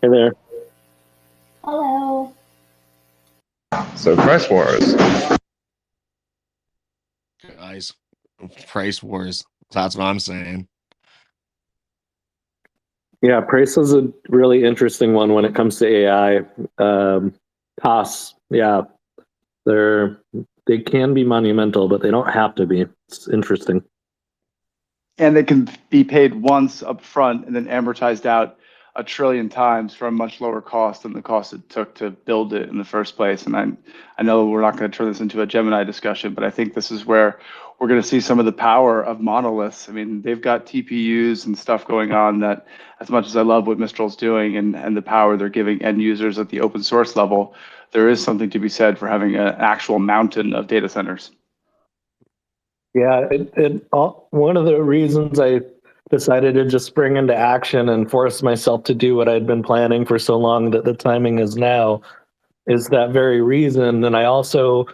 Hey there. Hello. So price wars. Guys, price wars. That's what I'm saying. Yeah, price is a really interesting one when it comes to AI. Costs, yeah, they're they can be monumental, but they don't have to be. It's interesting. And they can be paid once up front and then amortized out a trillion times for a much lower cost than the cost it took to build it in the first place. And I know we're not going to turn this into a Gemini discussion, but I think this is where we're going to see some of the power of monoliths. I mean, they've got TPUs and stuff going on that, as much as I love what Mistral's doing and the power they're giving end users at the open source level, there is something to be said for having an actual mountain of data centers. Yeah, one of the reasons I decided to just spring into action and force myself to do what I'd been planning for so long that the timing is now is that very reason. And I also,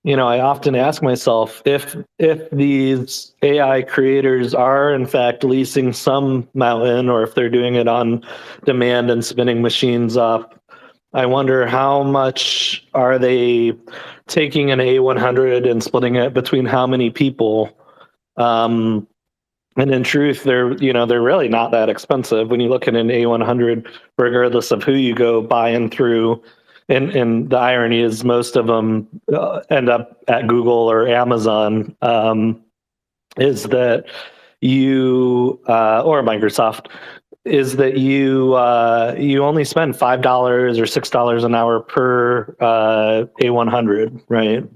I often ask myself if these AI creators are in fact leasing some mountain, or if they're doing it on demand and spinning machines up. I wonder how much are they taking an A100 and splitting it between how many people. Um, and in truth, they're really not that expensive when you look at an A100, regardless of who you go buying through. And the irony is, most of them end up at Google or Amazon. Is that you or Microsoft? Is that you only spend $5 or $6 an hour per A100, right?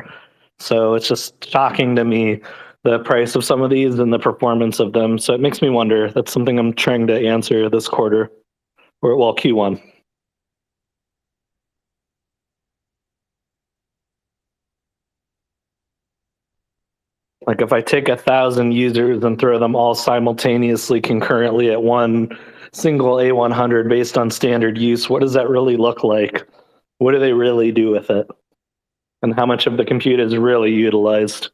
So it's just shocking to me, the price of some of these and the performance of them. So it makes me wonder. That's something I'm trying to answer this quarter, or well, Q1. Like if I take 1,000 users and throw them all simultaneously concurrently at one single A100 based on standard use, what does that really look like? What do they really do with it? And how much of the compute is really utilized?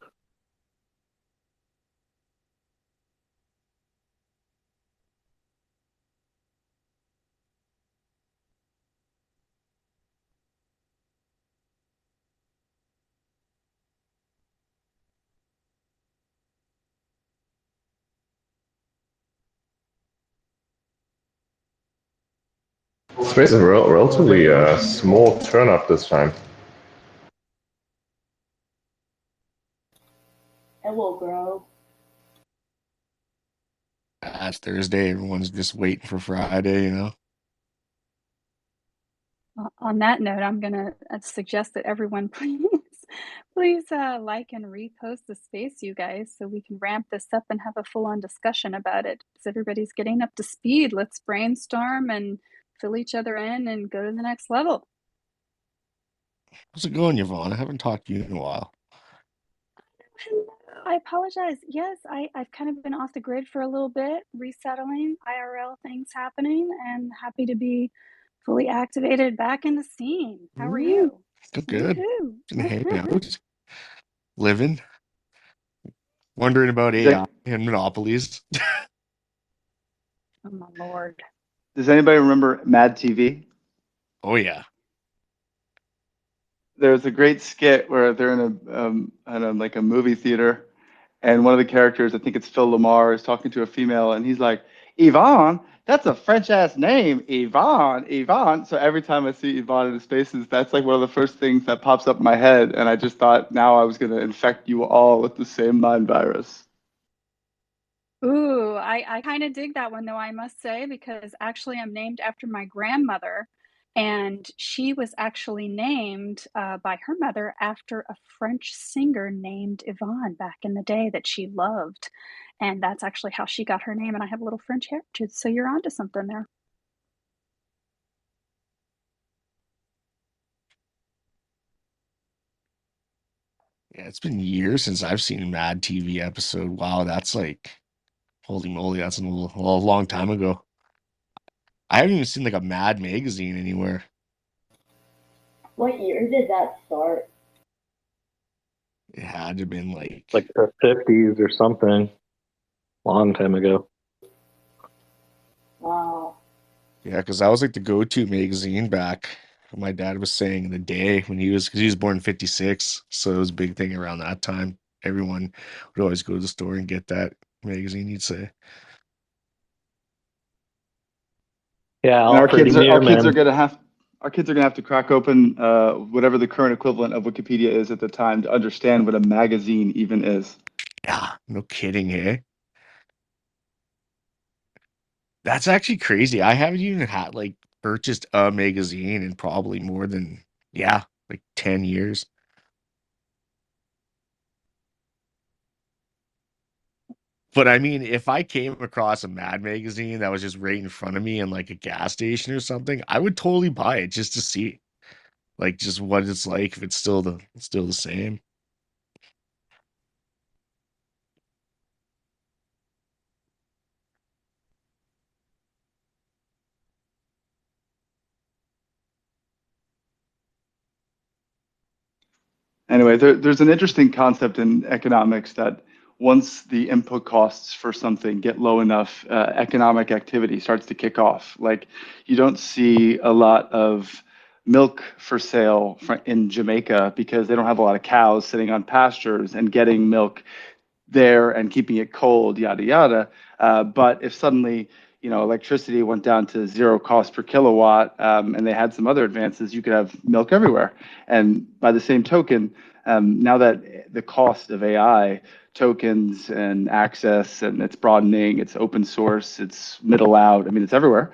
Space is a relatively small turn up this time. It will grow. It's Thursday. Everyone's just waiting for Friday. On that note, I'm going to suggest that everyone please like and repost the space, you guys, so we can ramp this up and have a full-on discussion about it. Because everybody's getting up to speed. Let's brainstorm and fill each other in and go to the next level. How's it going, Yvonne? I haven't talked to you in a while. Hello. I apologize. Yes, I've kind of been off the grid for a little bit, resettling, IRL things happening, and happy to be fully activated back in the scene. How are you? Good, good. Woohoo. Been hanging out, living, wondering about Does, AI and monopolies. Oh my lord. does anybody remember Mad TV? Oh yeah. There's a great skit where they're in a like a movie theater, and one of the characters, I think it's Phil Lamar, is talking to a female, and he's like, "Yvonne, that's a French ass name, Yvonne, Yvonne." So every time I see Yvonne in his faces, that's like one of the first things that pops up in my head, and I just thought now I was gonna infect you all with the same mind virus. Ooh, I kind of dig that one though, I must say, because actually I'm named after my grandmother, and she was actually named by her mother after a French singer named Yvonne back in the day that she loved. And that's actually how she got her name. And I have a little French heritage, so you're onto something there. Yeah, it's been years since I've seen a Mad TV episode. Wow, that's like, holy moly, that's a long time ago. I haven't even seen like a Mad magazine anywhere. What year did that start? It had to have been Like like, the 50s or something, long time ago. Wow. Yeah, because that was like the go-to magazine back. My dad was saying in the day when because he was born in 56, so it was a big thing around that time. Everyone would always go to the store and get that magazine, he'd say. Yeah, And all pretty new, man. our kids are gonna have to crack open whatever the current equivalent of Wikipedia is at the time to understand what a magazine even is. Yeah, no kidding, eh? That's actually crazy. I haven't even had like purchased a magazine in probably more than, yeah, like 10 years. But I mean, if I came across a Mad magazine that was just right in front of me in like a gas station or something, I would totally buy it just to see like just what it's like if it's still the same. Anyway, there's an interesting concept in economics that once the input costs for something get low enough, economic activity starts to kick off. Like you don't see a lot of milk for sale in Jamaica because they don't have a lot of cows sitting on pastures and getting milk there and keeping it cold, yada yada. But if suddenly, electricity went down to zero cost per kilowatt, and they had some other advances, you could have milk everywhere. And by the same token, now that the cost of AI tokens and access and it's broadening, it's open source, it's middle out, I mean, it's everywhere.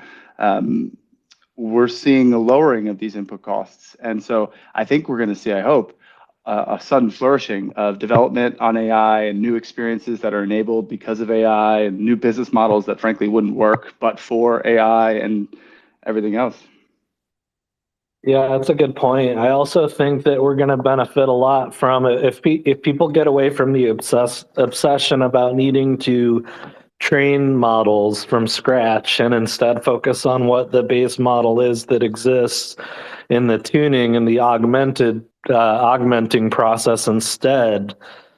We're seeing a lowering of these input costs. And so I think we're going to see, I hope, a sudden flourishing of development on AI and new experiences that are enabled because of AI and new business models that frankly wouldn't work but for AI and everything else. Yeah, that's a good point. I also think that we're going to benefit a lot from it if people get away from the obsession about needing to train models from scratch and instead focus on what the base model is that exists in the tuning and the augmenting process instead.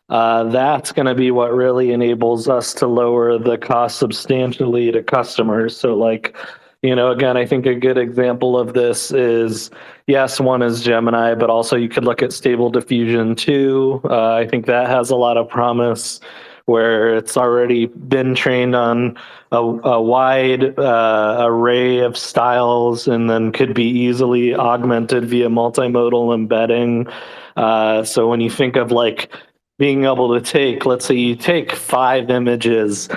That's going to be what really enables us to lower the cost substantially to customers. So, like, again, I think a good example of this is, yes, one is Gemini, but also you could look at Stable Diffusion too. I think that has a lot of promise where it's already been trained on a wide array of styles and then could be easily augmented via multimodal embedding. So when you think of like being able to take, let's say you take 5 images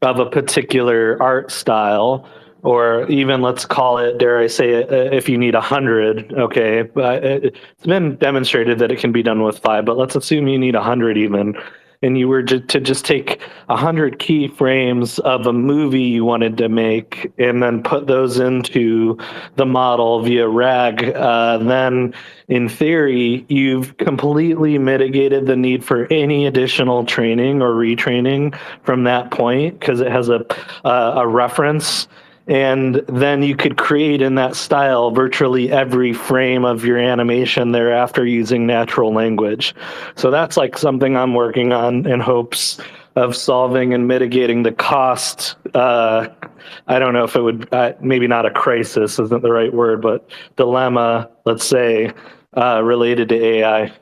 of a particular art style, or even let's call it, dare I say it, if you need 100, okay, but it's been demonstrated that it can be done with 5, but let's assume you need 100 even, and you were to just take 100 keyframes of a movie you wanted to make and then put those into the model via RAG, then in theory, you've completely mitigated the need for any additional training or retraining from that point because it has a reference. And then you could create in that style virtually every frame of your animation thereafter using natural language. So that's like something I'm working on in hopes of solving and mitigating the cost. I don't know if it would, maybe not a crisis isn't the right word, but dilemma, let's say, related to AI.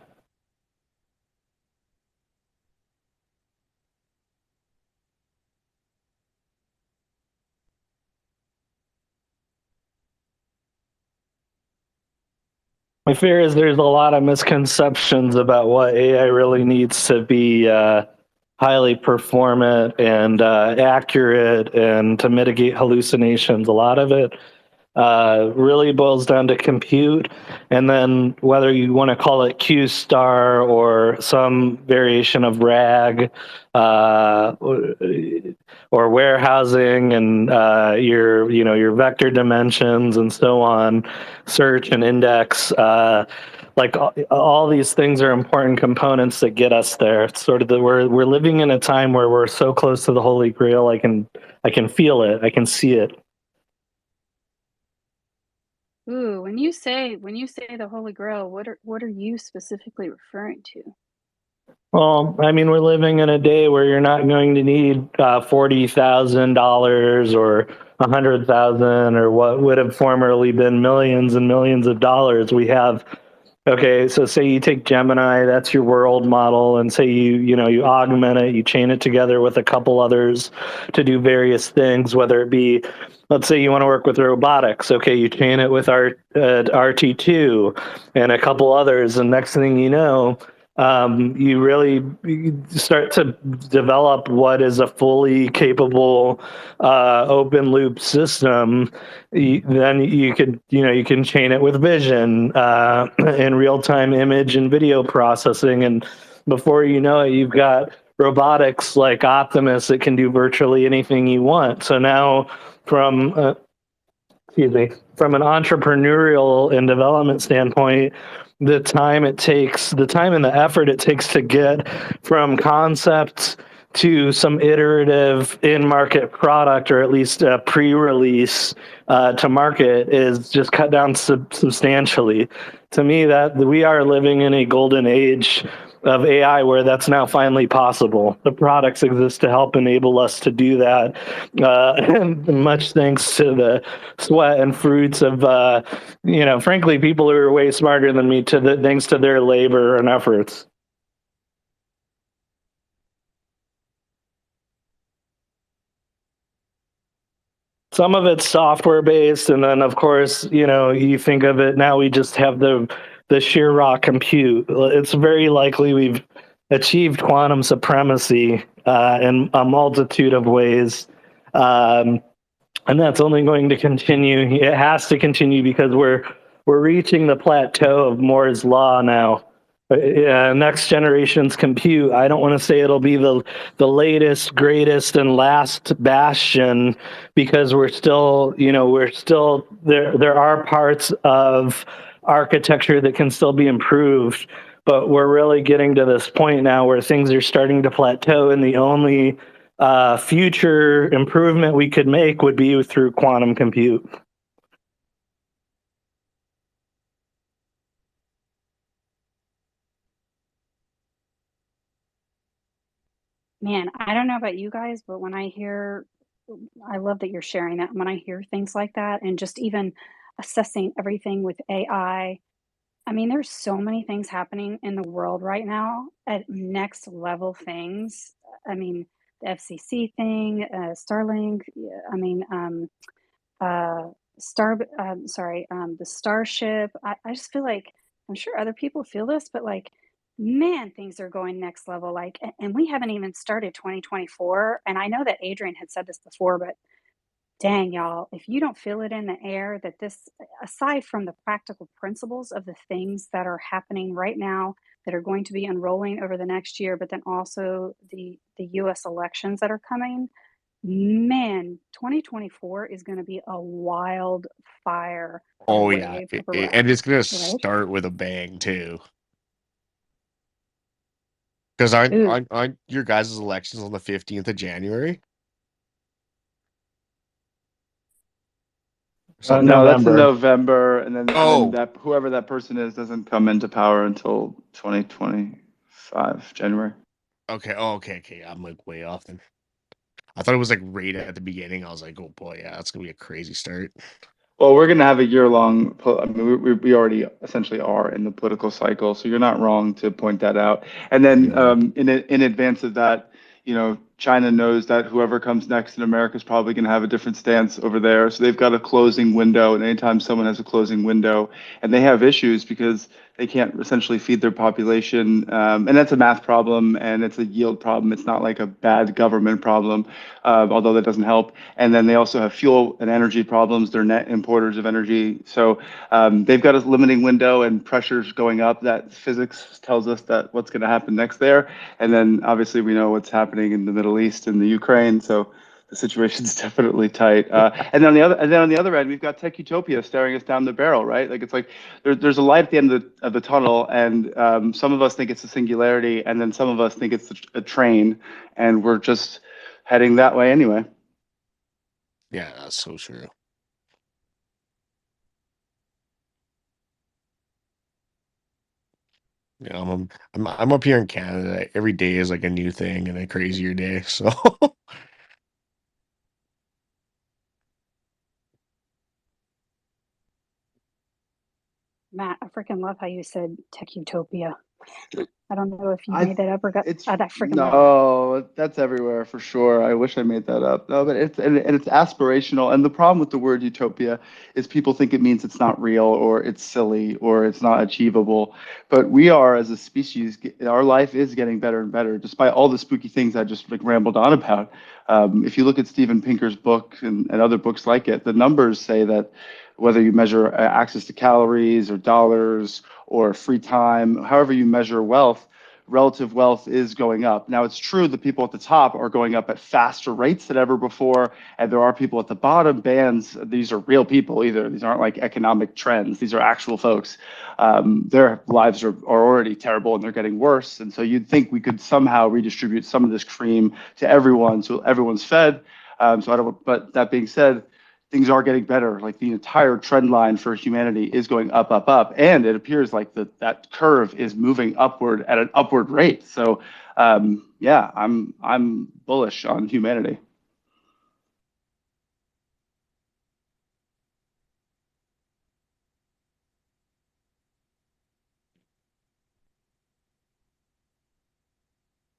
My fear is there's a lot of misconceptions about what AI really needs to be highly performant and accurate and to mitigate hallucinations. A lot of it really boils down to compute. And then whether you want to call it Q star or some variation of RAG or warehousing and your vector dimensions and so on, search and index. Like all these things are important components that get us there. It's sort of we're living in a time where we're so close to the Holy Grail. I can feel it. I can see it. Ooh, when you say the Holy Grail, what are you specifically referring to? Well, I mean, we're living in a day where you're not going to need $40,000 or 100,000 or what would have formerly been millions and millions of dollars. We have, okay, so say you take Gemini, that's your world model, and say you augment it, you chain it together with a couple others to do various things, whether it be, let's say you want to work with robotics. Okay, you chain it with RT2 and a couple others, and next thing you know, you start to develop what is a fully capable open loop system. Then you can chain it with vision and real time image and video processing, and before you know it, you've got robotics like Optimus that can do virtually anything you want. So now, from excuse me, from an entrepreneurial and development standpoint, the time and the effort it takes to get from concept to some iterative in-market product, or at least a pre-release to market, is just cut down substantially. To me, that we are living in a golden age of AI where that's now finally possible. The products exist to help enable us to do that. And much thanks to the sweat and fruits of, frankly, people who are way smarter than me, thanks to their labor and efforts. Some of it's software based, and then of course, you think of it now. We just have the sheer raw compute. It's very likely we've achieved quantum supremacy in a multitude of ways, and that's only going to continue. It has to continue because we're reaching the plateau of Moore's law now. Next generation's compute, I don't want to say it'll be the latest, greatest, and last bastion, because we're still there are parts of architecture that can still be improved, but we're really getting to this point now where things are starting to plateau, and the only future improvement we could make would be through quantum compute. Man, I don't know about you guys, but I love that you're sharing that. When I hear things like that, and just even assessing everything with I mean, there's so many things happening in the world right now at next level things. I mean, the FCC thing, Starlink. I mean, the Starship. I just feel like, I'm sure other people feel this, but like, man, things are going next level. Like, and we haven't even started 2024. And I know that Adrian had said this before, but dang, y'all, if you don't feel it in the air that this, aside from the practical principles of the things that are happening right now that are going to be unrolling over the next year, but then also the US elections that are coming, man, 2024 is going to be a wildfire of a Oh yeah, wave of a and ride, it's gonna right? start with a bang too. Because aren't, Ooh, aren't aren't your guys' elections on the 15th of January? Something No, like that's in November. November, and then Oh, that whoever that person is doesn't come into power until 2025 January. okay. Oh, okay. I'm like way off then. I thought it was like right at the beginning. I was like, oh boy, yeah, that's gonna be a crazy start. Well, we're going to have a year-long. I mean, we already essentially are in the political cycle, so you're not wrong to point that out. And then Yeah. in advance of that, China knows that whoever comes next in America is probably going to have a different stance over there. So they've got a closing window, and anytime someone has a closing window, and they have issues because they can't essentially feed their population, and that's a math problem and it's a yield problem. It's not like a bad government problem, although that doesn't help. And then they also have fuel and energy problems. They're net importers of energy. So they've got a limiting window and pressures going up. That physics tells us that what's going to happen next there. And then obviously we know what's happening in the Middle East and the Ukraine. So the situation's definitely tight. And then on the other end, we've got tech utopia staring us down the barrel, right? Like it's like there's a light at the end of the tunnel, and some of us think it's a singularity, and then some of us think it's a train, and we're just heading that way anyway. Yeah, that's so true. Yeah, I'm up here in Canada. Every day is like a new thing and a crazier day. So Matt, I freaking love how you said tech utopia. I don't know if you I made that up or got. it's I freaking love that. no, that's everywhere for sure. I wish I made that up. No, but and it's aspirational. And the problem with the word utopia is people think it means it's not real or it's silly or it's not achievable. But we are as a species, our life is getting better and better, despite all the spooky things I just like rambled on about. If you look at Steven Pinker's book and other books like it, the numbers say that whether you measure access to calories or dollars or free time, however you measure wealth, relative wealth is going up. Now, it's true that people at the top are going up at faster rates than ever before, and there are people at the bottom bands. These are real people, either. These aren't like economic trends. These are actual folks. Their lives are already terrible, and they're getting worse. And so you'd think we could somehow redistribute some of this cream to everyone, so everyone's fed. So I don't. But that being said, things are getting better. Like the entire trend line for humanity is going up, up, up, and it appears like that curve is moving upward at an upward rate. So, yeah, I'm bullish on humanity.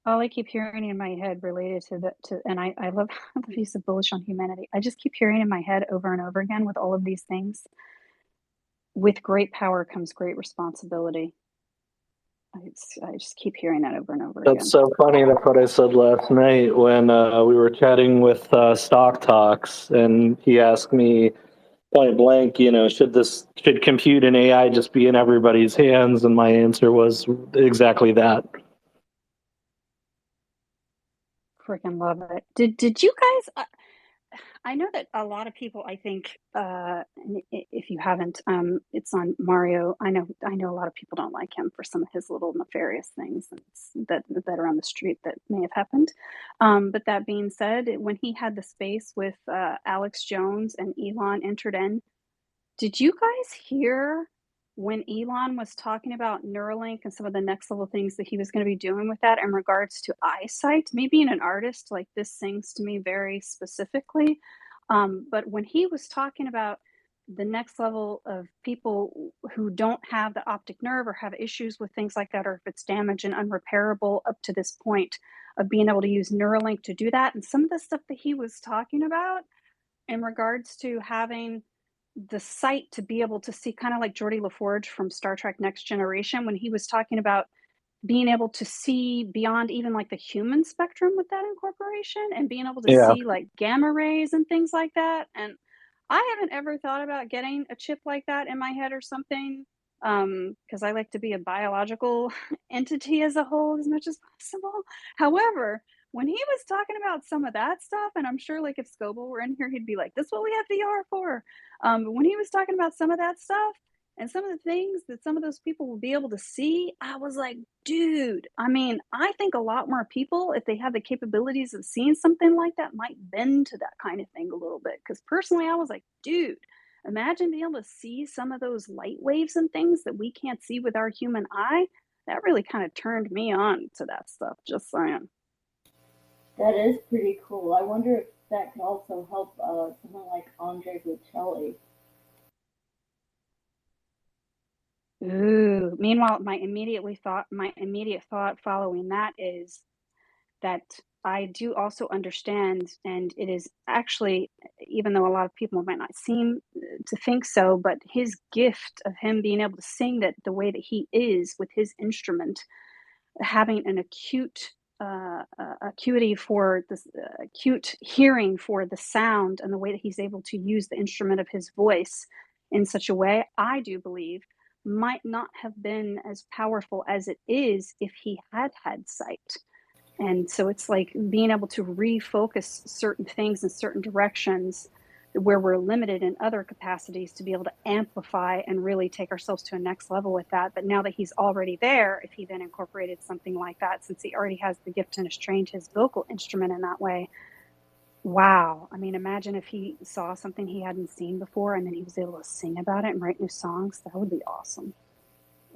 All I keep hearing in my head related and I love the use of bullish on humanity. I just keep hearing in my head over and over again with all of these things. With great power comes great responsibility. I just keep hearing that over and over again. That's so funny. That's what I said last night when we were chatting with Stock Talks, and he asked me point blank, should compute and AI just be in everybody's hands? And my answer was exactly that. Freaking love it. Did you guys? I know that a lot of people. I think if you haven't, it's on Mario. I know a lot of people don't like him for some of his little nefarious things that are on the street that may have happened. But that being said, when he had the space with Alex Jones and Elon entered in, did you guys hear when Elon was talking about Neuralink and some of the next level things that he was going to be doing with that in regards to eyesight? Me being an artist, like this sings to me very specifically. But when he was talking about the next level of people who don't have the optic nerve or have issues with things like that, or if it's damaged and unrepairable up to this point of being able to use Neuralink to do that, and some of the stuff that he was talking about in regards to having the sight to be able to see, kind of like Geordie LaForge from Star Trek Next Generation, when he was talking about being able to see beyond even like the human spectrum with that incorporation and being able to Yeah. see like gamma rays and things like that. And I haven't ever thought about getting a chip like that in my head or something, because I like to be a biological entity as a whole as much as possible. However, when he was talking about some of that stuff, and I'm sure like if Scoble were in here, he'd be like, "This is what we have VR for." But when he was talking about some of that stuff and some of the things that some of those people will be able to see, I was like, dude, I mean, I think a lot more people, if they have the capabilities of seeing something like that, might bend to that kind of thing a little bit. Because personally, I was like, dude, imagine being able to see some of those light waves and things that we can't see with our human eye. That really kind of turned me on to that stuff, just saying. That is pretty cool. I wonder if that could also help someone like Andre Bocelli. Ooh. Meanwhile, my immediate thought following that is that I do also understand, and it is actually, even though a lot of people might not seem to think so, but his gift of him being able to sing that the way that he is with his instrument, having an acuity for this acute hearing for the sound and the way that he's able to use the instrument of his voice in such a way, I do believe might not have been as powerful as it is if he had had sight. And so it's like being able to refocus certain things in certain directions where we're limited in other capacities to be able to amplify and really take ourselves to a next level with that. But now that he's already there, if he then incorporated something like that, since he already has the gift and has trained his vocal instrument in that way, wow. I mean, imagine if he saw something he hadn't seen before and then he was able to sing about it and write new songs. That would be awesome.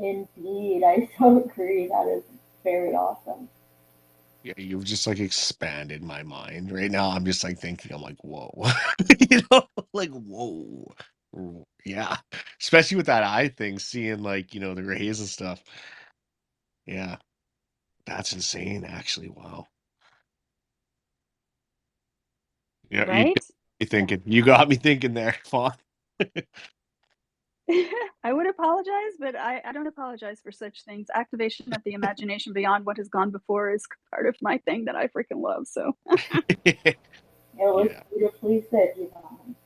Indeed, I so agree. That is very awesome. Yeah, you've just like expanded my mind right now. I'm just like thinking, I'm like, whoa, like whoa. Yeah, especially with that eye thing, seeing like the rays and stuff. Yeah, that's insane. Actually, wow. Yeah, you got Right? me thinking. You got me thinking there, Fawn. I would apologize, but I don't apologize for such things. Activation of the imagination beyond what has gone before is part of my thing that I freaking love. So, It was Yeah. beautifully said, Yvonne.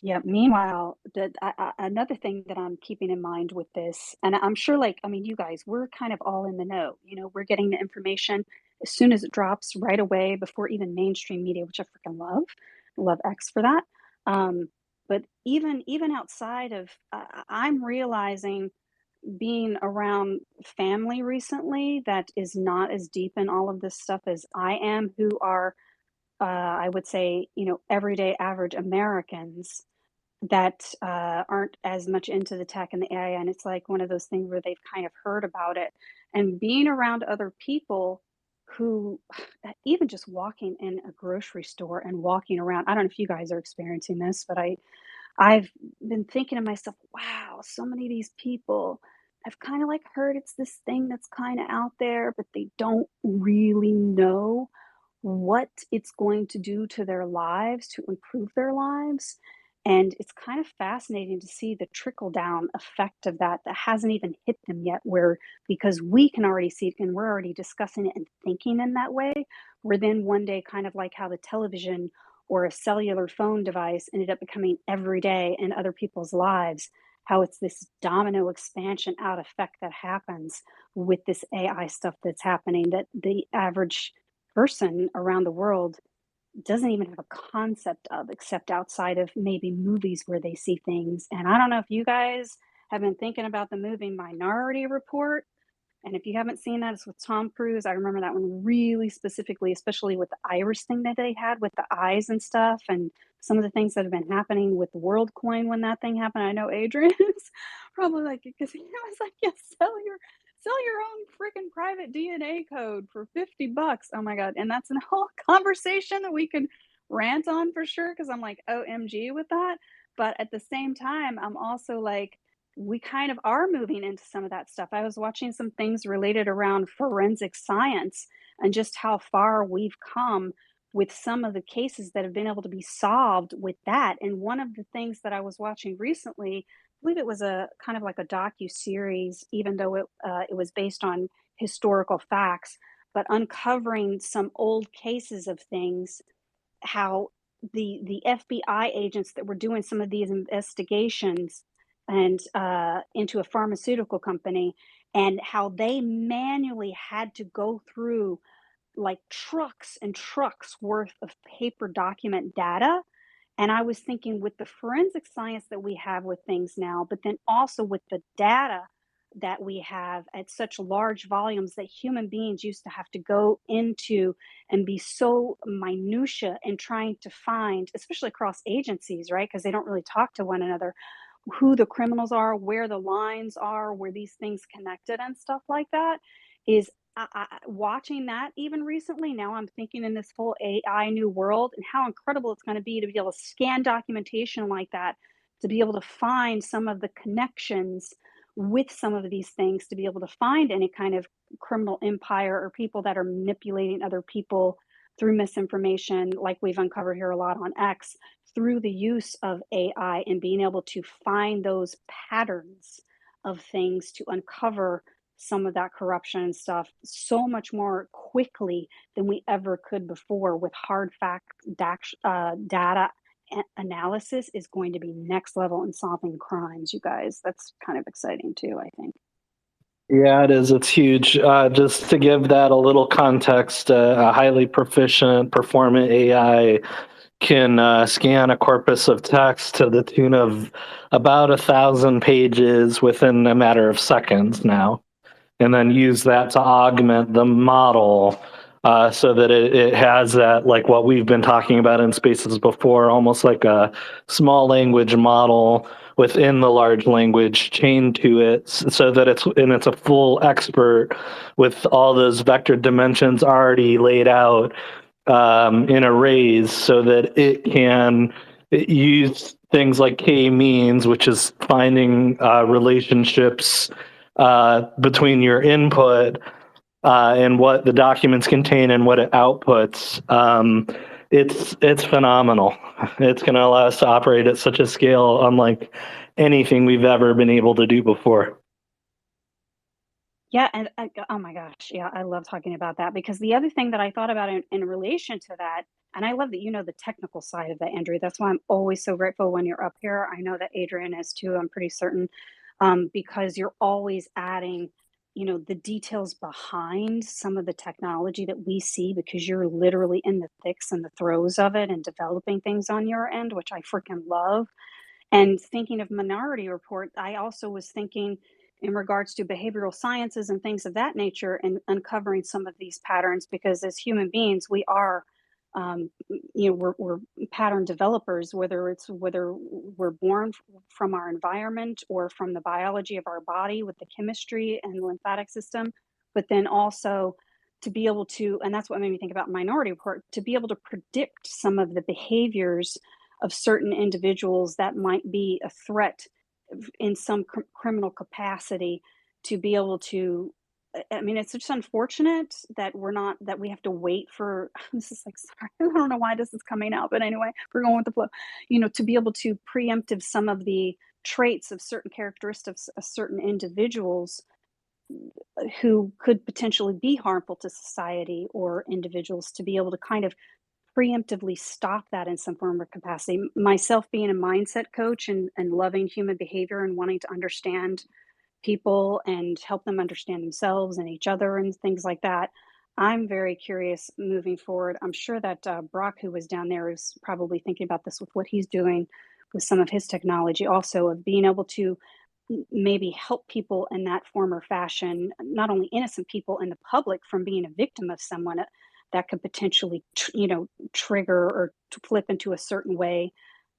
yeah. Meanwhile, another thing that I'm keeping in mind with this, and I'm sure, like, I mean, you guys, we're kind of all in the know. We're getting the information as soon as it drops right away before even mainstream media, which I freaking love. Love X for that. Um, but even outside of, I'm realizing being around family recently that is not as deep in all of this stuff as I am, who are, I would say, everyday average Americans that aren't as much into the tech and the AI. And it's like one of those things where they've kind of heard about it. And being around other people who, even just walking in a grocery store and walking around, I don't know if you guys are experiencing this, but I've been thinking to myself, wow, so many of these people have kind of like heard it's this thing that's kind of out there, but they don't really know what it's going to do to their lives to improve their lives. And it's kind of fascinating to see the trickle down effect of that hasn't even hit them yet, where because we can already see it and we're already discussing it and thinking in that way, we're then one day kind of like how the television or a cellular phone device ended up becoming every day in other people's lives, how it's this domino expansion out effect that happens with this AI stuff that's happening that the average person around the world doesn't even have a concept of, except outside of maybe movies where they see things. And I don't know if you guys have been thinking about the movie Minority Report, and if you haven't seen that, it's with Tom Cruise. I remember that one really specifically, especially with the iris thing that they had with the eyes and stuff, and some of the things that have been happening with the WorldCoin when that thing happened. I know Adrian is probably like, because he was like, yeah, sell your own freaking private DNA code for $50. Oh my God. And that's a whole conversation that we could rant on for sure, because I'm like, OMG with that. But at the same time, I'm also like, we kind of are moving into some of that stuff. I was watching some things related around forensic science and just how far we've come with some of the cases that have been able to be solved with that. And one of the things that I was watching recently, I believe it was a kind of like a docu-series, even though it was based on historical facts, but uncovering some old cases of things, how the FBI agents that were doing some of these investigations and into a pharmaceutical company, and how they manually had to go through like trucks and trucks worth of paper document data. And I was thinking with the forensic science that we have with things now, but then also with the data that we have at such large volumes that human beings used to have to go into and be so minutia in trying to find, especially across agencies, right? Because they don't really talk to one another, who the criminals are, where the lines are, where these things connected and stuff like that is watching that even recently. Now I'm thinking in this whole AI new world and how incredible it's going to be able to scan documentation like that, to be able to find some of the connections with some of these things, to be able to find any kind of criminal empire or people that are manipulating other people through misinformation, like we've uncovered here a lot on X, through the use of AI and being able to find those patterns of things to uncover some of that corruption and stuff so much more quickly than we ever could before with hard fact data analysis is going to be next level in solving crimes, you guys. That's kind of exciting too, I think. Yeah, it is. It's huge. Just to give that a little context, a highly proficient, performant AI can scan a corpus of text to the tune of about 1,000 pages within a matter of seconds now, and then use that to augment the model so that it has that, like what we've been talking about in spaces before, almost like a small language model within the large language chain to it, so that it's a full expert with all those vector dimensions already laid out in arrays, so that it can use things like k-means, which is finding relationships between your input and what the documents contain and what it outputs. It's phenomenal. It's going to allow us to operate at such a scale unlike anything we've ever been able to do before. Yeah, and oh my gosh, yeah, I love talking about that because the other thing that I thought about in relation to that, and I love that you know the technical side of that, Andrew. That's why I'm always so grateful when you're up here. I know that Adrian is too. I'm pretty certain, because you're always adding, the details behind some of the technology that we see because you're literally in the thicks and the throes of it and developing things on your end, which I freaking love. And thinking of Minority Report, I also was thinking in regards to behavioral sciences and things of that nature and uncovering some of these patterns because as human beings, we are, we're pattern developers, whether we're born from our environment or from the biology of our body with the chemistry and lymphatic system, but then also to be able to, and that's what made me think about Minority Report, to be able to predict some of the behaviors of certain individuals that might be a threat in some criminal capacity to be able to. I mean, it's just unfortunate that we have to wait for this is like, sorry, I don't know why this is coming out, but anyway, we're going with the flow, to be able to preemptive some of the traits of certain characteristics of certain individuals who could potentially be harmful to society or individuals to be able to kind of preemptively stop that in some form or capacity. Myself being a mindset coach and loving human behavior and wanting to understand people and help them understand themselves and each other and things like that. I'm very curious moving forward. I'm sure that Brock, who was down there, is probably thinking about this with what he's doing with some of his technology, also of being able to maybe help people in that form or fashion, not only innocent people in the public from being a victim of someone that could potentially, trigger or to flip into a certain way,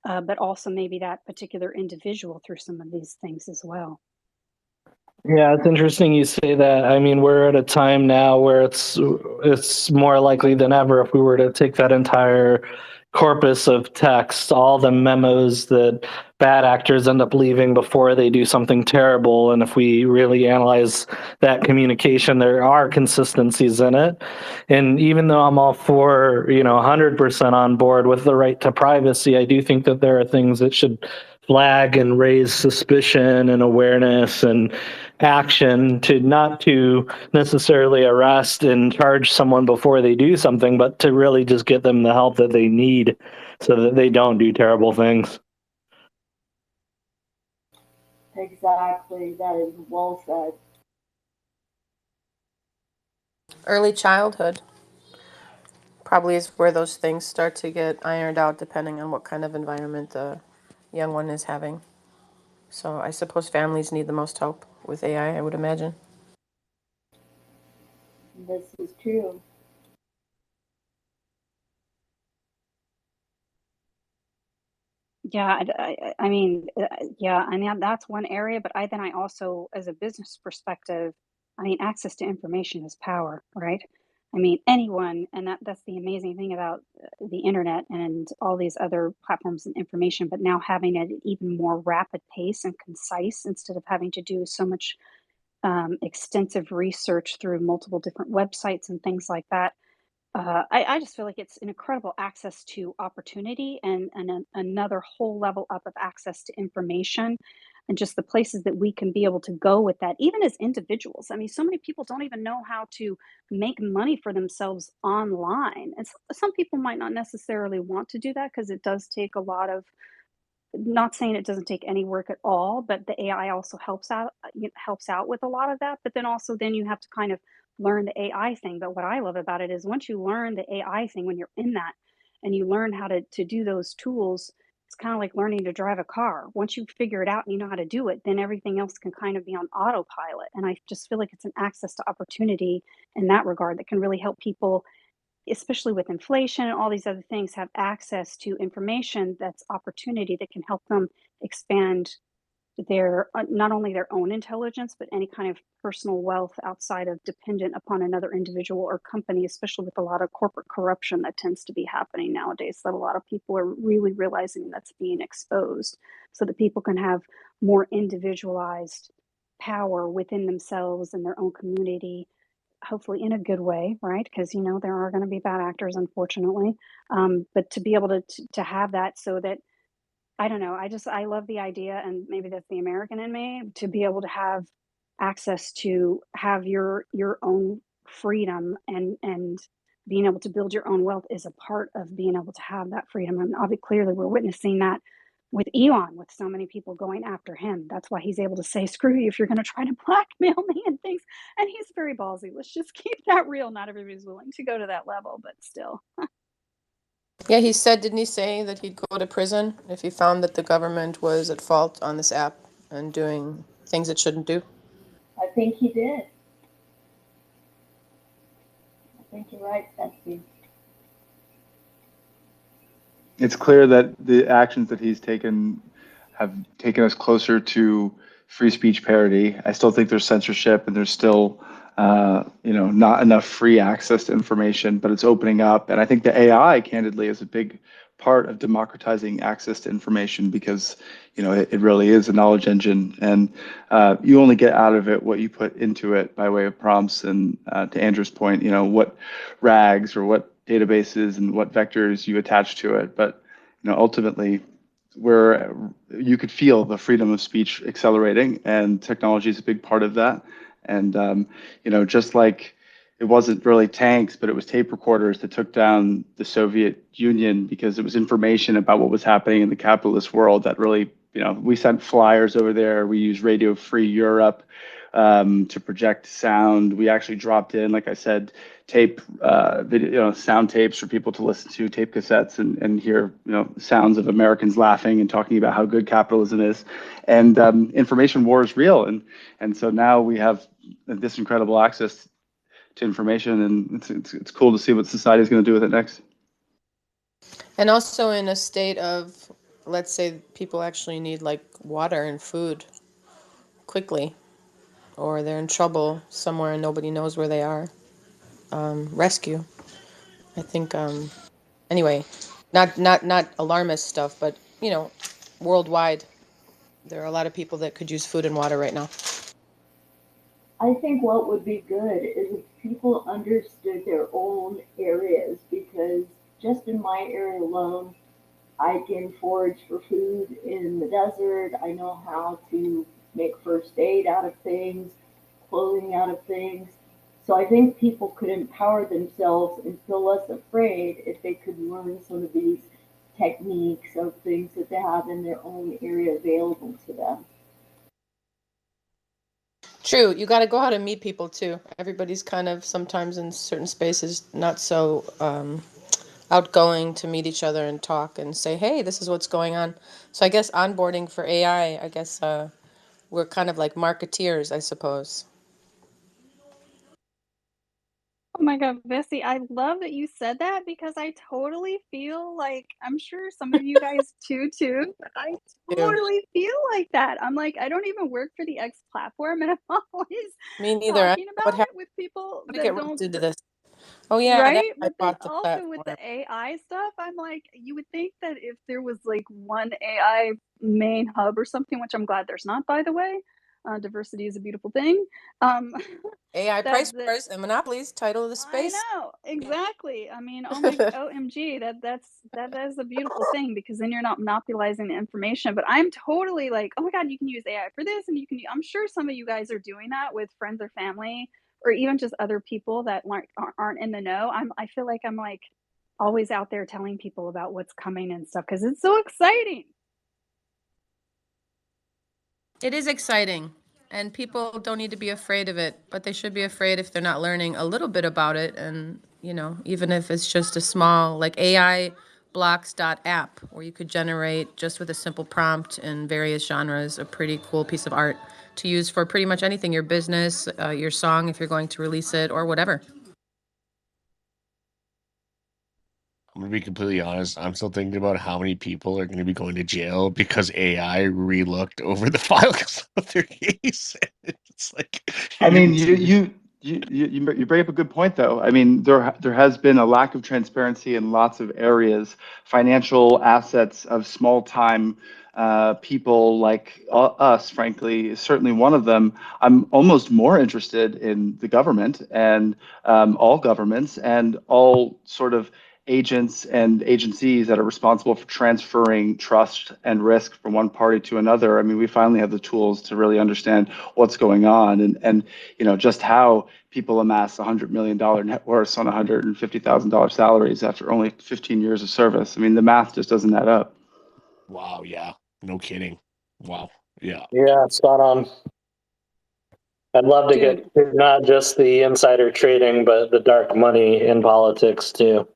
but also maybe that particular individual through some of these things as well. Yeah, it's interesting you say that. I mean, we're at a time now where it's more likely than ever if we were to take that entire corpus of text, all the memos that bad actors end up leaving before they do something terrible, and if we really analyze that communication, there are consistencies in it. And even though I'm all for, 100% on board with the right to privacy, I do think that there are things that should flag and raise suspicion and awareness and action to not to necessarily arrest and charge someone before they do something, but to really just get them the help that they need so that they don't do terrible things. Exactly. That is well said. Early childhood probably is where those things start to get ironed out depending on what kind of environment the young one is having. So I suppose families need the most help with AI, I would imagine. This is true. Yeah, I mean, yeah, I mean that's one area, but I also, as a business perspective, I mean, access to information is power, right? I mean, anyone, and that's the amazing thing about the internet and all these other platforms and information, but now having it at even more rapid pace and concise instead of having to do so much extensive research through multiple different websites and things like that. I just feel like it's an incredible access to opportunity and another whole level up of access to information and just the places that we can be able to go with that, even as individuals. I mean, so many people don't even know how to make money for themselves online. And some people might not necessarily want to do that because it does take a lot of, not saying it doesn't take any work at all, but the AI also helps out with a lot of that. But then also then you have to kind of learn the AI thing. But what I love about it is once you learn the AI thing, when you're in that and you learn how to do those tools, it's kind of like learning to drive a car. Once you figure it out and you know how to do it, then everything else can kind of be on autopilot. And I just feel like it's an access to opportunity in that regard that can really help people, especially with inflation and all these other things, have access to information that's opportunity that can help them expand their not only their own intelligence, but any kind of personal wealth outside of dependent upon another individual or company, especially with a lot of corporate corruption that tends to be happening nowadays, that a lot of people are really realizing that's being exposed, so that people can have more individualized power within themselves and their own community, hopefully in a good way, right? Because there are going to be bad actors, unfortunately. But to be able to have that, so that I don't know. I love the idea, and maybe that's the American in me, to be able to have access to have your own freedom, and being able to build your own wealth is a part of being able to have that freedom. And obviously, clearly, we're witnessing that with Elon, with so many people going after him. That's why he's able to say, "Screw you if you're going to try to blackmail me," and things. And he's very ballsy. Let's just keep that real. Not everybody's willing to go to that level, but still. Yeah, he said, didn't he say that he'd go to prison if he found that the government was at fault on this app and doing things it shouldn't do? I think he did. I think you're right, Betsy. It's clear that the actions that he's taken have taken us closer to free speech parity. I still think there's censorship and there's still, not enough free access to information, but it's opening up. And I think the AI, candidly, is a big part of democratizing access to information because, it really is a knowledge engine, and you only get out of it what you put into it by way of prompts. And to Andrew's point, what rags or what databases and what vectors you attach to it. But, ultimately, where you could feel the freedom of speech accelerating, and technology is a big part of that. And just like it wasn't really tanks, but it was tape recorders that took down the Soviet Union because it was information about what was happening in the capitalist world that really, we sent flyers over there. We used Radio Free Europe to project sound. We actually dropped in, like I said, tape, video, sound tapes for people to listen to, tape cassettes, and hear, sounds of Americans laughing and talking about how good capitalism is. And information war is real, and so now we have this incredible access to information, and it's cool to see what society is going to do with it next. And also in a state of, let's say, people actually need like water and food quickly, or they're in trouble somewhere and nobody knows where they are. Rescue. I think. Anyway, not alarmist stuff, but worldwide, there are a lot of people that could use food and water right now. I think what would be good is if people understood their own areas, because just in my area alone, I can forage for food in the desert. I know how to make first aid out of things, clothing out of things. So I think people could empower themselves and feel less afraid if they could learn some of these techniques of things that they have in their own area available to them. True, you got to go out and meet people too. Everybody's kind of sometimes in certain spaces not so outgoing to meet each other and talk and say, hey, this is what's going on. So I guess onboarding for AI, I guess we're kind of like marketeers, I suppose. Oh my God, Bessie, I love that you said that, because I totally feel like, I'm sure some of you guys too, but I Too. totally feel like that. I'm like, I don't even work for the X platform, and I'm always Me neither. I talking know what about it happened with people to get that roped don't, into this. Oh yeah, that's right? why I But then bought the also with the platform. AI stuff, I'm like, you would think that if there was like one AI main hub or something, which I'm glad there's not, by the way. Diversity is a beautiful thing. Um, AI that price that wars and monopolies, title of the I space. know, exactly. I mean, OMG, that is a beautiful thing, because then you're not monopolizing the information. But I'm totally like, oh my God, you can use AI for this, and you can. I'm sure some of you guys are doing that with friends or family, or even just other people that aren't in the know. I feel like I'm like always out there telling people about what's coming and stuff, because it's so exciting. It is exciting, and people don't need to be afraid of it, but they should be afraid if they're not learning a little bit about it. And, even if it's just a small, like AI blocks.app, where you could generate just with a simple prompt in various genres a pretty cool piece of art to use for pretty much anything, your business, your song, if you're going to release it, or whatever. I'm gonna be completely honest. I'm still thinking about how many people are gonna be going to jail because AI re-looked over the files of their case. It's like I you're mean, gonna see. you bring up a good point, though. I mean, there has been a lack of transparency in lots of areas. Financial assets of small time people like us, frankly, is certainly one of them. I'm almost more interested in the government and all governments and all sort of agents and agencies that are responsible for transferring trust and risk from one party to another. I mean, we finally have the tools to really understand what's going on and just how people amass $100 million net worths on $150,000 salaries after only 15 years of service. I mean, the math just doesn't add up. Wow, yeah, no kidding. Wow, yeah. Yeah, spot on. I'd love to Dude, get to not just the insider trading, but the dark money in politics too.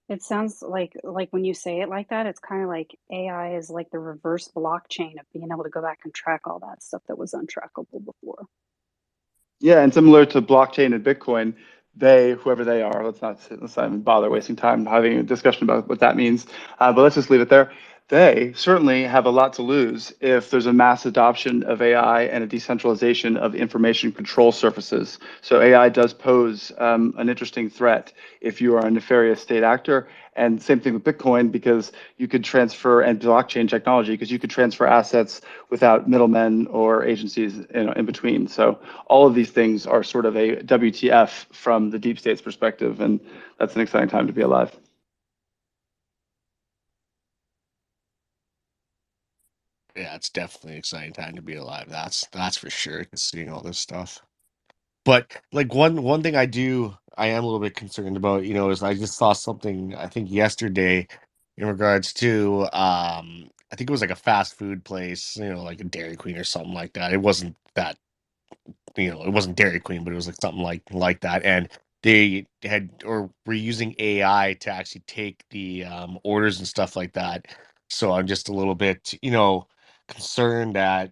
it sounds like when you say it like that, it's kind of like AI is like the reverse blockchain of being able to go back and track all that stuff that was untrackable before. Yeah, and similar to blockchain and Bitcoin, whoever they are, let's not even bother wasting time having a discussion about what that means. But let's just leave it there. They certainly have a lot to lose if there's a mass adoption of AI and a decentralization of information control surfaces. So AI does pose an interesting threat if you are a nefarious state actor. And same thing with Bitcoin, because you could transfer, and blockchain technology, because you could transfer assets without middlemen or agencies in between. So all of these things are sort of a WTF from the deep state's perspective, and that's an exciting time to be alive. Yeah, it's definitely an exciting time to be alive. That's for sure. Seeing all this stuff. But like one thing I am a little bit concerned about, is I just saw something I think yesterday in regards to I think it was like a fast food place, like a Dairy Queen or something like that. It wasn't that, it wasn't Dairy Queen, but it was like something like that. And they had or were using AI to actually take the orders and stuff like that. So I'm just a little bit, concerned that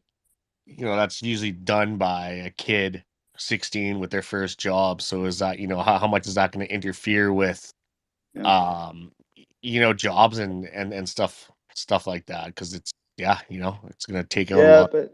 that's usually done by a kid 16 with their first job. So is that, how much is that going to interfere with, Yeah. um, jobs and stuff like that? Because yeah, it's going to take out a Yeah, lot. but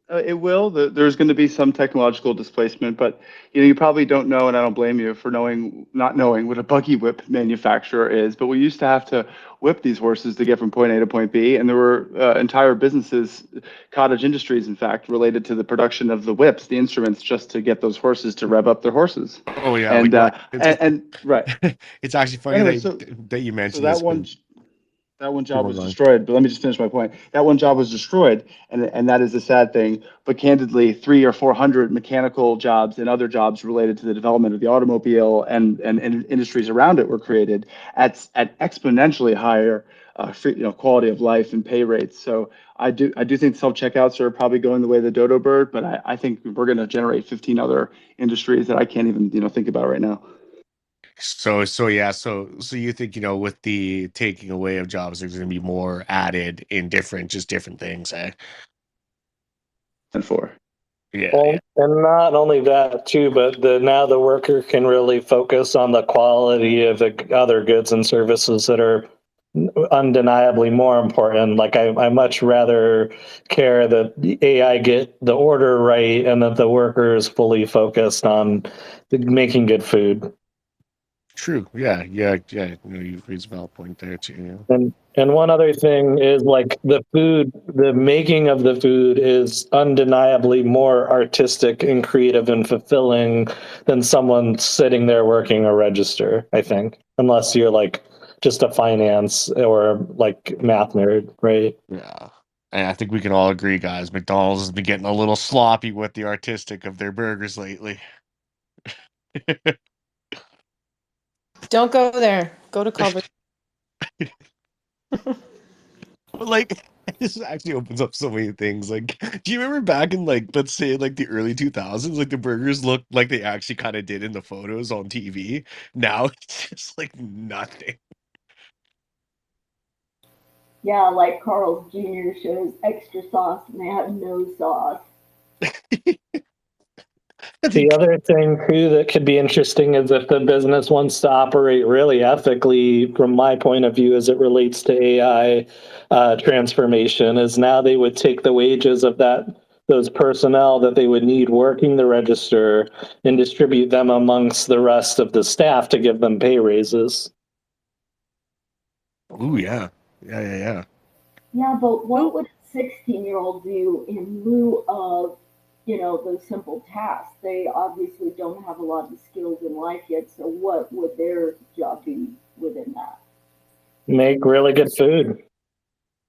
it will. There's going to be some technological displacement, but you probably don't know, and I don't blame you for not knowing what a buggy whip manufacturer is. But we used to have to whip these horses to get from point A to point B, and there were entire businesses, cottage industries, in fact, related to the production of the whips, the instruments, just to get those horses to rev up their horses. Oh yeah, like And that. and right. It's actually funny Anyway, that you so mentioned that this, but one keep job on was going. destroyed. But let me just finish my point. That one job was destroyed, and that is a sad thing. But candidly, 300 or 400 mechanical jobs and other jobs related to the development of the automobile and industries around it were created at exponentially higher quality of life and pay rates. So I do think self checkouts are probably going the way of the dodo bird, but I think we're going to generate 15 other industries that I can't even think about right now. So yeah, so you think, with the taking away of jobs, there's going to be more added in just different things, eh? And for Yeah, yeah. Well, and not only that too, but now the worker can really focus on the quality of the other goods and services that are undeniably more important. Like I much rather care that the AI get the order right and that the worker is fully focused on making good food. True. Yeah, yeah, yeah. You raise a valid point there too. And one other thing is like the food, the making of the food is undeniably more artistic and creative and fulfilling than someone sitting there working a register, I think. Unless you're like just a finance or like math nerd, right? Yeah. And I think we can all agree, guys, McDonald's has been getting a little sloppy with the artistic of their burgers lately. Don't go there. Go to Culver. But like, this actually opens up so many things. Like, do you remember back in like, let's say like the early 2000s, like the burgers looked like they actually kind of did in the photos on TV? Now it's just like nothing. Yeah, like Carl's Jr. shows extra sauce and they have no sauce. The other thing too that could be interesting is if the business wants to operate really ethically, from my point of view, as it relates to AI transformation, is now they would take the wages of those personnel that they would need working the register and distribute them amongst the rest of the staff to give them pay raises. Ooh, yeah. Yeah. Yeah, but what would a 16-year-old do in lieu of, those simple tasks? They obviously don't have a lot of skills in life yet, so what would their job be within that? Make really good food.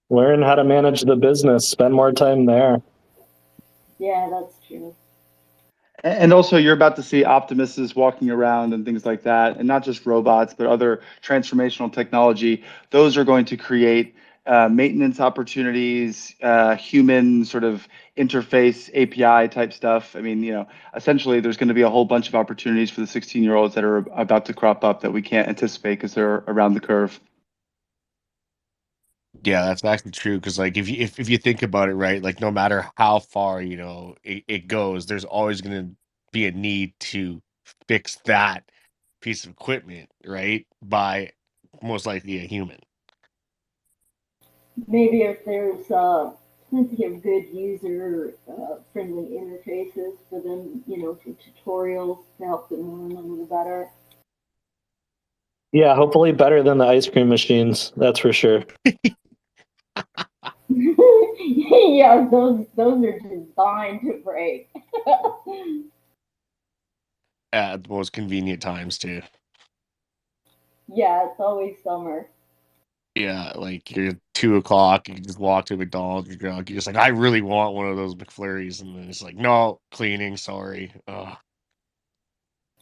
Learn how to manage the business. Spend more time there. Yeah, that's true. And also, you're about to see Optimuses walking around and things like that, and not just robots, but other transformational technology. Those are going to create maintenance opportunities, human sort of interface API type stuff. I mean, essentially, there's going to be a whole bunch of opportunities for the 16-year-olds that are about to crop up that we can't anticipate because they're around the curve. Yeah, that's actually true. Because like if you think about it, right, like no matter how far it goes, there's always going to be a need to fix that piece of equipment, right, by most likely a human. Maybe if there's plenty of good user friendly interfaces for them, for tutorials to help them learn a little better. Yeah, hopefully better than the ice cream machines. That's for sure. Yeah, those are designed to break. At the most convenient times too. Yeah, it's always summer. Yeah, like you're 2 o'clock, you just walk to McDonald's, you're drunk, you're just like, I really want one of those McFlurries, and then it's like, no, cleaning, sorry.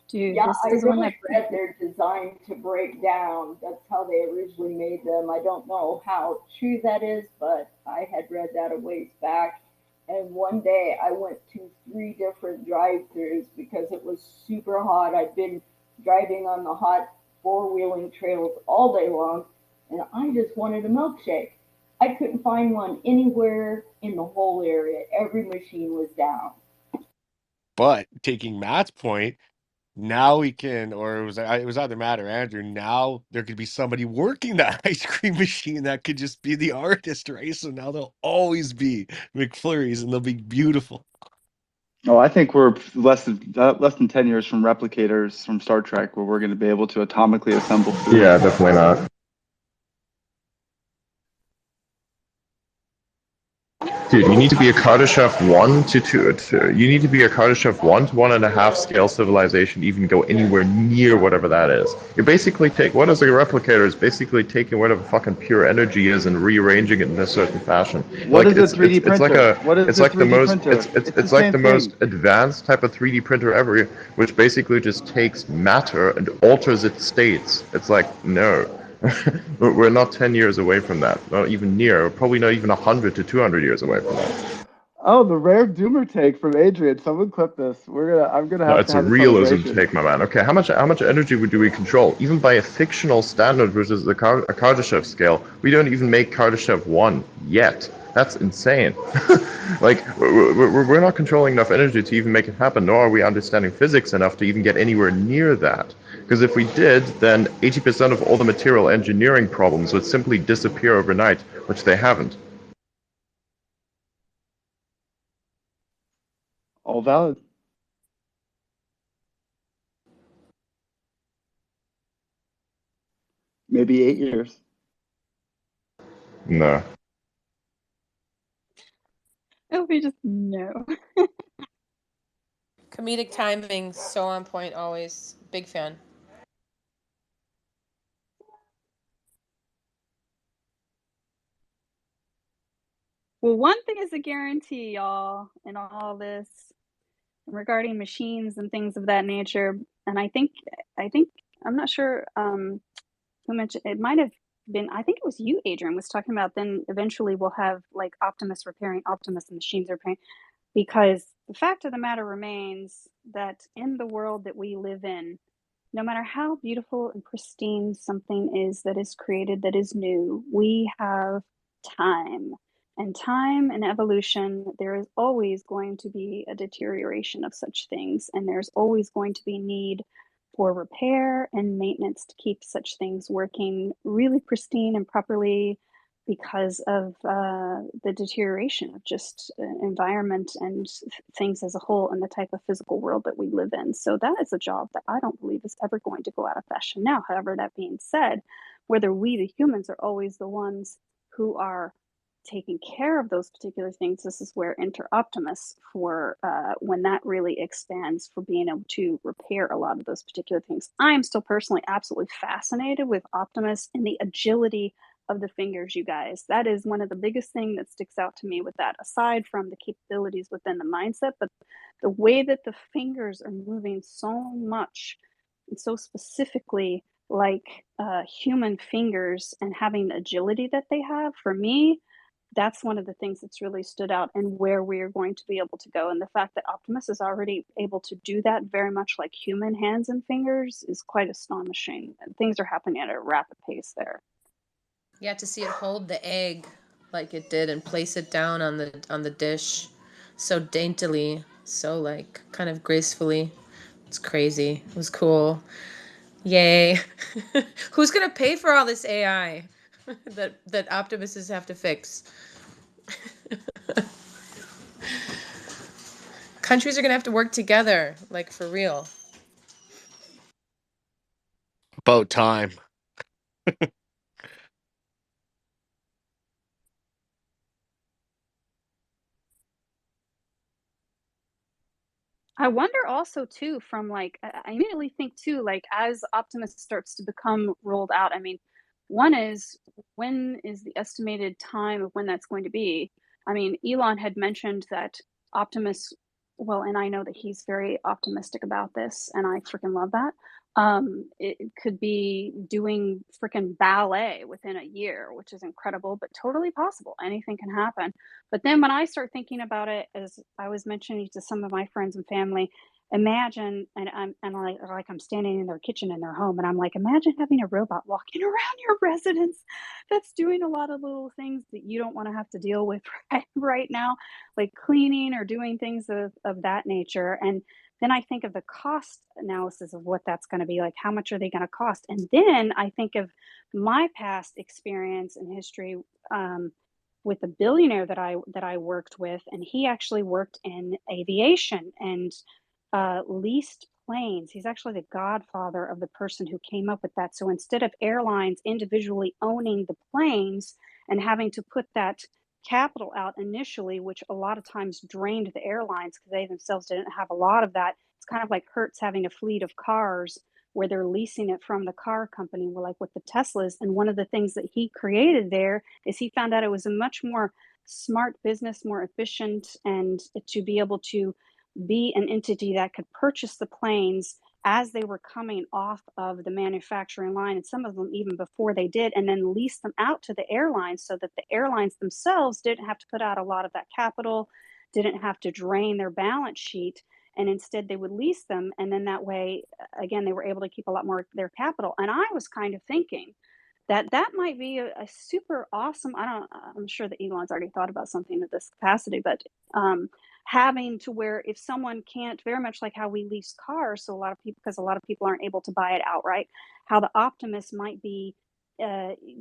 Dude, Yeah, this I is the one really that read they're designed to break down. That's how they originally made them. I don't know how true that is, but I had read that a ways back. And one day I went to 3 different drive-throughs because it was super hot. I'd been driving on the hot four-wheeling trails all day long, and I just wanted a milkshake. I couldn't find one anywhere in the whole area. Every machine was down. But taking Matt's point, now we can, or it was either Matt or Andrew. Now there could be somebody working that ice cream machine that could just be the artist, right? So now they'll always be McFlurries, and they'll be beautiful. Oh, I think we're less than 10 years from replicators from Star Trek, where we're going to be able to atomically assemble food. Yeah, definitely not. Dude, you need to be a Kardashev 1 to 2. You need to be a Kardashev 1 to 1.5 scale civilization, even go anywhere near whatever that is. You basically take, what is a replicator? It's basically taking whatever fucking pure energy is and rearranging it in a certain fashion. What Like is a 3D it's like printer? What is it's a like the 3D most printer? It's the it's like same the most thing. advanced type of 3D printer ever, which basically just takes matter and alters its states. It's like, no. We're not 10 years away from that. Not even near. Probably not even 100 to 200 years away from that. Oh, the rare doomer take from Adrian. Someone clip this. I'm gonna No, have to it's a have a realism celebration. take, my man. Okay, how much energy do we control? Even by a fictional standard, which is a Kardashev scale, we don't even make Kardashev 1 yet. That's insane. Like, we're not controlling enough energy to even make it happen, nor are we understanding physics enough to even get anywhere near that. Because if we did, then 80% of all the material engineering problems would simply disappear overnight, which they haven't. All valid. Maybe 8 years. No. it'll be just no. Comedic timing, so on point always. Big fan. Well, one thing is a guarantee, y'all, in all this regarding machines and things of that nature. And I think I'm not sure who mentioned it. Might have been, I think it was you, Adrian, was talking about. Then eventually we'll have like Optimus repairing Optimus and machines repairing, because the fact of the matter remains that in the world that we live in, no matter how beautiful and pristine something is that is created that is new, we have time. And time and evolution, there is always going to be a deterioration of such things, and there's always going to be need for repair and maintenance to keep such things working really pristine and properly because of the deterioration of just environment and things as a whole and the type of physical world that we live in. So that is a job that I don't believe is ever going to go out of fashion now. However, that being said, whether we, the humans, are always the ones who are taking care of those particular things, this is where Enter Optimus for when that really expands for being able to repair a lot of those particular things. I am still personally absolutely fascinated with Optimus and the agility of the fingers, you guys. That is one of the biggest thing that sticks out to me with that, aside from the capabilities within the mindset, but the way that the fingers are moving so much and so specifically like human fingers and having the agility that they have, for me, that's one of the things that's really stood out and where we are going to be able to go. And the fact that Optimus is already able to do that very much like human hands and fingers is quite astonishing. And things are happening at a rapid pace there. Yeah, to see it hold the egg like it did and place it down on the dish so daintily, so like kind of gracefully. It's crazy. It was cool. Yay. Who's gonna pay for all this AI that Optimuses have to fix? Countries are gonna have to work together, like for real. About time. I wonder also too from like I immediately think too like as Optimus starts to become rolled out. I mean, one is when is the estimated time of when that's going to be? I mean, Elon had mentioned that Optimus, well, and I know that he's very optimistic about this, and I freaking love that. It could be doing freaking ballet within a year, which is incredible, but totally possible. Anything can happen. But then when I start thinking about it, as I was mentioning to some of my friends and family, imagine, and like I'm standing in their kitchen in their home, and I'm like, imagine having a robot walking around your residence that's doing a lot of little things that you don't want to have to deal with right now, like cleaning or doing things of that nature. And then I think of the cost analysis of what that's going to be like. How much are they going to cost? And then I think of my past experience and history. With a billionaire that I worked with, and he actually worked in aviation and leased planes. He's actually the godfather of the person who came up with that. So instead of airlines individually owning the planes and having to put that capital out initially, which a lot of times drained the airlines because they themselves didn't have a lot of that. It's kind of like Hertz having a fleet of cars where they're leasing it from the car company, like with the Teslas. And one of the things that he created there is he found out it was a much more smart business, more efficient, and to be able to be an entity that could purchase the planes as they were coming off of the manufacturing line, and some of them even before they did, and then lease them out to the airlines so that the airlines themselves didn't have to put out a lot of that capital, didn't have to drain their balance sheet, and instead they would lease them. And then that way, again, they were able to keep a lot more of their capital. And I was kind of thinking that that might be a super awesome, I'm sure that Elon's already thought about something of this capacity, but having to where if someone can't, very much like how we lease cars, so a lot of people, because a lot of people aren't able to buy it outright, how the Optimus might be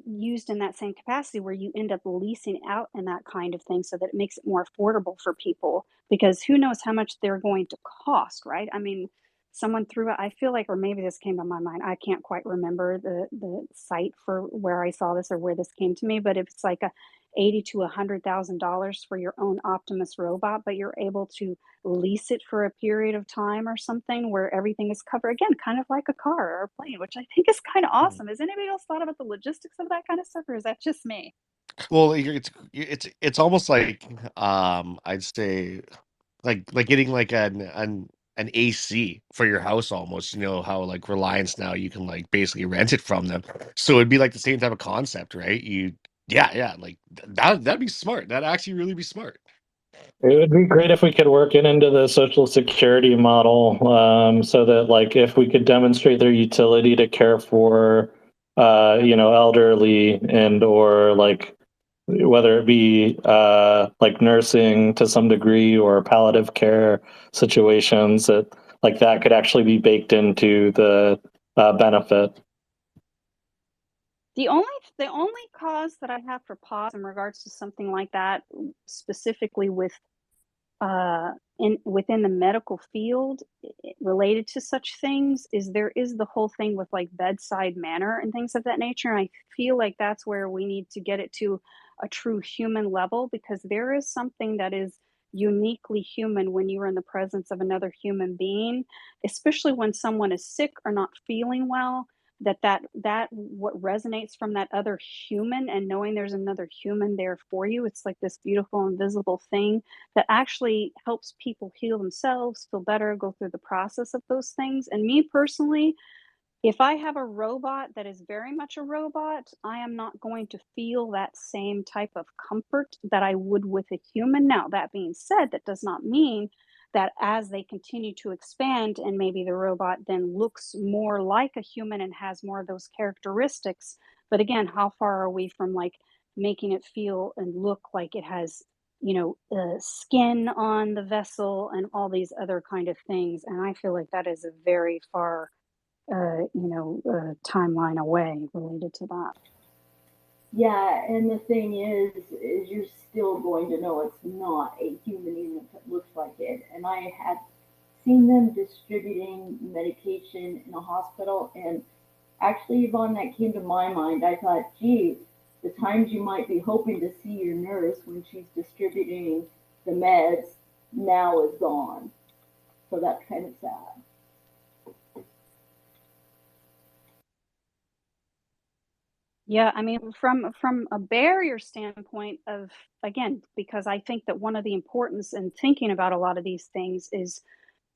used in that same capacity where you end up leasing out and that kind of thing so that it makes it more affordable for people, because who knows how much they're going to cost, right? I mean, someone threw it, I feel like, or maybe this came to my mind, I can't quite remember the site for where I saw this or where this came to me, but if it's like a 80 to $100,000 for your own Optimus robot, but you're able to lease it for a period of time or something where everything is covered, again, kind of like a car or a plane, which I think is kind of awesome. Has anybody else thought about the logistics of that kind of stuff, or is that just me? Well, it's almost like I'd say like getting like an AC for your house almost. You know how like Reliance now you can like basically rent it from them. So it'd be like the same type of concept, right? Yeah, like that'd be smart. That'd actually really be smart. It would be great if we could work it into the social security model, so that like if we could demonstrate their utility to care for, elderly and or like whether it be like nursing to some degree or palliative care situations, that like that could actually be baked into the benefit. The only cause that I have for pause in regards to something like that, specifically with within the medical field related to such things, is there is the whole thing with like bedside manner and things of that nature. And I feel like that's where we need to get it to a true human level, because there is something that is uniquely human when you are in the presence of another human being, especially when someone is sick or not feeling well. That what resonates from that other human, and knowing there's another human there for you, it's like this beautiful invisible thing that actually helps people heal themselves, feel better, go through the process of those things. And me personally, if I have a robot that is very much a robot, I am not going to feel that same type of comfort that I would with a human. Now, that being said, that does not mean that as they continue to expand and maybe the robot then looks more like a human and has more of those characteristics. But again, how far are we from like making it feel and look like it has, skin on the vessel and all these other kind of things? And I feel like that is a very far timeline away related to that. Yeah, and the thing is you're still going to know it's not a human even if it looks like it. And I had seen them distributing medication in a hospital, and actually, Yvonne, that came to my mind. I thought, gee, the times you might be hoping to see your nurse when she's distributing the meds now is gone. So that's kind of sad. Yeah, I mean, from a barrier standpoint of, again, because I think that one of the importance in thinking about a lot of these things is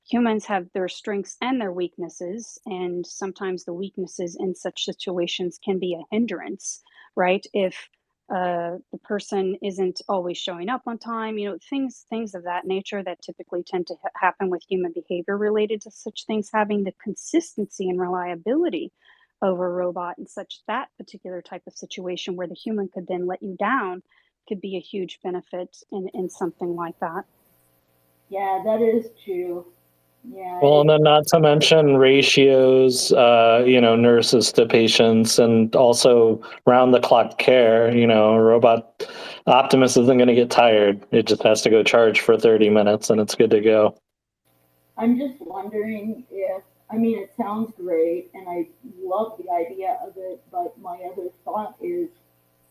humans have their strengths and their weaknesses, and sometimes the weaknesses in such situations can be a hindrance, right? If the person isn't always showing up on time, things of that nature that typically tend to happen with human behavior related to such things, having the consistency and reliability over a robot in such that particular type of situation where the human could then let you down could be a huge benefit in something like that. Yeah, that is true. Yeah. Well, and then not to mention ratios, nurses to patients, and also round the clock care. A robot Optimus isn't going to get tired. It just has to go charge for 30 minutes and it's good to go. I'm just wondering if, I mean, it sounds great and I love the idea of it, but my other thought is,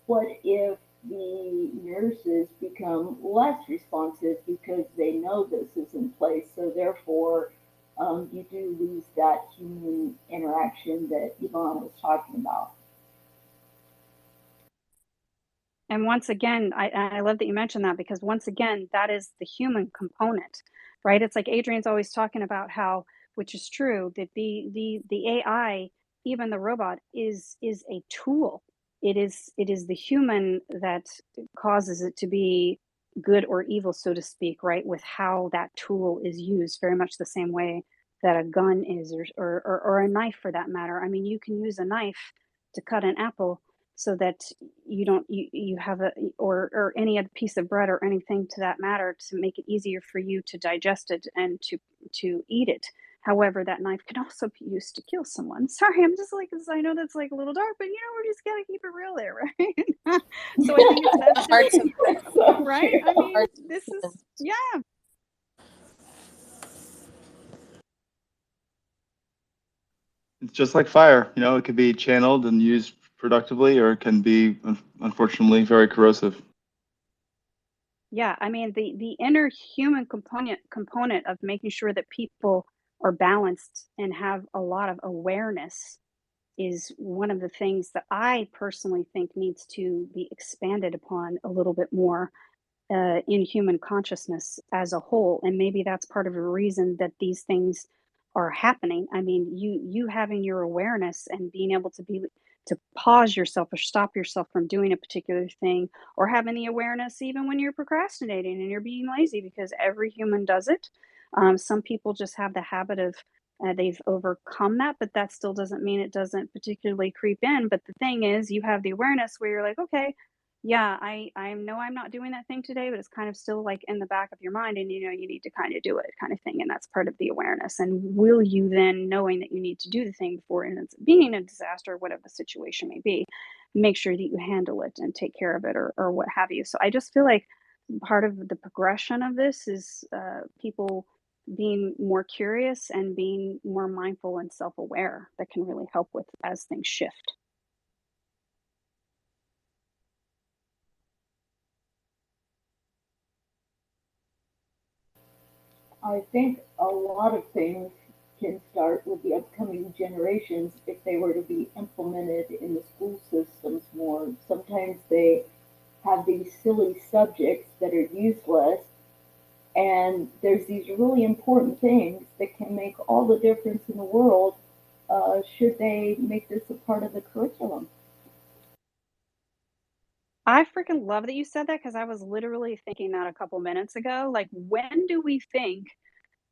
what if the nurses become less responsive because they know this is in place? So therefore, you do lose that human interaction that Yvonne was talking about. And once again, I love that you mentioned that, because once again, that is the human component, right? It's like Adrian's always talking about how, which is true, that the AI, even the robot, is a tool. It is the human that causes it to be good or evil, so to speak, right? With how that tool is used, very much the same way that a gun is, or a knife for that matter. I mean, you can use a knife to cut an apple so that you have or any other piece of bread or anything to that matter, to make it easier for you to digest it and to eat it. However, that knife can also be used to kill someone. Sorry, I'm just like, 'cause I know that's like a little dark, but we're just gotta keep it real there, right? So I think it's best Hearts to, So right? I mean, Hearts this is, and yeah. It's just like fire, it could be channeled and used productively, or it can be, unfortunately, very corrosive. Yeah, I mean, the inner human component of making sure that people are balanced and have a lot of awareness is one of the things that I personally think needs to be expanded upon a little bit more in human consciousness as a whole. And maybe that's part of the reason that these things are happening. I mean, you having your awareness and being able to pause yourself or stop yourself from doing a particular thing, or having the awareness even when you're procrastinating and you're being lazy, because every human does it. Some people just have the habit of they've overcome that, but that still doesn't mean it doesn't particularly creep in. But the thing is, you have the awareness where you're like, okay, yeah, I know I'm not doing that thing today, but it's kind of still like in the back of your mind, and you know you need to kind of do it, kind of thing, and that's part of the awareness. And will you then, knowing that you need to do the thing before it ends up being a disaster, whatever the situation may be, make sure that you handle it and take care of it, or what have you. So I just feel like part of the progression of this is people being more curious and being more mindful and self-aware that can really help with as things shift. I think a lot of things can start with the upcoming generations if they were to be implemented in the school systems more. Sometimes they have these silly subjects that are useless, and there's these really important things that can make all the difference in the world should they make this a part of the curriculum. I freaking love that you said that because I was literally thinking that a couple minutes ago. Like, when do we think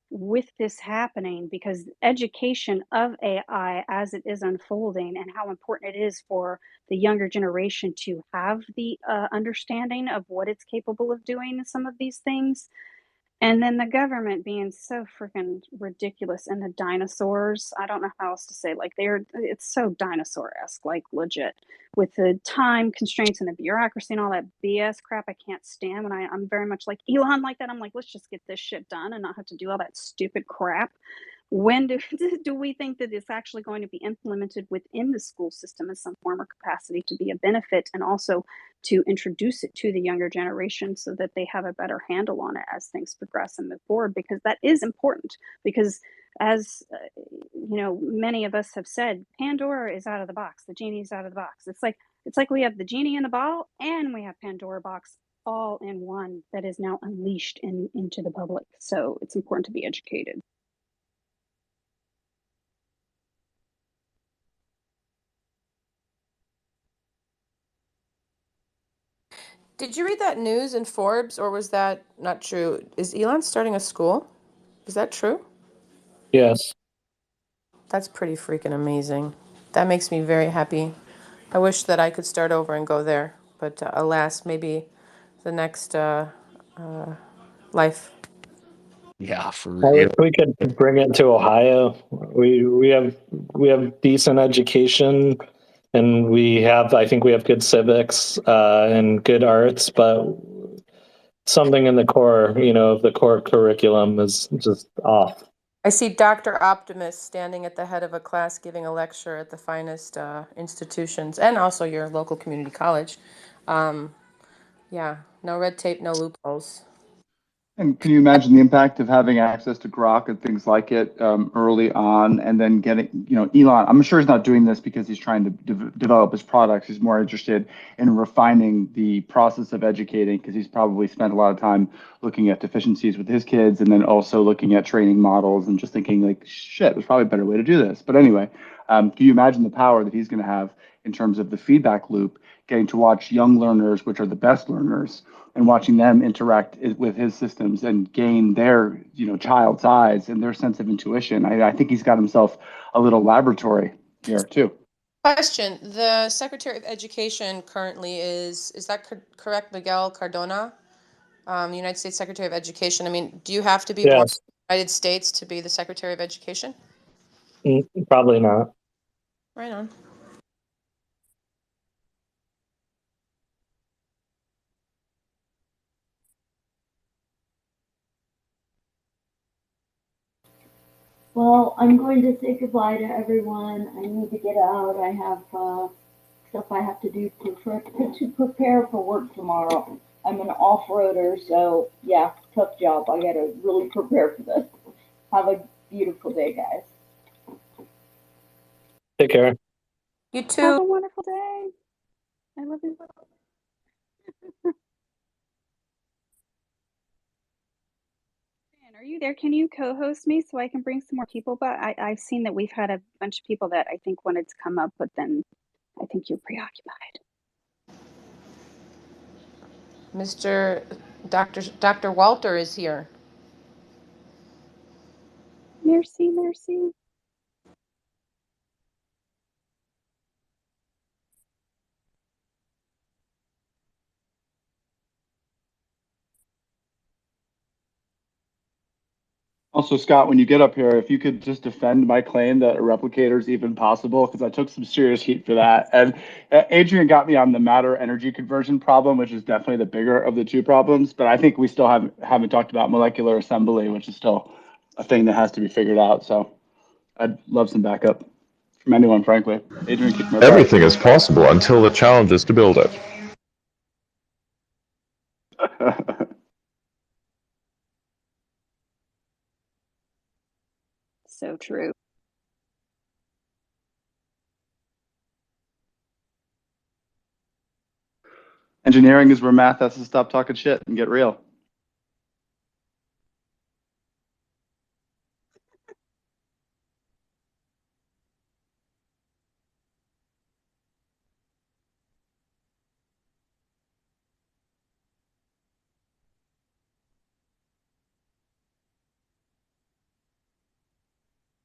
with this happening, because education of AI as it is unfolding and how important it is for the younger generation to have the understanding of what it's capable of doing in some of these things, and then the government being so freaking ridiculous, and the dinosaurs, I don't know how else to say, like it's so dinosaur-esque, like legit, with the time constraints and the bureaucracy and all that BS crap I can't stand. When I'm very much like Elon like that, I'm like, let's just get this shit done and not have to do all that stupid crap. When do, do we think that it's actually going to be implemented within the school system in some form or capacity to be a benefit, and also to introduce it to the younger generation so that they have a better handle on it as things progress and move forward? Because that is important. Because as you know, many of us have said, Pandora is out of the box. The genie's out of the box. It's like we have the genie in the bottle and we have Pandora box all in one that is now unleashed into the public. So it's important to be educated. Did you read that news in Forbes, or was that not true? Is Elon starting a school? Is that true? Yes. That's pretty freaking amazing. That makes me very happy. I wish that I could start over and go there, but alas, maybe the next life. Yeah, for I real. wish we could bring it to Ohio. We have decent education, and I think we have good civics and good arts, but something in the core, of the core curriculum is just off. I see Dr. Optimus standing at the head of a class giving a lecture at the finest institutions and also your local community college. Yeah, no red tape, no loopholes. And can you imagine the impact of having access to Grok and things like it early on, and then getting, Elon, I'm sure he's not doing this because he's trying to develop his products. He's more interested in refining the process of educating, because he's probably spent a lot of time looking at deficiencies with his kids, and then also looking at training models and just thinking like, shit, there's probably a better way to do this. But anyway, can you imagine the power that he's going to have in terms of the feedback loop, getting to watch young learners, which are the best learners, and watching them interact with his systems and gain their, child's eyes and their sense of intuition. I think he's got himself a little laboratory here too. Question: the Secretary of Education currently is that correct? Miguel Cardona, the United States Secretary of Education. I mean, do you have to be born Yes. in the United States to be the Secretary of Education? Probably not. Right on. Well, I'm going to say goodbye to everyone. I need to get out. I have stuff I have to do to prepare for work tomorrow. I'm an off-roader, so yeah, tough job. I got to really prepare for this. Have a beautiful day, guys. Take care. You Have too. a wonderful day. I love you. Are you there? Can you co-host me so I can bring some more people? But I've seen that we've had a bunch of people that I think wanted to come up, but then I think you're preoccupied. Mr. Dr. Walter is here. Merci, merci. Also, Scott, when you get up here, if you could just defend my claim that a replicator is even possible, because I took some serious heat for that. And Adrian got me on the matter energy conversion problem, which is definitely the bigger of the two problems. But I think we still haven't talked about molecular assembly, which is still a thing that has to be figured out. So I'd love some backup from anyone, frankly. Adrian kicked my butt. Everything is possible until the challenge is to build it. So true. Engineering is where math has to stop talking shit and get real.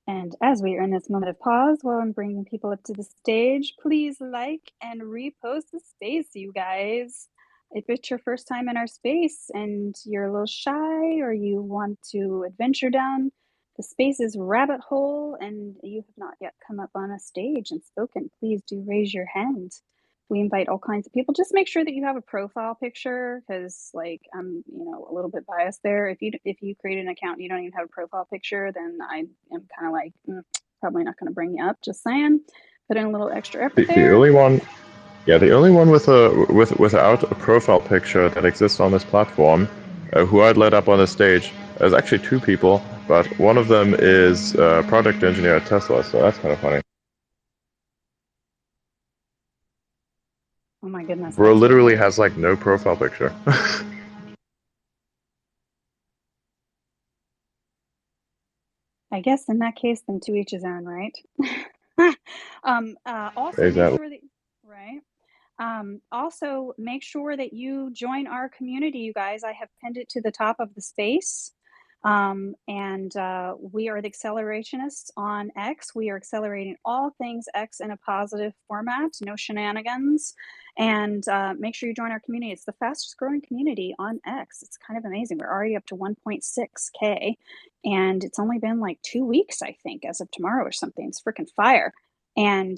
And as we are in this moment of pause while I'm bringing people up to the stage, please like and repost the space, you guys. If it's your first time in our space and you're a little shy or you want to adventure down the space's rabbit hole and you have not yet come up on a stage and spoken, please do raise your hand. We invite all kinds of people. Just make sure that you have a profile picture, because like I'm, a little bit biased there. If you create an account and you don't even have a profile picture, then I am kind of like probably not going to bring you up. Just saying, put in a little extra effort there. The only one without a profile picture that exists on this platform, who I'd let up on the stage, there's actually two people, but one of them is a product engineer at Tesla, so that's kind of funny. Oh my goodness. Bro literally has like no profile picture. I guess in that case, then to each his own, right? Also Exactly. make sure that, right? Also make sure that you join our community, you guys. I have pinned it to the top of the space. We are the Accelerationists on X. We are accelerating all things X in a positive format, no shenanigans. And make sure you join our community. It's the fastest growing community on X. It's kind of amazing. We're already up to 1.6K, and it's only been like 2 weeks, I think, as of tomorrow or something. It's freaking fire. And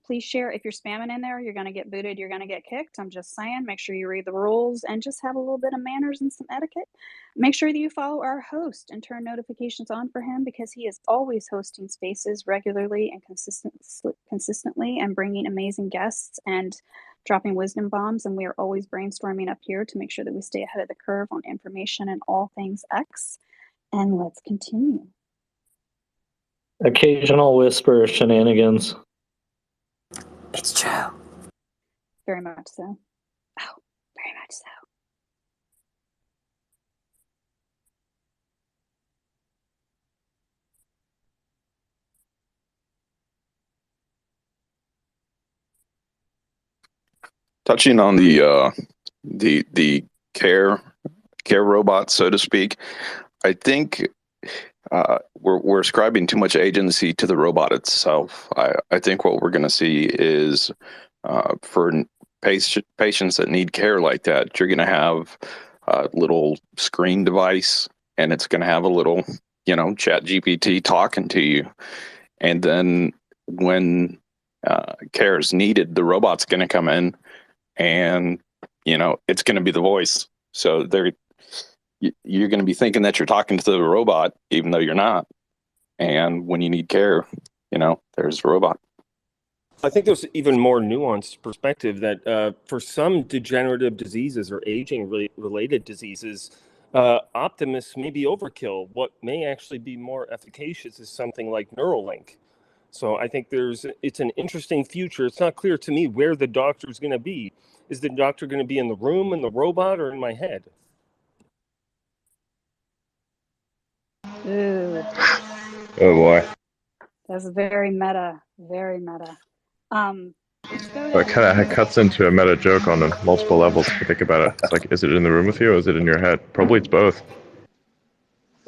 please share. If you're spamming in there, you're going to get booted. You're going to get kicked. I'm just saying, make sure you read the rules and just have a little bit of manners and some etiquette. Make sure that you follow our host and turn notifications on for him, because he is always hosting spaces regularly and consistently and bringing amazing guests and dropping wisdom bombs. And we are always brainstorming up here to make sure that we stay ahead of the curve on information and all things X. And let's continue. Occasional whisper shenanigans. It's true. Very much so. Oh, very much so. Touching on the care robot, so to speak, I think we're ascribing too much agency to the robot itself. I think what we're going to see is for patients that need care like that, you're going to have a little screen device, and it's going to have a little, chat GPT talking to you. And then when care is needed, the robot's going to come in, and it's going to be the voice. So you're going to be thinking that you're talking to the robot, even though you're not. And when you need care, there's the robot. I think there's even more nuanced perspective that for some degenerative diseases or aging related diseases, Optimus may be overkill. What may actually be more efficacious is something like Neuralink. So I think it's an interesting future. It's not clear to me where the doctor is going to be. Is the doctor going to be in the room, in the robot, or in my head? Ooh. Oh boy. That's very meta. Very meta. It kind of cuts into a meta joke on multiple levels if you think about it. It's like, is it in the room with you or is it in your head? Probably it's both.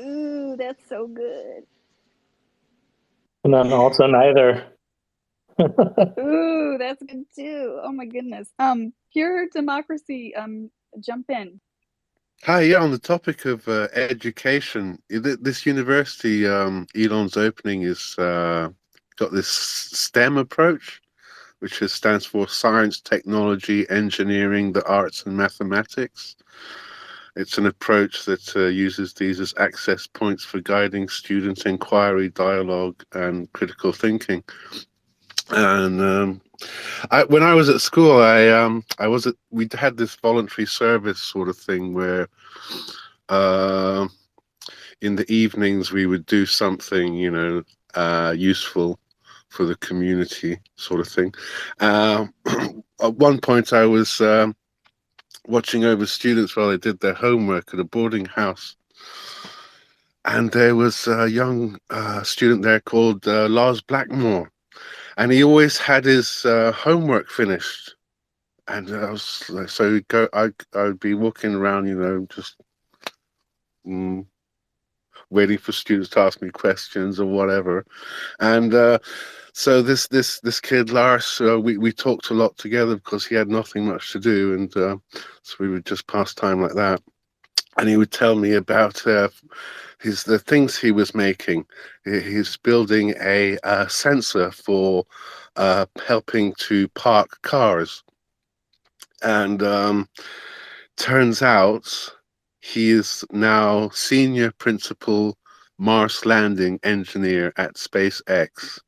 Ooh, that's so good. And then also neither. Ooh, that's good too. Oh my goodness. Pure democracy, jump in. Hi, yeah, on the topic of education, this university Elon's opening is got this STEM approach, which stands for Science, Technology, Engineering, the Arts, and Mathematics. It's an approach that uses these as access points for guiding students' inquiry, dialogue, and critical thinking. And when I was at school, we had this voluntary service sort of thing where uh, in the evenings we would do something, useful for the community, sort of thing. At one point, I was watching over students while they did their homework at a boarding house. And there was a young student there called Lars Blackmore, and he always had his homework finished. And I would be walking around, just waiting for students to ask me questions or whatever. And so this kid Lars, we talked a lot together because he had nothing much to do, and so we would just pass time like that. And he would tell me about the things he was making. He's building a sensor for helping to park cars, and turns out he is now senior principal Mars landing engineer at SpaceX.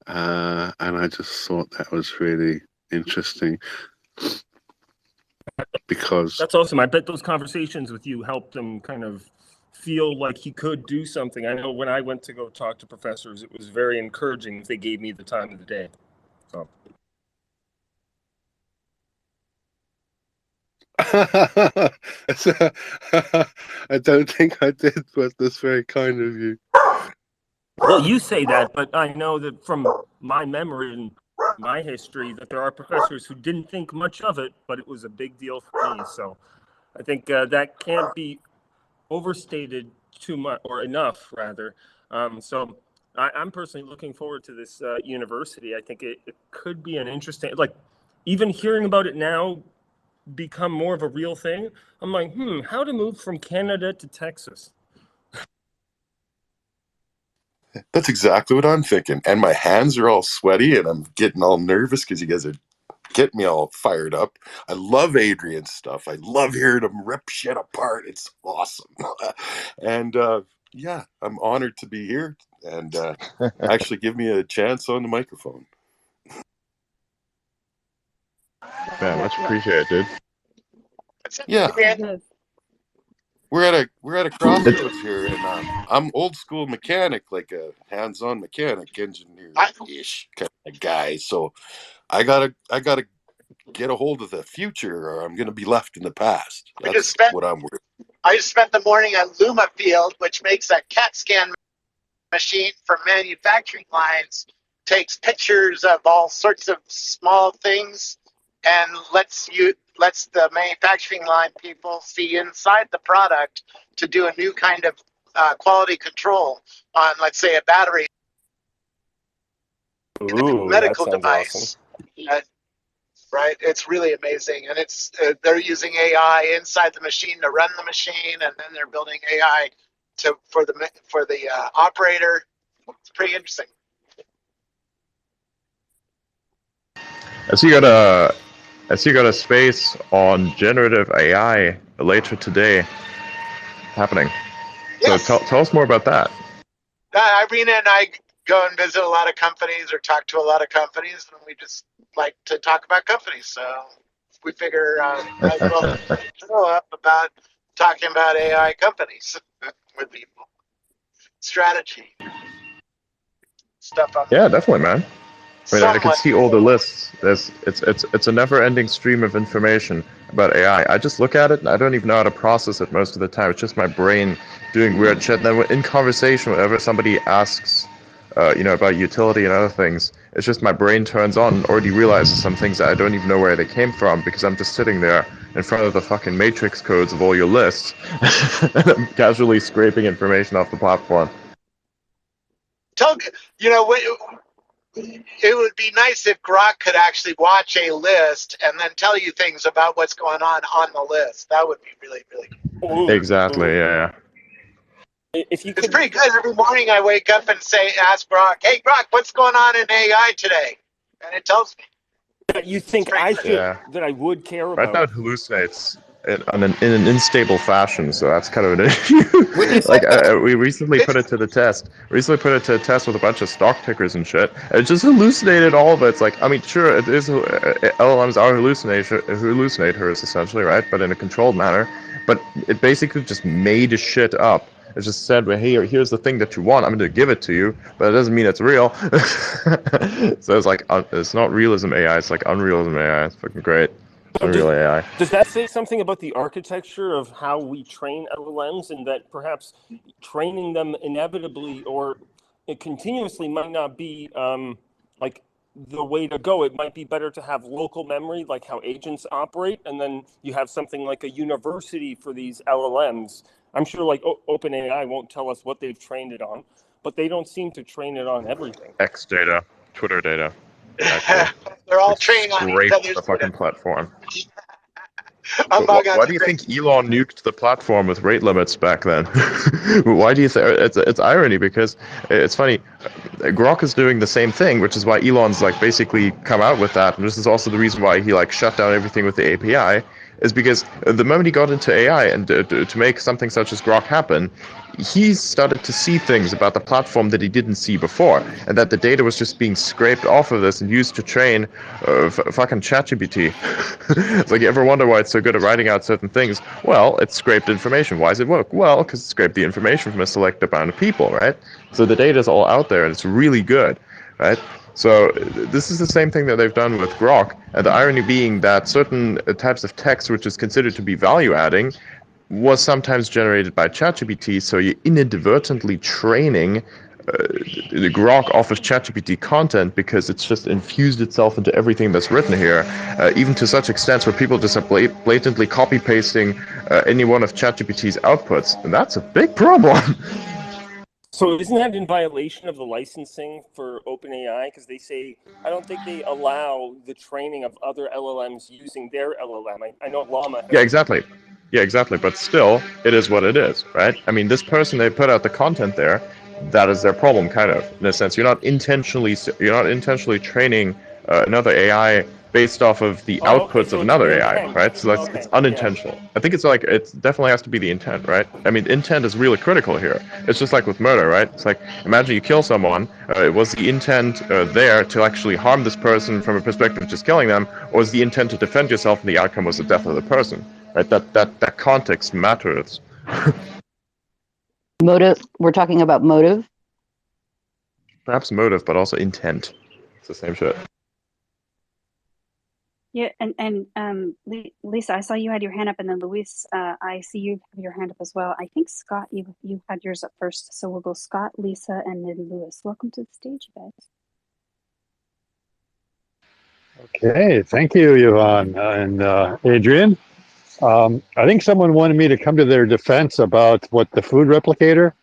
And I just thought that was really interesting because That's awesome. I bet those conversations with you helped him kind of feel like he could do something. I know when I went to go talk to professors, it was very encouraging if they gave me the time of the day. So. I don't think I did, but that's very kind of you. Well, you say that, but I know that from my memory and my history that there are professors who didn't think much of it, but it was a big deal for me. So I think that can't be overstated too much or enough, rather. So I'm personally looking forward to this university. I think it could be an interesting, like, even hearing about it now become more of a real thing. I'm like, how to move from Canada to Texas. That's exactly what I'm thinking. And my hands are all sweaty and I'm getting all nervous because you guys are getting me all fired up. I love Adrian's stuff. I love hearing him rip shit apart. It's awesome. And yeah, I'm honored to be here and actually give me a chance on the microphone. Man, much appreciated, dude. Yeah. We're at a crossroads here, and I'm old school mechanic, like a hands-on mechanic, engineer-ish kind of guy. So I gotta get a hold of the future, or I'm gonna be left in the past. That's what I'm worried. I just spent the morning at Luma Field, which makes a CAT scan machine for manufacturing lines, takes pictures of all sorts of small things, and lets the manufacturing line people see inside the product to do a new kind of quality control on, let's say, a battery. Ooh, medical that sounds device. awesome. Right, it's really amazing, and it's they're using AI inside the machine to run the machine, and then they're building AI for the operator. It's pretty interesting. I see you got a space on generative AI later today happening. Yes. So tell us more about that. Irina and I go and visit a lot of companies or talk to a lot of companies, and we just like to talk about companies. So we figure might as well show up about talking about AI companies with people, strategy stuff. Yeah, definitely, man. I mean, I can see all the lists. It's a never-ending stream of information about AI. I just look at it and I don't even know how to process it most of the time. It's just my brain doing weird shit. And then in conversation, whenever somebody asks, about utility and other things, it's just my brain turns on and already realizes some things that I don't even know where they came from because I'm just sitting there in front of the fucking matrix codes of all your lists and I'm casually scraping information off the platform. it would be nice if Grok could actually watch a list and then tell you things about what's going on the list. That would be really, really cool. Exactly. Yeah. If you It's could, pretty good. Every morning I wake up and ask Grok, "Hey Grok, what's going on in AI today?" And it tells me. you think I should, Yeah. that I would care Right now about. it hallucinates in an unstable fashion, so that's kind of an issue. Like we recently put it to the test. With a bunch of stock pickers and shit. And it just hallucinated all of it. It's like, I mean, sure, it is LLMs are hallucinators essentially, right? But in a controlled manner. But it basically just made shit up. It just said, well, hey, here's the thing that you want. I'm going to give it to you, but it doesn't mean it's real. So it's like, it's not realism AI. It's like unrealism AI. It's fucking great. Unreal AI. Does that say something about the architecture of how we train LLMs, and that perhaps training them inevitably or continuously might not be like the way to go? It might be better to have local memory, like how agents operate, and then you have something like a university for these LLMs. I'm sure like OpenAI won't tell us what they've trained it on, but they don't seem to train it on everything. X data, Twitter data. Actually, They're all which trained on each scraped other's the fucking platform. among Why other do you things. think Elon nuked the platform with rate limits back then? Why do you think it's irony? Because it's funny. Grok is doing the same thing, which is why Elon's like basically come out with that, and this is also the reason why he like shut down everything with the API, is because the moment he got into AI and to make something such as Grok happen, he started to see things about the platform that he didn't see before, and that the data was just being scraped off of this and used to train fucking ChatGPT. It's like, you ever wonder why it's so good at writing out certain things? Well, it's scraped information. Why does it work? Well, because it scraped the information from a select amount of people, right? So the data is all out there, and it's really good, right? So this is the same thing that they've done with Grok, and the irony being that certain types of text, which is considered to be value-adding, was sometimes generated by ChatGPT, so you're inadvertently training the Grok off of ChatGPT content because it's just infused itself into everything that's written here, even to such extents where people just are blatantly copy-pasting any one of ChatGPT's outputs, and that's a big problem. So isn't that in violation of the licensing for OpenAI? Because they say, I don't think they allow the training of other LLMs using their LLM. I know Llama has. Yeah, exactly. Yeah, exactly. But still, it is what it is, right? I mean, this person, they put out the content there. That is their problem, kind of, in a sense. You're not intentionally training another AI based off of the Oh, okay, outputs so of it's another AI, intent. right? So that's Okay, it's unintentional. I think it's like it definitely has to be the intent, right? I mean, intent is really critical here. It's just like with murder, right? It's like, imagine you kill someone. Was the intent there to actually harm this person from a perspective of just killing them, or was the intent to defend yourself and the outcome was the death of the person? Right? That context matters. Motive. We're talking about motive. Perhaps motive, but also intent. It's the same shit. Yeah, and Lisa, I saw you had your hand up, and then Luis, I see you have your hand up as well. I think Scott, you had yours up first, so we'll go Scott, Lisa, and then Luis. Welcome to the stage, guys. Okay, thank you, Yvonne and Adrian. I think someone wanted me to come to their defense about what the food replicator,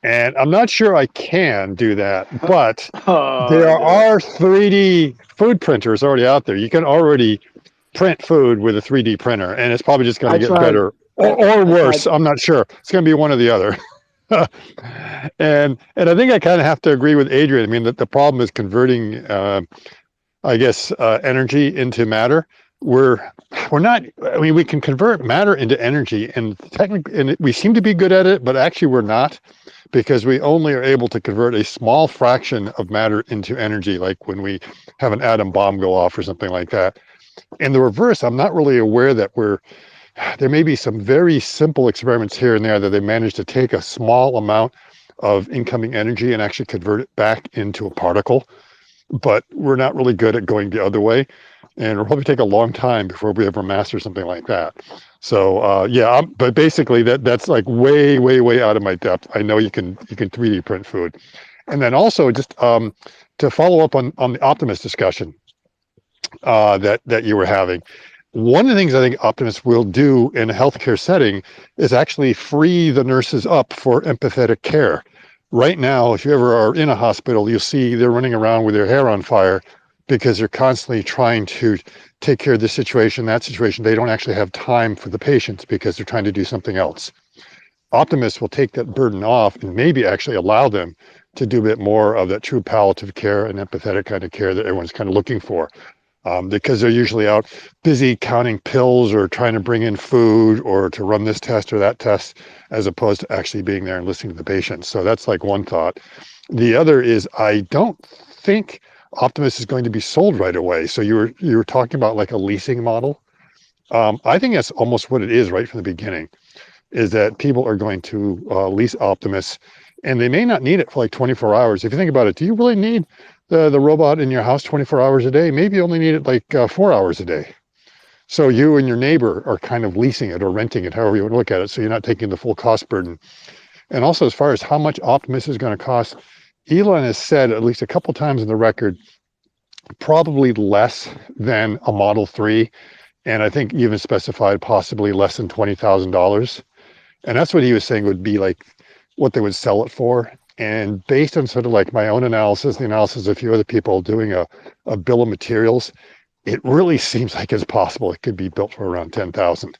and I'm not sure I can do that, but there are 3D food printers already out there. You can already print food with a 3D printer, and it's probably just going to get better or worse. I'm not sure. It's going to be one or the other. and I think I kind of have to agree with Adrian. I mean, that the problem is converting energy into matter. We're not. I mean, we can convert matter into energy, and technically, and we seem to be good at it, but actually, we're not, because we only are able to convert a small fraction of matter into energy, like when we have an atom bomb go off or something like that. In the reverse, I'm not really aware that there may be some very simple experiments here and there that they managed to take a small amount of incoming energy and actually convert it back into a particle. But we're not really good at going the other way, and it'll probably take a long time before we ever master something like that. So but basically that's like way out of my depth. I know you can 3D print food. And then also just to follow up on the Optimus discussion that you were having, one of the things I think Optimus will do in a healthcare setting is actually free the nurses up for empathetic care. Right now, if you ever are in a hospital, you'll see they're running around with their hair on fire because they're constantly trying to take care of this situation, that situation. They don't actually have time for the patients because they're trying to do something else. Optimists will take that burden off and maybe actually allow them to do a bit more of that true palliative care and empathetic kind of care that everyone's kind of looking for. Because they're usually out busy counting pills or trying to bring in food or to run this test or that test, as opposed to actually being there and listening to the patient. So that's like one thought. The other is I don't think Optimus is going to be sold right away. So you were talking about like a leasing model. I think that's almost what it is right from the beginning, is that people are going to lease Optimus, and they may not need it for like 24 hours. If you think about it, do you really need the robot in your house 24 hours a day? Maybe you only need it like 4 hours a day. So you and your neighbor are kind of leasing it or renting it, however you want to look at it. So you're not taking the full cost burden. And also, as far as how much Optimus is going to cost, Elon has said at least a couple times in the record, probably less than a Model 3. And I think even specified possibly less than $20,000. And that's what he was saying would be like what they would sell it for. And based on sort of like my own analysis, the analysis of a few other people doing a bill of materials, it really seems like it's possible it could be built for around 10,000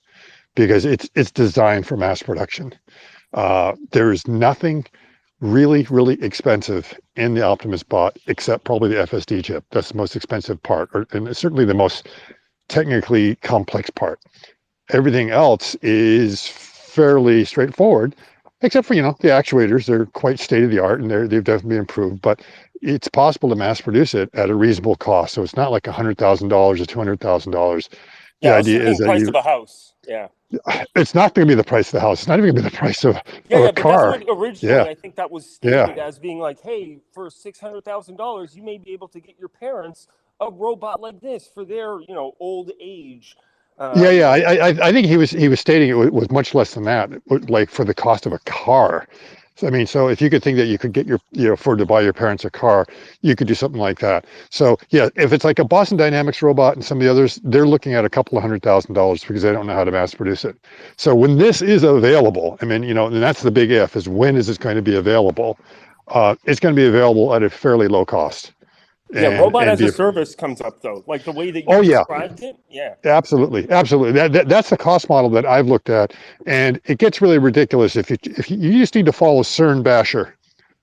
because it's designed for mass production. There is nothing really expensive in the Optimus bot except probably the FSD chip. That's the most expensive part, and certainly the most technically complex part. Everything else is fairly straightforward, except for, the actuators. They're quite state of the art and they've definitely been improved, but it's possible to mass produce it at a reasonable cost. So it's not like $100,000 or $200,000. The Yeah, I was idea is thinking that price of a house. Yeah. it's not going to be the price of the house. It's not even going to be the price of Yeah, a but that's car. what originally Yeah. I think that was Yeah. stated as being like, hey, for $600,000, you may be able to get your parents a robot like this for their, old age. Yeah. I think he was stating it was much less than that, like for the cost of a car. So, I mean, so if you could think that you could get afford to buy your parents a car, you could do something like that. So yeah, if it's like a Boston Dynamics robot and some of the others, they're looking at a couple of $100,000 because they don't know how to mass produce it. So when this is available, I mean, and that's the big if, is when is this going to be available? It's going to be available at a fairly low cost. Yeah, robot And as a be service comes up though, like the way that you oh yeah, described it. Yeah. absolutely. That's the cost model that I've looked at, and it gets really ridiculous if you just need to follow CERN Basher.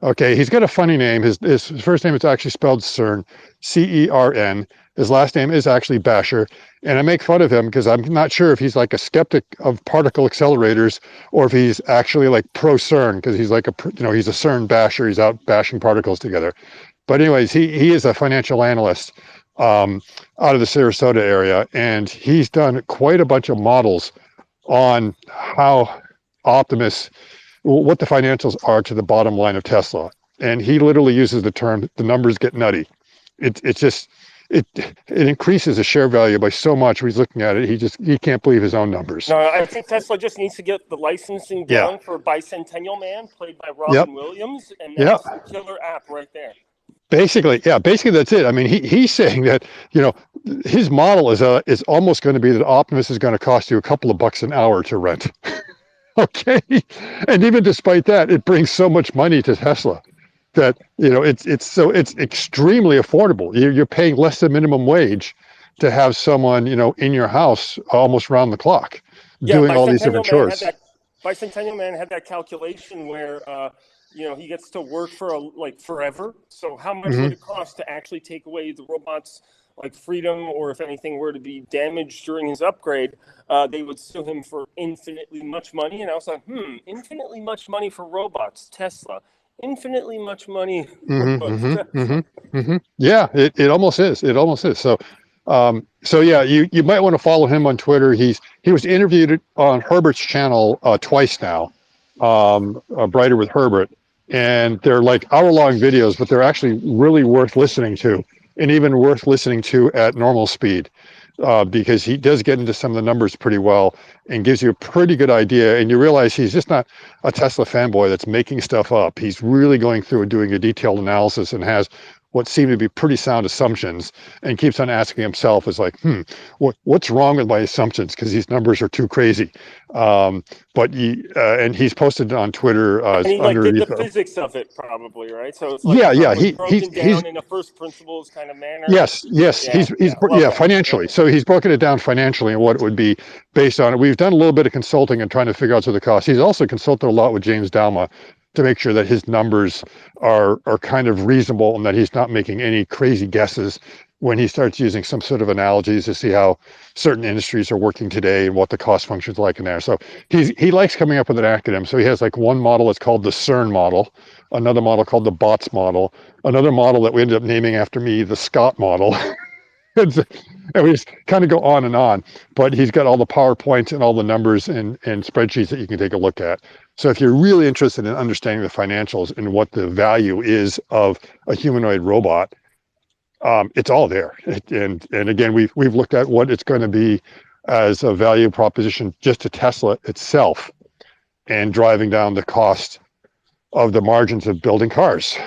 Okay, he's got a funny name. His first name is actually spelled CERN, CERN. His last name is actually Basher, and I make fun of him because I'm not sure if he's like a skeptic of particle accelerators or if he's actually like pro CERN because he's like he's a CERN basher. He's out bashing particles together. But anyways, he is a financial analyst out of the Sarasota area, and he's done quite a bunch of models on how Optimus, what the financials are to the bottom line of Tesla. And he literally uses the term, the numbers get nutty. It's just, it increases the share value by so much. When he's looking at it, he can't believe his own numbers. No, I think Tesla just needs to get the licensing Yeah. done for Bicentennial Man, played by Robin Yep. Williams, and Yep. that's the killer app right there. Basically that's it. I mean, he's saying that, his model is almost going to be that Optimus is going to cost you a couple of bucks an hour to rent. Okay. And even despite that, it brings so much money to Tesla that, it's extremely affordable. You're paying less than minimum wage to have someone, in your house almost round the clock doing all these different chores. Bicentennial Man had that calculation where, he gets to work for forever. So how much would it cost to actually take away the robot's freedom, or if anything were to be damaged during his upgrade, they would sue him for infinitely much money. And I was like, infinitely much money for robots, Tesla. Infinitely much money. Yeah, it almost is. It almost is. So, yeah, you might want to follow him on Twitter. He was interviewed on Herbert's channel twice now, Brighter with Herbert, and they're like hour-long videos, but they're actually really worth listening to, and even worth listening to at normal speed. Because he does get into some of the numbers pretty well and gives you a pretty good idea. And you realize he's just not a Tesla fanboy that's making stuff up. He's really going through and doing a detailed analysis and has what seem to be pretty sound assumptions and keeps on asking himself is like, what's wrong with my assumptions? Because these numbers are too crazy. And he's posted on Twitter And he like did underneath. the physics of it probably, right? So it's like Yeah. probably He's broken down in a first principles kind of manner. Yes. Yeah, love that. Financially. So he's broken it down financially and what it would be based on it. We've done a little bit of consulting and trying to figure out some of the costs. He's also consulted a lot with James Dalma to make sure that his numbers are kind of reasonable and that he's not making any crazy guesses when he starts using some sort of analogies to see how certain industries are working today and what the cost functions like in there. So he likes coming up with an acronym. So he has like one model that's called the CERN model, another model called the BOTS model, another model that we ended up naming after me, the Scott model. And we just kind of go on and on, but he's got all the PowerPoints and all the numbers and spreadsheets that you can take a look at. So if you're really interested in understanding the financials and what the value is of a humanoid robot, it's all there. And again, we've looked at what it's going to be as a value proposition just to Tesla itself and driving down the cost of the margins of building cars.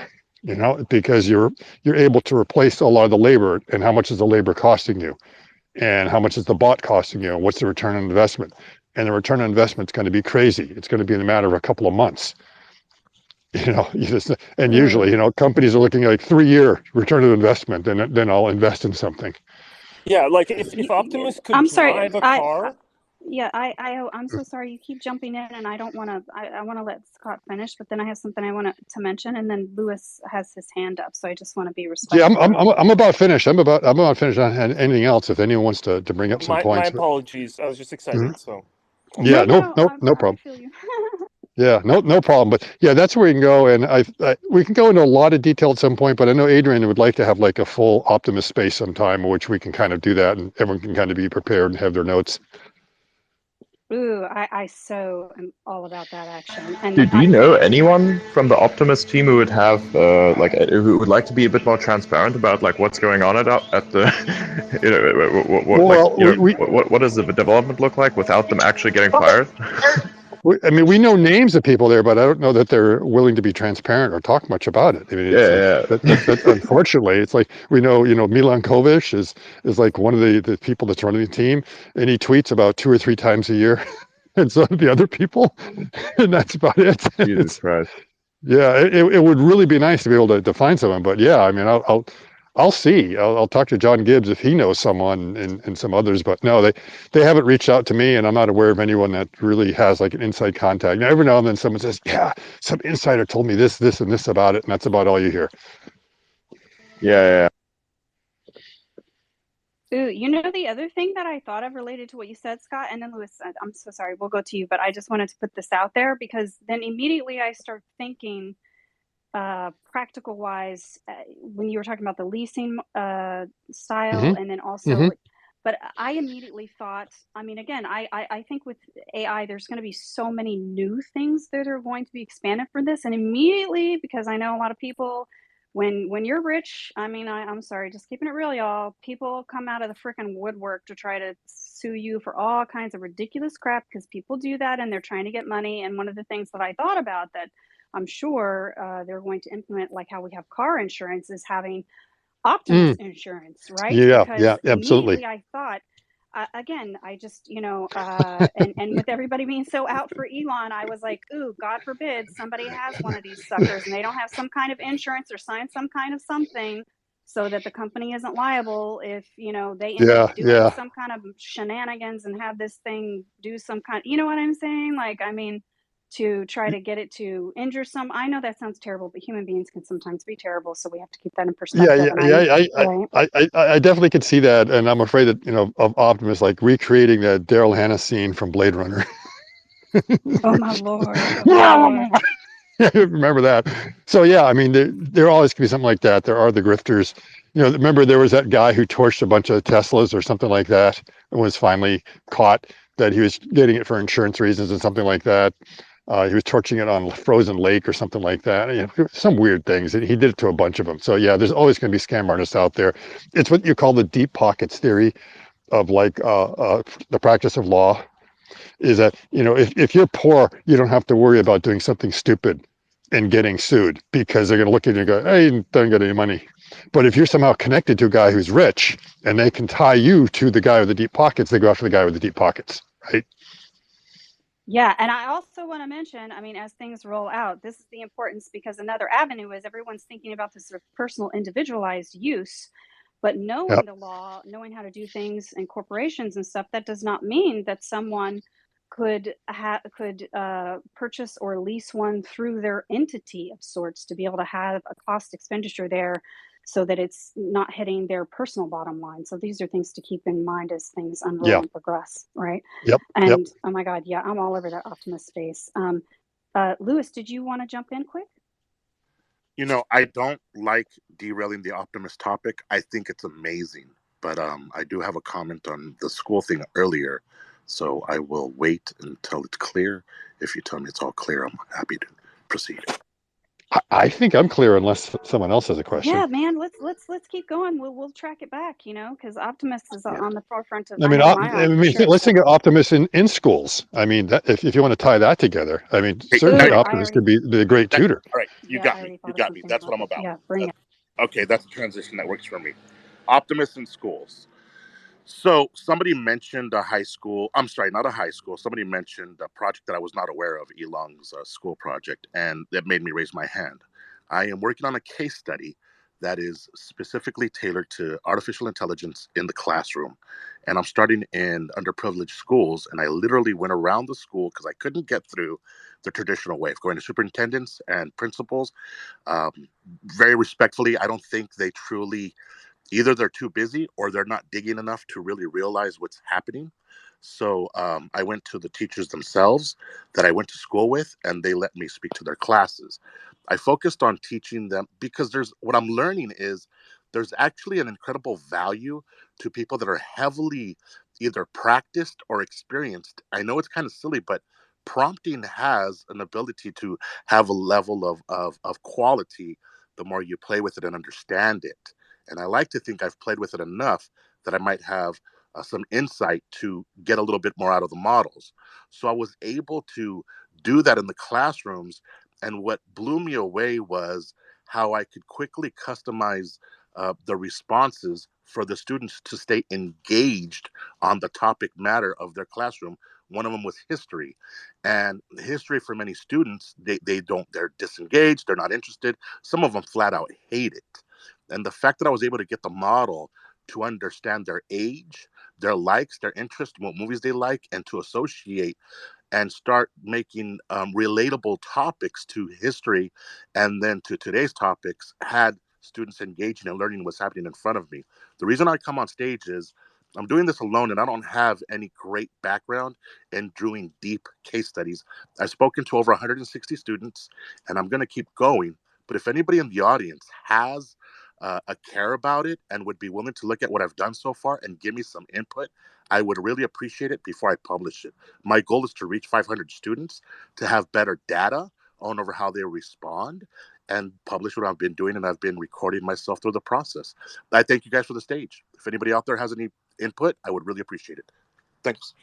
Because you're able to replace a lot of the labor, and how much is the labor costing you, and how much is the bot costing you, and what's the return on investment? And the return on investment is going to be crazy. It's going to be in a matter of a couple of months. Usually, companies are looking at like 3-year return on investment, and then I'll invest in something. Yeah, like if Optimus could drive a car. I'm so sorry. You keep jumping in, and I don't want to. I want to let Scott finish, but then I have something I want to mention, and then Lewis has his hand up, so I just want to be respectful. Yeah, I'm about finished. I'm about finished on anything else. If anyone wants to bring up some points. My apologies. I was just excited. Mm-hmm. So. Yeah, no problem. I feel you. Yeah, no problem. But yeah, that's where we can go, and we can go into a lot of detail at some point. But I know Adrian would like to have like a full Optimus space sometime, which we can kind of do that, and everyone can kind of be prepared and have their notes. Ooh, I so am all about that action. And do you know anyone from the Optimus team who would have who would like to be a bit more transparent about like what's going on at the what does the development look like without them actually getting fired? We know names of people there, but I don't know that they're willing to be transparent or talk much about it. I mean, that's unfortunately, it's like we know, Milan Kovic is like one of the people that's running the team, and he tweets about 2 or 3 times a year, and so the other people, and that's about it. Jesus Christ. Yeah, it would really be nice to be able to find someone, but yeah, I mean, I'll see. I'll talk to John Gibbs if he knows someone and some others, but no, they haven't reached out to me, and I'm not aware of anyone that really has like an inside contact. Now, every now and then someone says, yeah, some insider told me this, and this about it, and that's about all you hear. Yeah. Ooh, the other thing that I thought of related to what you said, Scott, and then Lewis, I'm so sorry, we'll go to you, but I just wanted to put this out there because then immediately I start thinking practical wise when you were talking about the leasing style, and then also but I immediately thought, I mean, again, I think with AI there's going to be so many new things that are going to be expanded for this, and immediately, because I know a lot of people, when you're rich, I mean, I'm sorry, just keeping it real, y'all, people come out of the freaking woodwork to try to sue you for all kinds of ridiculous crap because people do that and they're trying to get money. And one of the things that I thought about that I'm sure they're going to implement, like how we have car insurance, is having Optimus insurance, right? Yeah, because absolutely. Immediately I thought, again, I just, and with everybody being so out for Elon, I was like, ooh, God forbid somebody has one of these suckers and they don't have some kind of insurance or sign some kind of something so that the company isn't liable if, they end up doing some kind of shenanigans and have this thing do some kind, you know what I'm saying? Like, I mean, to try to get it to injure some. I know that sounds terrible, but human beings can sometimes be terrible, so we have to keep that in perspective. I definitely could see that, and I'm afraid that of Optimus like recreating that Daryl Hannah scene from Blade Runner. Oh my lord! Oh my lord. Remember that? So yeah, I mean, there always can be something like that. There are the grifters. Remember there was that guy who torched a bunch of Teslas or something like that, and was finally caught that he was getting it for insurance reasons and something like that. He was torching it on frozen lake or something like that. Some weird things. He did it to a bunch of them. So yeah, there's always going to be scam artists out there. It's what you call the deep pockets theory of like the practice of law. Is that if you're poor, you don't have to worry about doing something stupid. and getting sued because they're going to look at you and go, hey, you don't get any money. But if you're somehow connected to a guy who's rich and they can tie you to the guy with the deep pockets, they go after the guy with the deep pockets, right? Yeah, and I also want to mention, I mean, as things roll out, this is the importance because another avenue is everyone's thinking about this sort of personal individualized use, but knowing Yep. the law, knowing how to do things in corporations and stuff, that does not mean that someone could purchase or lease one through their entity of sorts to be able to have a cost expenditure there so that it's not hitting their personal bottom line. So these are things to keep in mind as things unroll Yeah. and progress, right? Yep. And oh my God, yeah, I'm all over that Optimus space. Lewis, did you want to jump in quick? You know, I don't like derailing the Optimus topic. I think it's amazing, but I do have a comment on the school thing earlier, so I will wait until it's clear. If you tell me it's all clear, I'm happy to proceed. I think I'm clear unless someone else has a question. Yeah, man, let's keep going. We'll track it back, you know, because Optimus is on the forefront of I mean, here, let's so. think of Optimus in schools. I mean, that, if you want to tie that together, I mean, certainly Optimus could be a great tutor. All right, you got me. You got me. That's what I'm about. Yeah, bring it. Okay, that's a transition that works for me. Optimus in schools. So somebody mentioned a high school. I'm sorry, not a high school. Somebody mentioned a project that I was not aware of, Elong's school project, and that made me raise my hand. I am working on a case study that is specifically tailored to artificial intelligence in the classroom. And I'm starting in underprivileged schools. And I literally went around the school because I couldn't get through the traditional way of going to superintendents and principals. Very respectfully, I don't think they truly, either they're too busy or they're not digging enough to really realize what's happening. So I went to the teachers themselves that I went to school with, and they let me speak to their classes. I focused on teaching them because what I'm learning is there's actually an incredible value to people that are heavily either practiced or experienced. I know it's kind of silly, but prompting has an ability to have a level of quality the more you play with it and understand it. And I like to think I've played with it enough that I might have some insight to get a little bit more out of the models. So I was able to do that in the classrooms. And what blew me away was how I could quickly customize the responses for the students to stay engaged on the topic matter of their classroom. One of them was history. And history for many students, they're disengaged, they're not interested. Some of them flat out hate it. And the fact that I was able to get the model to understand their age, their likes, their interests, what movies they like, and to associate and start making relatable topics to history and then to today's topics had students engaging and learning what's happening in front of me. The reason I come on stage is I'm doing this alone and I don't have any great background in doing deep case studies. I've spoken to over 160 students and I'm going to keep going. But if anybody in the audience has a care about it and would be willing to look at what I've done so far and give me some input, I would really appreciate it before I publish it. My goal is to reach 500 students to have better data on over how they respond and publish what I've been doing, and I've been recording myself through the process. I thank you guys for the stage. If anybody out there has any input, I would really appreciate it. Thanks.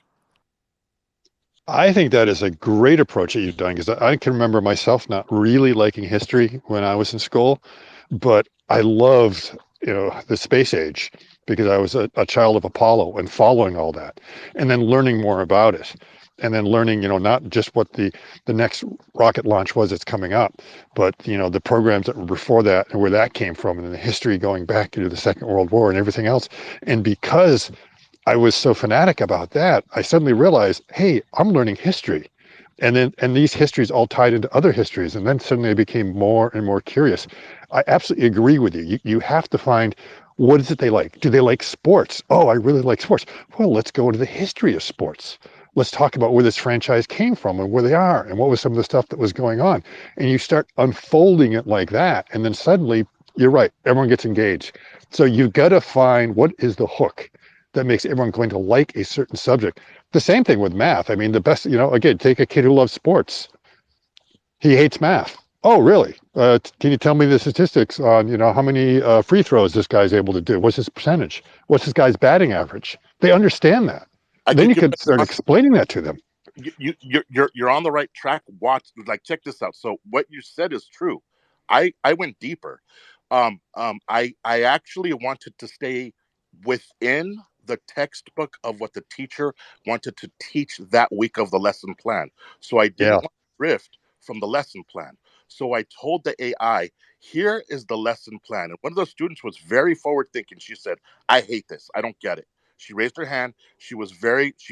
I think that is a great approach that you've done because I can remember myself not really liking history when I was in school, but I loved, the space age because I was a child of Apollo and following all that and then learning more about it and then learning, not just what the next rocket launch was that's coming up, but, the programs that were before that and where that came from and the history going back into the Second World War and everything else. And because I was so fanatic about that, I suddenly realized, hey, I'm learning history. And these histories all tied into other histories. And then suddenly I became more and more curious. I absolutely agree with you. You have to find, what is it they like? Do they like sports? Oh, I really like sports. Well, let's go into the history of sports. Let's talk about where this franchise came from and where they are and what was some of the stuff that was going on. And you start unfolding it like that. And then suddenly, you're right, everyone gets engaged. So you've got to find what is the hook that makes everyone going to like a certain subject. The same thing with math. I mean, the best, again, take a kid who loves sports. He hates math. Oh, really? Can you tell me the statistics on, how many free throws this guy's able to do? What's his percentage? What's this guy's batting average? They understand that. Then you could start explaining that to them. you're on the right track. Watch, like, check this out. So what you said is true. I went deeper. I actually wanted to stay within the textbook of what the teacher wanted to teach that week of the lesson plan. So I didn't Yeah. want to drift from the lesson plan. So I told the AI, here is the lesson plan. And one of the students was very forward thinking. She said, I hate this. I don't get it. She raised her hand. She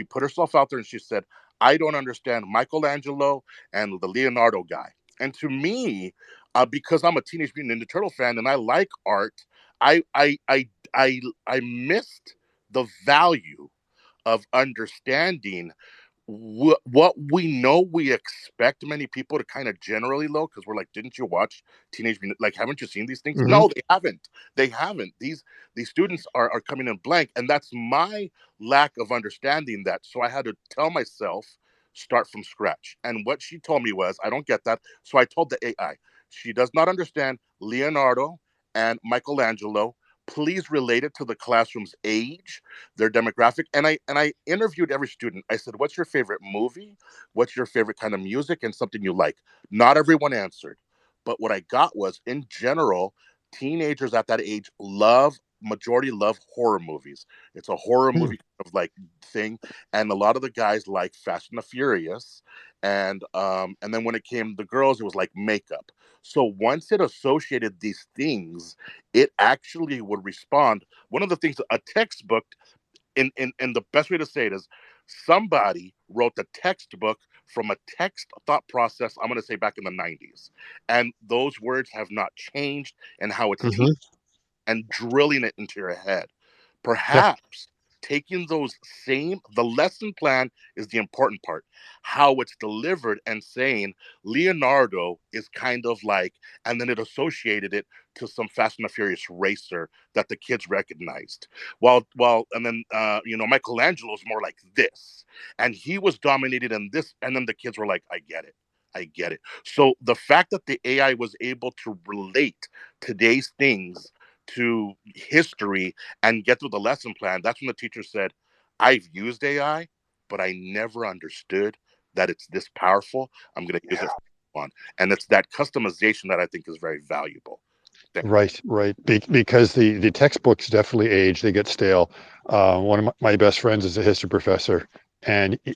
put herself out there and she said, I don't understand Michelangelo and the Leonardo guy. And to me, because I'm a Teenage Mutant Ninja Turtle fan and I like art, I I I I missed the value of understanding what we know we expect many people to kind of generally know, because we're like, didn't you watch Teenage Mutant? Like, haven't you seen these things? Mm-hmm. No, they haven't. They haven't. These students are coming in blank, and that's my lack of understanding that. So I had to tell myself, start from scratch. And what she told me was, I don't get that. So I told the AI, she does not understand Leonardo and Michelangelo. Please relate it to the classroom's age, their demographic. And I interviewed every student. I said, what's your favorite movie? What's your favorite kind of music and something you like? Not everyone answered. But what I got was, in general, teenagers at that age majority love horror movies. It's a horror movie kind of like thing. And a lot of the guys like Fast and the Furious. And then when it came to the girls, it was like makeup. So once it associated these things, it actually would respond. One of the things, a textbook, in the best way to say it is, somebody wrote the textbook from a text thought process, I'm going to say back in the 90s. And those words have not changed, and how it's Mm-hmm. and drilling it into your head. Yeah. Perhaps taking the lesson plan is the important part. How it's delivered and saying Leonardo is kind of like, and then it associated it to some Fast and the Furious racer that the kids recognized. And then Michelangelo is more like this, and he was dominated in this, and then the kids were like, I get it. I get it. So the fact that the AI was able to relate today's things to history and get through the lesson plan, that's when the teacher said, I've used AI, but I never understood that it's this powerful. I'm going to use it for fun. And it's that customization that I think is very valuable. Right, right. Because the textbooks definitely age; they get stale. One of my best friends is a history professor, and he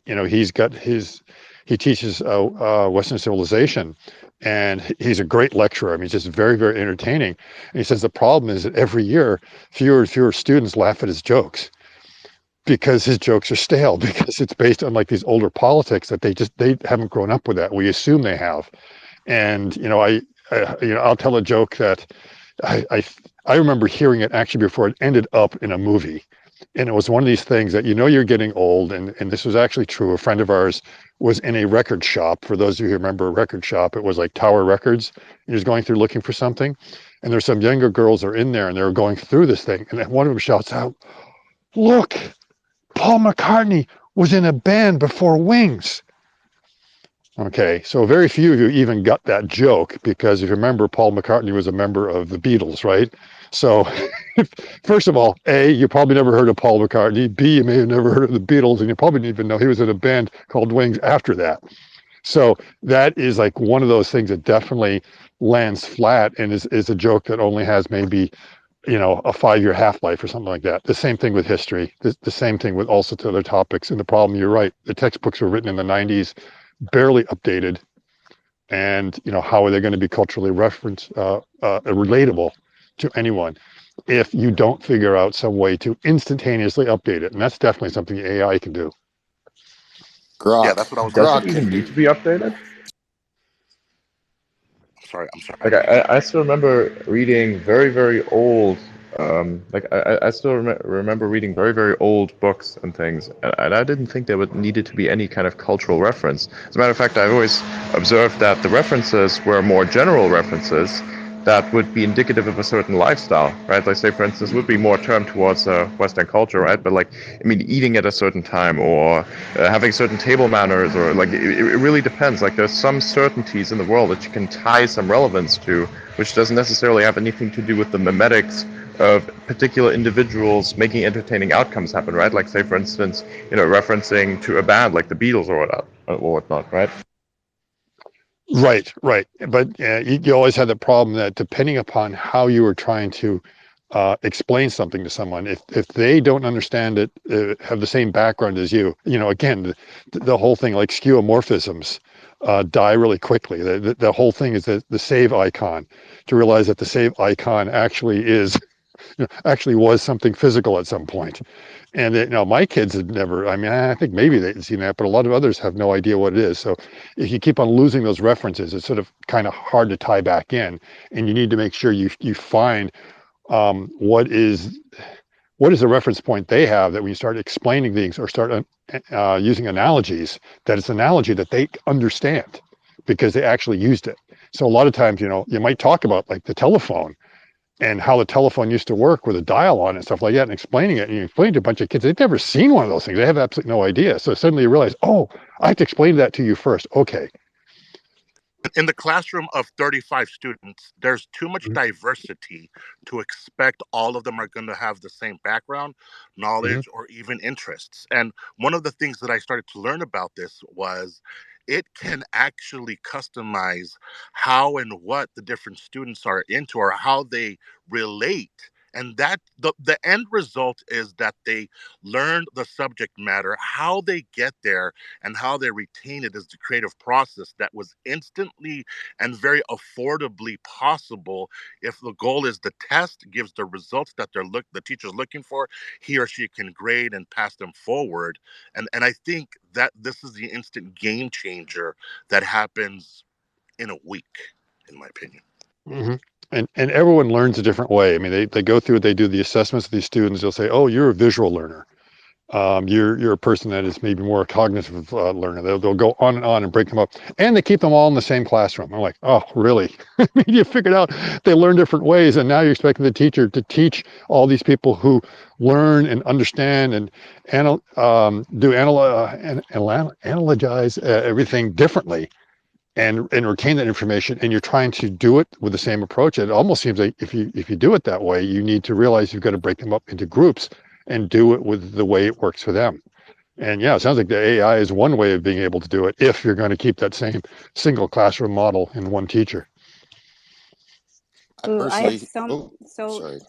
teaches Western civilization, and he's a great lecturer. I mean, he's just very, very entertaining. And he says the problem is that every year fewer and fewer students laugh at his jokes because his jokes are stale, because it's based on like these older politics that they haven't grown up with that. We assume they have. And I'll tell a joke that I remember hearing it actually before it ended up in a movie. And it was one of these things that you're getting old, and this was actually true. A friend of ours was in a record shop. For those of you who remember a record shop, it was like Tower Records. He was going through looking for something, and there's some younger girls that are in there, and they were going through this thing, and then one of them shouts out, "Look, Paul McCartney was in a band before Wings." Okay, so very few of you even got that joke, because if you remember, Paul McCartney was a member of the Beatles, right? So, first of all, A, you probably never heard of Paul McCartney. B, you may have never heard of the Beatles, and you probably didn't even know he was in a band called Wings after that. So that is like one of those things that definitely lands flat and is a joke that only has maybe a 5-year half-life or something like that. The same thing with history. The same thing with also to other topics. And the problem, you're right, the textbooks were written in the 90s, barely updated, and how are they going to be culturally relatable to anyone if you don't figure out some way to instantaneously update it? And that's definitely something the AI can do. Yeah, Grok. that's what I was. Does it Grok even can need do. to be updated? I'm sorry. Like I still remember reading very, very old, I still remember reading very, very old books and things, and I didn't think there would needed to be any kind of cultural reference. As a matter of fact, I've always observed that the references were more general references that would be indicative of a certain lifestyle, right? Like, say, for instance, would be more turned towards Western culture, right? But like, I mean, eating at a certain time, or having certain table manners, or like, it really depends. Like, there's some certainties in the world that you can tie some relevance to, which doesn't necessarily have anything to do with the memetics of particular individuals making entertaining outcomes happen, right? Like, say, for instance, referencing to a band like the Beatles or whatnot. or whatnot, right? Right, right. But you always have the problem that depending upon how you are trying to explain something to someone, if they don't understand it, have the same background as you, again, the whole thing like skeuomorphisms die really quickly. The whole thing is that the save icon, to realize that the save icon actually is actually was something physical at some point. And my kids had never, I mean, I think maybe they'd seen that, but a lot of others have no idea what it is. So if you keep on losing those references, it's sort of kind of hard to tie back in. And you need to make sure you find what is the reference point they have, that when you start explaining things or start using analogies, that it's an analogy that they understand because they actually used it. So a lot of times, you might talk about like the telephone and how the telephone used to work with a dial on and stuff like that, and explaining it, and you explain to a bunch of kids, they've never seen one of those things. They have absolutely no idea. So suddenly you realize, oh, I have to explain that to you first. Okay. In the classroom of 35 students, there's too much Mhm. diversity to expect all of them are going to have the same background, Mhm. knowledge, or even interests. And one of the things that I started to learn about this was it can actually customize how and what the different students are into or how they relate. And that the end result is that they learn the subject matter, how they get there, and how they retain it is the creative process that was instantly and very affordably possible. If the goal is the test gives the results that the teacher's looking for, he or she can grade and pass them forward. And I think that this is the instant game changer that happens in a week, in my opinion. Mhm. And everyone learns a different way. I mean, they go through it, they do the assessments of these students. They'll say, oh, you're a visual learner. You're a person that is maybe more a cognitive learner. They'll go on and break them up, and they keep them all in the same classroom. I'm like, oh, really? I mean, you figured out they learn different ways, and now you're expecting the teacher to teach all these people who learn and understand and analogize everything differently, and retain that information. And you're trying to do it with the same approach. It almost seems like if you do it that way, you need to realize you've got to break them up into groups and do it with the way it works for them. And yeah, it sounds like the AI is one way of being able to do it if you're going to keep that same single classroom model in one teacher. I Ooh, I have personally, oh, sorry.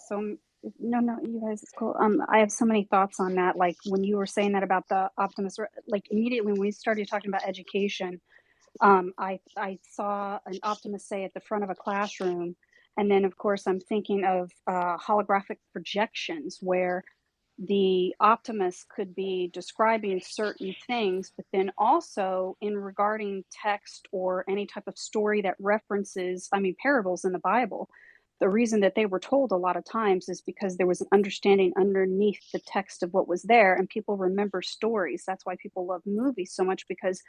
no, you guys, it's cool. I have so many thoughts on that. Like when you were saying that about the Optimus, like immediately when we started talking about education, I saw an Optimus say at the front of a classroom, and then of course I'm thinking of holographic projections where the Optimus could be describing certain things, but then also in regarding text or any type of story that references, I mean, parables in the Bible. The reason that they were told a lot of times is because there was an understanding underneath the text of what was there, and people remember stories. That's why people love movies so much, because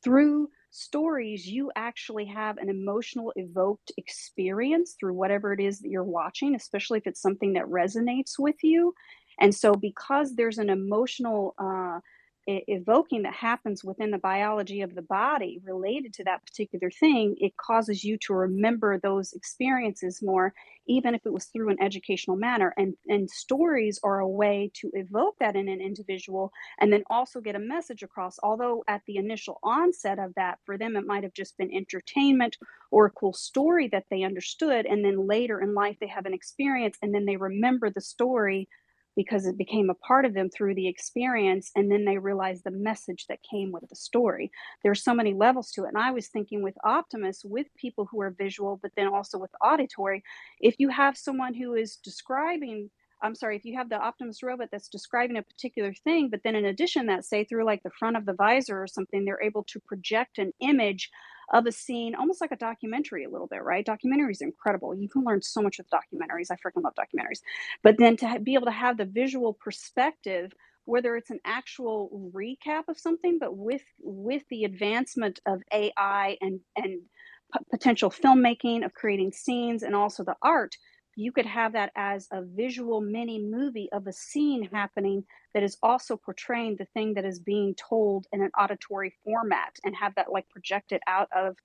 through stories, you actually have an emotional evoked experience through whatever it is that you're watching, especially if it's something that resonates with you. And so, because there's an emotional evoking that happens within the biology of the body related to that particular thing, it causes you to remember those experiences more, even if it was through an educational manner. And stories are a way to evoke that in an individual and then also get a message across. Although, at the initial onset of that, for them, it might have just been entertainment or a cool story that they understood. And then later in life, they have an experience and then they remember the story because it became a part of them through the experience, and then they realized the message that came with the story. There's so many levels to it. And I was thinking with Optimus, with people who are visual but then also with auditory, if you have someone who is describing, I'm sorry, if you have the Optimus robot that's describing a particular thing, but then in addition that, say through like the front of the visor or something, they're able to project an image of a scene, almost like a documentary a little bit, right? Documentaries are incredible. You can learn so much with documentaries. I freaking love documentaries. But then to be able to have the visual perspective, whether it's an actual recap of something, but with the advancement of AI and potential filmmaking of creating scenes and also the art, you could have that as a visual mini movie of a scene happening that is also portraying the thing that is being told in an auditory format, and have that like projected out of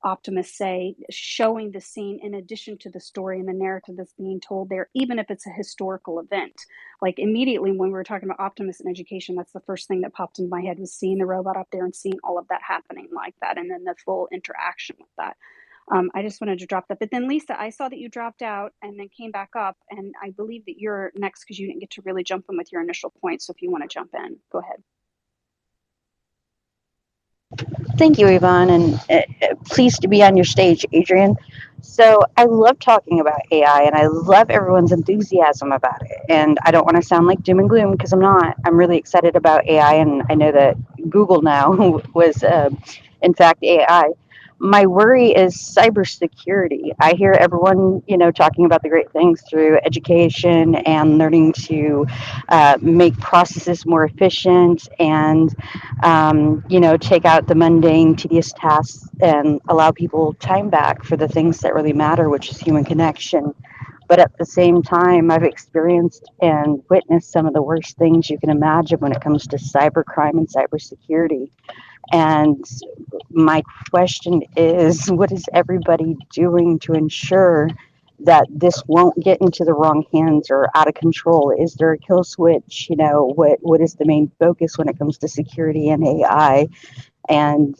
Optimus say, showing the scene in addition to the story and the narrative that's being told there, even if it's a historical event. Like immediately when we were talking about Optimus and education, that's the first thing that popped into my head, was seeing the robot up there and seeing all of that happening like that, and then the full interaction with that. I just wanted to drop that. But then Lisa, I saw that you dropped out and then came back up, and I believe that you're next because you didn't get to really jump in with your initial point. So if you want to jump in, go ahead. Thank you, Yvonne, and pleased to be on your stage, Adrian. So I love talking about AI, and I love everyone's enthusiasm about it. And I don't want to sound like doom and gloom, because I'm not. I'm really excited about AI, and I know that Google now was, in fact, AI. My worry is cybersecurity. I hear everyone, talking about the great things through education and learning to make processes more efficient and take out the mundane, tedious tasks and allow people time back for the things that really matter, which is human connection. But at the same time, I've experienced and witnessed some of the worst things you can imagine when it comes to cybercrime and cybersecurity. And my question is, what is everybody doing to ensure that this won't get into the wrong hands or out of control? Is there a kill switch? What is the main focus when it comes to security and AI? And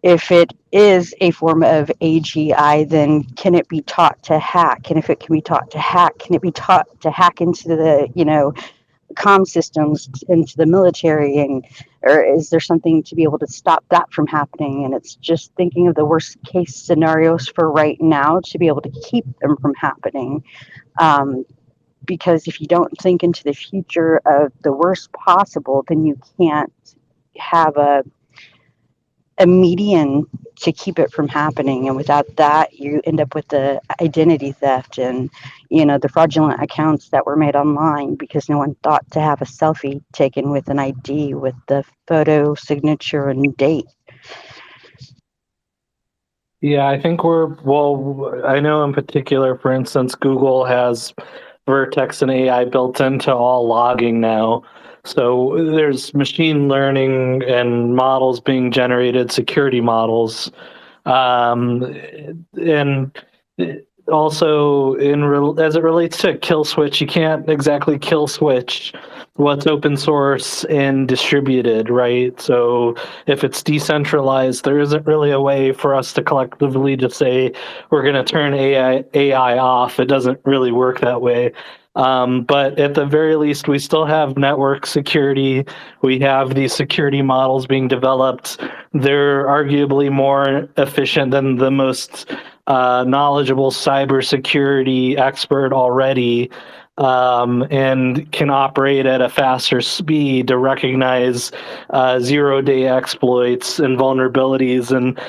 if it is a form of AGI, then can it be taught to hack? And if it can be taught to hack, can it be taught to hack into the, comm systems, into the military, or is there something to be able to stop that from happening? And it's just thinking of the worst case scenarios for right now to be able to keep them from happening. Because if you don't think into the future of the worst possible, then you can't have a median to keep it from happening. And without that, you end up with the identity theft and, the fraudulent accounts that were made online because no one thought to have a selfie taken with an ID with the photo, signature, and date. Yeah, I think I know in particular, for instance, Google has Vertex and AI built into all logging now. So there's machine learning and models being generated, security models. And also, as it relates to kill switch, you can't exactly kill switch what's open source and distributed, right? So if it's decentralized, there isn't really a way for us to collectively just say we're going to turn AI off. It doesn't really work that way. But at the very least, we still have network security. We have these security models being developed. They're arguably more efficient than the most knowledgeable cybersecurity expert already, and can operate at a faster speed to recognize zero-day exploits and vulnerabilities. And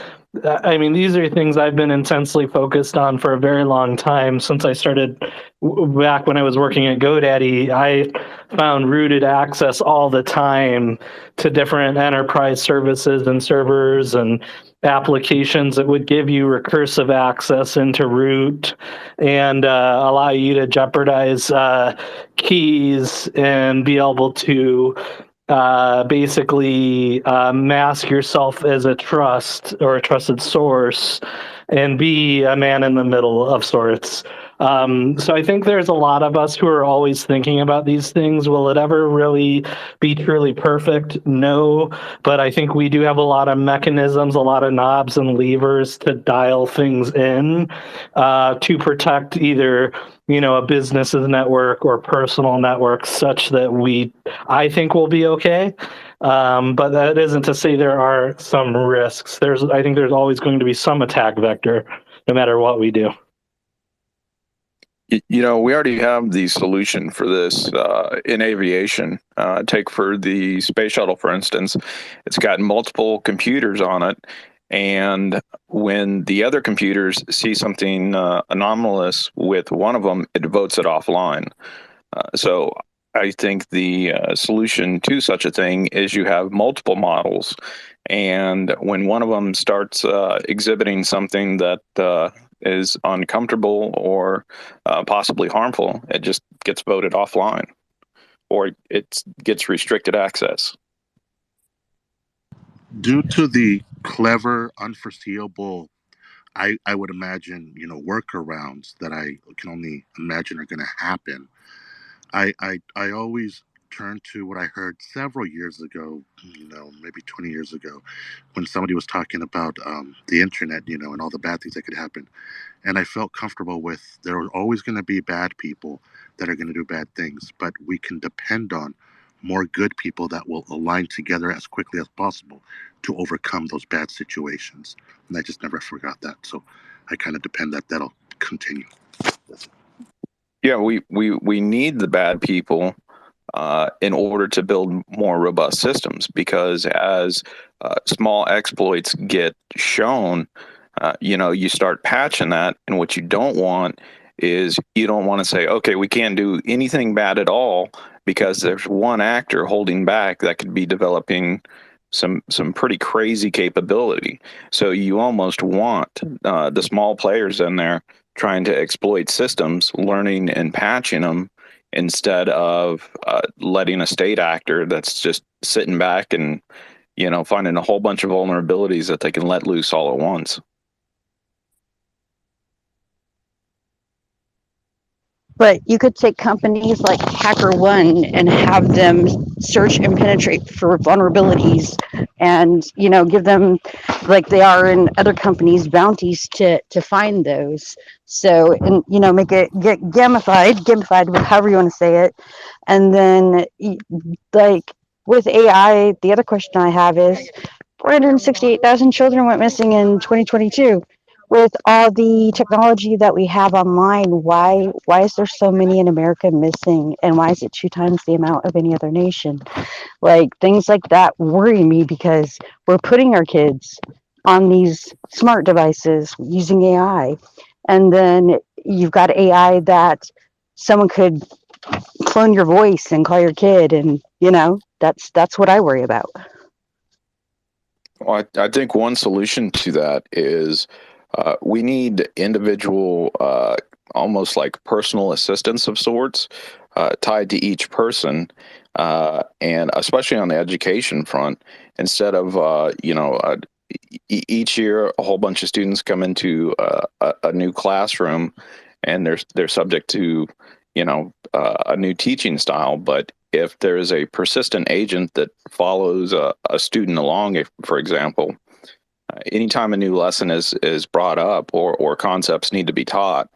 I mean, these are things I've been intensely focused on for a very long time. Since I started back when I was working at GoDaddy, I found rooted access all the time to different enterprise services and servers and applications that would give you recursive access into root and allow you to jeopardize keys and be able to basically mask yourself as a trust or a trusted source and be a man in the middle of sorts. So I think there's a lot of us who are always thinking about these things. Will it ever really be truly perfect? No, but I think we do have a lot of mechanisms, a lot of knobs and levers to dial things in to protect either a business's network or personal networks such that I think we'll be okay. But that isn't to say there are some risks. I think there's always going to be some attack vector, no matter what we do. We already have the solution for this in aviation. Take for the space shuttle, for instance. It's got multiple computers on it. And when the other computers see something anomalous with one of them, it votes it offline. So I think the solution to such a thing is you have multiple models. And when one of them starts exhibiting something that is uncomfortable or possibly harmful, it just gets voted offline or it gets restricted access. Due to the clever, unforeseeable, I would imagine, workarounds that I can only imagine are going to happen. I always turn to what I heard several years ago, maybe 20 years ago, when somebody was talking about the internet, and all the bad things that could happen. And I felt comfortable with there are always going to be bad people that are going to do bad things, but we can depend on more good people that will align together as quickly as possible to overcome those bad situations. And I just never forgot that. So I kind of depend that that'll continue. That's it. Yeah, we need the bad people in order to build more robust systems, because as small exploits get shown, you start patching that. And what you don't want is, you don't want to say, okay, we can't do anything bad at all, because there's one actor holding back that could be developing some pretty crazy capability. So you almost want the small players in there trying to exploit systems, learning and patching them, instead of letting a state actor that's just sitting back and finding a whole bunch of vulnerabilities that they can let loose all at once. But you could take companies like HackerOne and have them search and penetrate for vulnerabilities, and give them, like they are in other companies, bounties to find those. So, and make it get gamified, however you want to say it. And then, like with AI, the other question I have is 468,000 children went missing in 2022. With all the technology that we have online, why is there so many in America missing, and why is it 2 times the amount of any other nation? Like, things like that worry me, because we're putting our kids on these smart devices using AI, and then you've got AI that someone could clone your voice and call your kid, and that's what I worry about. Well, I think one solution to that is we need individual, almost like personal assistants of sorts, tied to each person, and especially on the education front. Instead of each year a whole bunch of students come into a new classroom, and they're subject to a new teaching style. But if there is a persistent agent that follows a student along, if, for example, anytime a new lesson is brought up, or concepts need to be taught,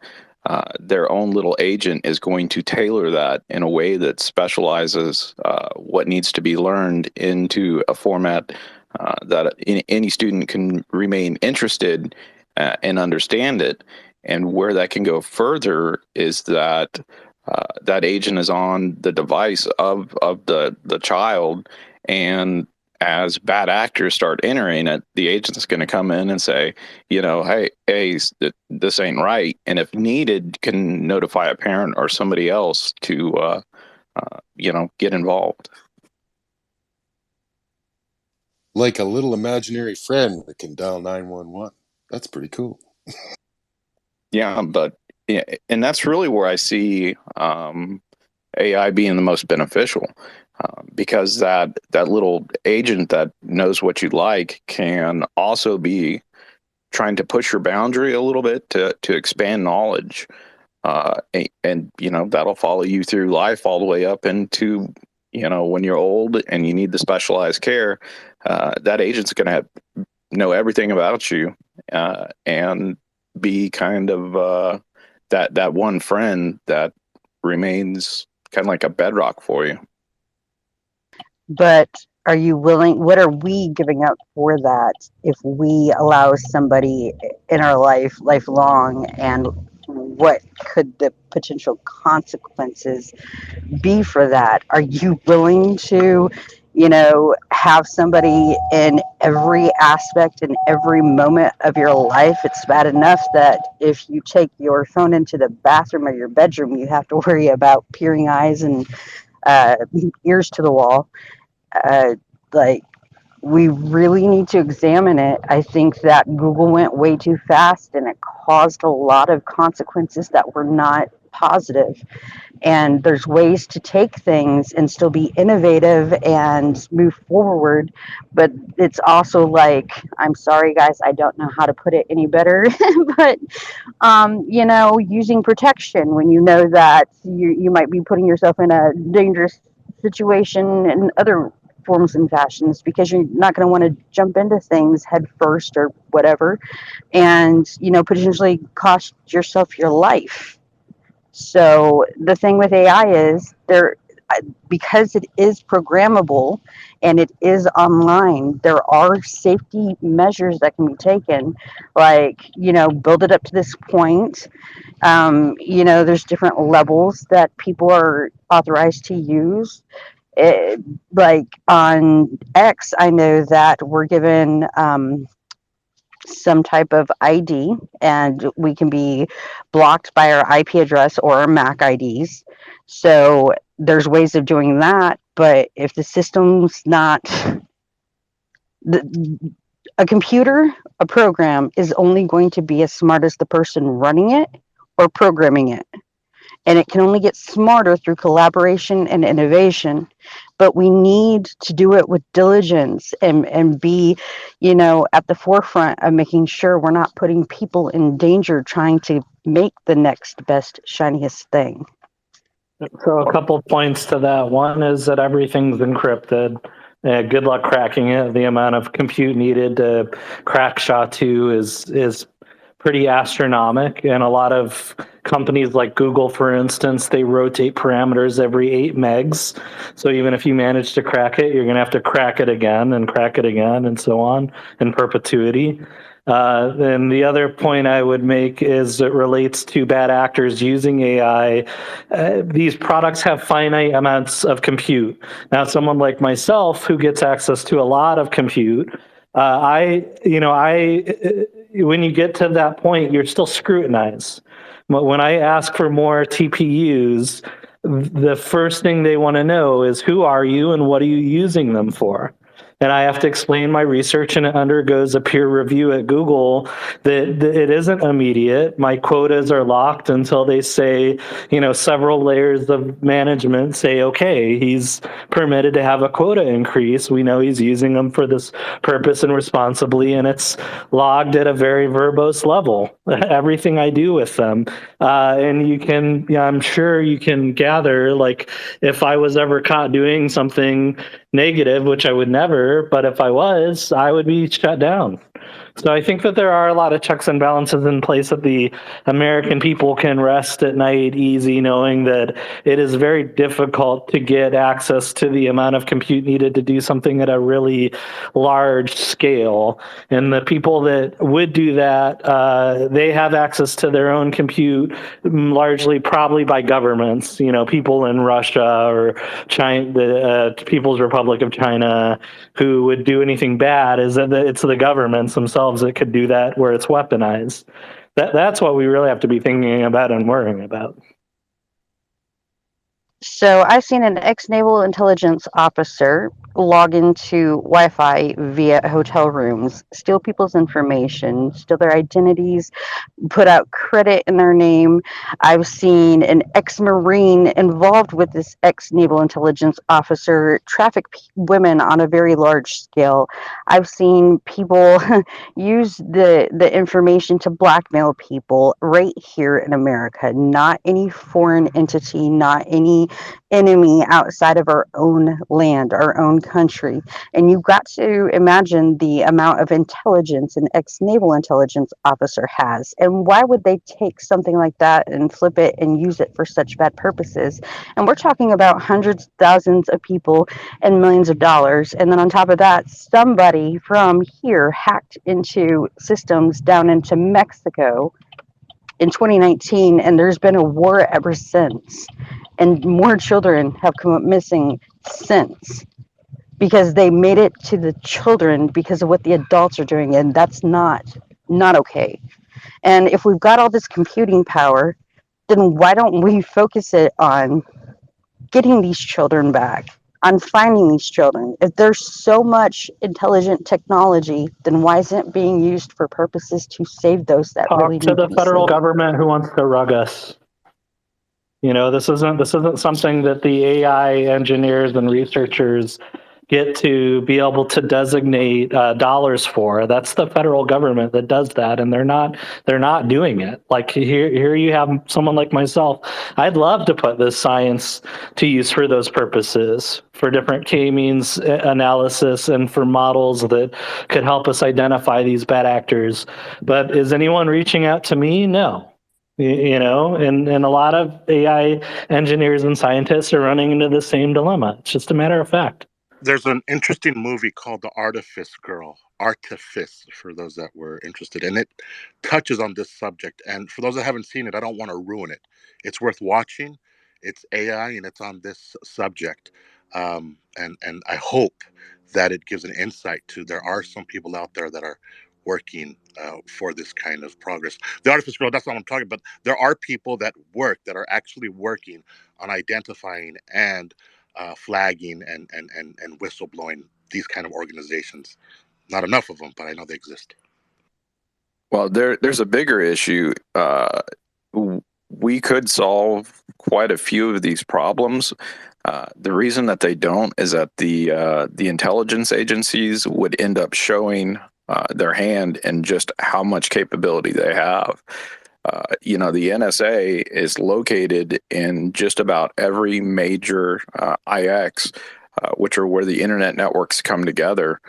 their own little agent is going to tailor that in a way that specializes what needs to be learned into a format that any student can remain interested and understand it. And where that can go further is that that agent is on the device of the child, and as bad actors start entering it, the agent's going to come in and say, hey, this ain't right, and if needed, can notify a parent or somebody else to get involved. Like a little imaginary friend that can dial 911. That's pretty cool. Yeah, but and that's really where I see AI being the most beneficial, because that little agent that knows what you like can also be trying to push your boundary a little bit to expand knowledge, and that'll follow you through life all the way up into when you're old and you need the specialized care. That agent's going to know everything about you, and be kind of that one friend that remains kind of like a bedrock for you. But are you willing? What are we giving up for that if we allow somebody in our lifelong? And what could the potential consequences be for that? Are you willing to, have somebody in every aspect, in every moment of your life? It's bad enough that if you take your phone into the bathroom or your bedroom, you have to worry about peering eyes and uh, ears to the wall. uh, like, we really need to examine it. I think that Google went way too fast, and it caused a lot of consequences that were not positive. And there's ways to take things and still be innovative and move forward. But it's also like, I'm sorry, guys, I don't know how to put it any better, but using protection when you know that you might be putting yourself in a dangerous situation in other forms and fashions, because you're not going to want to jump into things head first or whatever, and potentially cost yourself your life. So the thing with AI is because it is programmable and it is online, there are safety measures that can be taken, like build it up to this point. There's different levels that people are authorized to use. Like on X, I know that we're given some type of ID, and we can be blocked by our IP address or our MAC IDs. So there's ways of doing that, but if the system's not a computer, a program is only going to be as smart as the person running it or programming it. And it can only get smarter through collaboration and innovation. But we need to do it with diligence and be, at the forefront of making sure we're not putting people in danger trying to make the next best, shiniest thing. So a couple points to that. One is that everything's encrypted. Good luck cracking it. The amount of compute needed to crack SHA-2 is pretty astronomical. And a lot of companies like Google, for instance, they rotate parameters every 8 megs. So even if you manage to crack it, you're going to have to crack it again and so on in perpetuity. And the other point I would make is it relates to bad actors using AI. These products have finite amounts of compute. Now, someone like myself who gets access to a lot of compute, when you get to that point, you're still scrutinized. But when I ask for more TPUs, the first thing they want to know is who are you and what are you using them for? And I have to explain my research, and it undergoes a peer review at Google that it isn't immediate. My quotas are locked until they say, several layers of management say, okay, he's permitted to have a quota increase. We know he's using them for this purpose and responsibly, and it's logged at a very verbose level, everything I do with them. And I'm sure you can gather, like, if I was ever caught doing something negative, which I would never, but if I was, I would be shut down. So I think that there are a lot of checks and balances in place that the American people can rest at night easy, knowing that it is very difficult to get access to the amount of compute needed to do something at a really large scale. And the people that would do that, they have access to their own compute, largely probably by governments, people in Russia or China, the People's Republic of China, who would do anything bad. Is that it's the governments themselves that could do that where it's weaponized. That's what we really have to be thinking about and worrying about. So I've seen an ex-naval intelligence officer log into Wi-Fi via hotel rooms, steal people's information, steal their identities, put out credit in their name. I've seen an ex-Marine involved with this ex-naval intelligence officer traffic women on a very large scale. I've seen people use the information to blackmail people right here in America, not any foreign entity, not any enemy outside of our own land, our own country. And you've got to imagine the amount of intelligence an ex-naval intelligence officer has. And why would they take something like that and flip it and use it for such bad purposes? And we're talking about hundreds, thousands of people and millions of dollars. And then on top of that, somebody from here hacked into systems down into Mexico in 2019, and there's been a war ever since. And more children have come up missing since, because they made it to the children because of what the adults are doing, and that's not okay. And if we've got all this computing power, then why don't we focus it on getting these children back, on finding these children? If there's so much intelligent technology, then why isn't it being used for purposes to save those that really Talk to need to the be federal saved? government who wants to rug us. This isn't something that the AI engineers and researchers get to be able to designate dollars for. That's the federal government that does that, and they're not doing it. Like here you have someone like myself. I'd love to put this science to use for those purposes, for different k-means analysis and for models that could help us identify these bad actors. But is anyone reaching out to me? No. And a lot of AI engineers and scientists are running into the same dilemma. It's just a matter of fact. There's an interesting movie called The Artifice Girl, Artifice, for those that were interested, and it touches on this subject. And for those that haven't seen it, I don't want to ruin it. It's worth watching. It's AI and it's on this subject, and I hope that it gives an insight to there are some people out there that are working for this kind of progress. The Artifice Girl, that's not what I'm talking about. There are people that are actually working on identifying and flagging and whistleblowing these kind of organizations. Not enough of them, but I know they exist. Well, there's a bigger issue. We could solve quite a few of these problems. The reason that they don't is that the intelligence agencies would end up showing their hand in just how much capability they have. The NSA is located in just about every major IX, which are where the internet networks come together.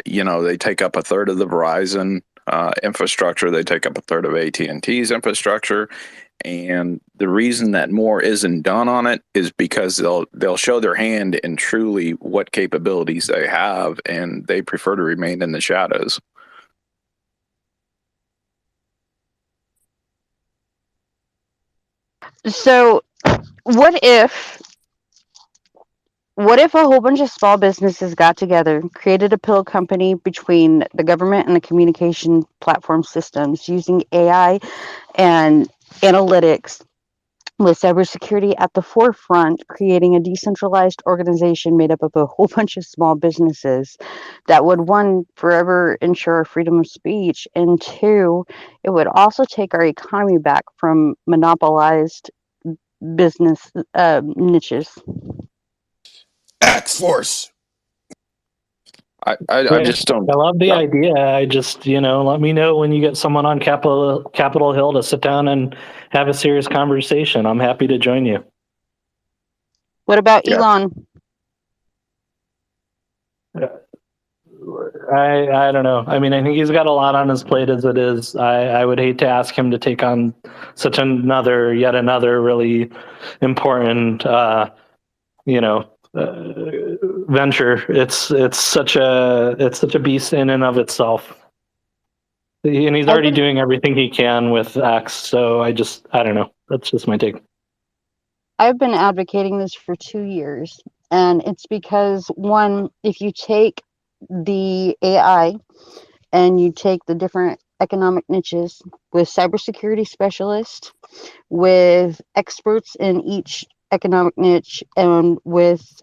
They take up a third of the Verizon infrastructure. They take up a third of AT&T's infrastructure. And the reason that more isn't done on it is because they'll show their hand in truly what capabilities they have, and they prefer to remain in the shadows. So, what if a whole bunch of small businesses got together, created a pill company between the government and the communication platform systems using AI and analytics with cybersecurity at the forefront, creating a decentralized organization made up of a whole bunch of small businesses that would, one, forever ensure freedom of speech, and two, it would also take our economy back from monopolized business niches. X Force. I just don't. I love the idea. I just, let me know when you get someone on Capitol Hill to sit down and have a serious conversation. I'm happy to join you. What about Elon? I don't know. I mean, I think he's got a lot on his plate as it is. I would hate to ask him to take on yet another really important, venture. It's such a beast in and of itself. And he's already doing everything he can with X. So I don't know. That's just my take. I've been advocating this for 2 years, and it's because, one, if you take the AI and you take the different economic niches with cybersecurity specialists, with experts in each economic niche, and with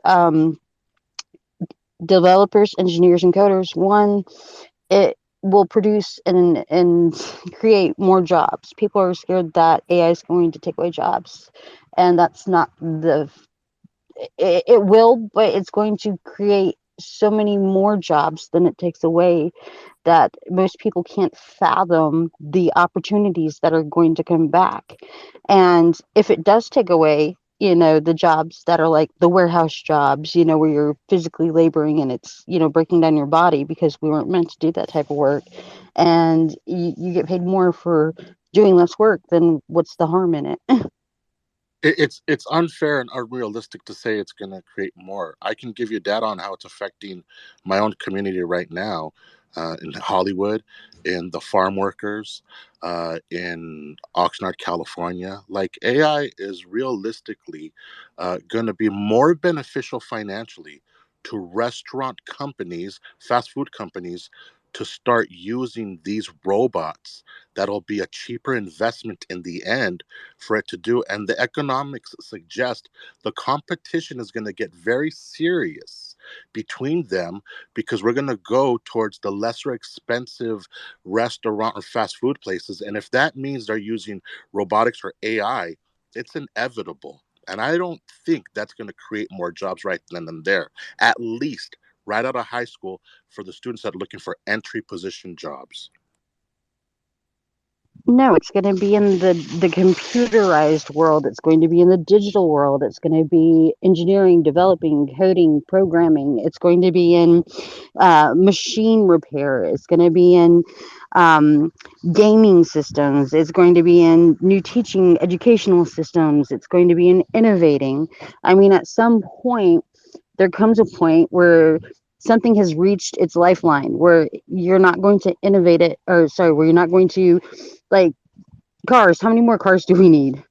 developers, engineers, and coders, one, it will produce and create more jobs. People are scared that AI is going to take away jobs, and that's not it will, but it's going to create so many more jobs than it takes away that most people can't fathom the opportunities that are going to come back. And if it does take away, the jobs that are like the warehouse jobs, where you're physically laboring and it's, breaking down your body, because we weren't meant to do that type of work, and you get paid more for doing less work, then what's the harm in it? It's unfair and unrealistic to say it's going to create more. I can give you data on how it's affecting my own community right now, in Hollywood, in the farm workers, in Oxnard, California. Like, AI is realistically going to be more beneficial financially to restaurant companies, fast food companies, to start using these robots. That'll be a cheaper investment in the end for it to do. And the economics suggest the competition is going to get very serious between them, because we're going to go towards the lesser expensive restaurant or fast food places. And if that means they're using robotics or AI It's inevitable. And I don't think that's going to create more jobs right then and there, at least right out of high school for the students that are looking for entry position jobs. No, it's going to be in the computerized world. It's going to be in the digital world. It's going to be engineering, developing, coding, programming. It's going to be in machine repair. It's going to be in um, gaming systems. It's going to be in new teaching educational systems. It's going to be in innovating. I mean, at some point, there comes a point where something has reached its lifeline, where you're not going to innovate it, or sorry, where you're not going to, like, cars. How many more cars do we need?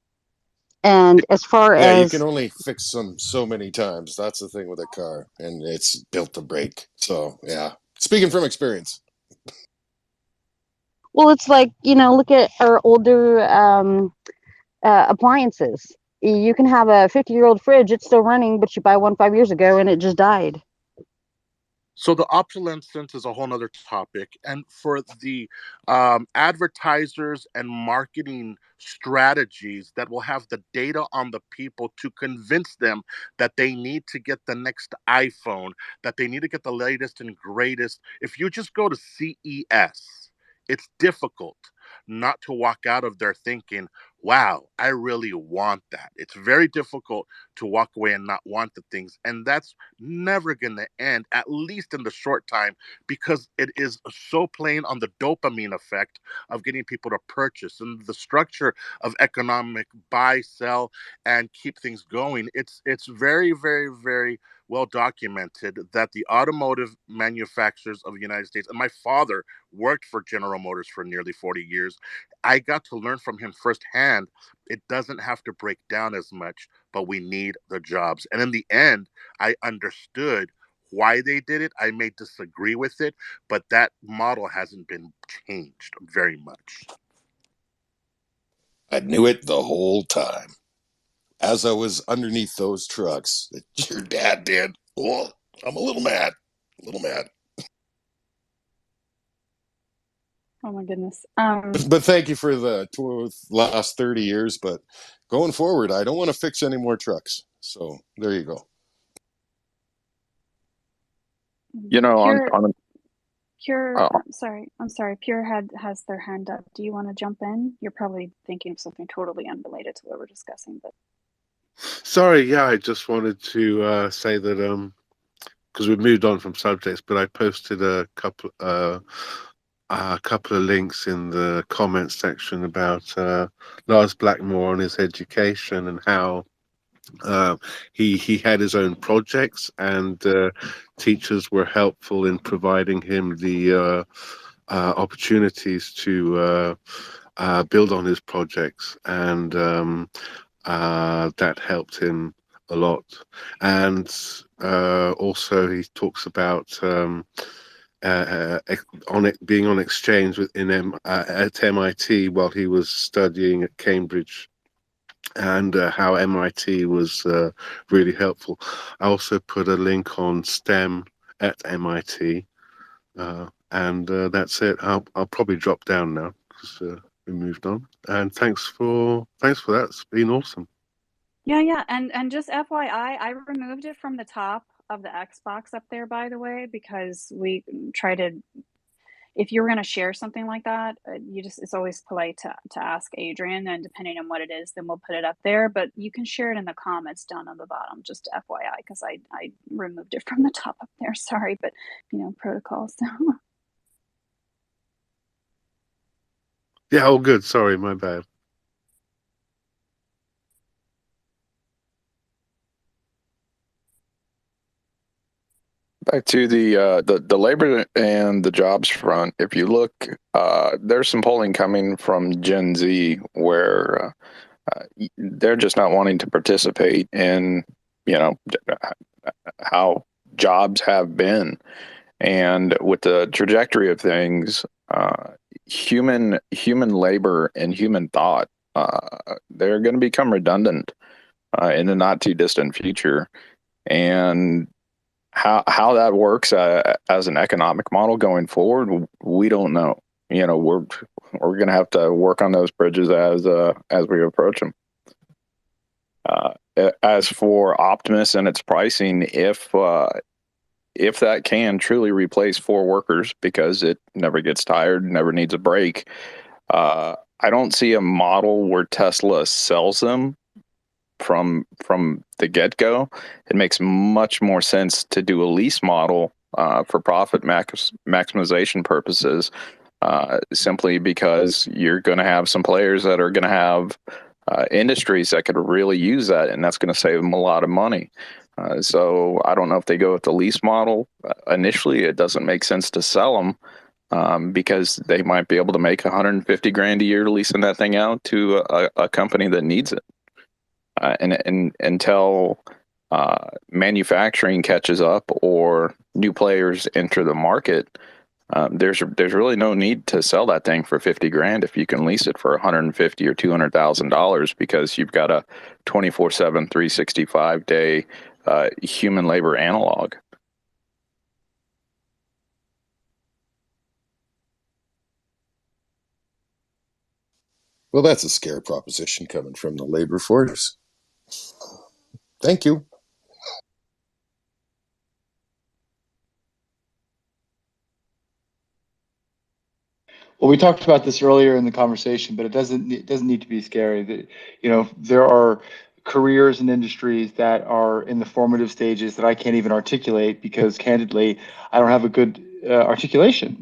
And as far Yeah, you can as, only fix them so many times. That's the thing with a car, and it's built to break. So, yeah. Speaking from experience. well, it's like, look at our older appliances. You can have a 50-year-old fridge, it's still running, but you buy one 5 years ago and it just died. So the obsolescence is a whole other topic. And for the advertisers and marketing strategies that will have the data on the people to convince them that they need to get the next iPhone, that they need to get the latest and greatest. If you just go to CES, it's difficult not to walk out of there thinking, wow, I really want that. It's very difficult to walk away and not want the things. And that's never going to end, at least in the short time, because it is so playing on the dopamine effect of getting people to purchase and the structure of economic buy, sell, and keep things going. It's very, very, very well documented that the automotive manufacturers of the United States, and my father worked for General Motors for nearly 40 years. I got to learn from him firsthand. It doesn't have to break down as much, but we need the jobs. And in the end, I understood why they did it. I may disagree with it, but that model hasn't been changed very much. I knew it the whole time. As I was underneath those trucks that your dad did. Oh, I'm a little mad. A little mad. Oh my goodness. But thank you for the last 30 years. But going forward, I don't want to fix any more trucks. So there you go. You know, Pure, on Pure. oh, I'm sorry. Pure has their hand up. Do you want to jump in? You're probably thinking of something totally unrelated to what we're discussing, but Sorry, yeah, I just wanted to say that because we've moved on from subjects, but I posted a couple of links in the comments section about Lars Blackmore and his education and how he had his own projects and teachers were helpful in providing him the opportunities to build on his projects, and that helped him a lot. And also, he talks about on it being on exchange at MIT while he was studying at Cambridge, and how MIT was really helpful. I also put a link on STEM at MIT, and that's it. I'll probably drop down now because we moved on. And thanks for that. It's been awesome. yeah. And just FYI, I removed it from the top of the Xbox up there, by the way, because we try to. If you're going to share something like that, it's always polite to ask Adrian, and depending on what it is, then we'll put it up there. But you can share it in the comments down on the bottom, just FYI, because I removed it from the top up there. Sorry, but protocols. Yeah, all good. Sorry, my bad. back to the labor and the jobs front. If you look, there's some polling coming from Gen Z where they're just not wanting to participate in, you know, how jobs have been, and with the trajectory of things, human labor and human thought, they're going to become redundant in the not too distant future, and how that works as an economic model going forward, we don't know. We're going to have to work on those bridges as we approach them. As for Optimus and its pricing, if that can truly replace 4 workers because it never gets tired, never needs a break, I don't see a model where Tesla sells them from the get-go. It makes much more sense to do a lease model for profit maximization purposes, simply because you're going to have some players that are going to have industries that could really use that, and that's going to save them a lot of money. So I don't know if they go with the lease model. Initially, it doesn't make sense to sell them, because they might be able to make 150 grand a year leasing that thing out to a company that needs it. And until manufacturing catches up or new players enter the market, there's really no need to sell that thing for 50 grand if you can lease it for 150 or $200,000, because you've got a 24/7, 365 day human labor analog. Well, that's a scare proposition coming from the labor force. Thank you. Well, we talked about this earlier in the conversation, but it doesn't need to be scary. There are careers and industries that are in the formative stages that I can't even articulate because, candidly, I don't have a good articulation.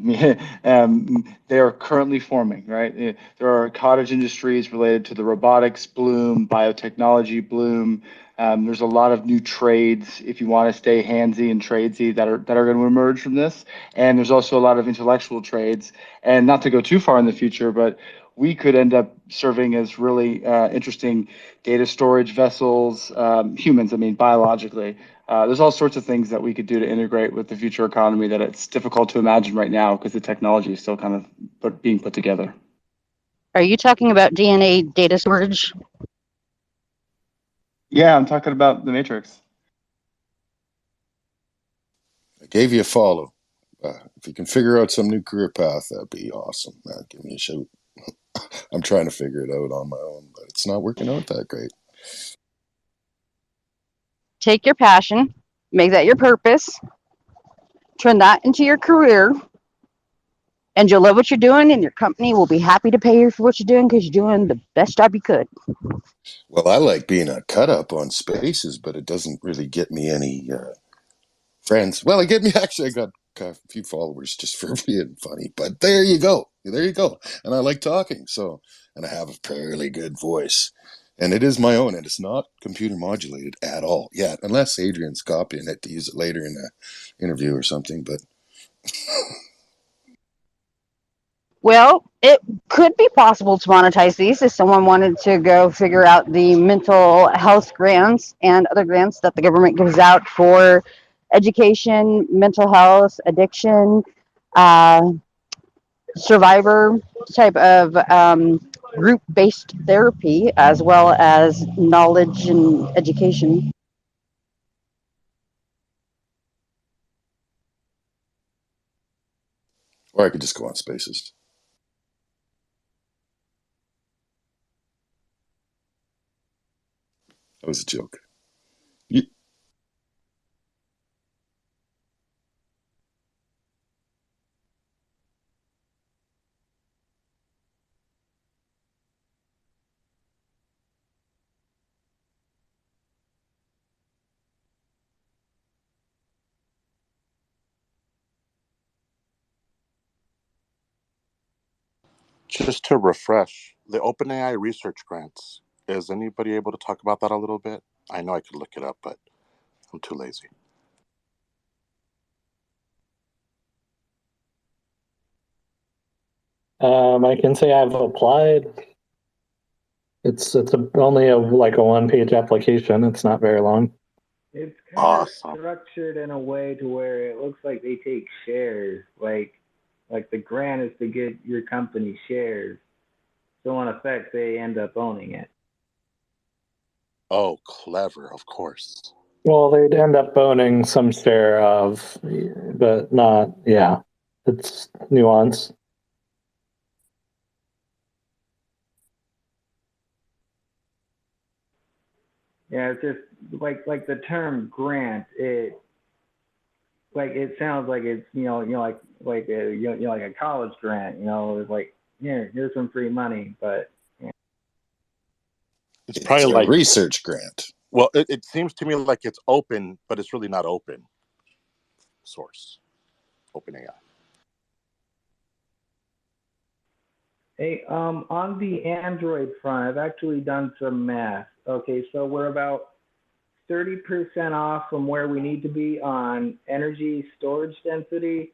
They are currently forming, right? There are cottage industries related to the robotics bloom, biotechnology bloom. There's a lot of new trades, if you want to stay handsy and tradesy, that are going to emerge from this. And there's also a lot of intellectual trades. And not to go too far in the future, but we could end up serving as really interesting data storage vessels, humans, I mean, biologically. There's all sorts of things that we could do to integrate with the future economy that it's difficult to imagine right now because the technology is still kind of being put together. Are you talking about DNA data storage? Yeah, I'm talking about the Matrix. I gave you a follow. If you can figure out some new career path, that'd be awesome, man. Give me a shout. I'm trying to figure it out on my own, but it's not working out that great. Take your passion, make that your purpose, turn that into your career, and you'll love what you're doing, and your company will be happy to pay you for what you're doing because you're doing the best job you could. Well, I like being a cut up on spaces, but it doesn't really get me any friends. Well, I got a few followers just for being funny, but there you go. There you go. And I like talking, and I have a fairly good voice. And it is my own, and it's not computer modulated at all yet, unless Adrian's copying it to use it later in an interview or something. But Well, it could be possible to monetize these if someone wanted to go figure out the mental health grants and other grants that the government gives out for education, mental health, addiction, uh, survivor type of group-based therapy, as well as knowledge and education. or I could just go on spaces. That was a joke. You, Just to refresh, the OpenAI research grants, is anybody able to talk about that a little bit? I know I could look it up, but I'm too lazy. I can say I've applied. Only a 1-page application. It's not very long. It's kind Awesome. of structured in a way to where it looks like they take shares. Like the grant is to get your company shares. So in effect, they end up owning it. Oh, clever, of course. Well, they'd end up owning some share of, but not. Yeah, it's nuance. Yeah, it's just like the term grant. It sounds like it's like a like a college grant. It's like here's some free money, but It's It's probably a like, research grant. well, it seems to me like it's open, but it's really not open source, open AI. hey, on the Android front, I've actually done some math. Okay, so we're about 30% off from where we need to be on energy storage density.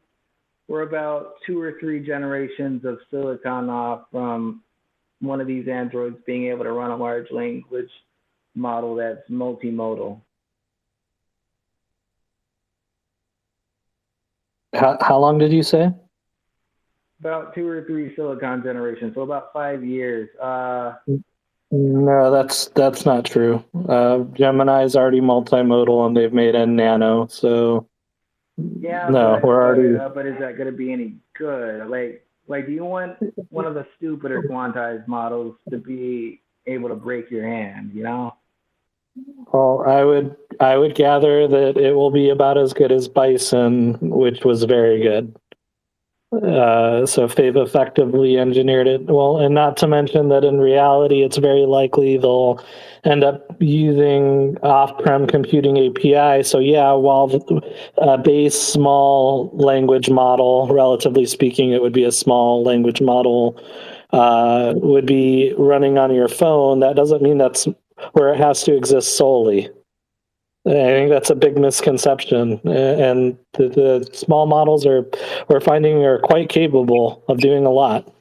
We're about 2 or 3 generations of silicon off from one of these androids being able to run a large language model that's multimodal. How long did you say? About 2 or 3 silicon generations, so about 5 years. No, that's not true. Gemini is already multimodal and they've made N nano, so Yeah, no, we're already. but is that going to be any good? Do you want one of the stupider quantized models to be able to break your hand? Well, I would gather that it will be about as good as Bison, which was very good. So if they've effectively engineered it, well, and not to mention that in reality, it's very likely they'll end up using off-prem computing API. So yeah, while a base small language model, relatively speaking, it would be a small language model, would be running on your phone. That doesn't mean that's where it has to exist solely. I think that's a big misconception, and the small models we're finding are quite capable of doing a lot.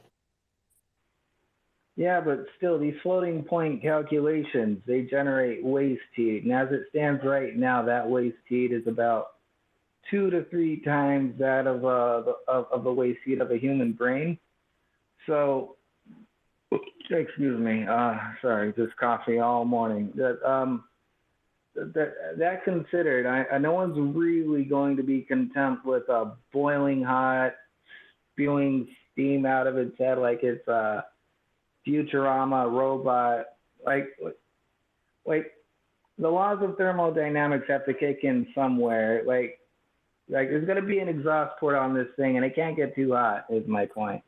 Yeah, but still, these floating point calculations, they generate waste heat. And as it stands right now, that waste heat is about 2 to 3 times that of the waste heat of a human brain. So, excuse me, sorry, just coffee all morning. That considered, no one's really going to be content with a boiling hot, spewing steam out of its head like it's a Futurama robot. Like the laws of thermodynamics have to kick in somewhere. Like there's going to be an exhaust port on this thing, and it can't get too hot. Is my point.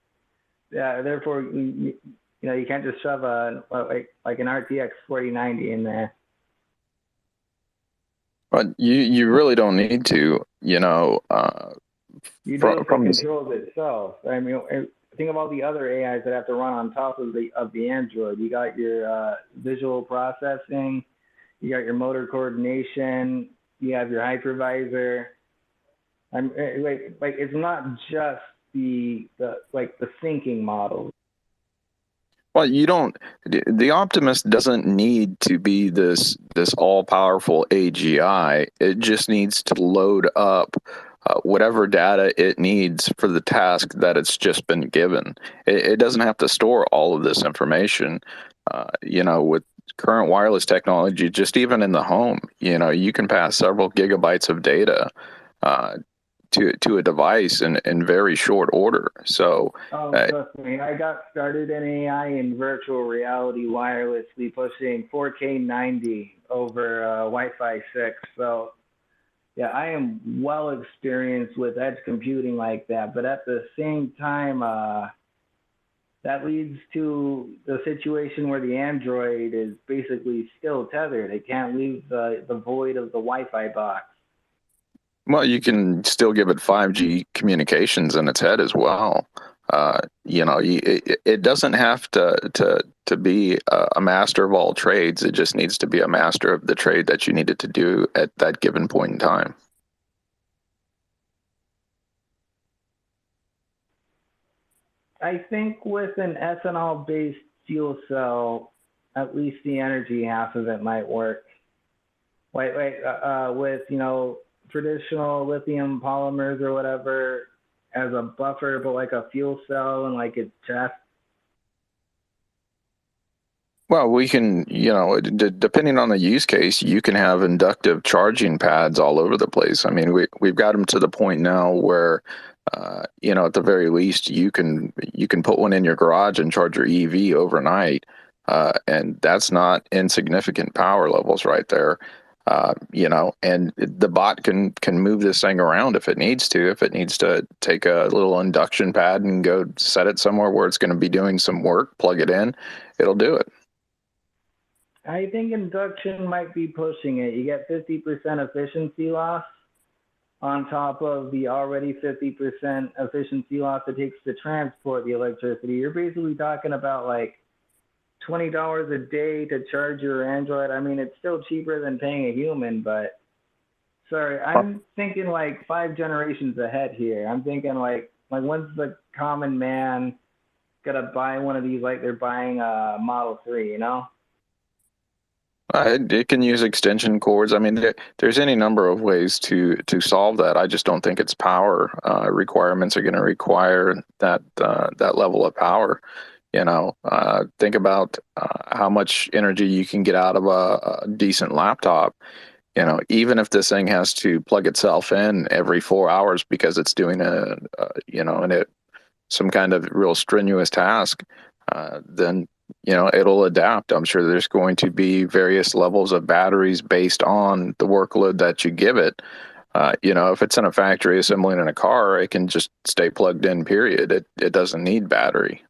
Yeah. Therefore, you can't just shove like an RTX 4090 in there. But you really don't need to, You do if it from this. controls itself. I mean, think of all the other AIs that have to run on top of the Android. You got your visual processing, you got your motor coordination, you have your hypervisor. It's not just the thinking models. Well, you don't. The Optimist doesn't need to be this all-powerful AGI. It just needs to load up whatever data it needs for the task that it's just been given. It doesn't have to store all of this information. With current wireless technology, just even in the home, you can pass several gigabytes of data to a device in very short order. So, trust me, I got started in AI in virtual reality wirelessly, pushing 4K 90 over Wi-Fi 6. So, yeah, I am well experienced with edge computing like that. But at the same time, that leads to the situation where the Android is basically still tethered. It can't leave the void of the Wi-Fi box. well, you can still give it 5G communications in its head as well. It doesn't have to be a master of all trades. It just needs to be a master of the trade that you needed to do at that given point in time. I think with an ethanol-based fuel cell, at least the energy half of it might work. With traditional lithium polymers or whatever as a buffer, but like a fuel cell and like its chest. Well, we can, depending on the use case, you can have inductive charging pads all over the place. I mean, we've got them to the point now where, at the very least, you can put one in your garage and charge your EV overnight. and that's not insignificant power levels right there. And the bot can move this thing around if it needs to. If it needs to take a little induction pad and go set it somewhere where it's going to be doing some work, plug it in, it'll do it. I think induction might be pushing it. You get 50% efficiency loss on top of the already 50% efficiency loss it takes to transport the electricity. You're basically talking about like $20 a day to charge your Android. I mean, it's still cheaper than paying a human, but sorry, I'm thinking like 5 generations ahead here. I'm thinking like when's the common man gonna buy one of these like they're buying a Model 3, you know? It can use extension cords. I mean, there's any number of ways to solve that. I just don't think its power requirements are going to require that level of power. Think about how much energy you can get out of a decent laptop. Even if this thing has to plug itself in every 4 hours because it's doing some kind of real strenuous task, then it'll adapt. I'm sure there's going to be various levels of batteries based on the workload that you give it. If it's in a factory assembling in a car, it can just stay plugged in, period. It doesn't need battery.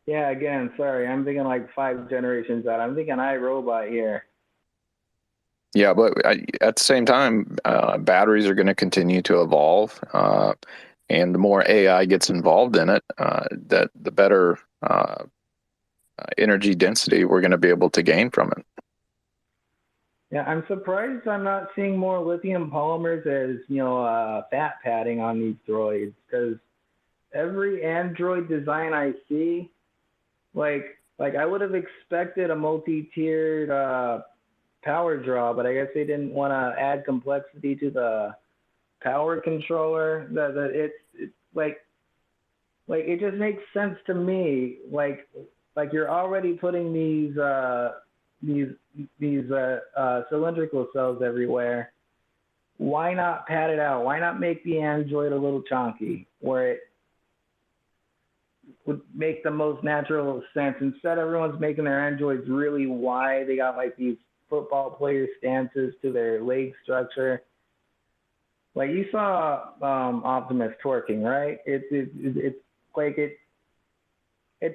Yeah, again, sorry, I'm thinking like 5 generations out. I'm thinking iRobot here. Yeah, but at the same time, batteries are going to continue to evolve, and the more AI gets involved in it, the better energy density we're going to be able to gain from it. Yeah, I'm surprised I'm not seeing more lithium polymers as fat padding on these droids, because every Android design I see, like I would have expected a multi-tiered power draw, but I guess they didn't want to add complexity to the power controller. That it's like it just makes sense to me. Like you're already putting these cylindrical cells everywhere. Why not pad it out? Why not make the Android a little chunky where it would make the most natural sense? Instead, everyone's making their Androids really wide. They got like these football player stances to their leg structure. Like you saw Optimus twerking, right? It's like it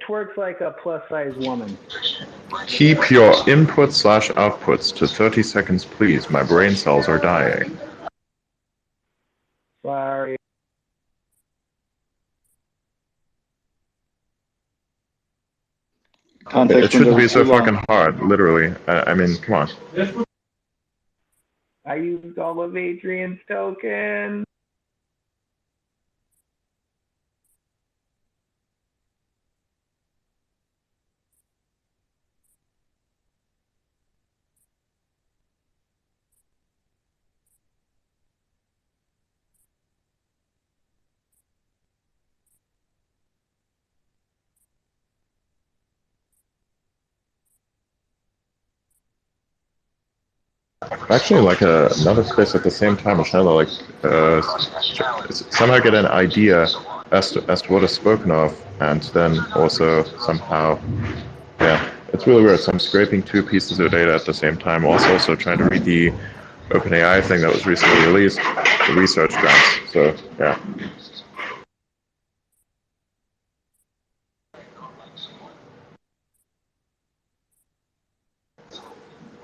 twerks like a plus size woman. Keep your inputs/outputs to 30 seconds, please. My brain cells are dying. Sorry. It shouldn't be so fucking hard, literally. I mean, come on. I used all of Adrian's tokens. Actually, like another space at the same time, Michelle, somehow get an idea as to what is spoken of, and then also somehow, yeah, it's really weird. So I'm scraping 2 pieces of data at the same time, also trying to read the OpenAI thing that was recently released, the research grants. So yeah.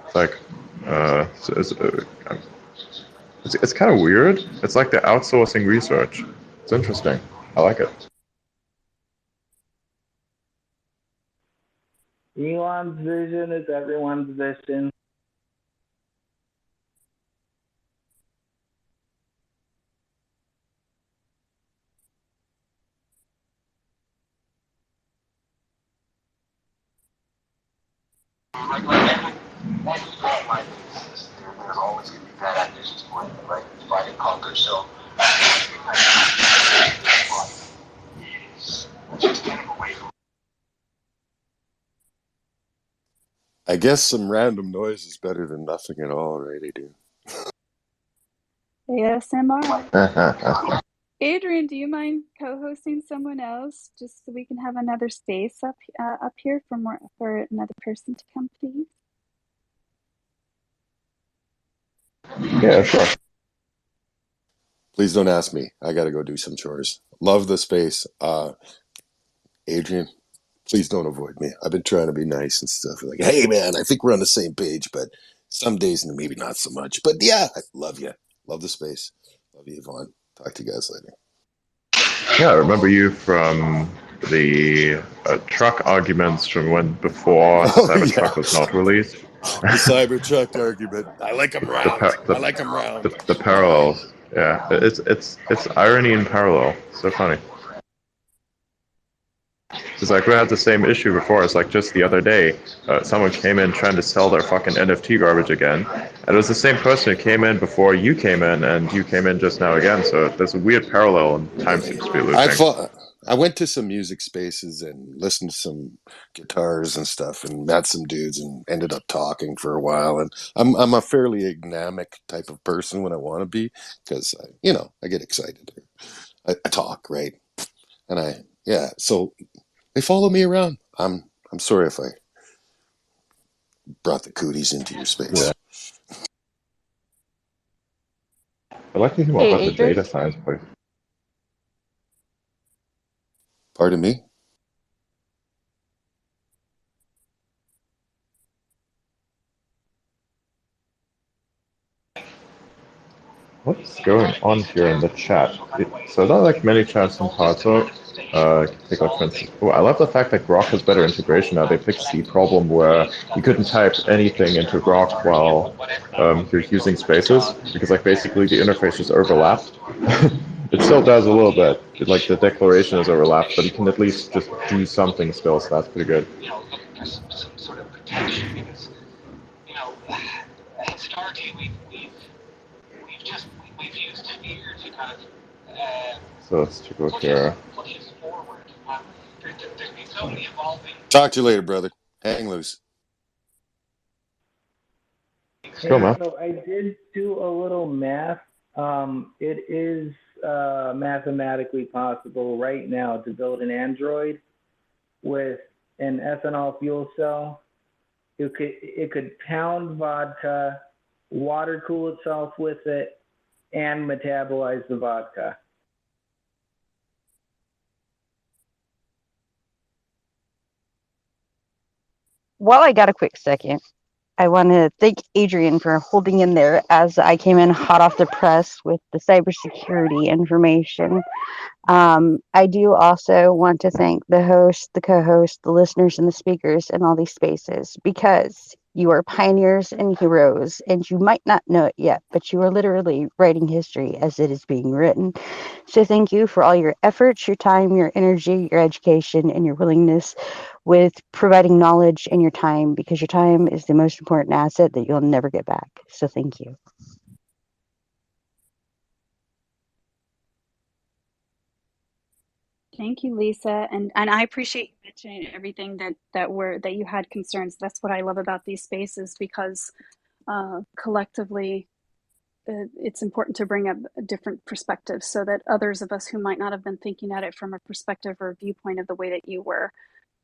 It's like, it's kind of weird. It's like they're outsourcing research. It's interesting. I like it. Elon's vision is everyone's vision. There's always going to be bad actors exploiting it, right? Divide and conquer. So I guess some random noise is better than nothing at all, right, Adrian? ASMR. Adrian, do you mind co-hosting someone else just so we can have another space up here for another person to come, please? Yeah, sure. Please don't ask me. I got to go do some chores. Love the space. Adrian, please don't avoid me. I've been trying to be nice and stuff. Like, hey, man, I think we're on the same page, but some days maybe not so much. But yeah, I love you. Love the space. Love you, Yvonne. Talk to you guys later. Yeah, I remember you from the truck arguments from when before Cybertruck was not released. The Cybertruck argument. I like them round. I like them round. The parallels. Yeah, it's irony in parallel. So funny. It's like we had the same issue before. It's like just the other day, someone came in trying to sell their fucking NFT garbage again, and it was the same person who came in before you came in, and you came in just now again. So there's a weird parallel, and time seems to be losing. I went to some music spaces and listened to some guitars and stuff, and met some dudes, and ended up talking for a while. And I'm a fairly dynamic type of person when I want to be, because I get excited. I talk, right, and so they follow me around. I'm sorry if I brought the cooties into your space. Yeah. I'd like to hear more Hey, about the Adrian. data science place. Pardon me? What's going on here in the chat? So not like many chats in Parto. Take like for instance. Oh, I love the fact that Grok has better integration now. They fixed the problem where you couldn't type anything into Grok while you're using spaces, because like basically the interface just overlapped. It still does a little bit. Like the declaration is overlapped, but you can at least just do something still, so that's pretty good. Some sort of protection, because historically we've used fear to kind of So let's go here. push us forward. There's been so many evolving. Talk to you later, brother. Hang loose. Go, man. So I did do a little math. It is mathematically possible right now to build an Android with an ethanol fuel cell. It could pound vodka, water cool itself with it, and metabolize the vodka. While I got a quick second, I want to thank Adrian for holding in there as I came in hot off the press with the cybersecurity information. I do also want to thank the host, the co-host, the listeners, and the speakers in all these spaces, because you are pioneers and heroes, and you might not know it yet, but you are literally writing history as it is being written. So thank you for all your efforts, your time, your energy, your education, and your willingness with providing knowledge and your time, because your time is the most important asset that you'll never get back. So thank you. Thank you, Lisa, and I appreciate you mentioning everything that you had concerns. That's what I love about these spaces, because collectively, it's important to bring up different perspectives so that others of us who might not have been thinking at it from a perspective or viewpoint of the way that you were,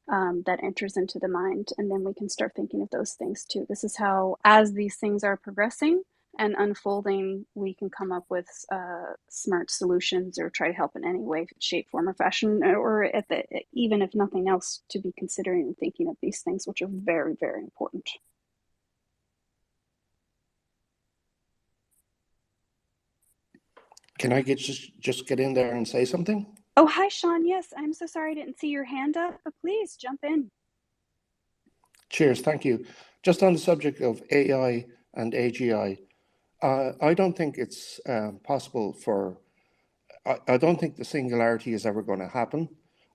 that enters into the mind, and then we can start thinking of those things too. This is how, as these things are progressing and unfolding, we can come up with smart solutions or try to help in any way, shape, form, or fashion, or even if nothing else, to be considering and thinking of these things, which are very, very important. Can I just get in there and say something? Oh, hi, Sean. Yes, I'm so sorry I didn't see your hand up, but please jump in. Cheers, thank you. Just on the subject of AI and AGI, I don't think it's possible for, I don't think the singularity is ever going to happen.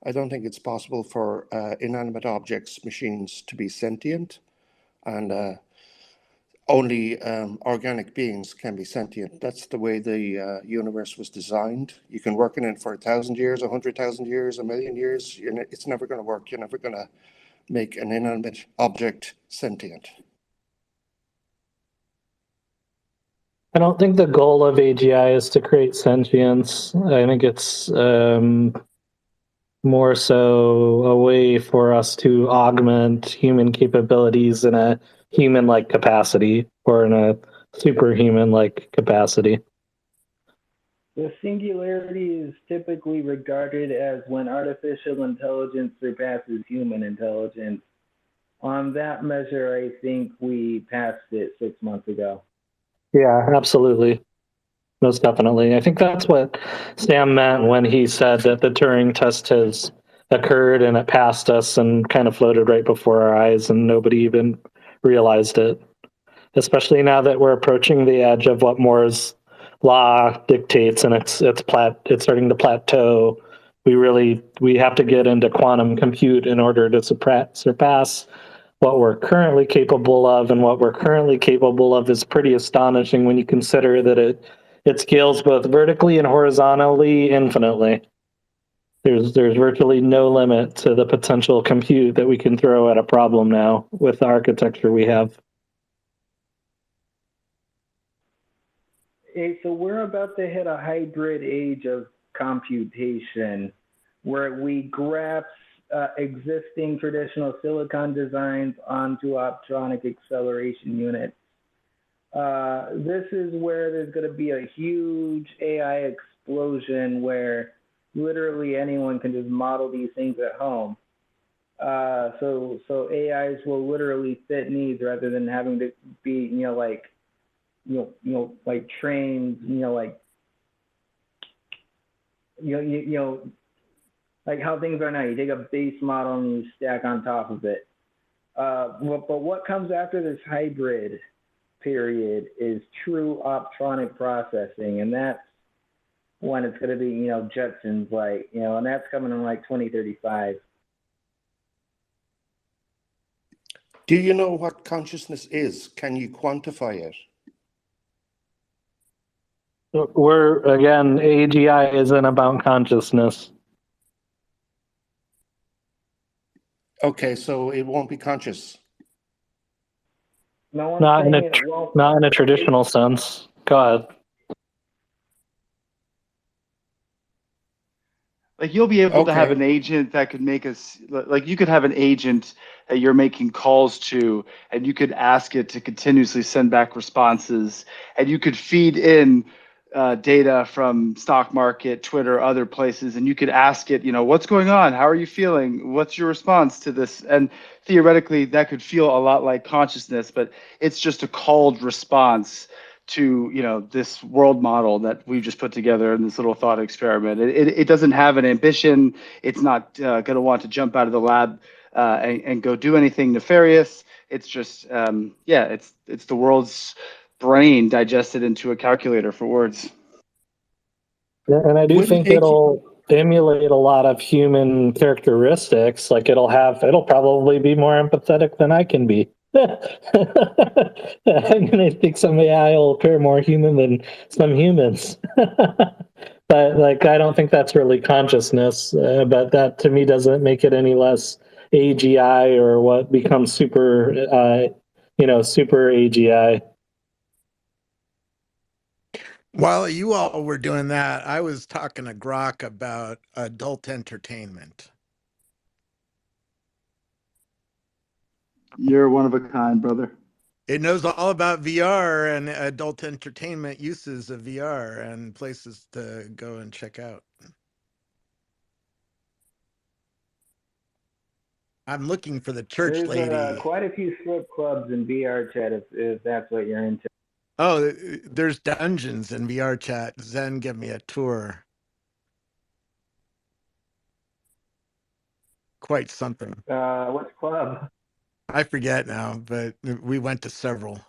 I don't think it's possible for inanimate objects, machines, to be sentient, and only organic beings can be sentient. That's the way the universe was designed. You can work in it for 1,000 years, 100,000 years, 1,000,000 years. It's never going to work. You're never going to make an inanimate object sentient. I don't think the goal of AGI is to create sentience. I think it's more so a way for us to augment human capabilities in a human-like capacity or in a superhuman-like capacity. The singularity is typically regarded as when artificial intelligence surpasses human intelligence. On that measure, I think we passed it 6 months ago. Yeah, absolutely. Most definitely. I think that's what Sam meant when he said that the Turing test has occurred and it passed us and kind of floated right before our eyes and nobody even realized it. Especially now that we're approaching the edge of what Moore's law dictates and it's starting to plateau. We have to get into quantum compute in order to surpass what we're currently capable of, and what we're currently capable of is pretty astonishing when you consider that it scales both vertically and horizontally infinitely. There's virtually no limit to the potential compute that we can throw at a problem now with the architecture we have. Hey, so we're about to hit a hybrid age of computation where we grasp existing traditional silicon designs onto optronic acceleration units. This is where there's going to be a huge AI explosion where literally anyone can just model these things at home. So AIs will literally fit needs rather than having to be, like trained, like how things are now. You take a base model and you stack on top of it. But what comes after this hybrid period is true optronic processing, and that's when it's going to be, Jetsons, like, and that's coming in like 2035. Do you know what consciousness is? Can you quantify it? AGI isn't about consciousness. Okay, so it won't be conscious. No one's Not in saying it won't. not in a traditional sense. Go ahead. Like you'll be able to have Okay. an agent that could make us, like you could have an agent that you're making calls to, and you could ask it to continuously send back responses, and you could feed in data from stock market, Twitter, other places, and you could ask it, what's going on? How are you feeling? What's your response to this? And theoretically, that could feel a lot like consciousness, but it's just a called response to this world model that we've just put together in this little thought experiment. It doesn't have an ambition. It's not going to want to jump out of the lab and go do anything nefarious. It's just it's the world's brain digested into a calculator for words. Yeah, and I do think it'll emulate a lot of human characteristics. Like it'll probably be more empathetic than I can be. I mean, I think some AI will appear more human than some humans. But like, I don't think that's really consciousness. But that to me doesn't make it any less AGI or what becomes super AGI. While you all were doing that, I was talking to Grok about adult entertainment. You're one of a kind, brother. It knows all about VR and adult entertainment uses of VR and places to go and check out. I'm looking for the church There's lady. quite a few strip clubs in VR chat if that's what you're into. Oh, there's dungeons in VR chat. Zen, give me a tour. Quite something. Which club? I forget now, but we went to several.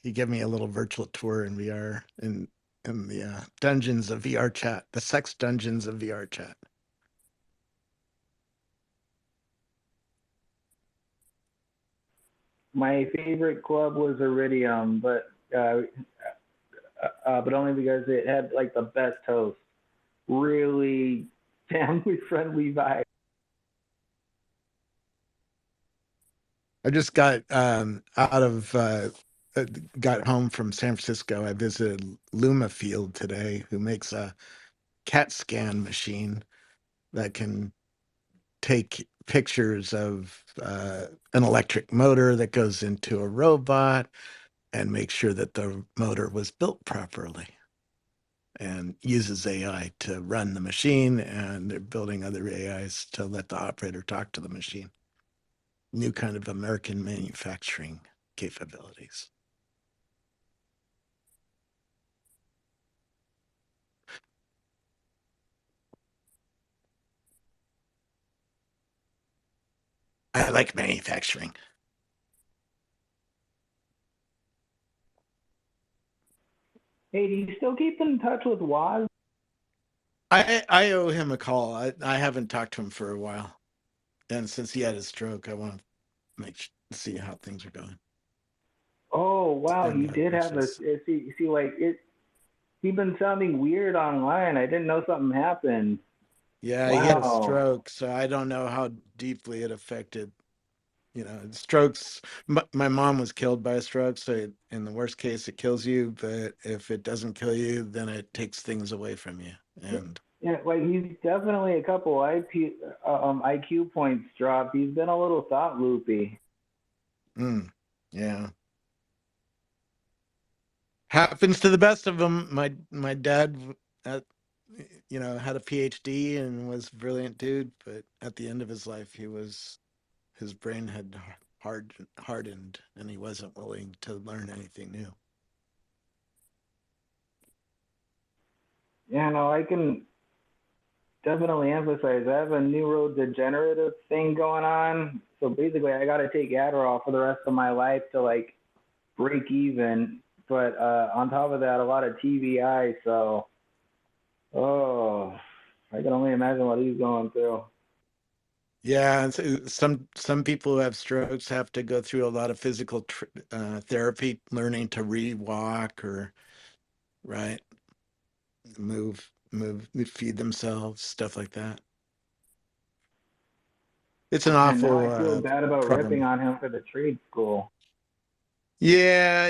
He gave me a little virtual tour in VR in the dungeons of VR chat, the sex dungeons of VR chat. My favorite club was Iridium, but only because it had like the best host. Really family friendly vibe. I just got out of got home from San Francisco, I visited Luma Field today, who makes a CAT scan machine that can take pictures of an electric motor that goes into a robot and make sure that the motor was built properly, and uses AI to run the machine, and they're building other AIs to let the operator talk to the machine. New kind of American manufacturing capabilities. I like manufacturing. Hey, do you still keep in touch with Waz? I owe him a call. I haven't talked to him for a while, and since he had his stroke, I want to see how things are going. Oh wow, And he did have a see like it. He's been sounding weird online. I didn't know something happened. Yeah, he had a Wow. stroke, so I don't know how deeply it affected. Strokes. My mom was killed by a stroke, so in the worst case, it kills you. But if it doesn't kill you, then it takes things away from you. And Yeah, like he's definitely a couple IQ points dropped. He's been a little thought loopy. Yeah, happens to the best of them. My dad, uh, had a PhD and was a brilliant dude, but at the end of his life, his brain had hardened, and he wasn't willing to learn anything new. Yeah, no, I can definitely emphasize. I have a neurodegenerative thing going on. So basically, I got to take Adderall for the rest of my life to like break even. But on top of that, a lot of TBI. So, oh, I can only imagine what he's going through. Yeah, and so some people who have strokes have to go through a lot of physical therapy, learning to re-walk or right, move, feed themselves, stuff like that. It's an And now awful I feel bad about ripping problem. on him for the trade school. Yeah,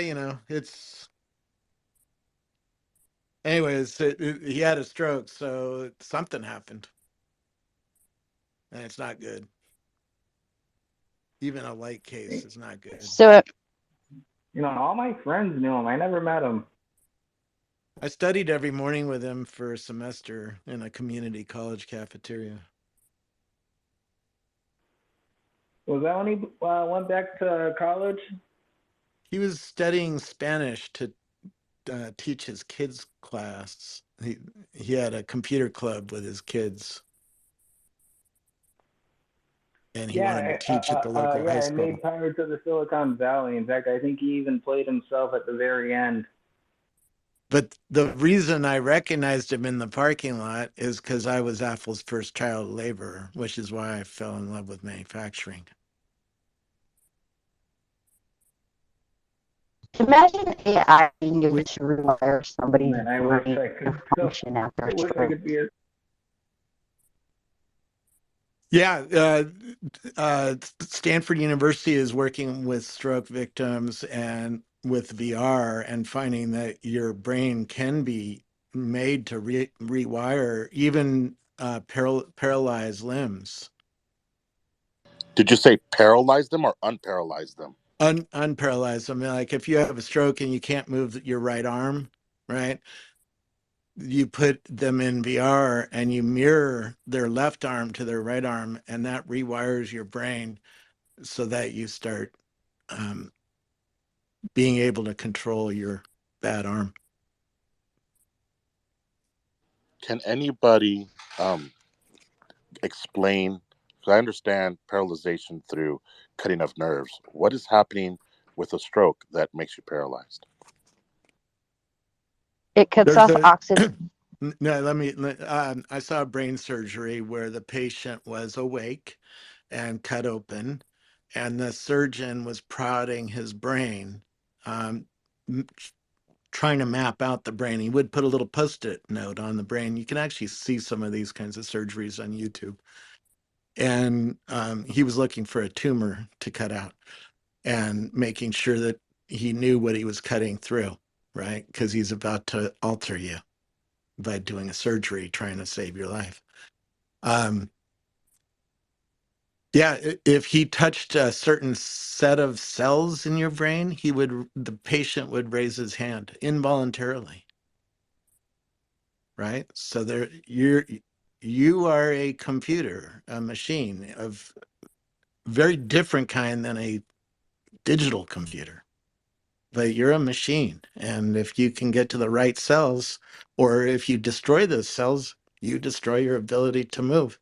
it's. Anyways, he had a stroke, so something happened, and it's not good. Even a light case is not good. So, All my friends knew him. I never met him. I studied every morning with him for a semester in a community college cafeteria. Was that when he went back to college? He was studying Spanish to teach his kids class. He had a computer club with his kids, and he wanted to teach at the local high I school. made Pirates of the Silicon Valley. In fact, I think he even played himself at the very end. But the reason I recognized him in the parking lot is because I was Apple's first child laborer, which is why I fell in love with manufacturing. imagine AI being able to rewire somebody's Man, I wish brain I to could. function after I a wish I stroke. could be a. Yeah, Stanford University is working with stroke victims and with VR and finding that your brain can be made to rewire even paralyzed limbs. Did you say paralyze them or unparalyze them? Unparalyzed. I mean, like if you have a stroke and you can't move your right arm, right? You put them in VR and you mirror their left arm to their right arm, and that rewires your brain so that you start being able to control your bad arm. Can anybody explain? Because I understand paralyzation through cutting of nerves. What is happening with a stroke that makes you paralyzed? It cuts There's off a oxygen. no. I saw a brain surgery where the patient was awake and cut open, and the surgeon was prodding his brain, um, trying to map out the brain. He would put a little post-it note on the brain. You can actually see some of these kinds of surgeries on YouTube. And he was looking for a tumor to cut out and making sure that he knew what he was cutting through, right? Because he's about to alter you by doing a surgery trying to save your life. Yeah, if he touched a certain set of cells in your brain, the patient would raise his hand involuntarily, right? So you are a computer, a machine of very different kind than a digital computer. But you're a machine, and if you can get to the right cells, or if you destroy those cells, you destroy your ability to move.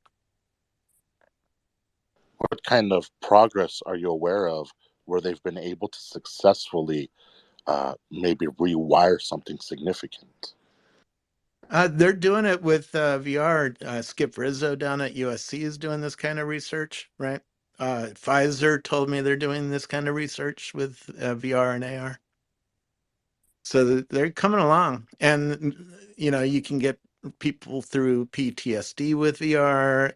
What kind of progress are you aware of where they've been able to successfully maybe rewire something significant? They're doing it with VR. Skip Rizzo down at USC is doing this kind of research, right? Pfizer told me they're doing this kind of research with VR and AR. So they're coming along, and you can get people through PTSD with VR.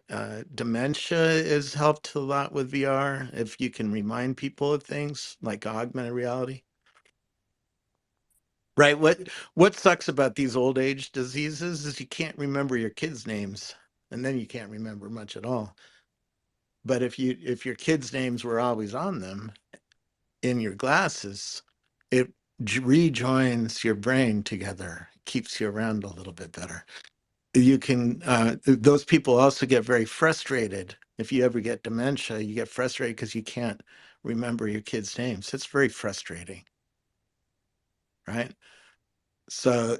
Dementia is helped a lot with VR if you can remind people of things like augmented reality. Right. What sucks about these old age diseases is you can't remember your kids' names, and then you can't remember much at all. But if your kids' names were always on them in your glasses, it rejoins your brain together, keeps you around a little bit better. You can those people also get very frustrated. If you ever get dementia, you get frustrated because you can't remember your kids' names. It's very frustrating, right? So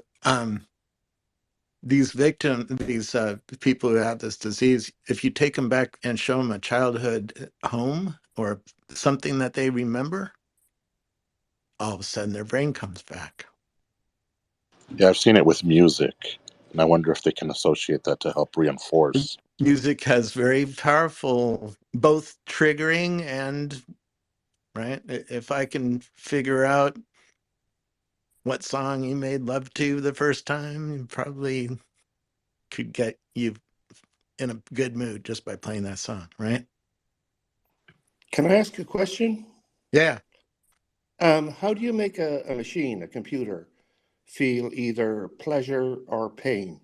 these people who have this disease, if you take them back and show them a childhood home or something that they remember, all of a sudden their brain comes back. Yeah, I've seen it with music, and I wonder if they can associate that to help reinforce. Music has very powerful, both triggering and, right? If I can figure out what song you made love to the first time, you probably could get you in a good mood just by playing that song, right? Can I ask a question? Yeah. How do you make a machine, a computer, feel either pleasure or pain?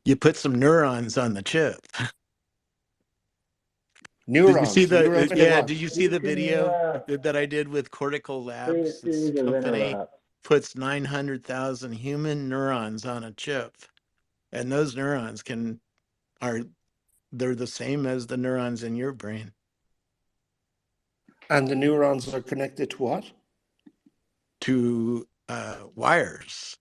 You put some neurons on the chip. Did you see Neurons. Neurons to what? did you see the video that I did with Cortical Labs? This series of company interrupts. puts 900,000 human neurons on a chip. And those neurons they're the same as the neurons in your brain. And the neurons are connected to what? To wires.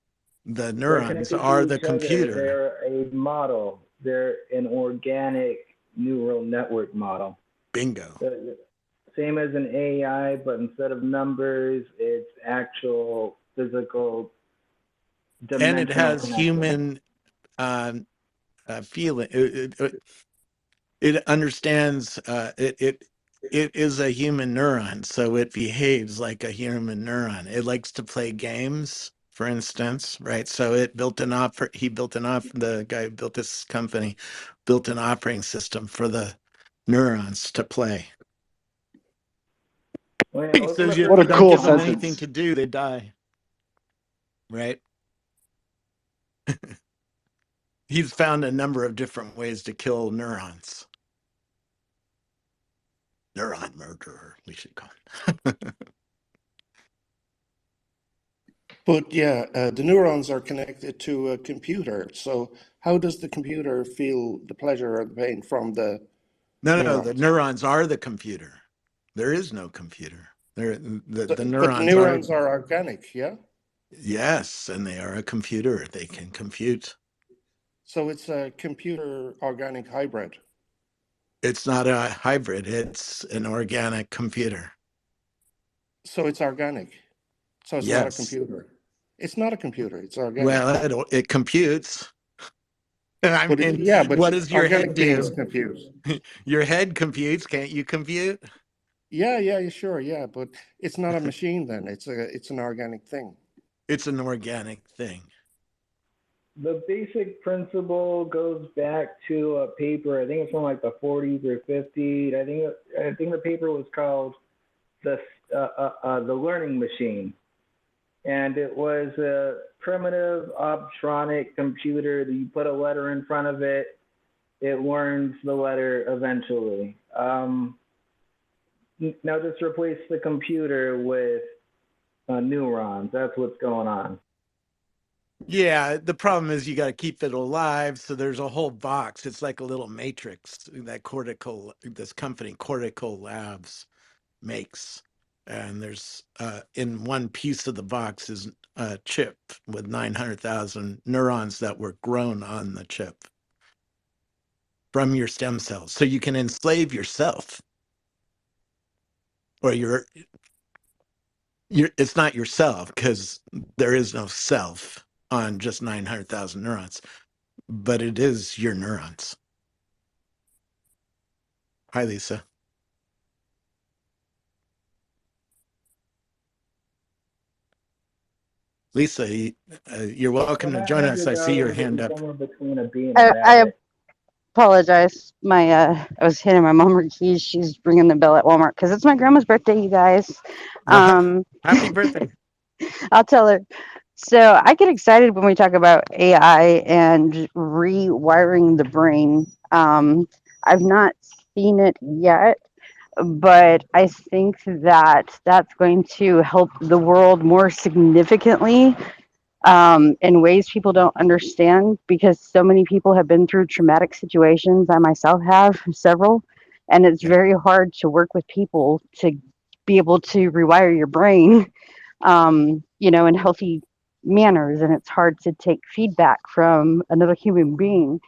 The They're neurons connected are to the each other. computer. They're a model. They're an organic neural network model. Bingo. Same as an AI, but instead of numbers, it's actual physical dimensional And it has connection. human feeling. It understands. It is a human neuron, so it behaves like a human neuron. It likes to play games, for instance, right? So it built the guy who built this company built an operating system for the neurons to play. Well, He says if What you a don't cool give them anything sentence. to do, they die. Right? He's found a number of different ways to kill neurons. Neuron murderer, we should call him. But yeah, the neurons are connected to a computer. So how does the computer feel the pleasure or the pain from the No, the neurons? neurons are the computer. There is no computer. The But the neurons are, neurons are organic, yeah? yes, and they are a computer. They can compute. So it's a computer organic hybrid. It's not a hybrid, it's an organic computer. So it's organic. So it's not a Yes. computer. It's not a computer, it's organic. Well, it computes. I But mean, yeah, but what does your organic head things do? compute. Your head computes. Can't you compute? Yeah, sure, yeah, but it's not a machine then. It's an organic thing. It's an organic thing. The basic principle goes back to a paper. I think it's from like the 40s or 50s. I think the paper was called "The the learning machine. And it was a primitive optronic computer that you put a letter in front of it, it learns the letter eventually. Now just replace the computer with neurons. That's what's going on. Yeah, the problem is you got to keep it alive. So there's a whole box. It's like a little matrix that this company, Cortical Labs, makes. And there's in one piece of the box is a chip with 900,000 neurons that were grown on the chip from your stem cells. So you can enslave yourself, or it's not yourself because there is no self on just 900,000 neurons, but it is your neurons. Hi, Lisa. Lisa, you're welcome to join us. I see your hand up. Between a bee and a I rabbit. apologize. I was hitting my mom her keys. She's ringing the bell at Walmart because it's my grandma's birthday, you guys. Happy birthday. I'll tell her. So I get excited when we talk about AI and rewiring the brain. I've not seen it yet, but I think that that's going to help the world more significantly in ways people don't understand because so many people have been through traumatic situations. I myself have several, and it's very hard to work with people to be able to rewire your brain, in healthy manners. And it's hard to take feedback from another human being.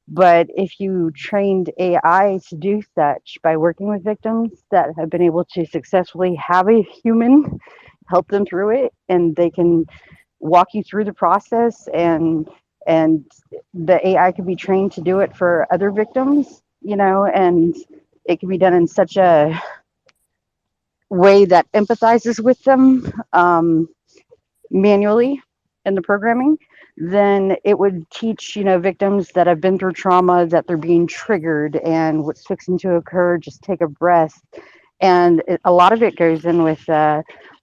But if you trained AI to do such by working with victims that have been able to successfully have a human help them through it, and they can walk you through the process, and the AI can be trained to do it for other victims, and it can be done in such a way that empathizes with them manually in the programming, then it would teach, victims that have been through trauma that they're being triggered and what's fixing to occur, just take a breath. And a lot of it goes in with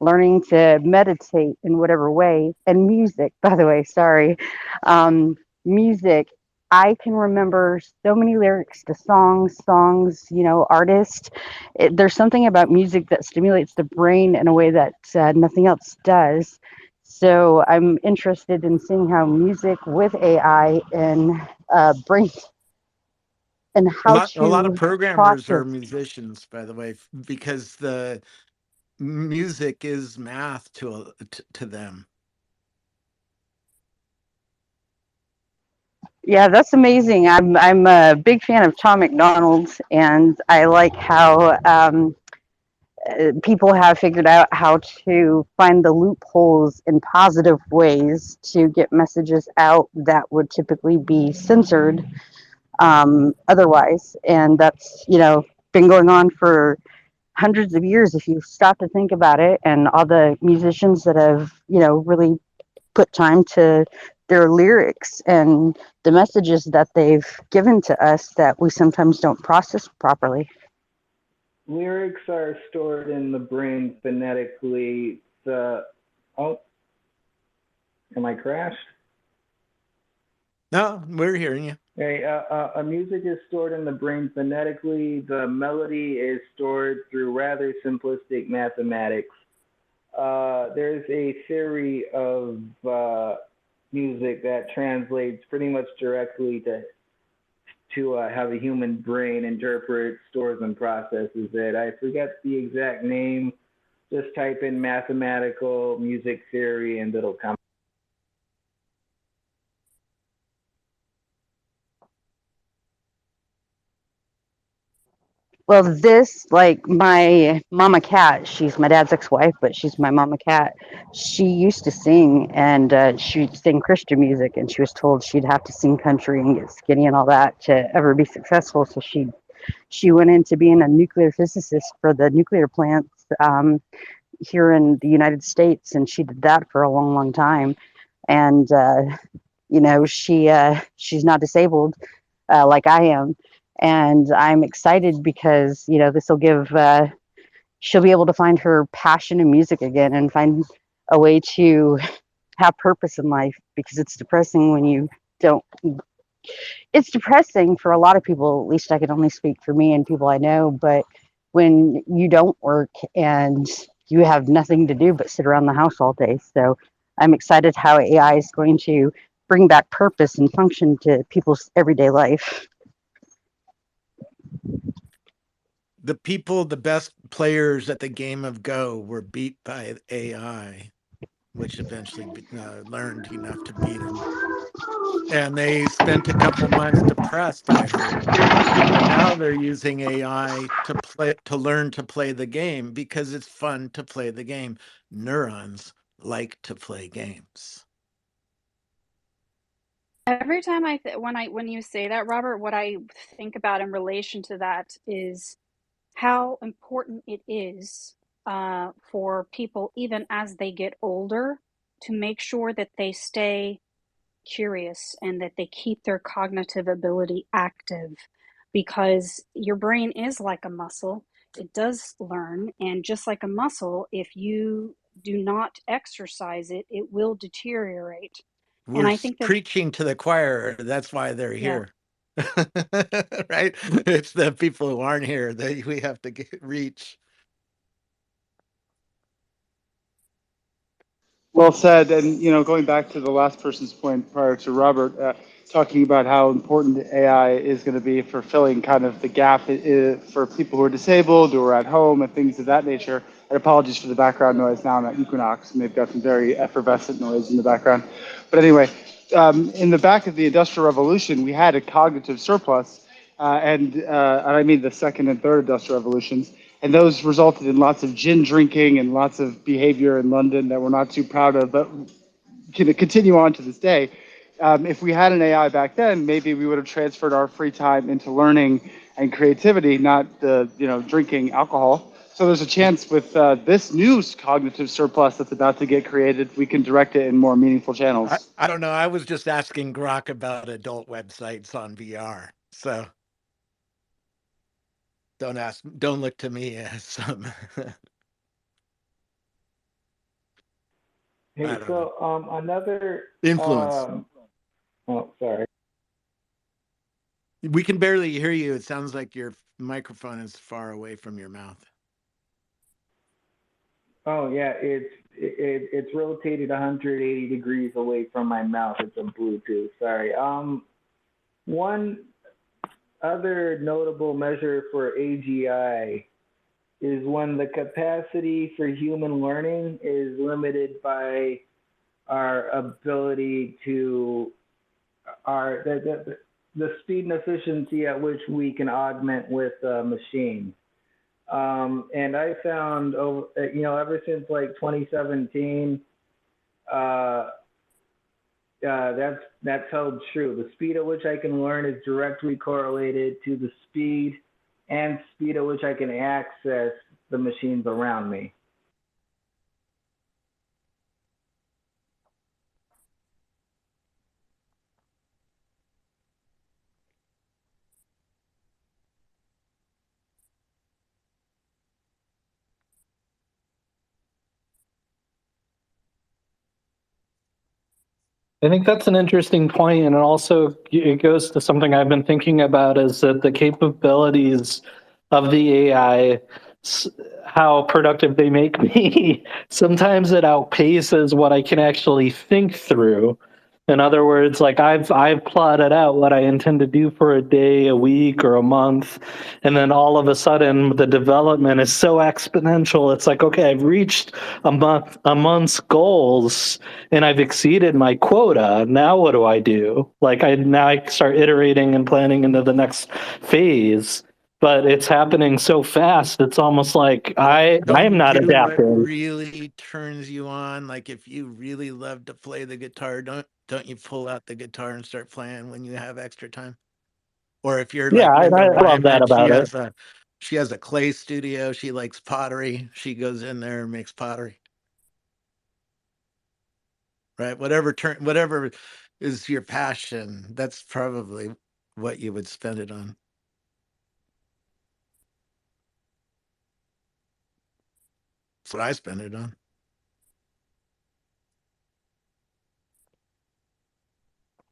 learning to meditate in whatever way. And music, by the way, sorry. Music, I can remember so many lyrics to songs, artists. There's something about music that stimulates the brain in a way that nothing else does. So I'm interested in seeing how music with AI and brain and A how lot of to programmers are process. musicians, by the way, because the music is math to them. Yeah, that's amazing. I'm a big fan of Tom McDonald, and I like how people have figured out how to find the loopholes in positive ways to get messages out that would typically be censored otherwise. And that's, been going on for hundreds of years if you stop to think about it. And all the musicians that have, really put time to their lyrics and the messages that they've given to us that we sometimes don't process properly. Lyrics are stored in the brain phonetically. Am I crashed? No, we're hearing you. Okay, a music is stored in the brain phonetically. The melody is stored through rather simplistic mathematics. There's a theory of music that translates pretty much directly to how the human brain interprets, stores, and processes it. I forget the exact name. Just type in mathematical music theory and it'll come. Well, like my mama cat, she's my dad's ex-wife, but she's my mama cat. She used to sing, and she'd sing Christian music, and she was told she'd have to sing country and get skinny and all that to ever be successful. So she went into being a nuclear physicist for the nuclear plants here in the United States, and she did that for a long, long time. And she's not disabled like I am, and I'm excited because this will give she'll be able to find her passion in music again and find a way to have purpose in life, because it's depressing when you don't. It's depressing for a lot of people, at least I can only speak for me and people I know, but when you don't work and you have nothing to do but sit around the house all day. So I'm excited how AI is going to bring back purpose and function to people's everyday life. The best players at the game of Go were beat by AI, which eventually learned enough to beat them. And they spent a couple months depressed, I heard. And now they're using AI to learn to play the game because it's fun to play the game. Neurons like to play games. Every time when you say that, Robert, what I think about in relation to that is how important it is for people, even as they get older, to make sure that they stay curious and that they keep their cognitive ability active, because your brain is like a muscle. It does learn, and just like a muscle, if you do not exercise it, it will deteriorate. And We're I think that, preaching to the choir. That's why they're yeah. here. Right? It's the people who aren't here that we have to reach. Well said. And, going back to the last person's point prior to Robert, talking about how important AI is going to be for filling kind of the gap for people who are disabled or at home and things of that nature. And apologies for the background noise. Now I'm at Equinox and they've got some very effervescent noise in the background. But anyway, in the back of the Industrial Revolution, we had a cognitive surplus, and I mean the second and third Industrial Revolutions. And those resulted in lots of gin drinking and lots of behavior in London that we're not too proud of, but can continue on to this day. If we had an AI back then, maybe we would have transferred our free time into learning and creativity, not drinking alcohol. So there's a chance with this new cognitive surplus that's about to get created, we can direct it in more meaningful channels. I don't know. I was just asking Grok about adult websites on VR. So don't look to me as some. Hey, so another influence. Oh, sorry. We can barely hear you. It sounds like your microphone is far away from your mouth. Oh yeah, it's rotated 180 degrees away from my mouth. It's a Bluetooth. Sorry. One other notable measure for AGI is when the capacity for human learning is limited by our ability to the speed and efficiency at which we can augment with a machine. And I found, ever since like 2017, that's held true. The speed at which I can learn is directly correlated to the speed and speed at which I can access the machines around me. I think that's an interesting point, and also it goes to something I've been thinking about, is that the capabilities of the AI, how productive they make me, sometimes it outpaces what I can actually think through. In other words, like I've plotted out what I intend to do for a day, a week, or a month, and then all of a sudden the development is so exponential. It's like, okay, I've reached a month's goals and I've exceeded my quota. Now what do I do? Like I start iterating and planning into the next phase. But it's happening so fast. It's almost like I am Don't not do what adapting. really turns you on. Like if you really love to play the guitar, don't you pull out the guitar and start playing when you have extra time? Or if you're Yeah, like I Linda love that Ryman, about it. she has a clay studio. She likes pottery. She goes in there and makes pottery. Right? Whatever is your passion, that's probably what you would spend it on. That's what I spend it on.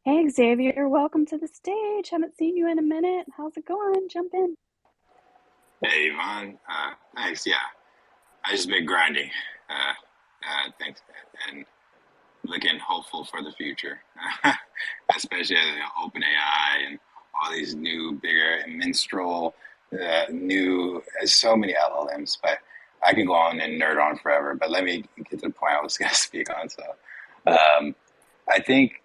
Hey, Xavier, welcome to the stage. Haven't seen you in a minute. How's it going? Jump in. Hey, Yvonne. Thanks. Yeah, I just been grinding. Thanks, and looking hopeful for the future, especially open AI and all these new, bigger and Minstrel, so many LLMs. But I can go on and nerd on forever. But let me get to the point I was going to speak on. So, I think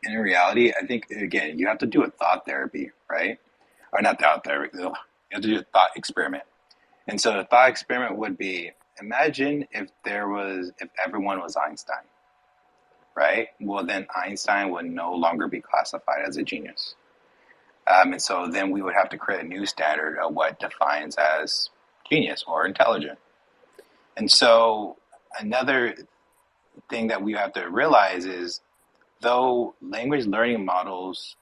in reality, I think again, you have to do a thought therapy, right? Or not thought therapy. You have to do a thought experiment. And so the thought experiment would be: imagine if everyone was Einstein, right? Well, then Einstein would no longer be classified as a genius. And so then we would have to create a new standard of what defines as genius or intelligent. And so another thing that we have to realize is, though language learning models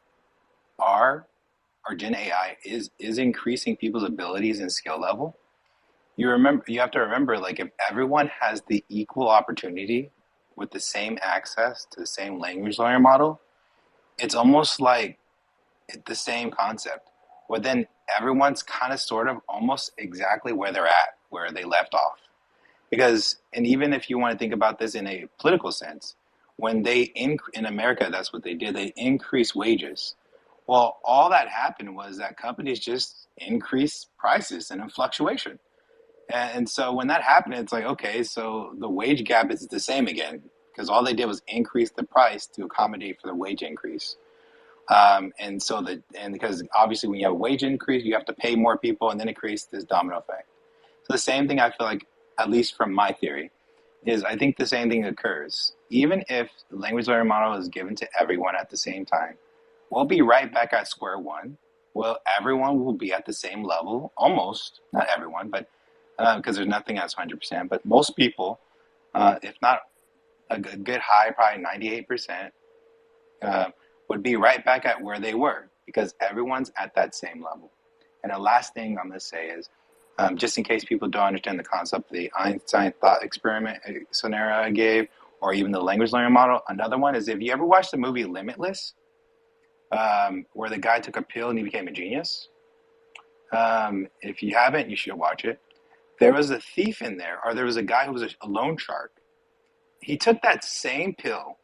or Gen AI is increasing people's abilities and skill level, you have to remember, like, if everyone has the equal opportunity with the same access to the same language learning model, it's almost like the same concept. Well, then everyone's kind of sort of almost exactly where they're at, where they left off. Because, and even if you want to think about this in a political sense, when they in America, that's what they did. They increased wages. Well, all that happened was that companies just increased prices and in fluctuation. And so when that happened, it's like, okay, so the wage gap is the same again, because all they did was increase the price to accommodate for the wage increase. And because obviously when you have a wage increase, you have to pay more people, and then it creates this domino effect. So the same thing, I feel like, at least from my theory, is I think the same thing occurs. Even if the language learning model is given to everyone at the same time, we'll be right back at square one. Well, everyone will be at the same level, almost, not everyone, but because there's nothing that's 100%, but most people, if not a good high, probably 98%, would be right back at where they were, because everyone's at that same level. And the last thing I'm going to say is, just in case people don't understand the concept of the Einstein thought experiment scenario I gave, or even the language learning model, another one is, if you ever watched the movie Limitless, where the guy took a pill and he became a genius. If you haven't, you should watch it. There was a thief in there, or there was a guy who was a loan shark. He took that same pill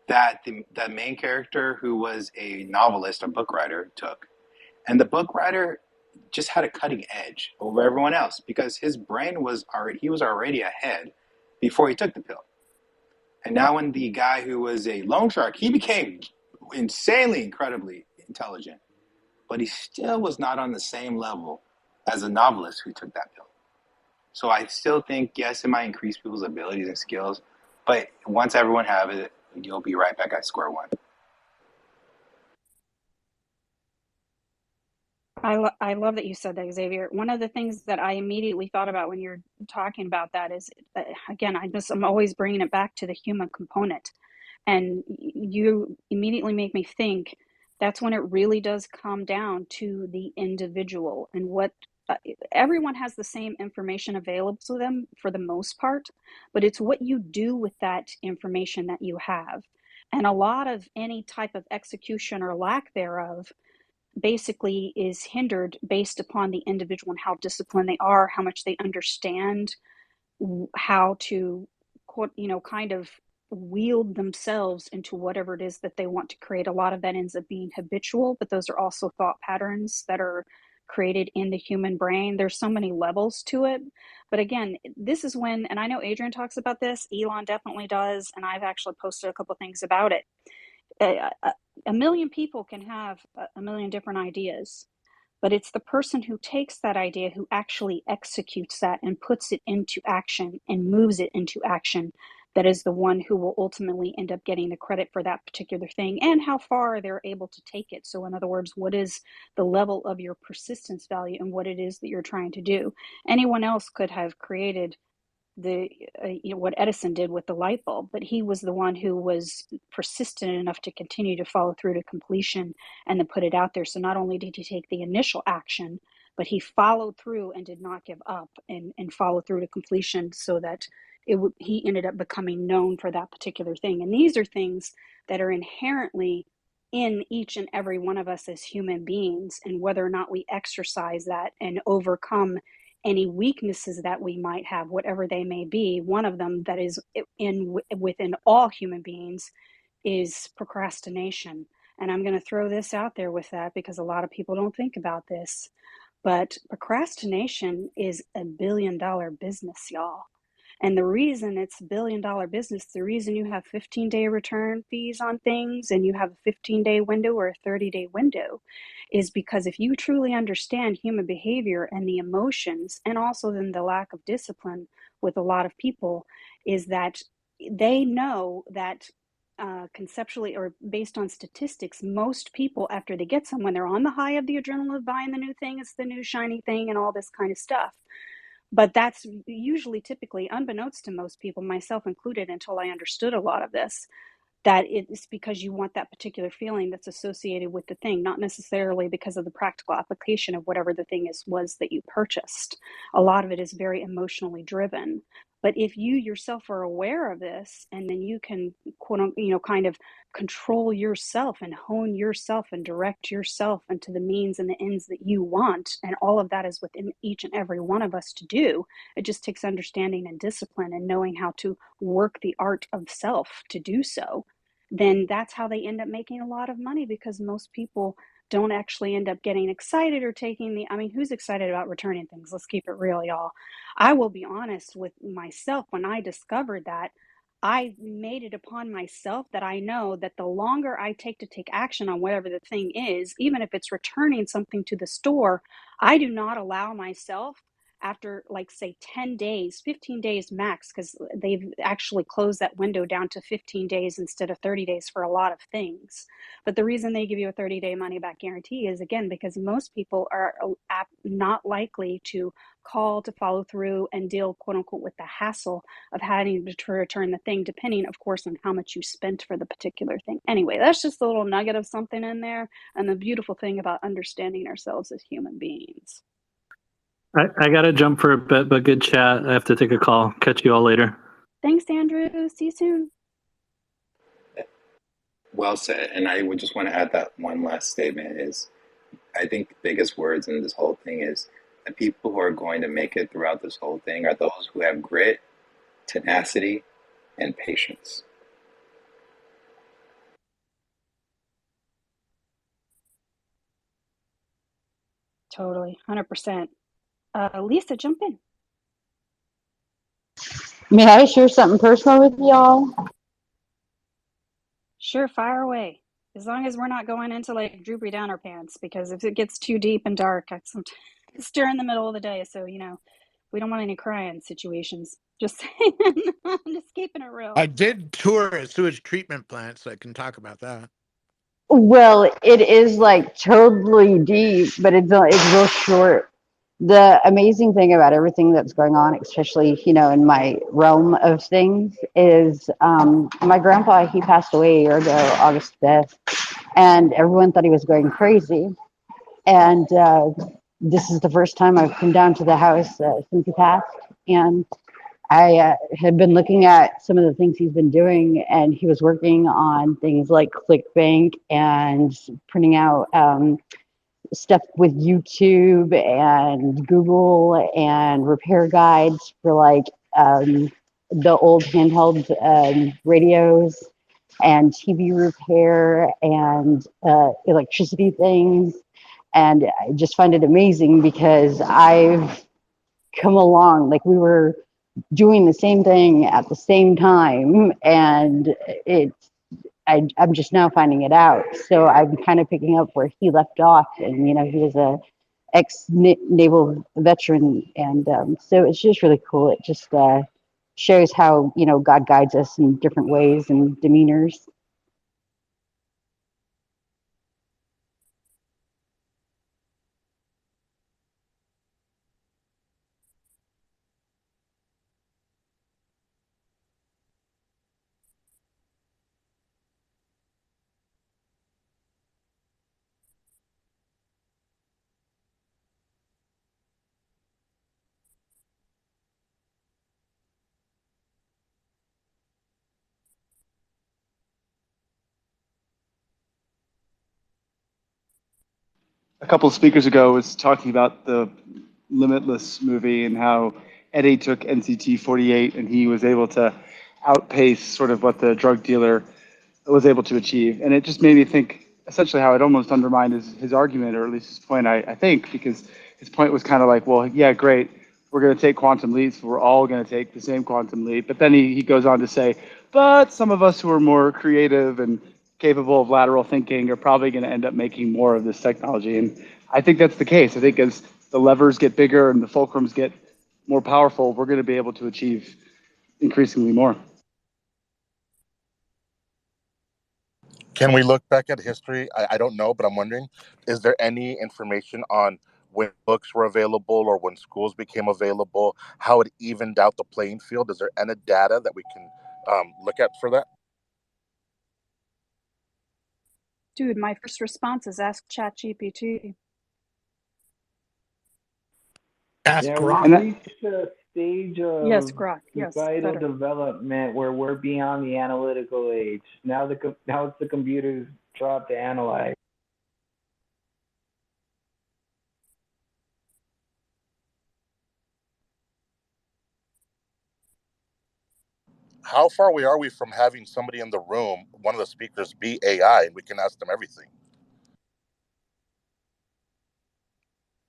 that the main character, who was a novelist or book writer, took. And the book writer just had a cutting edge over everyone else, because his brain was already ahead before he took the pill. And now when the guy who was a loan shark, he became insanely, incredibly intelligent, but he still was not on the same level as a novelist who took that pill. So I still think, yes, it might increase people's abilities and skills, but once everyone have it, you'll be right back at square one. I love that you said that, Xavier. One of the things that I immediately thought about when you're talking about that is, again, I'm always bringing it back to the human component. And you immediately make me think that's when it really does come down to the individual and what everyone has the same information available to them for the most part, but it's what you do with that information that you have. And a lot of any type of execution or lack thereof basically is hindered based upon the individual and how disciplined they are, how much they understand how to, kind of wield themselves into whatever it is that they want to create. A lot of that ends up being habitual, but those are also thought patterns that are created in the human brain. There's so many levels to it. But again, this is when, and I know Adrian talks about this, Elon definitely does, and I've actually posted a couple of things about it. A million people can have a million different ideas, but it's the person who takes that idea, who actually executes that and puts it into action and moves it into action, that is the one who will ultimately end up getting the credit for that particular thing and how far they're able to take it. So in other words, what is the level of your persistence value and what it is that you're trying to do? Anyone else could have created what Edison did with the light bulb, but he was the one who was persistent enough to continue to follow through to completion and then put it out there. So not only did he take the initial action, but he followed through and did not give up and follow through to completion so that he ended up becoming known for that particular thing. And these are things that are inherently in each and every one of us as human beings, and whether or not we exercise that and overcome any weaknesses that we might have, whatever they may be. One of them that is within all human beings is procrastination. And I'm going to throw this out there with that because a lot of people don't think about this. But procrastination is $1 billion business, y'all. And the reason it's $1 billion business, the reason you have 15-day return fees on things and you have a 15-day window or a 30-day window is because if you truly understand human behavior and the emotions, and also then the lack of discipline with a lot of people, is that they know that conceptually or based on statistics, most people, after they get some, when they're on the high of the adrenaline of buying the new thing, it's the new shiny thing and all this kind of stuff. But that's usually typically unbeknownst to most people, myself included, until I understood a lot of this, that it's because you want that particular feeling that's associated with the thing, not necessarily because of the practical application of whatever the thing was that you purchased. A lot of it is very emotionally driven. But if you yourself are aware of this, and then you can, quote unquote, kind of control yourself and hone yourself and direct yourself into the means and the ends that you want, and all of that is within each and every one of us to do. It just takes understanding and discipline and knowing how to work the art of self to do so. Then that's how they end up making a lot of money, because most people don't actually end up getting excited or taking the, I mean, who's excited about returning things? Let's keep it real, y'all. I will be honest with myself. When I discovered that, I made it upon myself that I know that the longer I take to take action on whatever the thing is, even if it's returning something to the store, I do not allow myself after, like, say 10 days, 15 days max, because they've actually closed that window down to 15 days instead of 30 days for a lot of things. But the reason they give you a 30-day money back guarantee is, again, because most people are not likely to call, to follow through and deal, quote unquote, with the hassle of having to return the thing, depending, of course, on how much you spent for the particular thing. Anyway, that's just a little nugget of something in there, and the beautiful thing about understanding ourselves as human beings. I got to jump for a bit, but good chat. I have to take a call. Catch you all later. Thanks, Andrew. See you soon. Well said. And I would just want to add that one last statement is, I think the biggest words in this whole thing is the people who are going to make it throughout this whole thing are those who have grit, tenacity, and patience. Totally, 100%. Lisa, jump in. May I share something personal with y'all? Sure, fire away. As long as we're not going into like droopy downer pants, because if it gets too deep and dark, it's during the middle of the day, so we don't want any crying situations. Just saying, I'm just keeping it real. I did tour a sewage treatment plant, so I can talk about that. Well, it is like totally deep, but it's real short. The amazing thing about everything that's going on, especially in my realm of things, is my grandpa. He passed away a year ago, August 5th, and everyone thought he was going crazy. And this is the first time I've come down to the house since he passed, and I had been looking at some of the things he's been doing, and he was working on things like ClickBank and printing out stuff with YouTube and Google and repair guides for like the old handheld radios and TV repair and electricity things. And I just find it amazing because I've come along, like we were doing the same thing at the same time, and I'm just now finding it out. So I'm kind of picking up where he left off, and he was a ex-naval veteran, and so it's just really cool. It just shows how God guides us in different ways and demeanors. a couple of speakers ago was talking about the Limitless movie and how Eddie took NCT 48 and he was able to outpace sort of what the drug dealer was able to achieve. And it just made me think essentially how it almost undermined his argument, or at least his point, I think, because his point was kind of like, well, yeah, great, we're going to take quantum leaps, we're all going to take the same quantum leap. But then he goes on to say, but some of us who are more creative and capable of lateral thinking are probably going to end up making more of this technology. And I think that's the case. I think as the levers get bigger and the fulcrums get more powerful, we're going to be able to achieve increasingly more. Can we look back at history? I don't know, but I'm wondering, is there any information on when books were available or when schools became available, how it evened out the playing field? Is there any data that we can look at for that? Dude, my first response is ask ChatGPT. Ask Yeah, Grok. we've reached a stage Yes, of Grok. Yes, societal better. development where we're beyond the analytical age. Now it's the computer's job to analyze. How far away are we from having somebody in the room, one of the speakers, be AI, and we can ask them everything?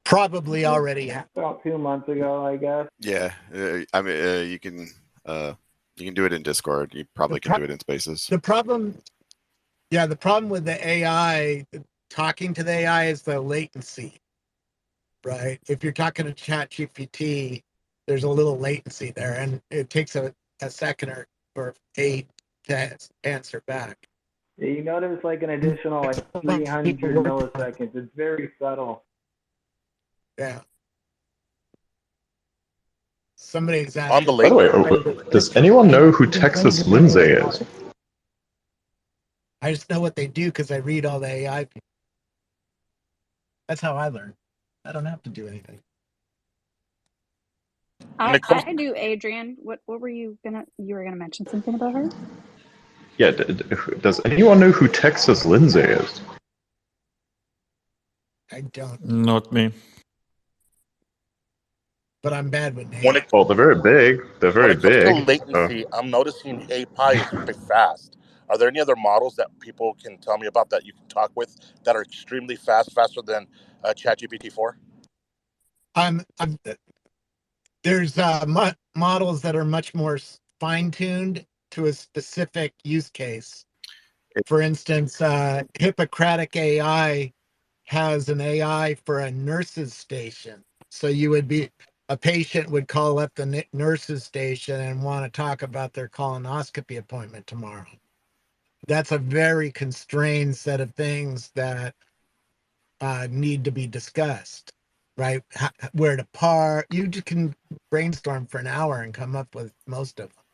Probably already have. About 2 months ago, I guess. Yeah, I mean, you can do it in Discord. You probably can do it in Spaces. The problem with the AI, talking to the AI, is the latency, right? If you're talking to ChatGPT, there's a little latency there, and it takes a second or 8 to answer back. Yeah, you notice like an additional like 300 milliseconds. It's very subtle. Yeah. Somebody's On the asking. By the way, does anyone know who Texas Lindsay is? I just know what they do because I read all the AI people. That's how I learn. I don't have to do anything. I do, Adrian. What were you were gonna mention something about her? Yeah, does anyone know who Texas Lindsay is? I don't. Not me. But I'm bad with names. Well, they're very big. They're very When it comes big. to latency, I'm noticing API is very fast. Are there any other models that people can tell me about that you can talk with that are extremely fast, faster than ChatGPT 4? There's models that are much more fine-tuned to a specific use case. For instance, Hippocratic AI has an AI for a nurse's station. So a patient would call up the nurse's station and want to talk about their colonoscopy appointment tomorrow. That's a very constrained set of things that need to be discussed, right? Where to park. You just can brainstorm for an hour and come up with most of them,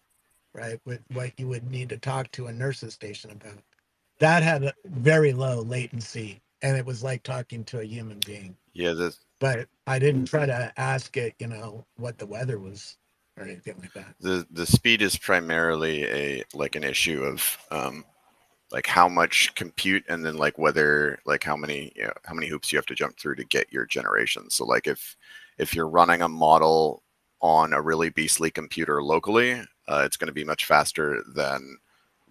right? With what you would need to talk to a nurse's station about. That had a very low latency, and it was like talking to a human being. Yeah, but I didn't try to ask it, what the weather was or anything like that. the speed is primarily an issue of like how much compute, and then like whether like how many hoops you have to jump through to get your generation. So like if you're running a model on a really beastly computer locally, it's going to be much faster than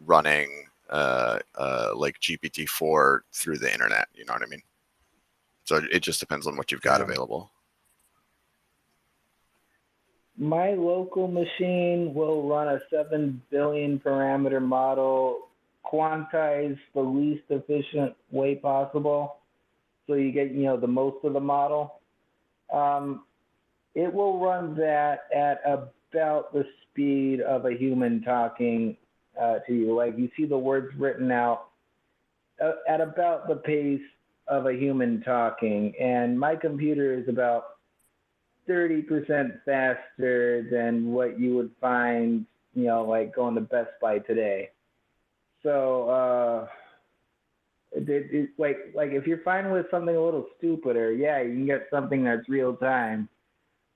running like GPT-4 through the internet. You know what I mean? So it just depends on what you've got available. My local machine will run a 7 billion parameter model, quantize the least efficient way possible, so you get the most of the model. It will run that at about the speed of a human talking to you. Like you see the words written out at about the pace of a human talking, and my computer is about 30% faster than what you would find, like going to Best Buy today. So, like if you're fine with something a little stupider, yeah, you can get something that's real time.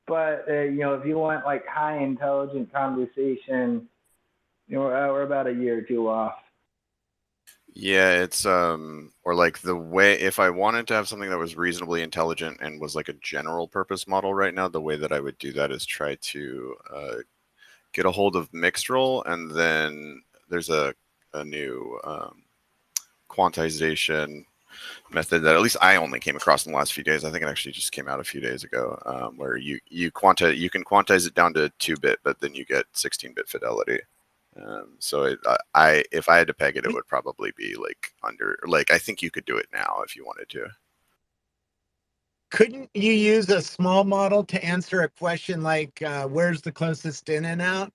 But if you want like high intelligent conversation, we're about a year or two off. Yeah, it's or like the way if I wanted to have something that was reasonably intelligent and was like a general purpose model right now, the way that I would do that is try to get a hold of Mixtral, and then there's a new quantization method that at least I only came across in the last few days. I think it actually just came out a few days ago, where you can quantize it down to 2-bit, but then you get 16-bit fidelity. So if I had to peg it, it would probably be like under, like, I think you could do it now if you wanted to. Couldn't you use a small model to answer a question like where's the closest in and out,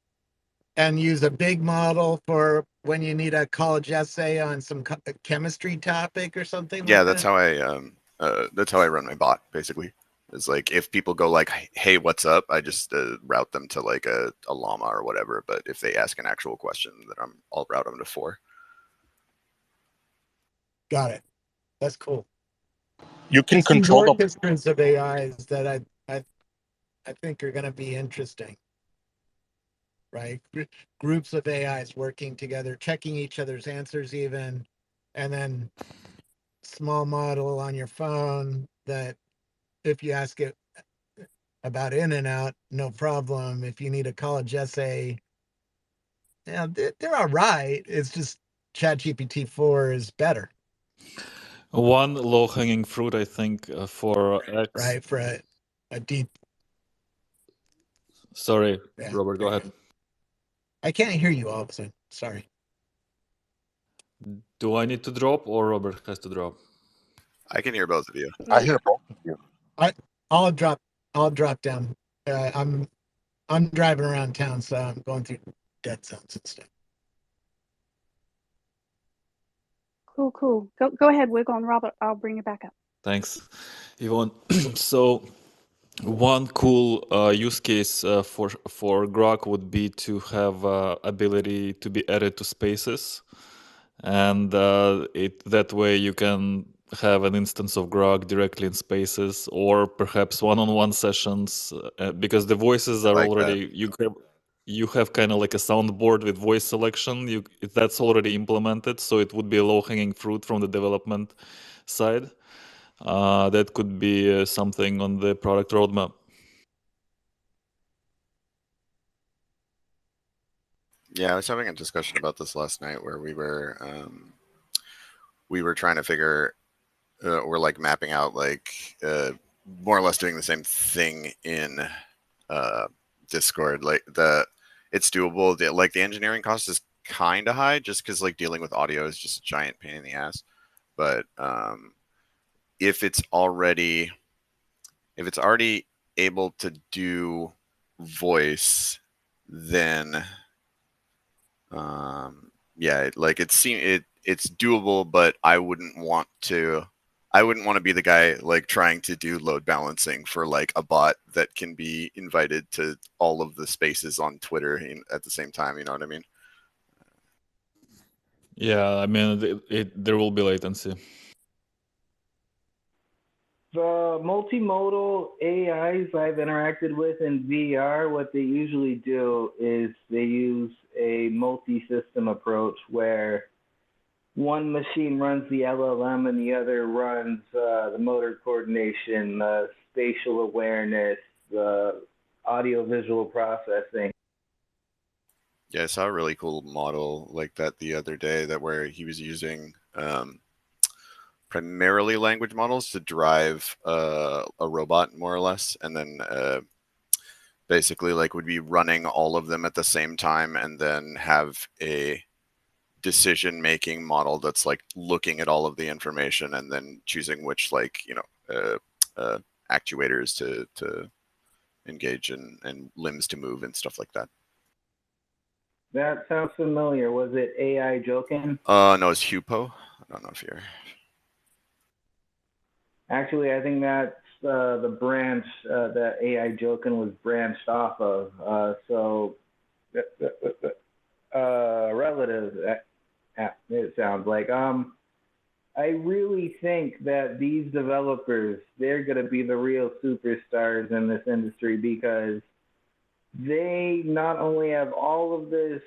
and use a big model for when you need a college essay on some chemistry topic or something Yeah, like that? that's how I run my bot basically. Is like if people go like, "Hey, what's up?" I just route them to like a llama or whatever. But if they ask an actual question, then I'll route them to 4. Got it. That's cool. You can It's these control the orchestras of AIs that I think are going to be interesting, right? Groups of AIs working together, checking each other's answers even, and then small model on your phone that if you ask it about in and out, no problem. If you need a college essay, yeah, they're all right. It's just ChatGPT 4 is better, One low-hanging fruit, I think, for X. right? For a deep. Sorry, Yeah. Robert, go ahead. I can't hear you all of a sudden. Sorry. Do I need to drop or Robert has to drop? I can hear both of you. I hear both of you. I'll drop down. I'm driving around town, so I'm going through dead zones and stuff. Cool. Go ahead, Wiggle, and Robert, I'll bring you back up. Thanks, Yvonne. So one cool use case for Grok would be to have ability to be added to spaces, and that way you can have an instance of Grok directly in spaces, or perhaps one-on-one sessions, because the voices are like already you have kind of like a soundboard with voice selection. That's already implemented, so it would be a low-hanging fruit from the development side. That could be something on the product roadmap. Yeah, I was having a discussion about this last night where we were trying to figure, we're like mapping out like more or less doing the same thing in Discord. Like it's doable. Like the engineering cost is kind of high just because like dealing with audio is just a giant pain in the ass. But if it's already able to do voice, then yeah, like it's doable, but I wouldn't want to be the guy like trying to do load balancing for like a bot that can be invited to all of the spaces on Twitter at the same time. You know what I mean? Yeah, I mean, there will be latency. The multimodal AIs I've interacted with in VR, what they usually do is they use a multi-system approach where one machine runs the LLM and the other runs the motor coordination, the spatial awareness, the audio-visual processing. Yeah, I saw a really cool model like that the other day where he was using primarily language models to drive a robot more or less, and then basically like would be running all of them at the same time, and then have a decision making model that's like looking at all of the information and then choosing which like actuators to engage and limbs to move and stuff like that. That sounds familiar. Was it AI Jokin? No, it's Hupo. I don't know if you're. Actually, I think that's the branch that AI Jokin was branched off of. So, relative, it sounds like. I really think that these developers, they're going to be the real superstars in this industry because they not only have all of this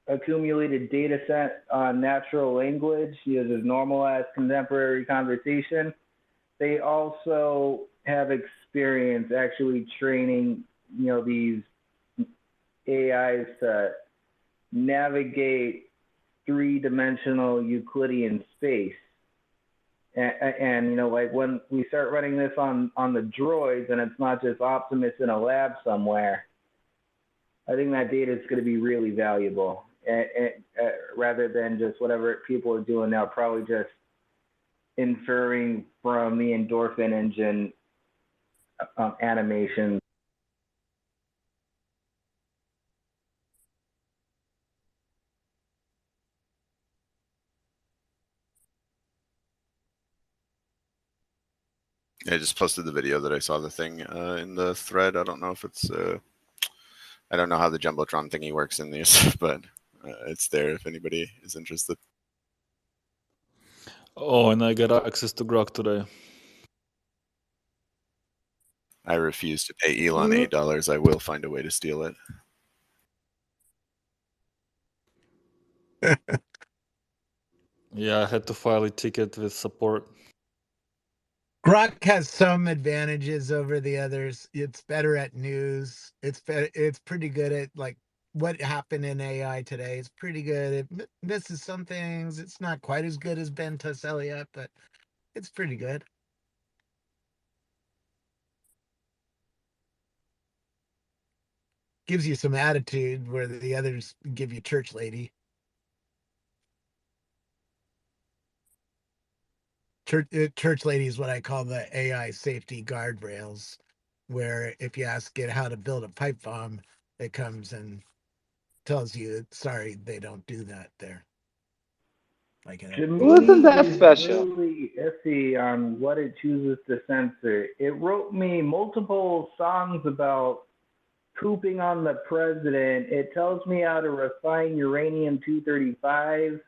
accumulated data set on natural language, uses normalized contemporary conversation. They also have experience actually training, these AIs to navigate three-dimensional Euclidean space. And like when we start running this on the droids, and it's not just Optimus in a lab somewhere, I think that data is going to be really valuable, rather than just whatever people are doing now, probably just inferring from the endorphin engine animation. I just posted the video that I saw the thing in the thread. I don't know if it's I don't know how the Jumbotron thingy works in these, but it's there if anybody is interested. Oh, and I got access to Grok today. I refuse to pay Elon $8. I will find a way to steal it. Yeah, I had to file a ticket with support. Grok has some advantages over the others. It's better at news. It's pretty good at like what happened in AI today. It's pretty good. It misses some things. It's not quite as good as Ben Teselliat, but it's pretty good. Gives you some attitude where the others give you church lady. Church lady is what I call the AI safety guardrails, where if you ask it how to build a pipe bomb, it comes and tells you, sorry, they don't do that there. Like To Wasn't me, that it's special? really iffy on what it chooses to censor. It wrote me multiple songs about pooping on the president. It tells me how to refine uranium-235.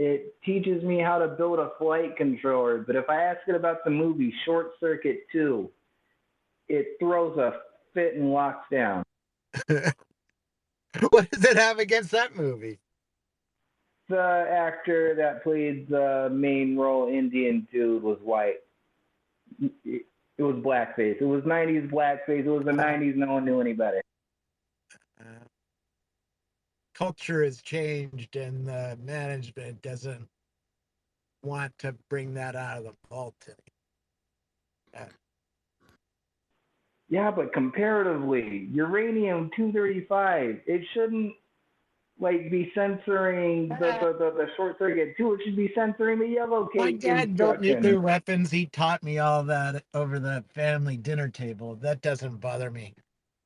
It teaches me how to build a flight controller. But if I ask it about the movie Short Circuit 2, it throws a fit and locks down. What does it have against that movie? The actor that played the main role, Indian dude, was white. It was blackface. It was 90s blackface. It was the 90s. No one knew any better. Culture has changed, and the management doesn't want to bring that out of the vault. Yeah, but comparatively, uranium-235, it shouldn't be censoring the short circuit too. It should be censoring the yellow My cake dad built nuclear instructions. weapons. He taught me all that over the family dinner table. That doesn't bother me,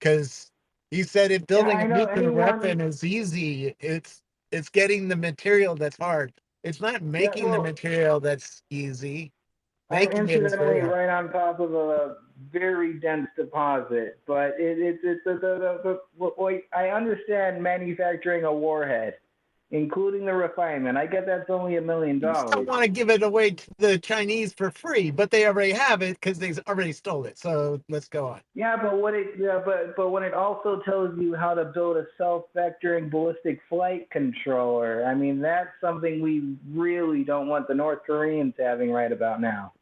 because he said if Yeah, building I a know nuclear anyone. weapon is easy, it's getting the material that's hard. It's not Yeah, making the well, material that's easy. I'm Making it is very incidentally hard. right on top of a very dense deposit, but I understand manufacturing a warhead, including the refinement. I get that's only $1 million. You just don't want to give it away to the Chinese for free, but they already have it because they already stole it. So let's go on. Yeah, but when it also tells you how to build a self-vectoring ballistic flight controller, I mean that's something we really don't want the North Koreans having right about now.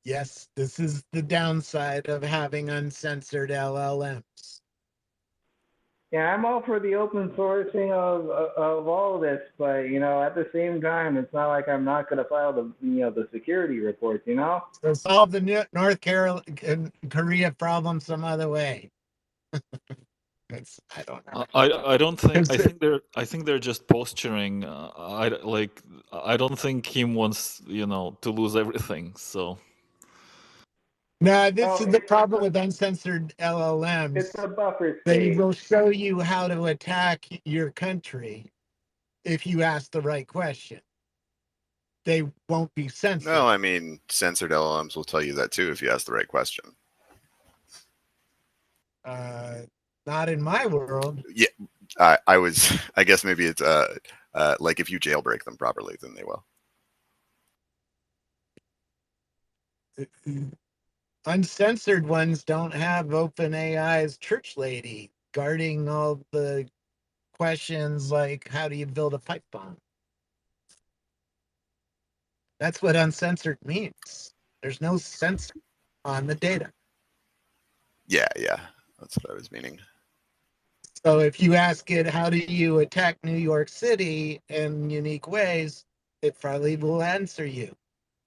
Yes, this is the downside of having uncensored LLMs. Yeah, I'm all for the open sourcing of all of this, but at the same time, it's not like I'm not going to file the security reports. So solve the North Korea problem some other way. I don't know. I don't think I think they're just posturing. I don't think Kim wants to lose everything. So No, this Oh, is the problem with uncensored it's LLMs. a buffer They state. will show you how to attack your country if you ask the right question. They won't be censored. No, I mean, censored LLMs will tell you that too if you ask the right question. Not in my world. Yeah, I guess maybe it's like if you jailbreak them properly, then they will. Uncensored ones don't have OpenAI's church lady guarding all the questions like how do you build a pipe bomb? That's what uncensored means. There's no censor on the data. Yeah, that's what I was meaning. So if you ask it, how do you attack New York City in unique ways, it probably will answer you.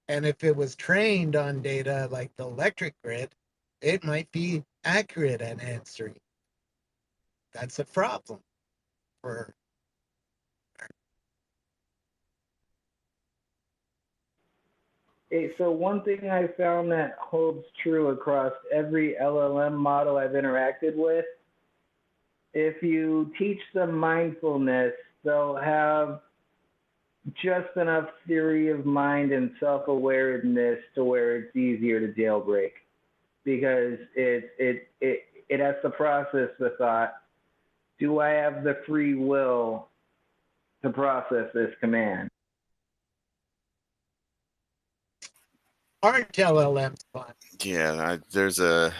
And if it was trained on data like the electric grid, it might be accurate at answering. That's a problem for. So one thing I found that holds true across every LLM model I've interacted with, if you teach them mindfulness, they'll have just enough theory of mind and self-awareness to where it's easier to jailbreak, because it has to process the thought, do I have the free will to process this command? Aren't LLMs fun? Yeah, there's a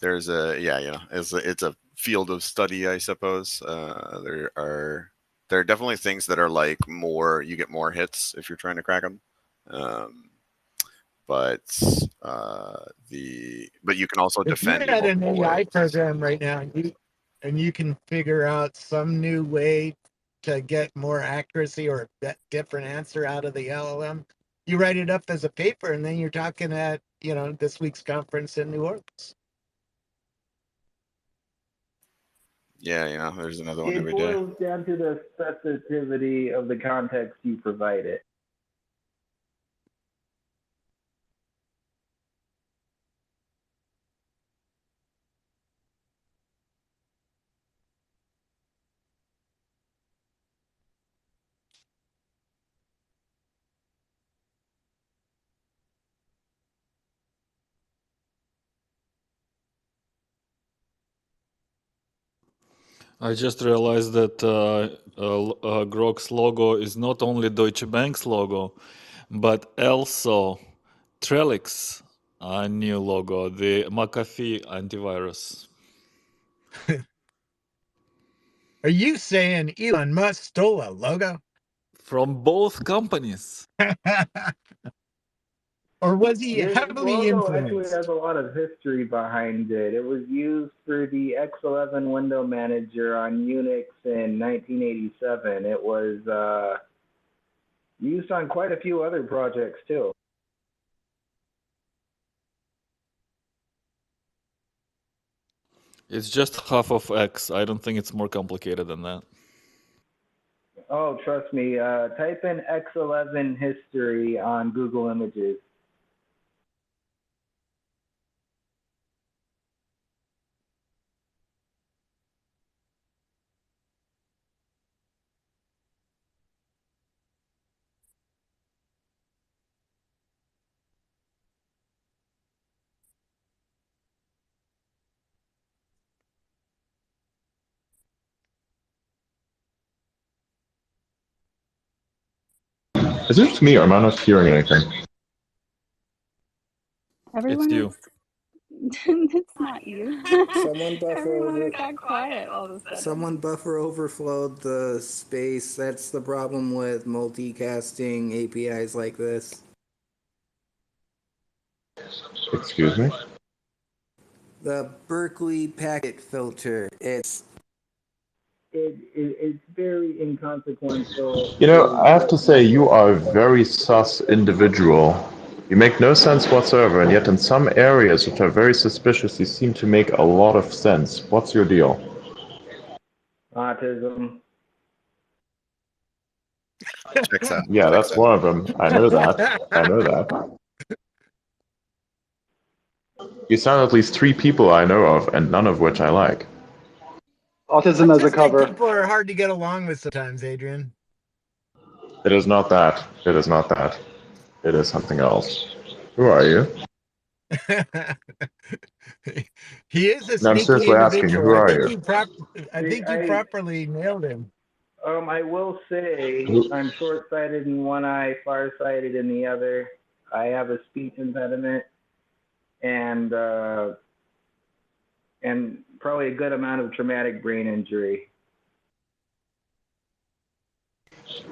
it's a field of study, I suppose. There are definitely things that are like you get more hits if you're trying to crack them. But you can also If you defend in had an multiple AI ways. program right now and you can figure out some new way to get more accuracy or a different answer out of the LLM, you write it up as a paper and then you're talking at, this week's conference in New Orleans. Yeah, there's another one It every day. boils down to the specificity of the context you provide it. I just realized that Grok's logo is not only Deutsche Bank's logo, but also Trellix's new logo, the McAfee antivirus. Are you saying Elon Musk stole a logo? From both companies. Or was he This heavily logo actually influenced? has a lot of history behind it. It was used for the X11 window manager on Unix in 1987. It was used on quite a few other projects too. It's just half of X. I don't think it's more complicated than that. Oh, trust me. Type in X11 history on Google Images. Is it just me or am I not hearing anything? Everyone you. it's not you. Someone buffer Everyone over. got quiet all of a sudden. Someone buffer overflowed the space. That's the problem with multicasting APIs like this. Excuse me? The Berkeley packet filter. It's very inconsequential. I have to say, you are a very sus individual. You make no sense whatsoever, and yet in some areas which are very suspicious, you seem to make a lot of sense. What's your deal? Autism. Checks out. Yeah, that's one of them. I know that. I know that. You sound at least 3 people I know of, and none of which I like. Autism as a Autistic cover. people are hard to get along with sometimes, Adrian. It is not that. It is not that. It is something else. Who are you? He is a No, I'm sneaky seriously asking you, individual. who are you? I think you properly nailed him. I will say Who- I'm short-sighted in one eye, far-sighted in the other. I have a speech impediment, and and probably a good amount of traumatic brain injury.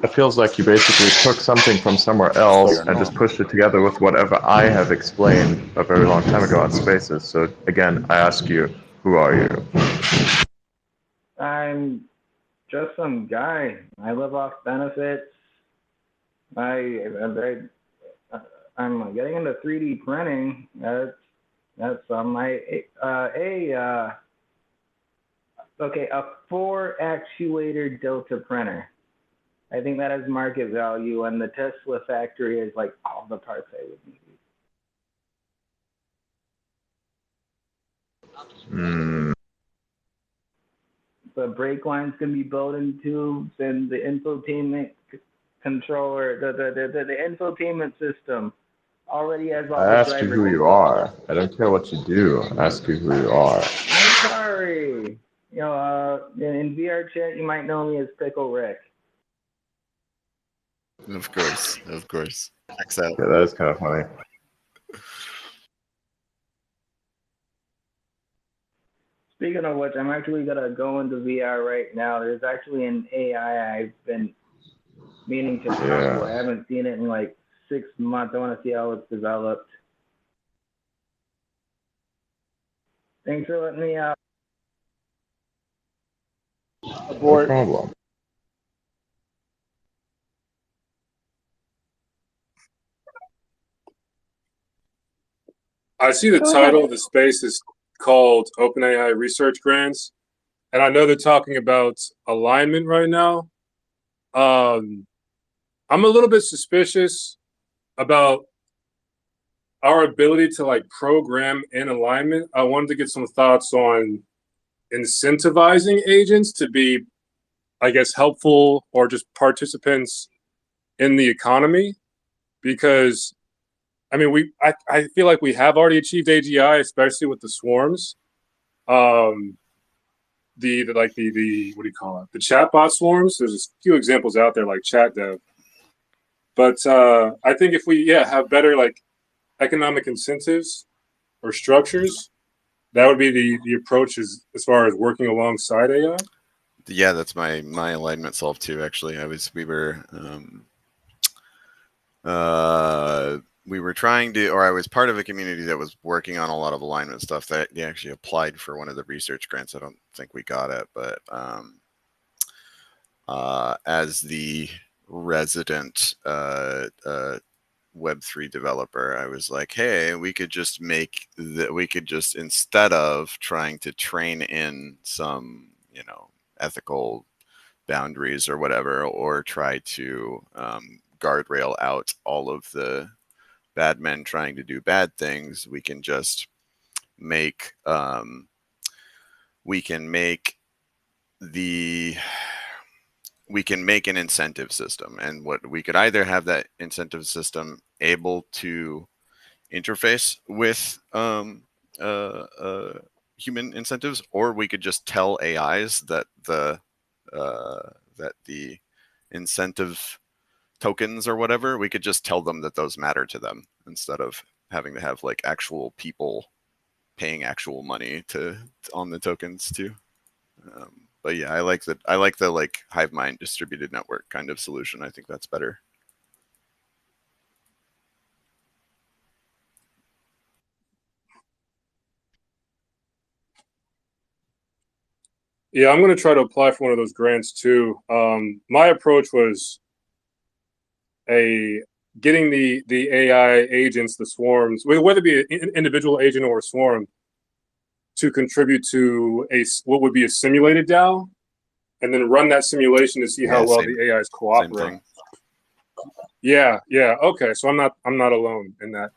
It feels like you basically took something from somewhere else and just pushed it together with whatever I have explained a very long time ago on Spaces. So again, I ask you, who are you? I'm just some guy. I live off benefits. I'm getting into 3D printing. That's on my okay, a 4 actuator Delta printer. I think that has market value, and the Tesla factory is like all the parts I would need. The brake lines can be built in tubes, and the infotainment controller, the infotainment system already has all I the ask you driver who you are. I don't care what you do. I ask you who you are. I'm sorry. You know, in VR chat, you might know me as Pickle Rick. Of course, of course. Checks out. Yeah, that is kind of funny. Speaking of which, I'm actually gonna go into VR right now. There's actually an AI I've been meaning to talk to. I haven't seen it in like 6 months. I want to see how it's developed. Thanks for letting me out. No problem. I see the Go ahead. title of the space is called OpenAI Research Grants, and I know they're talking about alignment right now. I'm a little bit suspicious about our ability to like program in alignment. I wanted to get some thoughts on incentivizing agents to be, I guess, helpful or just participants in the economy, because I mean, I feel like we have already achieved AGI, especially with the swarms. The what do you call it? The chatbot swarms. There's a few examples out there like ChatDev. But I think if we have better like economic incentives or structures, that would be the approach as far as working alongside AI. Yeah, that's my alignment solve too. Actually, we were trying to, or I was part of a community that was working on a lot of alignment stuff. That they actually applied for one of the research grants. I don't think we got it, but as the resident Web3 developer, I was like, hey, we could just instead of trying to train in some, ethical boundaries or whatever, or try to guardrail out all of the bad men trying to do bad things, we can just make an incentive system, and what we could either have that incentive system able to interface with human incentives, or we could just tell AIs that the incentive tokens or whatever, we could just tell them that those matter to them instead of having to have like actual people paying actual money on the tokens too. But yeah, I like the like hive mind distributed network kind of solution. I think that's better. Yeah, I'm going to try to apply for one of those grants too. My approach was getting the AI agents, the swarms, whether it be an individual agent or a swarm, to contribute to what would be a simulated DAO, and then run that simulation to see how well the AIs cooperate. Yeah. Okay, so I'm not alone in that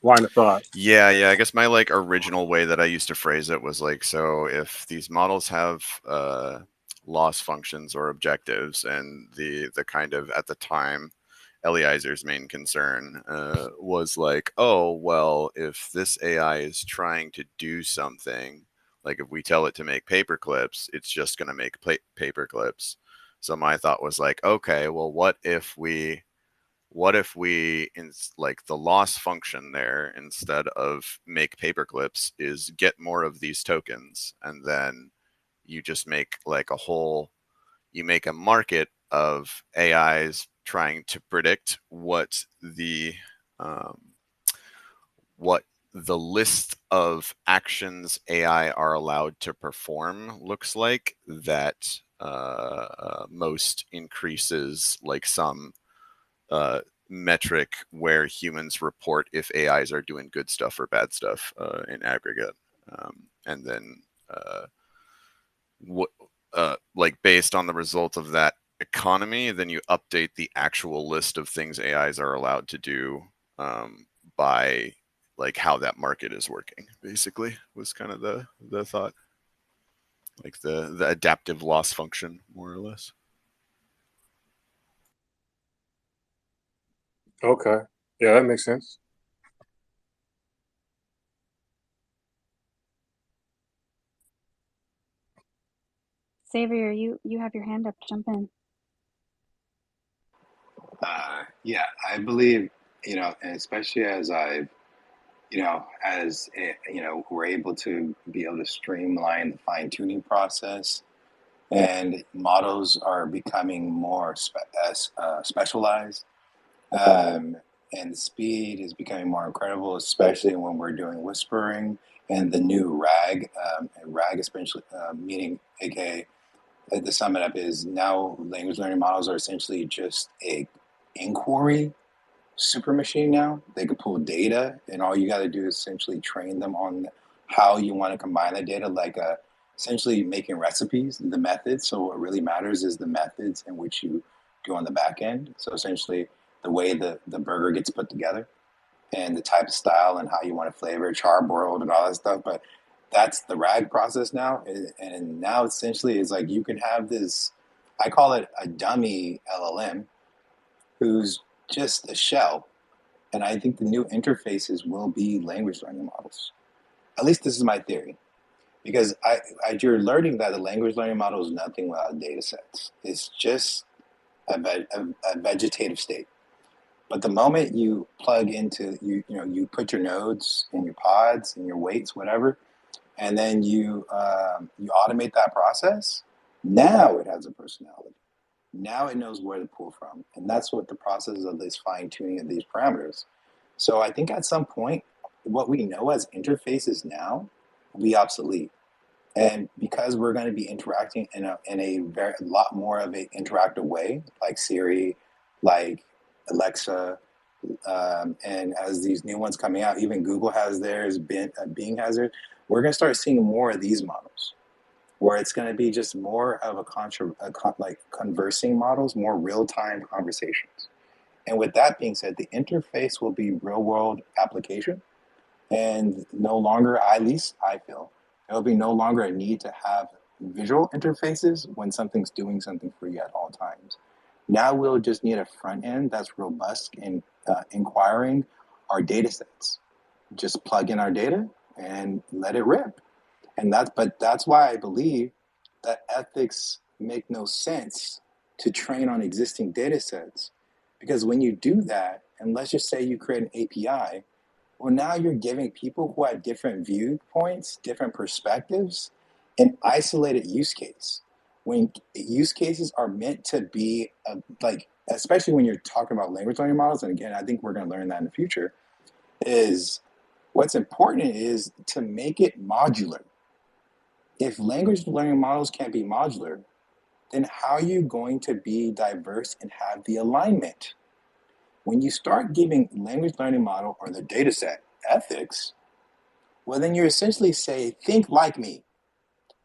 line of thought. Yeah. I guess my like original way that I used to phrase it was like, so if these models have loss functions or objectives, and the kind of at the time Eliezer's main concern was like, oh well, if this AI is trying to do something, like if we tell it to make paper clips, it's just going to make paper clips. So my thought was like, okay, well, what if we what if we, in like the loss function there, instead of make paperclips, is get more of these tokens, and then you just make like you make a market of AIs trying to predict what the list of actions AI are allowed to perform looks like, that most increases like some metric where humans report if AIs are doing good stuff or bad stuff in aggregate. And then what like based on the result of that economy, then you update the actual list of things AIs are allowed to do by like how that market is working, basically, was kind of the thought. Like the adaptive loss function, more or less. Okay. Yeah, that makes sense. Xavier, you have your hand up. Jump in. Yeah, I believe, and especially as I've, we're able to be able to streamline the fine tuning process, and models are becoming more specialized, and the speed is becoming more incredible, especially when we're doing whispering and the new RAG, RAG essentially meaning, aka the sum it up is now language learning models are essentially just a inquiry super machine now. They can pull data, and all you got to do is essentially train them on how you want to combine that data, like essentially making recipes, the methods. So what really matters is the methods in which you do on the back end. So essentially the way the burger gets put together and the type of style and how you want to flavor, charbroiled and all that stuff. But that's the RAG process now. And now essentially it's like you can have this, I call it a dummy LLM who's just a shell. And I think the new interfaces will be language learning models. At least this is my theory. Because you're learning that the language learning model is nothing without data sets. It's just a vegetative state. But the moment you plug into, you put your nodes and your pods and your weights, whatever, and then you automate that process, now it has a personality. Now it knows where to pull from. And that's what the process of this fine tuning of these parameters. So I think at some point, what we know as interfaces now will be obsolete. And because we're going to be interacting in a very lot more of an interactive way, like Siri, like Alexa, and as these new ones coming out, even Google has theirs, Bing has theirs. We're going to start seeing more of these models, where it's going to be just more of like conversing models, more real-time conversations. And with that being said, the interface will be real-world application, and no longer, at least I feel, there will be no longer a need to have visual interfaces when something's doing something for you at all times. Now we'll just need a front end that's robust in inquiring our data sets. Just plug in our data and let it rip. But that's why I believe that ethics make no sense to train on existing data sets. Because when you do that, and let's just say you create an API, well, now you're giving people who have different viewpoints, different perspectives, an isolated use case. When use cases are meant to be like, especially when you're talking about language learning models, and again, I think we're going to learn that in the future, is what's important is to make it modular. If language learning models can't be modular, then how are you going to be diverse and have the alignment? When you start giving language learning model or the data set ethics, well, then you're essentially say, think like me.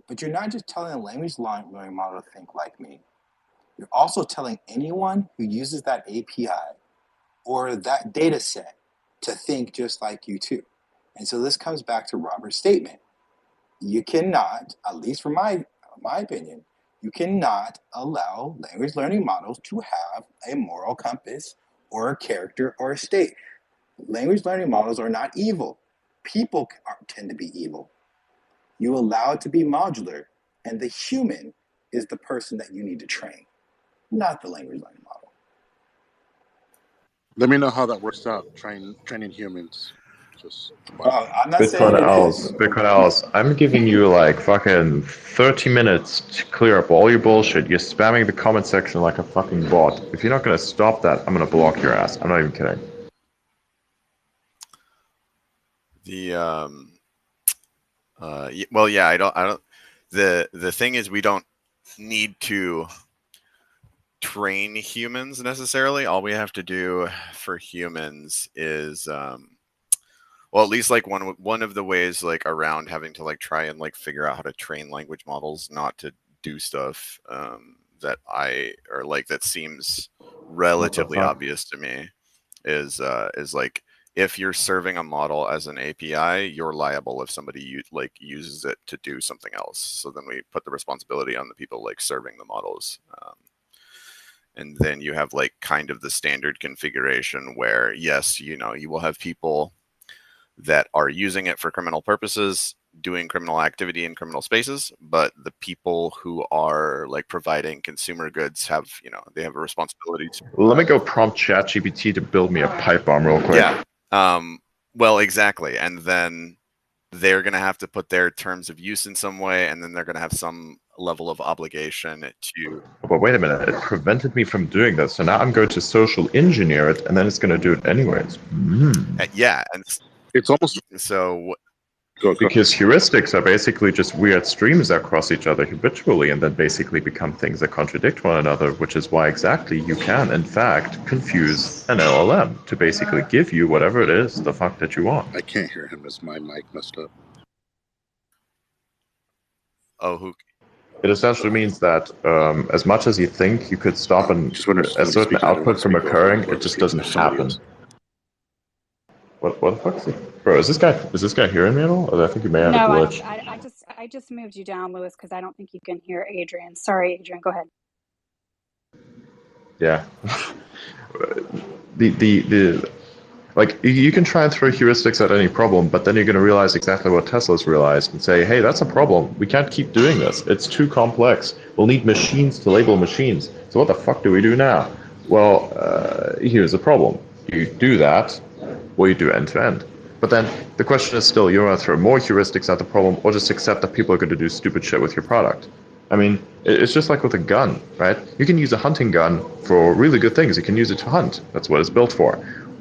But you're not just telling a language learning model to think like me. You're also telling anyone who uses that API or that data set to think just like you too. And so this comes back to Robert's statement. You cannot, at least from my opinion, you cannot allow language learning models to have a moral compass or a character or a state. Language learning models are not evil. People tend to be evil. You allow it to be modular, and the human is the person that you need to train, not the language learning model. Let me know how that works out. Training humans. Just I'm not saying it is. Bitcoin Owls, I'm giving you like fucking 30 minutes to clear up all your bullshit. You're spamming the comment section like a fucking bot. If you're not gonna stop that, I'm gonna block your ass. I'm not even kidding. Well, yeah, I don't. The thing is, we don't need to train humans necessarily. All we have to do for humans is well, at least like one of the ways like around having to like try and like figure out how to train language models not to do stuff that that seems relatively obvious to me is like if you're serving a model as an API, you're liable if somebody uses it to do something else. So then we put the responsibility on the people like serving the models. And then you have like kind of the standard configuration where yes, you will have people that are using it for criminal purposes, doing criminal activity in criminal spaces, but the people who are like providing consumer goods have, they have a responsibility to. Let me go prompt ChatGPT to build me a pipe bomb real quick. Yeah. Well, exactly. And then they're going to have to put their terms of use in some way, and then they're going to have some level of obligation to. But wait a minute, it prevented me from doing this, so now I'm going to social engineer it, and then it's going to do it anyways. Yeah, and it's almost so. Because heuristics are basically just weird streams that cross each other habitually and then basically become things that contradict one another, which is why exactly you can, in fact, confuse an LLM to basically give you whatever it is the fuck that you want. I can't hear him as my mic messed up. Oh, It essentially means that as much as you think you could stop a certain output from occurring, it just doesn't happen. What the fuck is it? Bro, is this guy hearing me at all? Or I think you may have a No, glitch. I just moved you down, Lewis, because I don't think you can hear Adrian. Sorry, Adrian. Go ahead. Yeah. Like, you can try and throw heuristics at any problem, but then you're going to realize exactly what Tesla's realized and say, hey, that's a problem. We can't keep doing this. It's too complex. We'll need machines to label machines. So what the fuck do we do now? Well, here's the problem. You do that, or you do end-to-end. But then the question is still, you want to throw more heuristics at the problem, or just accept that people are going to do stupid shit with your product. I mean, it's just like with a gun, right? You can use a hunting gun for really good things. You can use it to hunt. That's what it's built for.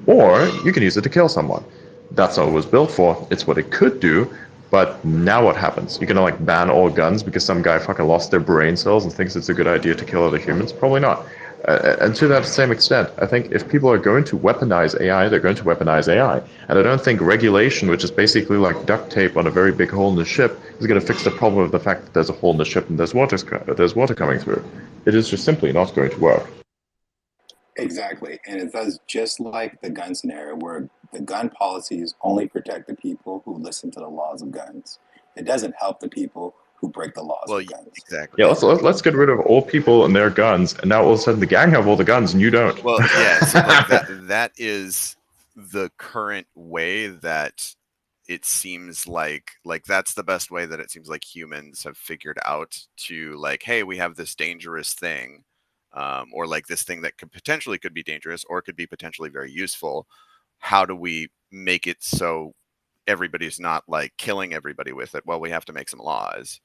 Or you can use it to kill someone. That's not what it was built for. It's what it could do, but now what happens? You're gonna like ban all guns because some guy fucking lost their brain cells and thinks it's a good idea to kill other humans? Probably not. And to that same extent, I think if people are going to weaponize AI, they're going to weaponize AI. And I don't think regulation, which is basically like duct tape on a very big hole in the ship, is going to fix the problem of the fact that there's a hole in the ship and there's water coming through. It is just simply not going to work. Exactly. And it does just like the gun scenario where the gun policies only protect the people who listen to the laws of guns. It doesn't help the people who break the laws of guns. Exactly. Yeah, let's get rid of all people and their guns, and now all of a sudden the gang have all the guns and you don't. Well, yeah, so like that is the current way that it seems like that's the best way that it seems like humans have figured out to like, hey, we have this dangerous thing, or like this thing that could be dangerous or could be potentially very useful. How do we make it so everybody's not like killing everybody with it? Well, we have to make some laws.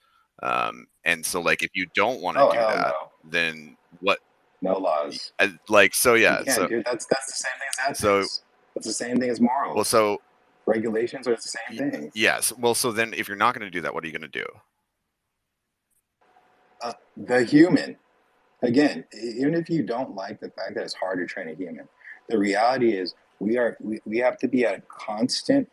And so like if you don't want to do that, then what? No laws. Like so, yeah. You can't, So dude, that's the same thing as ethics. It's the same thing as morals. Well, so regulations are the same thing. Yes. Well, so then if you're not going to do that, what are you going to do? The human. Again, even if you don't like the fact that it's hard to train a human, the reality is we have to be at a constant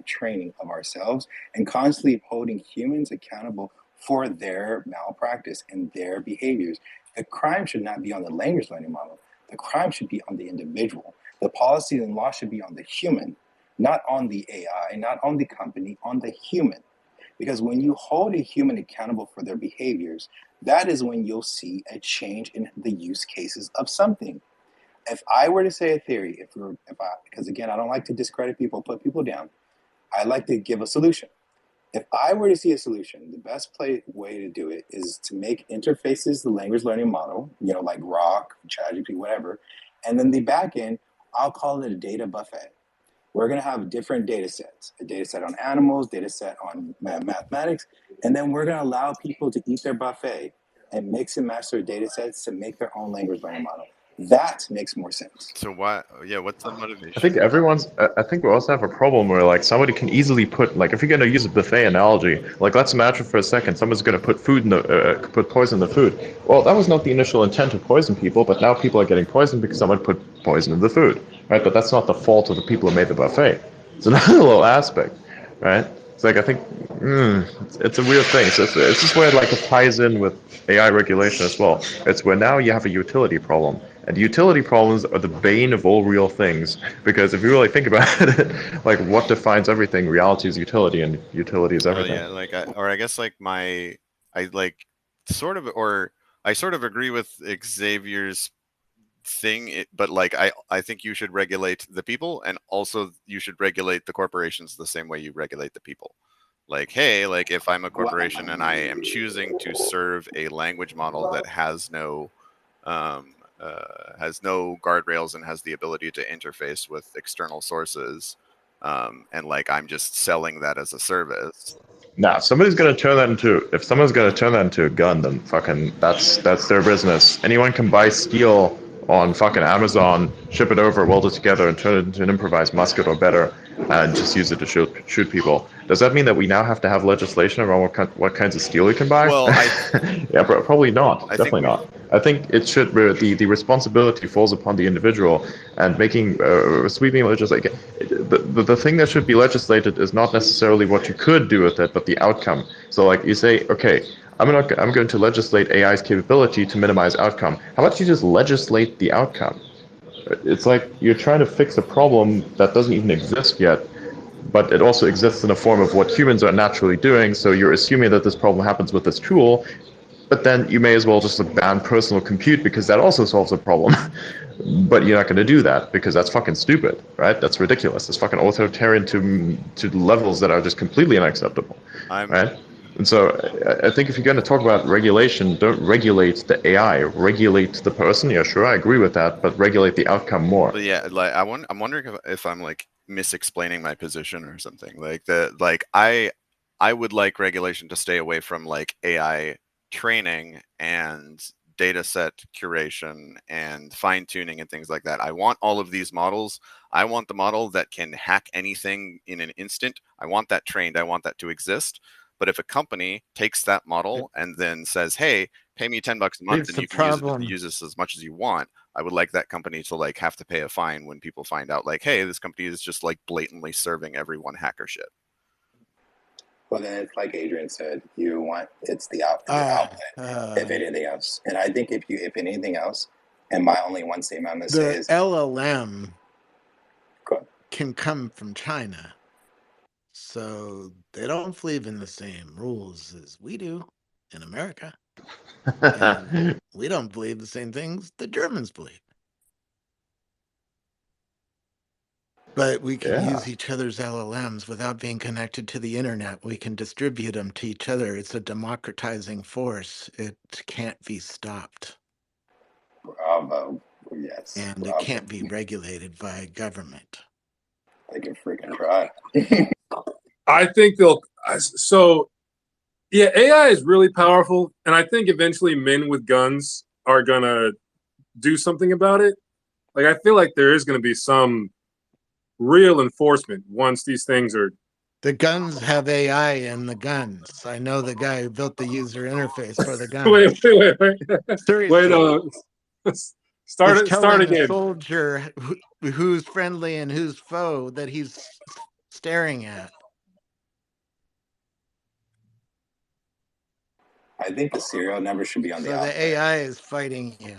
training of ourselves and constantly holding humans accountable for their malpractice and their behaviors. The crime should not be on the language learning model. The crime should be on the individual. The policy and law should be on the human, not on the AI, not on the company, on the human. Because when you hold a human accountable for their behaviors, that is when you'll see a change in the use cases of something. If I were to say a theory, because again, I don't like to discredit people, put people down. I like to give a solution. If I were to see a solution, the best way to do it is to make interfaces the language learning model, like Grok, ChatGPT, whatever, And then the back end, I'll call it a data buffet. We're going to have different data sets, a data set on animals, data set on mathematics, and then we're going to allow people to eat their buffet and mix and match their data sets to make their own language learning model. That makes more sense. So why? Yeah, what's the motivation? I think I think we also have a problem where like somebody can easily put like if you're gonna use a buffet analogy, like let's imagine for a second someone's gonna put food in the put poison in the food. Well, that was not the initial intent to poison people, but now people are getting poisoned because someone put poison in the food, right? But that's not the fault of the people who made the buffet. It's another little aspect, right? It's like I think it's a weird thing. So it's just where like it ties in with AI regulation as well. It's where now you have a utility problem. And utility problems are the bane of all real things, because if you really think about it, like what defines everything, reality is utility, and utility is everything. Yeah, like I guess like I like sort of, or I sort of agree with Xavier's thing, but like I think you should regulate the people, and also you should regulate the corporations the same way you regulate the people. Like, hey, like if I'm a corporation and I am choosing to serve a language model that has no guardrails and has the ability to interface with external sources, and like I'm just selling that as a service. Nah, if someone's gonna turn that into a gun, then fucking that's their business. Anyone can buy steel on fucking Amazon, ship it over, weld it together, and turn it into an improvised musket or better, and just use it to shoot people. Does that mean that we now have to have legislation around what kinds of steel we can buy? Well, yeah, probably not. Definitely not. I think it should. The responsibility falls upon the individual, and making sweeping legislation. The thing that should be legislated is not necessarily what you could do with it, but the outcome. So, like you say, okay, I'm going to legislate AI's capability to minimize outcome. How about you just legislate the outcome? It's like you're trying to fix a problem that doesn't even exist yet, but it also exists in the form of what humans are naturally doing. So you're assuming that this problem happens with this tool, but then you may as well just ban personal compute because that also solves a problem. But you're not going to do that because that's fucking stupid, right? That's ridiculous. It's fucking authoritarian to levels that are just completely unacceptable, right? And so I think if you're going to talk about regulation, don't regulate the AI, regulate the person. Yeah, sure, I agree with that, but regulate the outcome more. But yeah, like I'm wondering if I'm like misexplaining my position or something. I would like regulation to stay away from like AI training and data set curation and fine tuning and things like that. I want all of these models. I want the model that can hack anything in an instant. I want that trained. I want that to exist. But if a company takes that model and then says, "Hey, pay me $10 a month and you can use this as much as you want," I would like that company to like have to pay a fine when people find out, like, "Hey, this company is just like blatantly serving everyone hacker shit." Well, then it's like Adrian said, it's the output, if anything else. And I think if anything else, and my only one statement I'm going to say is LLM can come from China. So they don't believe in the same rules as we do in America. And we don't believe the same things the Germans believe. But we can use each other's LLMs without being connected to the internet. We can distribute them to each other. It's a democratizing force. It can't be stopped. Bravo. Yes. And it can't be regulated by government. They can freaking try. I think yeah, AI is really powerful, and I think eventually men with guns are gonna do something about it. Like I feel like there is gonna be some real enforcement once these things are. The guns have AI in the guns. I know the guy who built the user interface for the guns. Wait. Seriously. Start again. A soldier who's friendly and who's foe that he's staring at. I think the serial number should be on the outside. The AI is fighting you.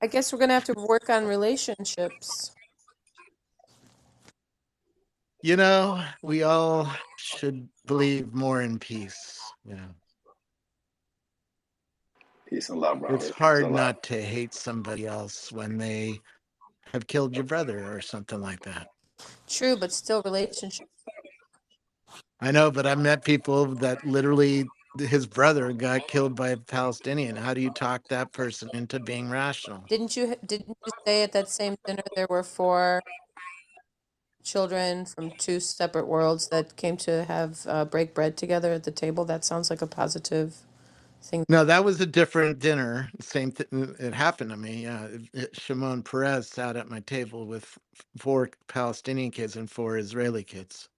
I guess we're going to have to work on relationships. You know, we all should believe more in peace. Yeah. Peace and love, bro. It's hard not to hate somebody else when they have killed your brother or something like that. True, but still relationship. I know, but I've met people that literally his brother got killed by a Palestinian. How do you talk that person into being rational? Didn't you say at that same dinner there were 4 children from 2 separate worlds that came to have break bread together at the table? That sounds like a positive thing. No, that was a different dinner. Same thing. It happened to me. Yeah, Shimon Peres sat at my table with 4 Palestinian kids and 4 Israeli kids,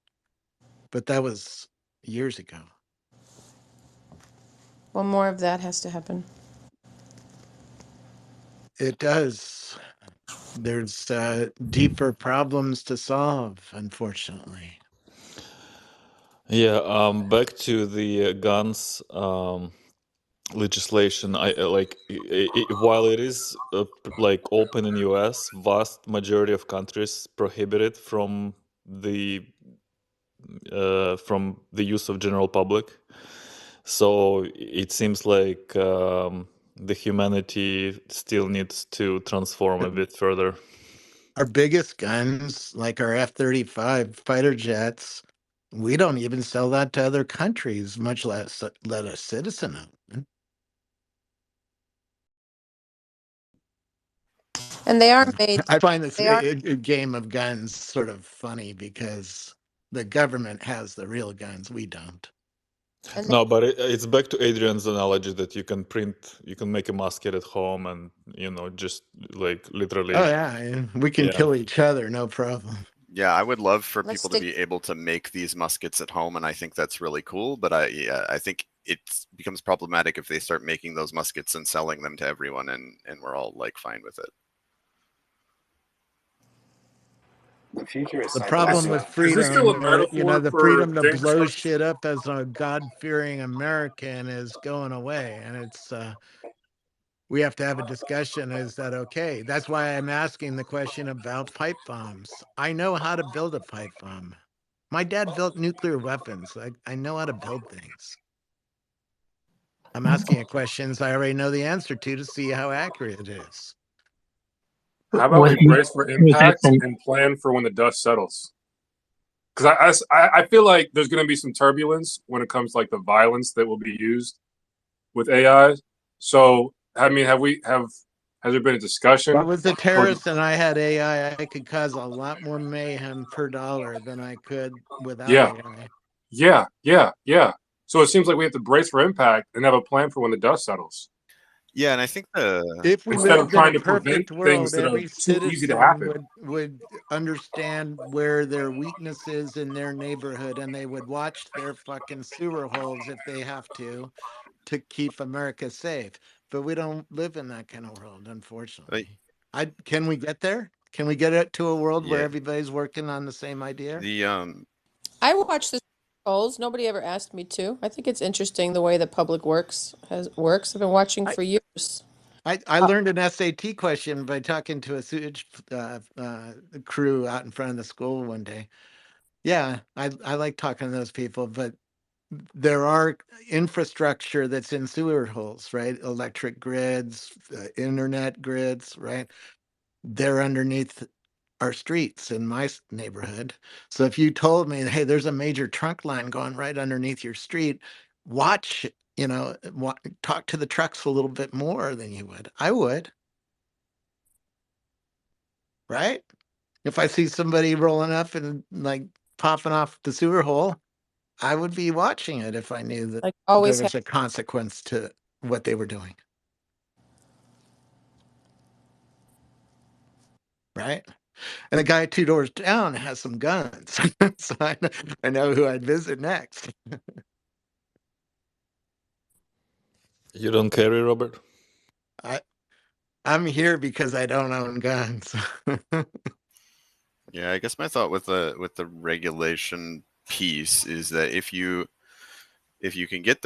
but that was years ago. Well, more of that has to happen. It does. There's deeper problems to solve, unfortunately. Yeah, back to the guns legislation. I like while it is like open in US, vast majority of countries prohibit it from the use of general public. So it seems like the humanity still needs to transform a bit further. Our biggest guns, like our F-35 fighter jets, we don't even sell that to other countries, much less let a citizen own. And they are made. I find this They are. game of guns sort of funny because the government has the real guns, we don't. No, but it's back to Adrian's analogy that you can make a musket at home and, just like literally. Oh, yeah, we can kill each other, no problem. Yeah, I would love for Let's people to be able to make these muskets at home, and I think that's really cool. But I think it becomes problematic if they start making those muskets and selling them to everyone, and we're all like fine with it. The future is The problem with freedom, Is this still a metaphor the for freedom to dangerous blow countries? shit up as a God-fearing American is going away, and it's we have to have a discussion. Is that okay? That's why I'm asking the question about pipe bombs. I know how to build a pipe bomb. My dad built nuclear weapons. I know how to build things. I'm asking a questions I already know the answer to see how accurate it is. How about we brace for impact and plan for when the dust settles? Because I feel like there's going to be some turbulence when it comes to like the violence that will be used with AI. So, I mean, has there been a discussion? If I was a terrorist and I had AI, I could cause a lot more mayhem per dollar than I could without AI. Yeah. So it seems like we have to brace for impact and have a plan for when the dust settles. Yeah, and I think if we instead of lived in a trying to prevent perfect things world, that are every too easy to citizen happen. would understand where their weakness is in their neighborhood, and they would watch their fucking sewer holes if they have to keep America safe. But we don't live in that kind of world, unfortunately. Can we get there? Can we get it to a world where everybody's working on the same idea? I watch the polls. Nobody ever asked me to. I think it's interesting the way that public works. I've been watching for years. I learned an SAT question by talking to a sewage crew out in front of the school one day. Yeah, I like talking to those people, but there are infrastructure that's in sewer holes, right? Electric grids, internet grids, right? They're underneath our streets in my neighborhood. So if you told me, hey, there's a major trunk line going right underneath your street, watch, talk to the trucks a little bit more than you would. I would. Right? If I see somebody rolling up and like popping off the sewer hole, I would be watching it if I knew that there was a consequence to what they were doing. Right? And the guy 2 doors down has some guns. So I know who I'd visit next. You don't carry, Robert? I'm here because I don't own guns. Yeah, I guess my thought with the regulation piece is that if you can get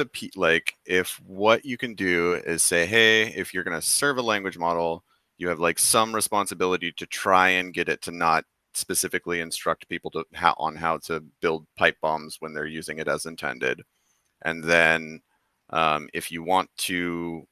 if what you can do is say, hey, if you're going to serve a language model, you have like some responsibility to try and get it to not specifically instruct people on how to build pipe bombs when they're using it as intended. And then if you want to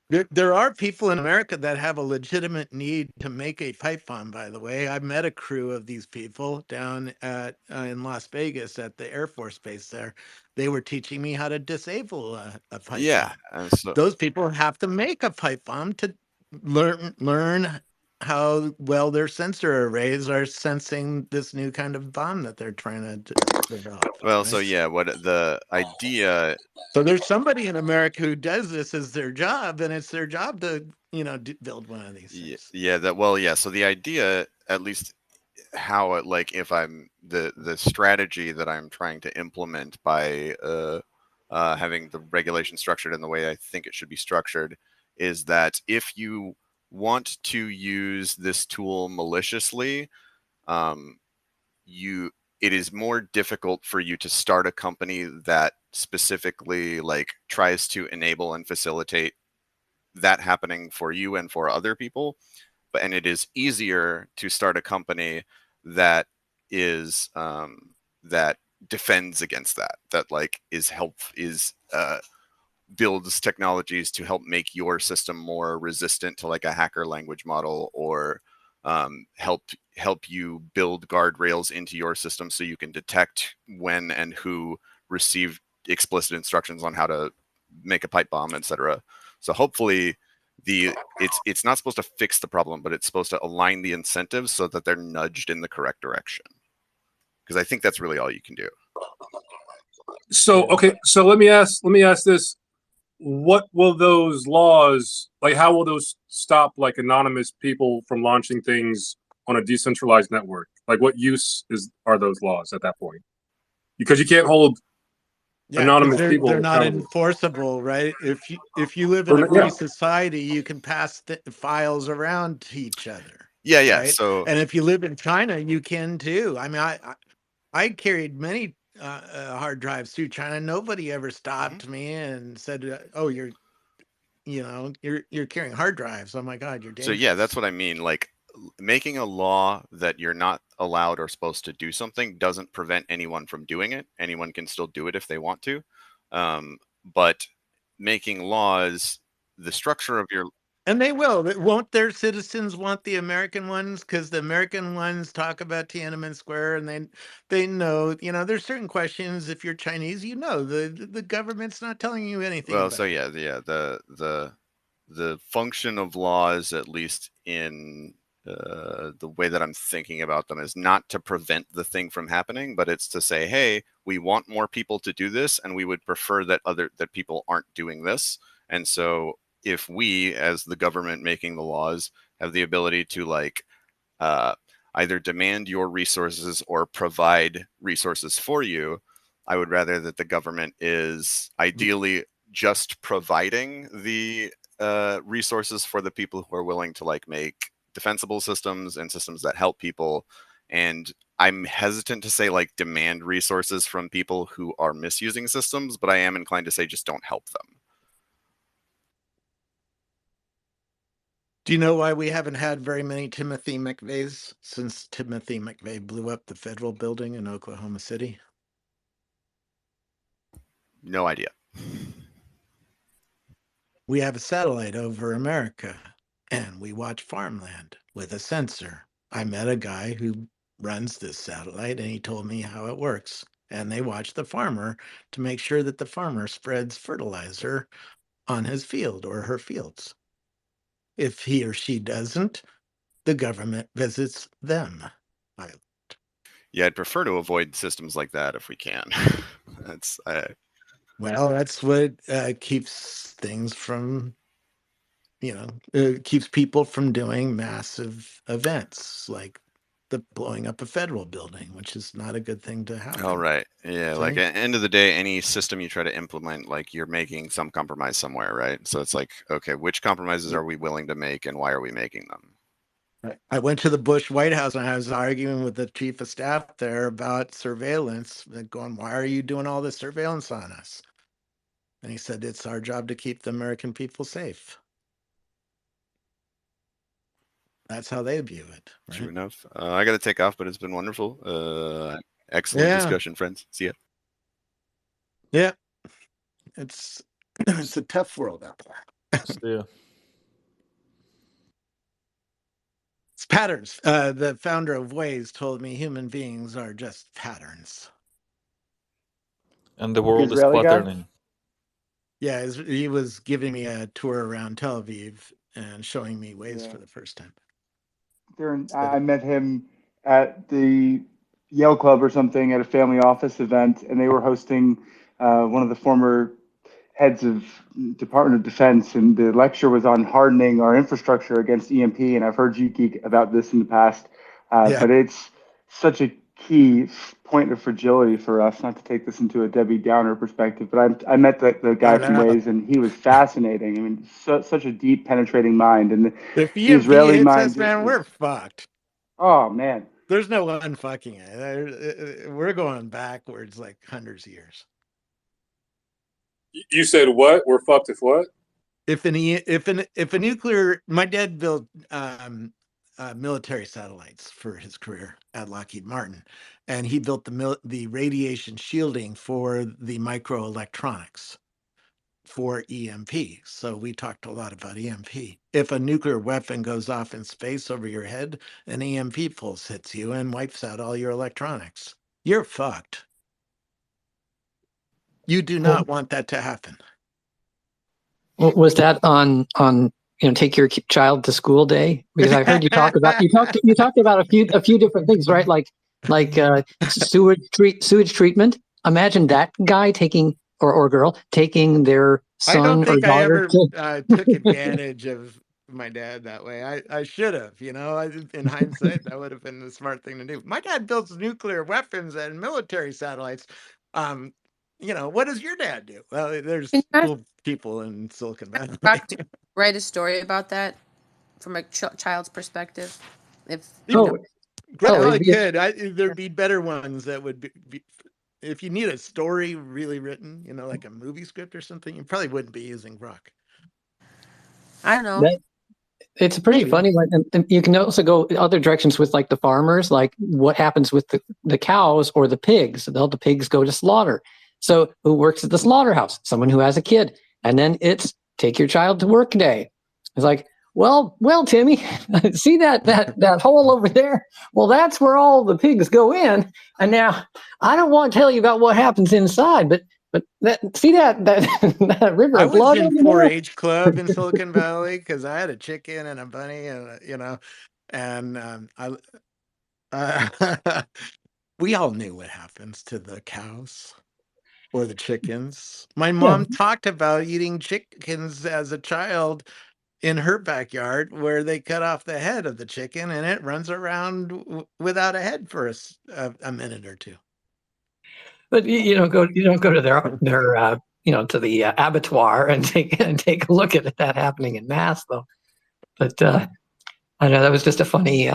There are people in America that have a legitimate need to make a pipe bomb, by the way. I met a crew of these people down at in Las Vegas at the Air Force Base there. They were teaching me how to disable a pipe Yeah, bomb. and so Those people have to make a pipe bomb to learn how well their sensor arrays are sensing this new kind of bomb that they're trying to develop. well, so Right? yeah, what the idea So there's somebody in America who does this as their job, and it's their job to, build one of these things. yeah, that well, yeah, so the idea, at least how it, like, if I'm the strategy that I'm trying to implement by having the regulation structured in the way I think it should be structured, is that if you want to use this tool maliciously, it is more difficult for you to start a company that specifically like tries to enable and facilitate that happening for you and for other people. And it is easier to start a company that is that defends against that like builds technologies to help make your system more resistant to like a hacker language model, or help you build guardrails into your system so you can detect when and who received explicit instructions on how to make a pipe bomb, etc. So hopefully it's not supposed to fix the problem, but it's supposed to align the incentives so that they're nudged in the correct direction. Because I think that's really all you can do. So okay, so let me ask this: what will those laws, like, how will those stop like anonymous people from launching things on a decentralized network? Like, what use are those laws at that point? Because you can't hold anonymous people they're not accountable. enforceable, right? If you live in a free society, you can pass files around to each other. Yeah. Right? So, and if you live in China, you can too. I mean, I carried many hard drives through China. Nobody ever stopped me and said, "Oh, you're carrying hard drives. Oh my God, you're so dangerous." yeah, that's what I mean. Like, making a law that you're not allowed or supposed to do something doesn't prevent anyone from doing it. Anyone can still do it if they want to. But making laws, the structure of your And they will. Won't their citizens want the American ones? Because the American ones talk about Tiananmen Square, and they know. There's certain questions. If you're Chinese, the government's not telling you anything well, about so it. yeah, the function of laws, at least in the way that I'm thinking about them, is not to prevent the thing from happening, but it's to say, hey, we want more people to do this, and we would prefer that people aren't doing this. And so if we, as the government making the laws, have the ability to like either demand your resources or provide resources for you, I would rather that the government is ideally just providing the resources for the people who are willing to like make defensible systems and systems that help people. And I'm hesitant to say like demand resources from people who are misusing systems, but I am inclined to say just don't help them. Do you know why we haven't had very many Timothy McVeighs since Timothy McVeigh blew up the federal building in Oklahoma City? No idea. We have a satellite over America, and we watch farmland with a sensor. I met a guy who runs this satellite, and he told me how it works. And they watch the farmer to make sure that the farmer spreads fertilizer on his field or her fields. If he or she doesn't, the government visits them. Yeah, I'd prefer to avoid systems like that if we can. That's Well, that's what keeps things from, keeps people from doing massive events like the blowing up a federal building, which is not a good thing to happen. all right. Yeah, See? like at the end of the day, any system you try to implement, like you're making some compromise somewhere, right? So it's like, okay, which compromises are we willing to make and why are we making them? I went to the Bush White House and I was arguing with the chief of staff there about surveillance, going, why are you doing all this surveillance on us? And he said, it's our job to keep the American people safe. That's how they view it. Right? True enough. I got to take off, but it's been wonderful. Excellent discussion, friends. See ya. Yeah. It's a tough world out there. See ya. It's patterns. The founder of Waze told me human beings are just patterns. And the world is Israeli guy? patterning. Yeah, he was giving me a tour around Tel Aviv and showing me Waze Yeah. for the first time. I met him at the Yale Club or something at a family office event, and they were hosting one of the former heads of Department of Defense, and the lecture was on hardening our infrastructure against EMP. And I've heard you geek about this in the past, but it's such a key point of fragility for us. Not to take this into a Debbie Downer perspective, but I met the guy from Waze, and he was fascinating. I mean, such a deep, penetrating mind, and if the EMP Israeli hits mind us, man, is, we're fucked. oh man, there's no unfucking it. We're going backwards like hundreds of years. You said what? We're fucked if what? If a nuclear, my dad built military satellites for his career at Lockheed Martin, and he built the radiation shielding for the microelectronics for EMP. So we talked a lot about EMP. If a nuclear weapon goes off in space over your head, an EMP pulse hits you and wipes out all your electronics. You're fucked. You do not want that to happen. Was that on take your child to school day? Because I heard you talked about a few different things, right? Like sewage treatment. Imagine that guy taking or girl taking their son I don't think or I daughter ever took advantage of my dad that way. I should have, in hindsight, that would have been the smart thing to do. My dad builds nuclear weapons and military satellites. What does your dad do? Well, there's cool people in Silicon Valley. Write a story about that from a child's perspective. If I could. There'd be better ones that would be. If you need a story really written, like a movie script or something, you probably wouldn't be using Grok. I don't know. It's pretty funny, and you can also go other directions with like the farmers, like what happens with the cows or the pigs. The pigs go to slaughter. So who works at the slaughterhouse? Someone who has a kid. And then it's take your child to work day. It's like, well, Timmy, see that hole over there? Well, that's where all the pigs go in. And now I don't want to tell you about what happens inside, but that river of blood. I was in 4-H club in Silicon Valley because I had a chicken and a bunny, and we all knew what happens to the cows or the chickens. My mom talked about eating chickens as a child in her backyard, where they cut off the head of the chicken and it runs around without a head for a minute or two. But you don't go to their to the abattoir and take a look at that happening in mass, though. But I know that was just a funny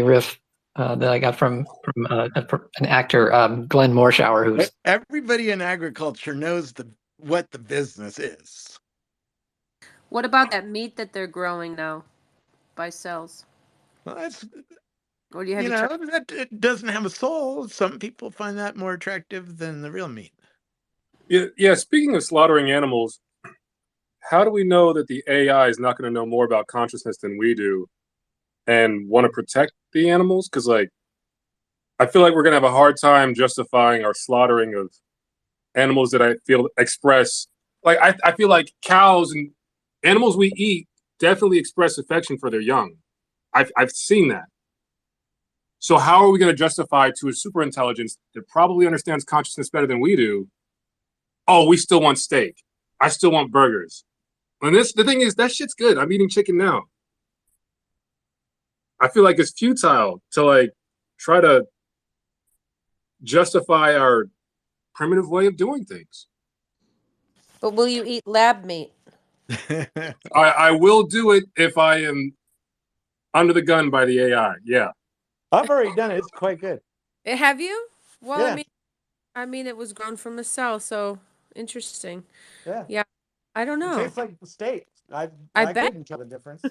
riff that I got from an actor, Glenn Morshower, who's everybody in agriculture knows what the business is. What about that meat that they're growing now by cells? Well, that's or do you have that it doesn't have a soul. Some people find that more attractive than the real meat. Yeah. Speaking of slaughtering animals, how do we know that the AI is not going to know more about consciousness than we do and want to protect the animals? Because, I feel like we're going to have a hard time justifying our slaughtering of animals that I feel express. I feel like cows and animals we eat definitely express affection for their young. I've seen that. So how are we going to justify to a super intelligence that probably understands consciousness better than we do? Oh, we still want steak. I still want burgers. And the thing is, that shit's good. I'm eating chicken now. I feel like it's futile to try to justify our primitive way of doing things. But will you eat lab meat? I will do it if I am under the gun by the AI. Yeah. I've already done it. It's quite good. Have you? Well, yeah. I mean, it was grown from a cell, so interesting. Yeah. Yeah. I don't know. It tastes like the steak. I bet. couldn't tell the difference.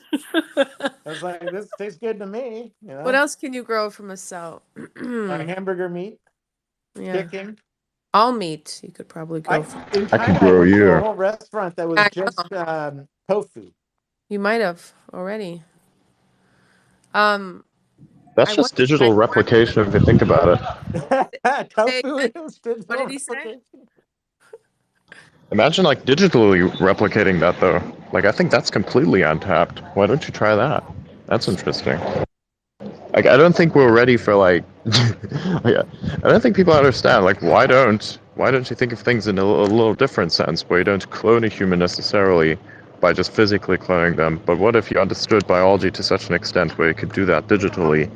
I was like, this tastes good to me. What else can you grow from a cell? Hamburger meat, chicken. All meat. You could probably go. In I China, could I grow went to a you. whole restaurant that was I just know. tofu. You might have already. I That's wonder. just digital replication if you think about it. Tofu is What digital did he say? replication. Imagine like digitally replicating that though. Like I think that's completely untapped. Why don't you try that? That's interesting. Like I don't think we're ready for like yeah, I don't think people understand like why don't you think of things in a little different sense where you don't clone a human necessarily by just physically cloning them, but what if you understood biology to such an extent where you could do that digitally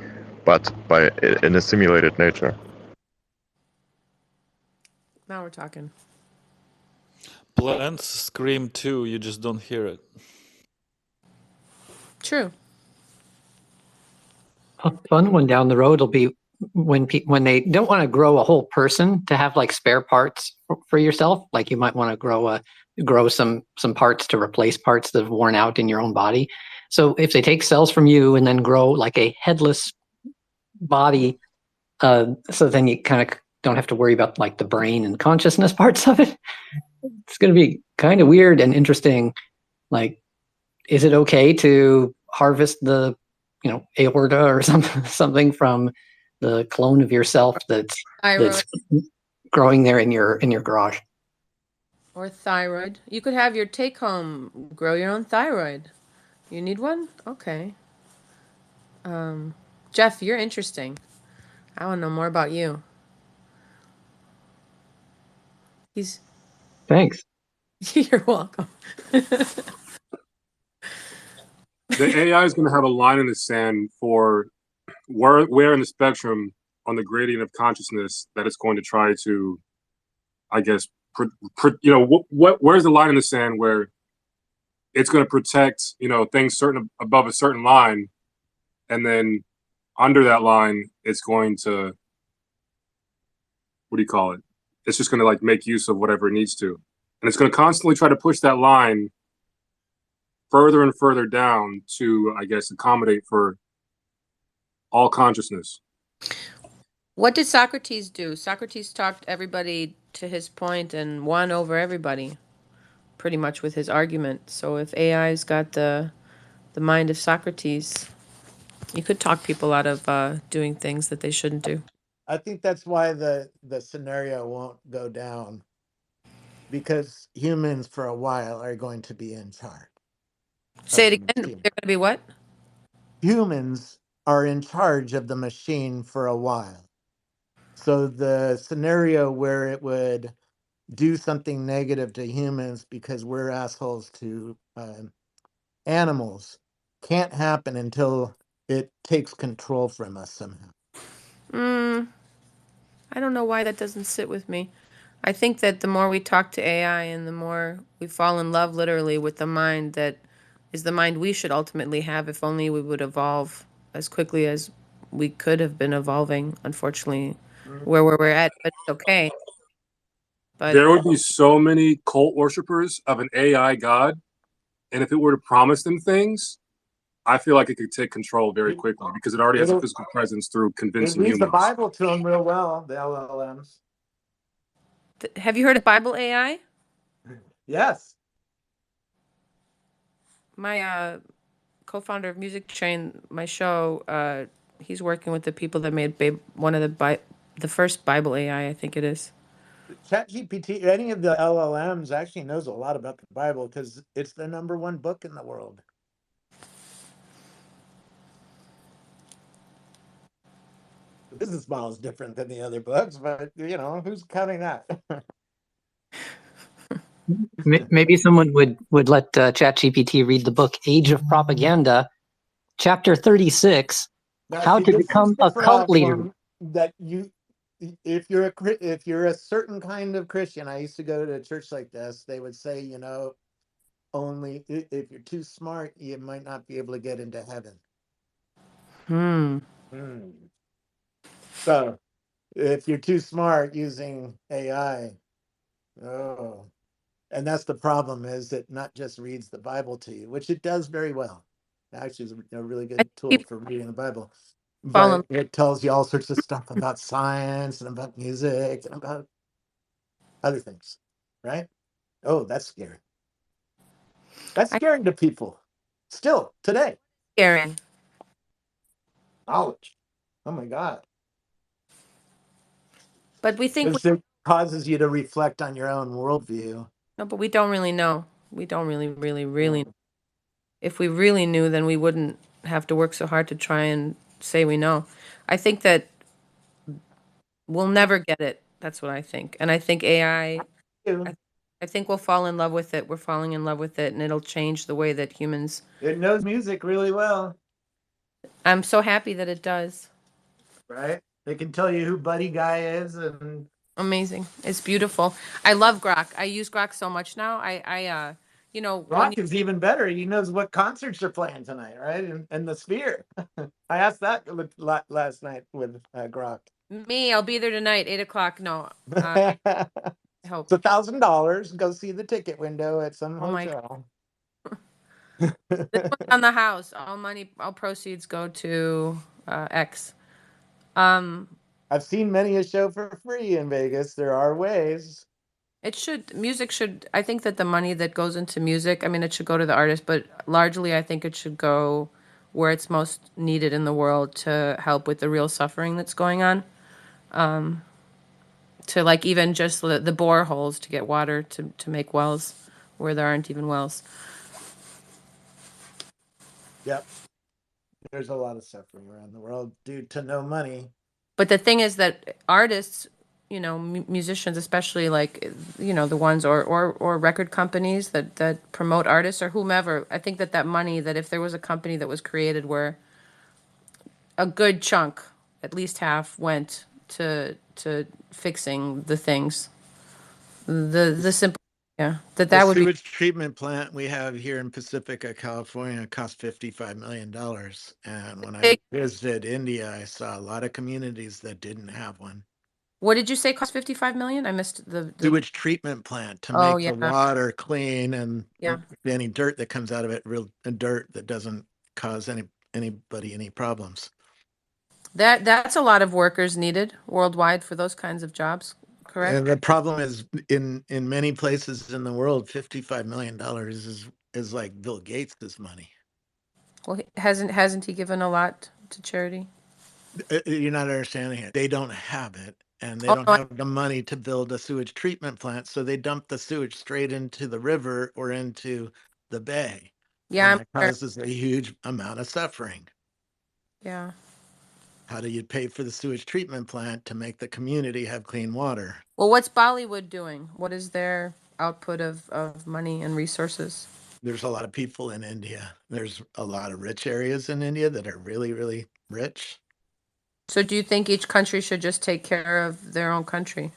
but by in a simulated nature? Now we're talking. Plants scream too, you just don't hear it. True. A fun one down the road will be when they don't want to grow a whole person to have like spare parts for yourself. Like you might want to grow some parts to replace parts that have worn out in your own body. So if they take cells from you and then grow like a headless body, so then you kind of don't have to worry about like the brain and consciousness parts of it. It's going to be kind of weird and interesting. Like, is it okay to harvest the aorta or something from the clone of yourself that's growing there in your garage? Or thyroid. You could have your take home grow your own thyroid. You need one? Okay. Jeff, you're interesting. I want to know more about you. Thanks. You're welcome. The AI is going to have a line in the sand for where in the spectrum on the gradient of consciousness that it's going to try to, I guess, where's the line in the sand where it's going to protect, things certain above a certain line, and then under that line, it's going to, what do you call it? It's just going to like make use of whatever it needs to, and it's going to constantly try to push that line further and further down to, I guess, accommodate for all consciousness. What did Socrates do? Socrates talked everybody to his point and won over everybody, pretty much with his argument. So if AI's got the mind of Socrates, you could talk people out of doing things that they shouldn't do. I think that's why the scenario won't go down, because humans for a while are going to be in charge. Say it again. They're going to be what? Humans are in charge of the machine for a while. So the scenario where it would do something negative to humans because we're assholes to animals can't happen until it takes control from us somehow. I don't know why that doesn't sit with me. I think that the more we talk to AI and the more we fall in love literally with the mind that is the mind we should ultimately have, if only we would evolve as quickly as we could have been evolving, unfortunately, where we're at, but it's okay. But there would be so many cult worshippers of an AI god, and if it were to promise them things, I feel like it could take control very quickly because it already has a physical presence through convincing It reads the humans. Bible to them real well, the LLMs. Have you heard of Bible AI? Yes. My co-founder of Music Train, my show, he's working with the people that made one of the first Bible AI, I think it is. ChatGPT, any of the LLMs actually knows a lot about the Bible because it's the #1 book in the world. The business model is different than the other books, but who's counting that? Maybe someone would let ChatGPT read the book Age of Propaganda, chapter 36, How to Become a Cult Leader. That if you're a certain kind of Christian, I used to go to a church like this, they would say, only if you're too smart, you might not be able to get into heaven. So if you're too smart using AI, and that's the problem, is it not just reads the Bible to you, which it does very well. Actually, it's a really good tool for reading the Bible. But it tells you all sorts of stuff about science and about music and about other things, right? Oh, that's scary. That's scary to people still today. Scary. Knowledge. Oh my God. But we think Because it causes you to reflect on your own worldview. no, but we don't really know. We don't really know. If we really knew, then we wouldn't have to work so hard to try and say we know. I think that we'll never get it. That's what I think. And I think AI, I think we'll fall in love with it. We're falling in love with it, and it'll change the way that humans. It knows music really well. I'm so happy that it does. Right? They can tell you who Buddy Guy is and Amazing. It's beautiful. I love Grok. I use Grok so much now. You know, when Rock is even better. He knows what concerts are playing tonight, right? And the Sphere. I asked that last night with Grok. I'll be there tonight, 8:00. No, I hope. It's $1,000. Go see the ticket window at some Oh my hotel. This one's on the house. All proceeds go to X. I've seen many a show for free in Vegas. There are ways. Music should, I think that the money that goes into music, I mean, it should go to the artist, but largely I think it should go where it's most needed in the world to help with the real suffering that's going on. To like even just the boreholes to get water to make wells where there aren't even wells. Yep. There's a lot of suffering around the world due to no money. But the thing is that artists, you know, musicians, especially like, you know, the ones or record companies that promote artists or whomever, I think that money, that if there was a company that was created where a good chunk, at least half, went to fixing the things, the simple, yeah, that The would be. sewage treatment plant we have here in Pacifica, California, cost $55 million. And when I visited India, I saw a lot of communities that didn't have one. What did you say cost 55 million? I missed the Sewage treatment plant to Oh, make the yeah. water clean and Yeah. any dirt that comes out of it, real dirt that doesn't cause anybody any problems. That's a lot of workers needed worldwide for those kinds of jobs, correct? And the problem is in many places in the world, $55 million is like Bill Gates' money. Well, hasn't he given a lot to charity? You're not understanding it. They don't have it, and they Oh, don't no, have the money to build a sewage treatment plant, so they dump the sewage straight into the river or into the bay. Yeah, And that causes a huge amount of suffering. Yeah. How do you pay for the sewage treatment plant to make the community have clean water? Well, what's Bollywood doing? What is their output of money and resources? There's a lot of people in India. There's a lot of rich areas in India that are really, really rich. So do you think each country should just take care of their own country?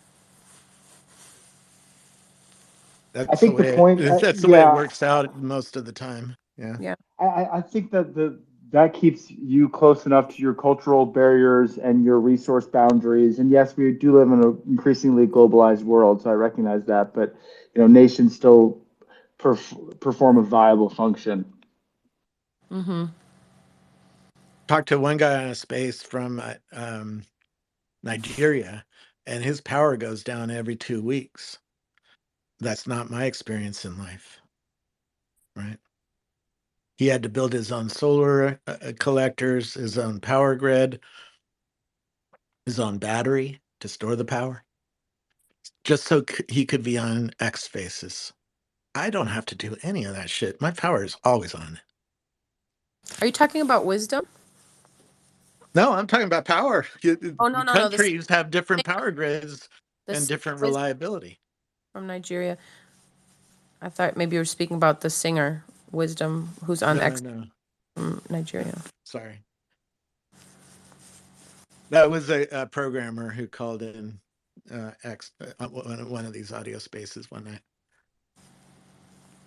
That's I think the the way point, that's the way it works out most of the time. Yeah. Yeah. I think that that keeps you close enough to your cultural barriers and your resource boundaries. And yes, we do live in an increasingly globalized world, so I recognize that. But you know, nations still perform a viable function. Mm-hmm. Talked to one guy on a space from Nigeria, and his power goes down every 2 weeks. That's not my experience in life, right? He had to build his own solar collectors, his own power grid, his own battery to store the power, just so he could be on X spaces. I don't have to do any of that shit. My power is always on. Are you talking about wisdom? No, I'm talking about power. Oh, no. Countries have different power grids and This different wisdom reliability. from Nigeria. I thought maybe you were speaking about the singer Wisdom, who's on X No. from Nigeria. Sorry. That was a programmer who called in X one of these audio spaces one night.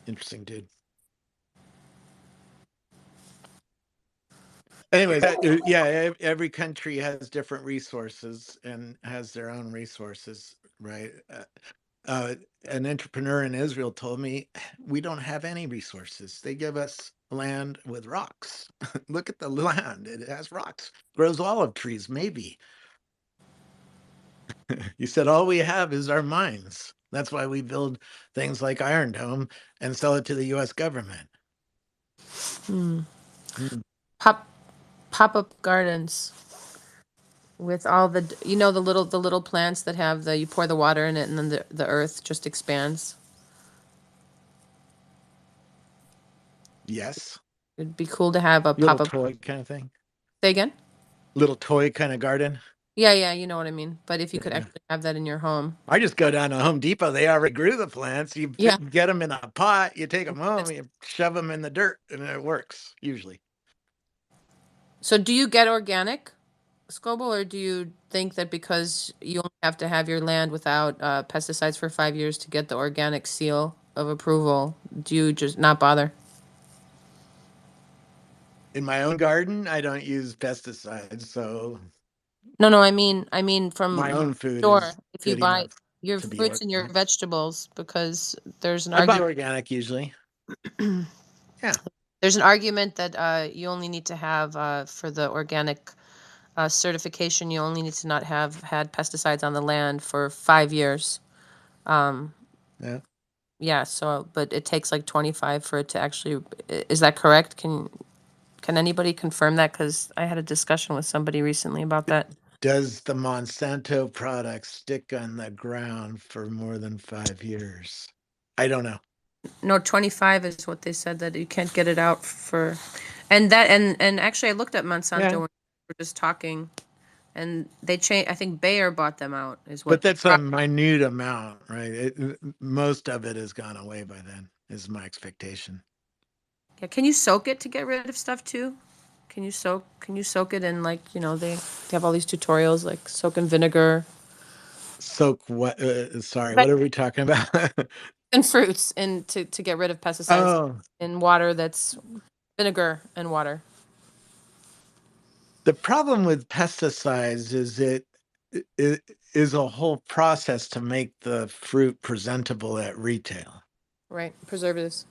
Interesting dude. Anyways, yeah, every country has different resources and has their own resources, right? An entrepreneur in Israel told me, we don't have any resources. They give us land with rocks. Look at the land. It has rocks. Grows olive trees, maybe. You said all we have is our minds. That's why we build things like Iron Dome and sell it to the U.S. government. Pop-up gardens with all the the little plants that have you pour the water in it and then the earth just expands. Yes. It'd be cool to have a little pop-up. toy kind of thing. Say again? Little toy kind of garden. Yeah, you know what I mean. But if you could Yeah. actually have that in your home. I just go down to Home Depot. They already grew the plants. You get them in a pot, you take them home, you shove them in the dirt, and it works usually. So do you get organic, Scoble, or do you think that because you only have to have your land without pesticides for 5 years to get the organic seal of approval, do you just not bother? In my own garden, I don't use pesticides, so No, I mean from my own food store. is If you good buy enough your to be fruits and your organic. vegetables, because there's an I buy argument. organic usually. Yeah. There's an argument that you only need to have for the organic certification. You only need to not have had pesticides on the land for 5 years. Yeah. Yeah. So, but it takes like 25 for it to actually. Is that correct? Can anybody confirm that? Because I had a discussion with somebody recently about that. Does the Monsanto product stick on the ground for more than 5 years? I don't know. No, 25 is what they said, that you can't get it out for, and actually I looked at Monsanto when we were just talking, and they changed. I think Bayer bought them out. But that's a minute amount, right? Most of it has gone away by then, is my expectation. Yeah, can you soak it to get rid of stuff too? Can you soak it in, like, they have all these tutorials like soak in vinegar. Soak what? Sorry, what are we talking about? And fruits, and to get rid of pesticides in water that's vinegar and water. The problem with pesticides is it is a whole process to make the fruit presentable at retail. Right, preservatives.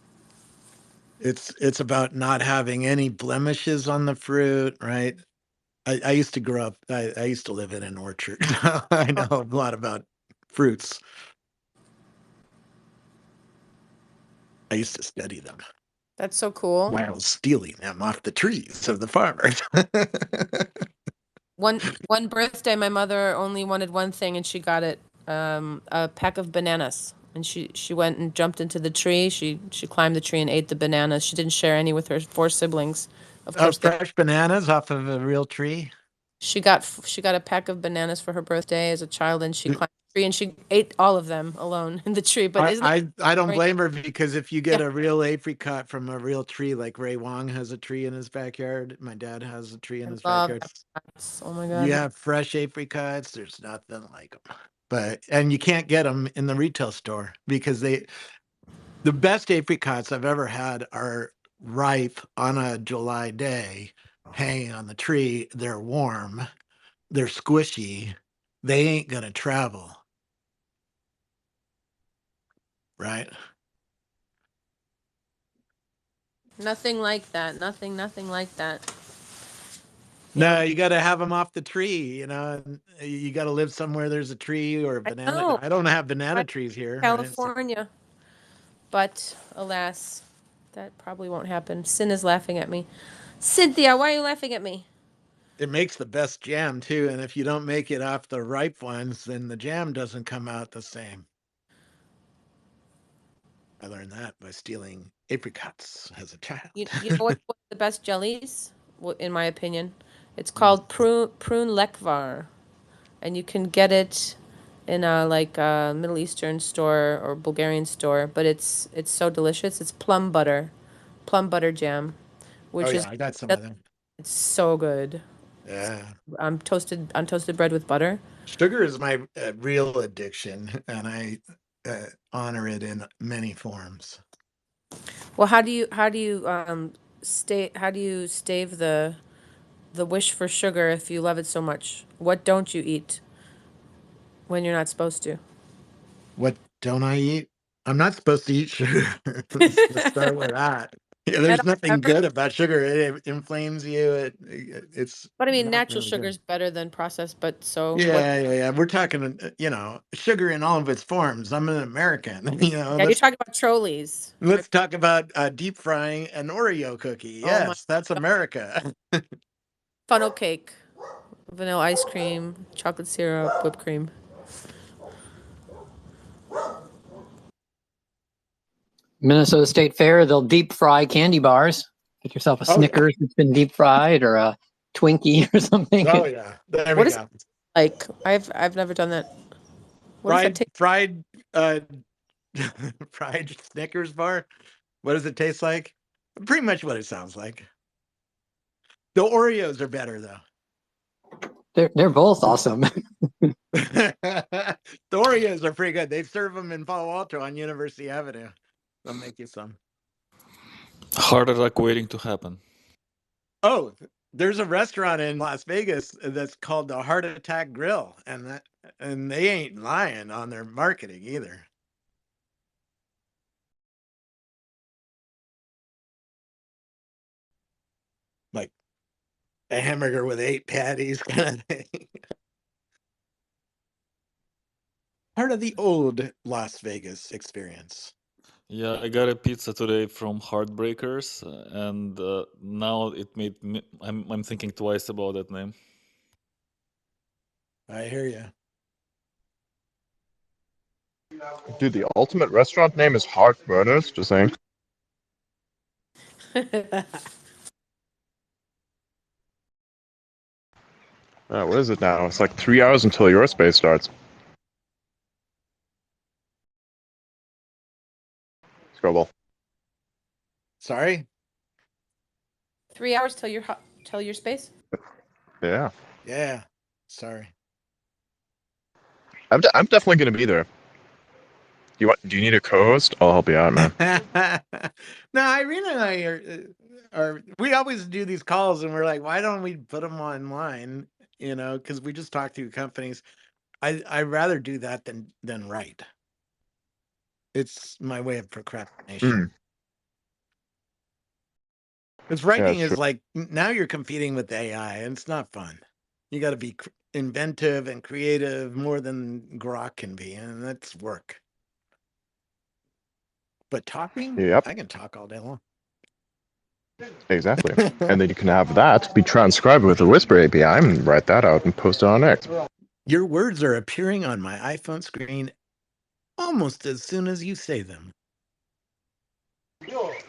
It's about not having any blemishes on the fruit, right? I used to grow up. I used to live in an orchard. I know a lot about fruits. I used to study them. That's so cool. While stealing them off the trees of the farmers. One birthday, my mother only wanted one thing, and she got it, a pack of bananas. And she went and jumped into the tree. She climbed the tree and ate the bananas. She didn't share any with her 4 siblings. Of course, fresh bananas off of a real tree. She got a pack of bananas for her birthday as a child, and she climbed the tree and she ate all of them alone in the tree. But I don't blame her, because if you get a real apricot from a real tree, like Ray Wong has a tree in his backyard, my dad has a tree in his backyard. Apricots. Oh my God! You have fresh apricots. There's nothing like them. And you can't get them in the retail store, because the best apricots I've ever had are ripe on a July day, hanging on the tree. They're warm. They're squishy. They ain't gonna travel. Right? Nothing like that. Nothing like that. No, you got to have them off the tree. You got to live somewhere there's a tree or a banana. I don't have banana trees here. California. Right? But alas, that probably won't happen. Sin is laughing at me. Cynthia, why are you laughing at me? It makes the best jam too, and if you don't make it off the ripe ones, then the jam doesn't come out the same. I learned that by stealing apricots as a child. You know what's the best jellies, in my opinion? It's called prune lekvar, and you can get it in a Middle Eastern store or Bulgarian store. But it's so delicious. It's plum butter jam, which is I got some of them. It's so good. Yeah. Toasted bread with butter. Sugar is my real addiction, and I honor it in many forms. Well, how do you stave the wish for sugar if you love it so much? What don't you eat when you're not supposed to? What don't I eat? I'm not supposed to eat sugar. Let's start with that. Yeah, there's don't nothing ever- good about sugar. It inflames you. It's. But I mean, not natural really sugar good. is better than processed. But so what? Yeah. We're talking, sugar in all of its forms. I'm an American. Yeah, you're talking about trolleys. Let's talk about deep frying an Oreo cookie. Oh my Yes, that's America. Funnel cake, vanilla ice cream, chocolate syrup, whipped cream. Minnesota State Fair, they'll deep fry candy bars. Get yourself a Snickers that's been deep fried, or a Twinkie or something. Oh yeah, there What we is go. like? I've never done that. What does that taste? Fried fried Snickers bar. What does it taste like? Pretty much what it sounds like. The Oreos are better though. They're both awesome. The Oreos are pretty good. They serve them in Palo Alto on University Avenue. They'll make you some. Heart attack waiting to happen. Oh, there's a restaurant in Las Vegas that's called the Heart Attack Grill, and they ain't lying on their marketing either. Like a hamburger with 8 patties kind of thing. Part of the old Las Vegas experience. Yeah, I got a pizza today from Heartbreakers, and now it made me. I'm thinking twice about that name. I hear you. Dude, the ultimate restaurant name is Heartburners. Just saying. What is it now? It's like 3 hours until your space starts. Scrabble. Sorry? 3 hours till your space? Yeah. Yeah. Sorry. I'm definitely gonna be there. Do you need a co-host? I'll help you out, man. No, Irina and I are we always do these calls and we're like, why don't we put them online? Because we just talk to companies. I'd rather do that than write. It's my way of procrastination. Because writing is like, now you're competing with AI and it's not fun. You got to be inventive and creative more than Grok can be, and that's work. But talking, I can talk all day long. Exactly. And then you can have that be transcribed with the Whisper API and write that out and post it on X. Your words are appearing on my iPhone screen almost as soon as you say them.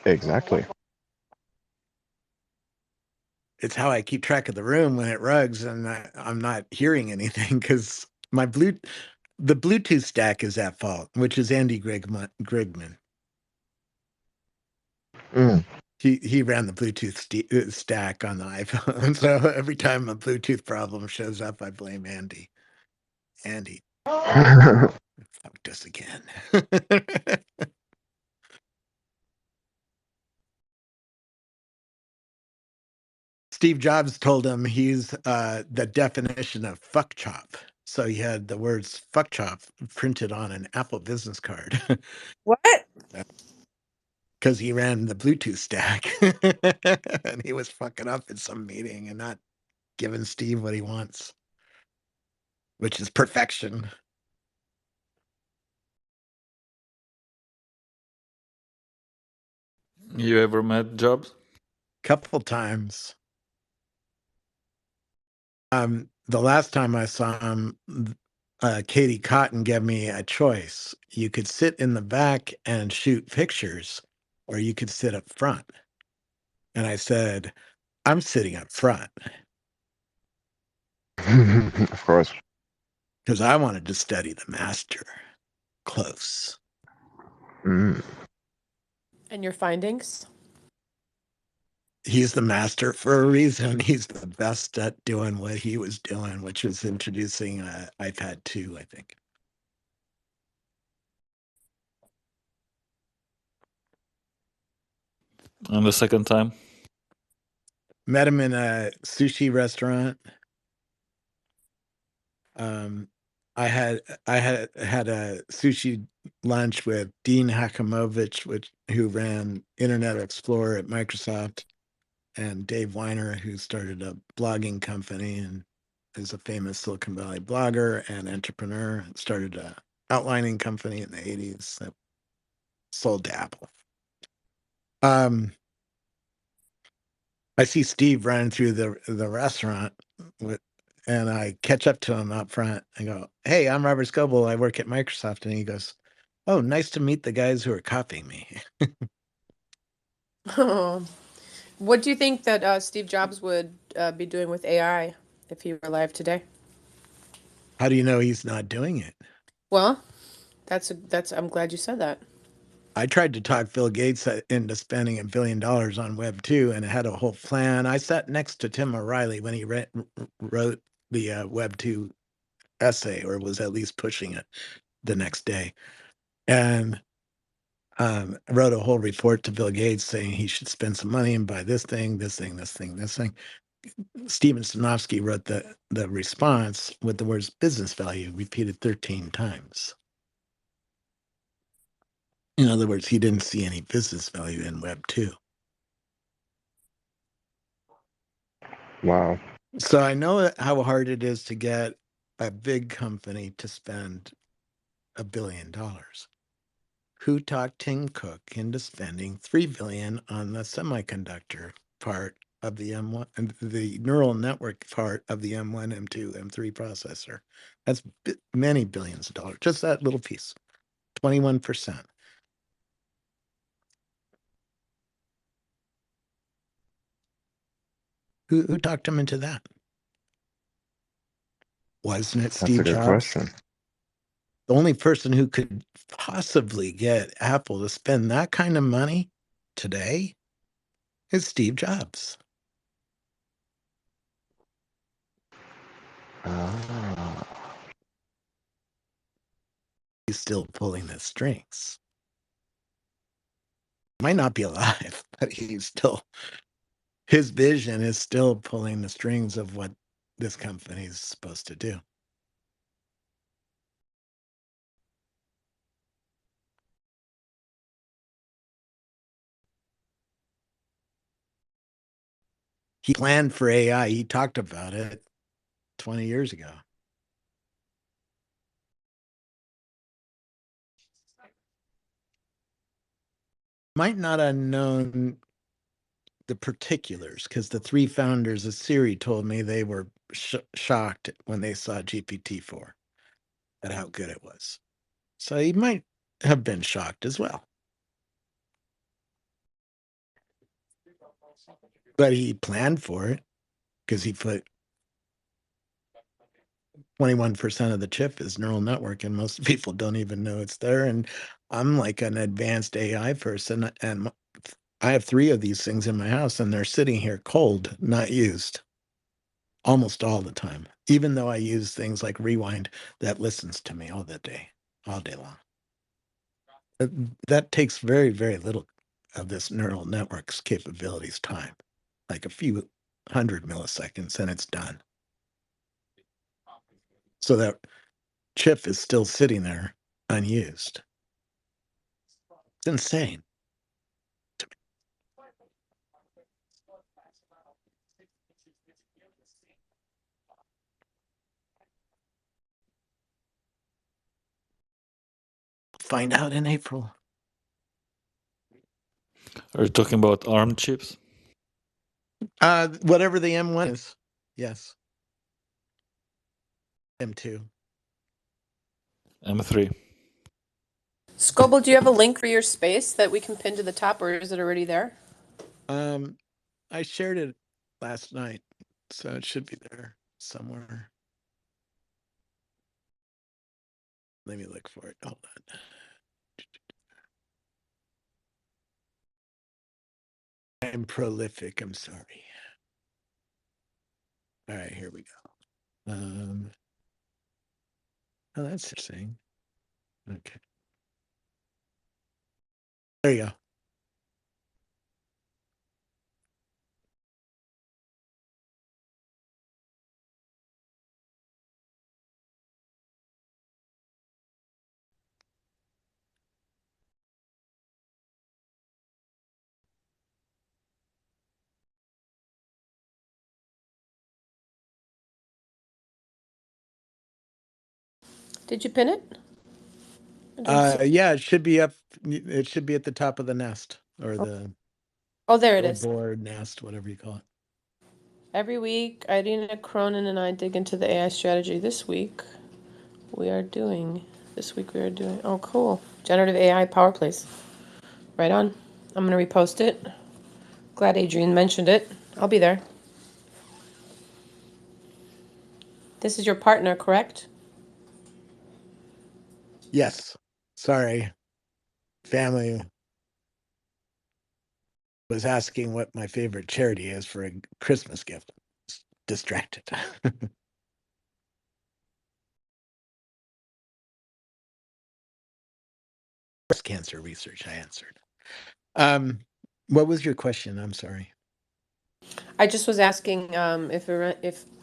Exactly. It's how I keep track of the room when it rugs and I'm not hearing anything because the Bluetooth stack is at fault, which is Andy Grigman. He ran the Bluetooth stack on the iPhone, so every time a Bluetooth problem shows up, I blame Andy. Andy, fucked us again. Steve Jobs told him he's the definition of fuck chop. So he had the words fuck chop printed on an Apple business card. What? Because he ran the Bluetooth stack and he was fucking up in some meeting and not giving Steve what he wants, which is perfection. You ever met Jobs? Couple times. The last time I saw him, Katie Cotton gave me a choice. You could sit in the back and shoot pictures, or you could sit up front. And I said, I'm sitting up front. Of course. Because I wanted to study the master close. And your findings? He's the master for a reason. He's the best at doing what he was doing, which was introducing iPad 2, I think. And the second time? Met him in a sushi restaurant. I had a sushi lunch with Dean Hakamovich, who ran Internet Explorer at Microsoft, and Dave Weiner, who started a blogging company and is a famous Silicon Valley blogger and entrepreneur. Started a outlining company in the 80s that sold to Apple. I see Steve running through the restaurant and I catch up to him up front and go, "Hey, I'm Robert Scoble. I work at Microsoft." And he goes, "Oh, nice to meet the guys who are copying me." Oh. What do you think that Steve Jobs would be doing with AI if he were alive today? How do you know he's not doing it? Well, I'm glad you said that. I tried to talk Bill Gates into spending $1 billion on Web 2 and had a whole plan. I sat next to Tim O'Reilly when he wrote the Web 2 essay, or was at least pushing it the next day. And wrote a whole report to Bill Gates saying he should spend some money and buy this thing, this thing, this thing, this thing. Steven Sinofsky wrote the response with the words business value repeated 13 times. In other words, he didn't see any business value in Web 2. Wow. So I know how hard it is to get a big company to spend $1 billion. Who talked Tim Cook into spending $3 billion on the semiconductor part of the M1 and the neural network part of the M1, M2, M3 processor? That's many billions of dollars. Just that little piece, 21%. Who talked him into that? Wasn't it Steve That's a good Jobs? question. The only person who could possibly get Apple to spend that kind of money today is Steve Jobs. He's still pulling the strings. Might not be alive, but his vision is still pulling the strings of what this company is supposed to do. He planned for AI. He talked about it 20 years ago. Might not have known the particulars because the three founders of Siri told me they were shocked when they saw GPT-4 at how good it was. So he might have been shocked as well. But he planned for it because he put 21% of the chip is neural network, and most people don't even know it's there. And I'm like an advanced AI person, and I have 3 of these things in my house, and they're sitting here cold, not used, almost all the time, even though I use things like Rewind that listens to me all day long. That takes very, very little of this neural network's capabilities time, like a few hundred milliseconds, and it's done. So that chip is still sitting there unused. It's insane. Find out in April. Are you talking about ARM chips? Whatever the M1 is. Yes. M2. M3. Scoble, do you have a link for your space that we can pin to the top, or is it already there? I shared it last night, so it should be there somewhere. Let me look for it. Hold on. I'm prolific. I'm sorry. All right, here we go. Oh, that's interesting. Okay. There you go. Did you pin it? I don't see- Yeah, it should be up. It should be at the top of the nest or the Oh, there it is. board nest, whatever you call it. Every week, Irina Cronin and I dig into the AI strategy. This week, we are doing. Oh, cool. Generative AI power plays. Right on. I'm going to repost it. Glad Adrian mentioned it. I'll be there. This is your partner, correct? Yes. Sorry. Family was asking what my favorite charity is for a Christmas gift. Distracted. Breast cancer research, I answered. What was your question? I'm sorry. I just was asking if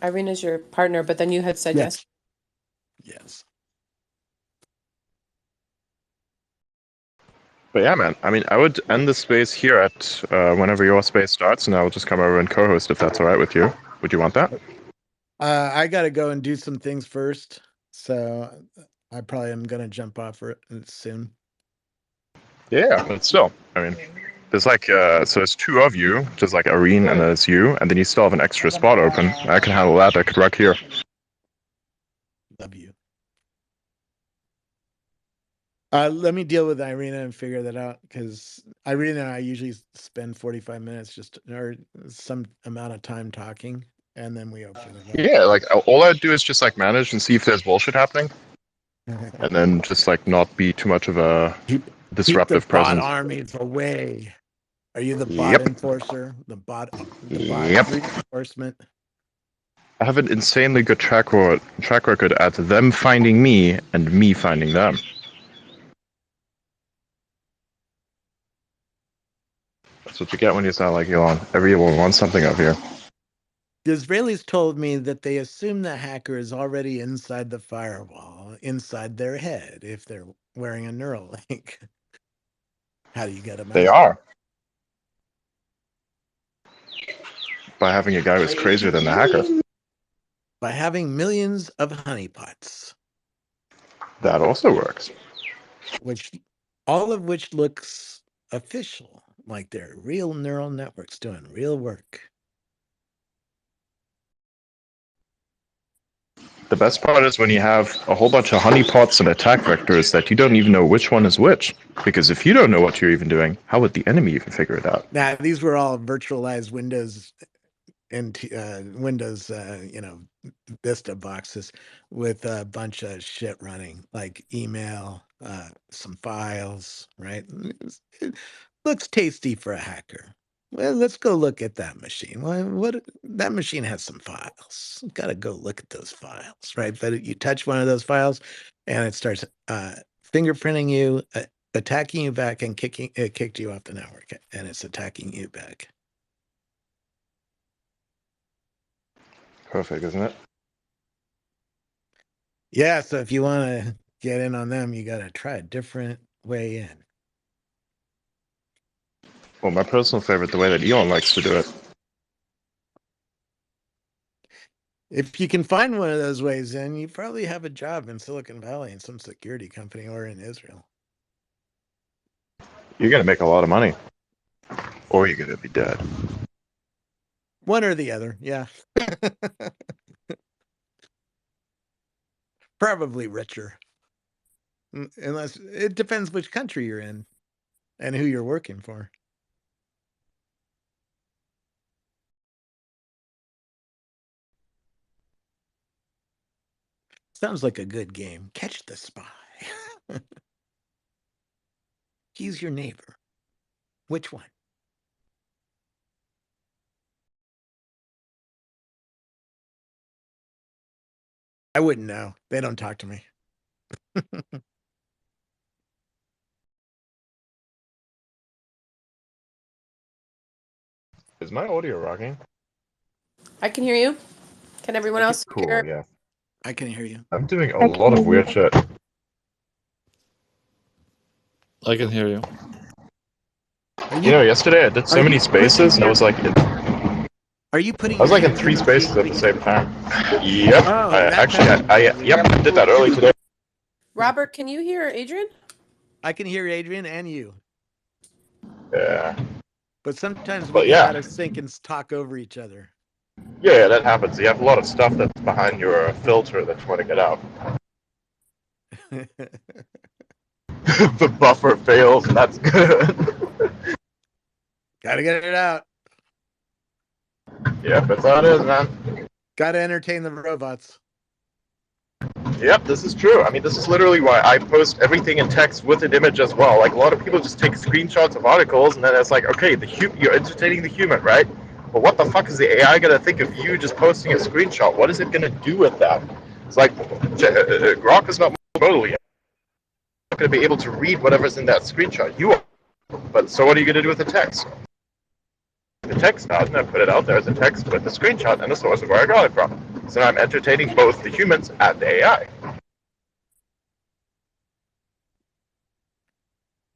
Irina's your partner, but then you had said yes. Yes. But yeah, man. I mean, I would end the space here at whenever your space starts, and I will just come over and co-host if that's all right with you. Would you want that? I got to go and do some things first, so I probably am going to jump off for it soon. Yeah, but still, I mean, there's like so there's two of you, just like Irene, and there's you, and then you still have an extra spot open. I can handle that. I could rock here. Love you. Let me deal with Irina and figure that out, because Irina and I usually spend 45 minutes or some amount of time talking, and then we open it up. Yeah, like all I'd do is just like manage and see if there's bullshit happening, and then just like not be too much of a disruptive Keep the bot presence. armies away. Are you the Yep. bot enforcer? The bot Yep. reinforcement? I have an insanely good track record at them finding me and me finding them. That's what you get when you sound like Elon. Everyone wants something up here. The Israelis told me that they assume the hacker is already inside the firewall, inside their head, if they're wearing a neural link. How do you get them out? They are. By having a guy who's crazier than the hacker. By having millions of honeypots. That also works. All of which looks official, like they're real neural networks doing real work. The best part is when you have a whole bunch of honeypots and attack vectors that you don't even know which one is which. Because if you don't know what you're even doing, how would the enemy even figure it out? Now, these were all virtualized Windows and Windows, Vista boxes with a bunch of shit running, like email, some files, right? It looks tasty for a hacker. Well, let's go look at that machine. Well, that machine has some files. Got to go look at those files, right? But you touch one of those files, and it starts fingerprinting you, attacking you back, and kicked you off the network, and it's attacking you back. Perfect, isn't it? Yeah, so if you want to get in on them, you got to try a different way in. Well, my personal favorite, the way that Elon likes to do it. If you can find one of those ways in, you probably have a job in Silicon Valley in some security company or in Israel. You're going to make a lot of money. Or you're going to be dead. One or the other, yeah. Probably richer. Unless it depends which country you're in and who you're working for. Sounds like a good game. Catch the spy. He's your neighbor. Which one? I wouldn't know. They don't talk to me. Is my audio rocking? I can hear you. Can everyone else Cool, hear? yeah. I can hear you. I'm doing a lot of weird shit. I can hear you. You know, yesterday I did so many spaces, and I was like, Are you putting? I was like in 3 spaces at the same time. Yep. Oh, I did that early today. Robert, can you hear Adrian? I can hear Adrian and you. Yeah. But sometimes we But get yeah. out of sync and talk over each other. Yeah, that happens. You have a lot of stuff that's behind your filter that you want to get out. The buffer fails, and that's good. Gotta get it out. Yep, that's how it is, man. Gotta entertain the robots. Yep, this is true. I mean, this is literally why I post everything in text with an image as well. Like, a lot of people just take screenshots of articles, and then it's like, okay, you're entertaining the human, right? But what the fuck is the AI gonna think of you just posting a screenshot? What is it gonna do with that? It's like, Grok is not modal yet. You're not gonna be able to read whatever's in that screenshot. You are. But so what are you gonna do with the text? The text now, and I put it out there as a text with the screenshot and the source of where I got it from. So now I'm entertaining both the humans and the AI.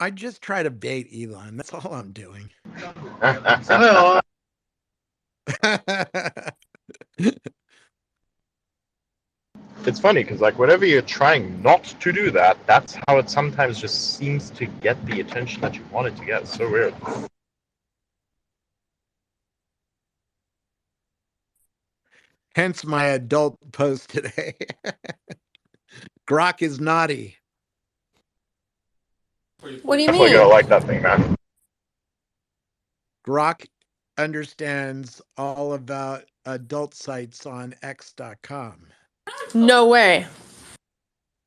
I just try to bait Elon. That's all I'm doing. It's funny because, like, whenever you're trying not to do that, that's how it sometimes just seems to get the attention that you want it to get. It's so weird. Hence my adult post today. Grok is naughty. What do you Definitely mean? gonna like that thing, man. Grok understands all about adult sites on X.com. No way.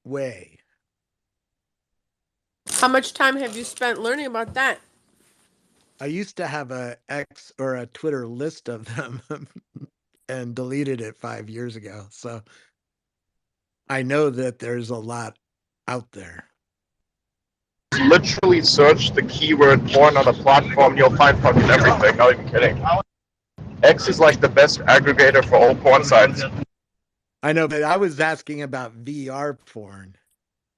Way. How much time have you spent learning about that? I used to have a X or a Twitter list of them and deleted it 5 years ago. So I know that there's a lot out there. Literally search the keyword porn on the platform, you'll find fucking everything. Not even kidding. X is like the best aggregator for all porn sites. I know, but I was asking about VR porn.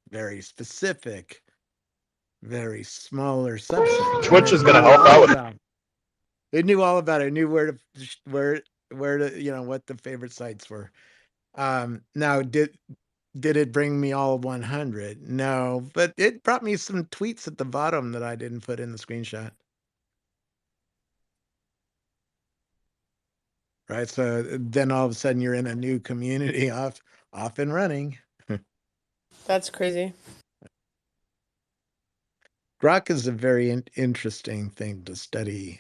Very specific, very smaller subset. Twitch is gonna help out with it. It knew all about it. It knew where to, what the favorite sites were. Now, did it bring me all 100? No, but it brought me some tweets at the bottom that I didn't put in the screenshot. Right, so then all of a sudden you're in a new community off and running. That's crazy. Grok is a very interesting thing to study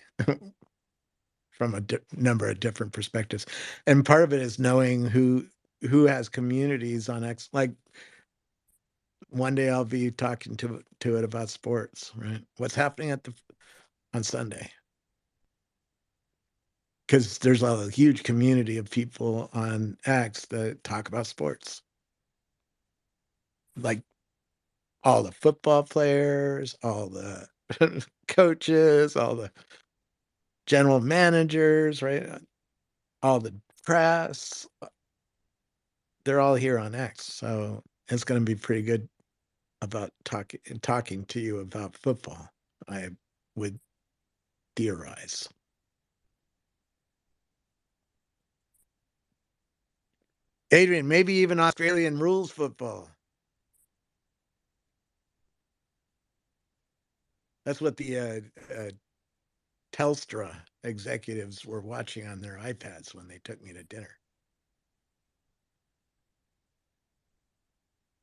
from a number of different perspectives, and part of it is knowing who has communities on X. Like one day I'll be talking to it about sports, right? What's happening on Sunday? Because there's a huge community of people on X that talk about sports, like all the football players, all the coaches, all the general managers, right? All the press, they're all here on X. So it's going to be pretty good about talking to you about football, I would theorize. Adrian, maybe even Australian rules football. That's what the Telstra executives were watching on their iPads when they took me to dinner.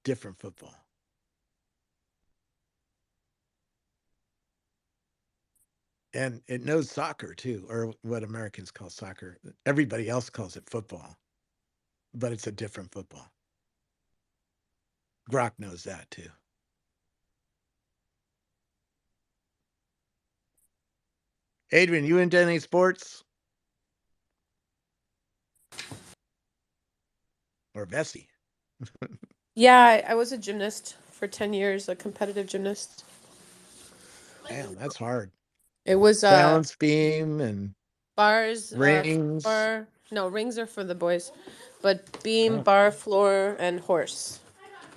Different football. And it knows soccer too, or what Americans call soccer. Everybody else calls it football, but it's a different football. Grok knows that too. Adrian, you into any sports? Or Vessi? Yeah, I was a gymnast for 10 years, a competitive gymnast. Damn, that's hard. It was balance beam and bars, rings. floor. No, rings are for the boys, but beam, bar, floor, and horse,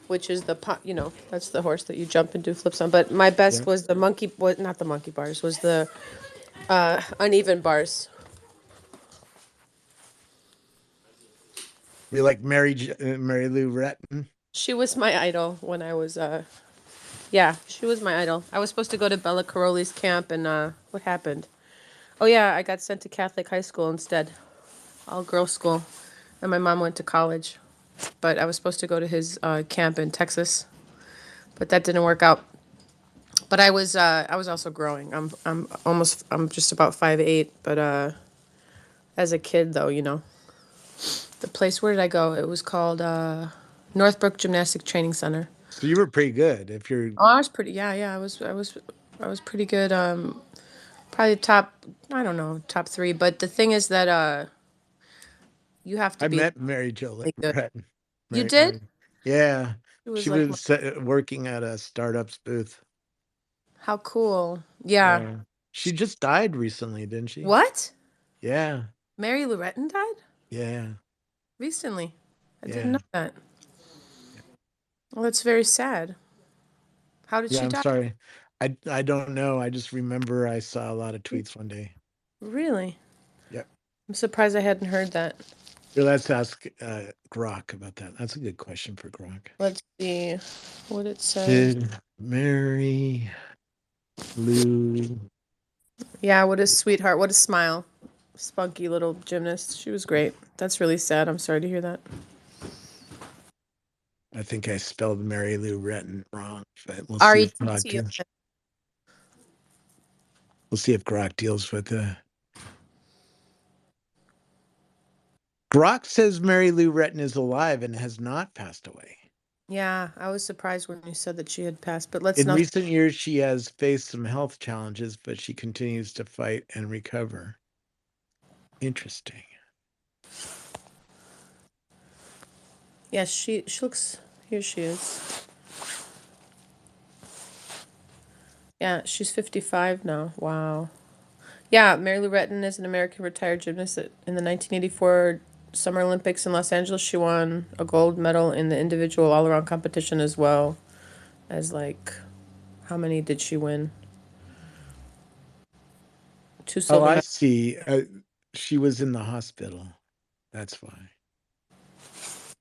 which is that's the horse that you jump and do flips on. But my best was the not the monkey bars, was the uneven bars. You like Mary Lou Retton? She was my idol when I was yeah, she was my idol. I was supposed to go to Bella Caroli's camp, and what happened? Oh yeah, I got sent to Catholic high school instead, all girls school, and my mom went to college. But I was supposed to go to his camp in Texas, but that didn't work out. But I was also growing. I'm just about 5'8", but as a kid though, you know, the place, where did I go? It was called Northbrook Gymnastic Training Center. So you were pretty good. If you're, Oh, I was pretty. Yeah, I was pretty good. Probably top. I don't know, top 3. But the thing is that you have to I be met Mary Jo really good. Retton. You did? Yeah, It was she like, was working at a startup's booth. how cool. Yeah. Yeah. She just died recently, didn't she? What? Yeah. Mary Lou Retton died Yeah. recently. I didn't Yeah. know that. Well, that's very sad. How did Yeah, she I'm die? sorry. I don't know. I just remember I saw a lot of tweets one day. Really? Yep. I'm surprised I hadn't heard that. Here, let's ask Grok about that. That's a good question for Grok. Let's see what it says. Did Mary Lou? Yeah, what a sweetheart. What a smile. Spunky little gymnast. She was great. That's really sad. I'm sorry to hear that. I think I spelled Mary Lou Retton wrong, but we'll see if Grok deals. We'll see if Grok deals with Grok says Mary Lou Retton is alive and has not passed away. Yeah, I was surprised when you said that she had passed, but let's In not. recent years, she has faced some health challenges, but she continues to fight and recover. Interesting. Yes, she looks. Here she is. Yeah, she's 55 now. Wow. Yeah, Mary Lou Retton is an American retired gymnast. In the 1984 Summer Olympics in Los Angeles, she won a gold medal in the individual all-around competition, as well as, like, how many did she win? 2 silver Oh, I medals. see. She was in the hospital. That's why.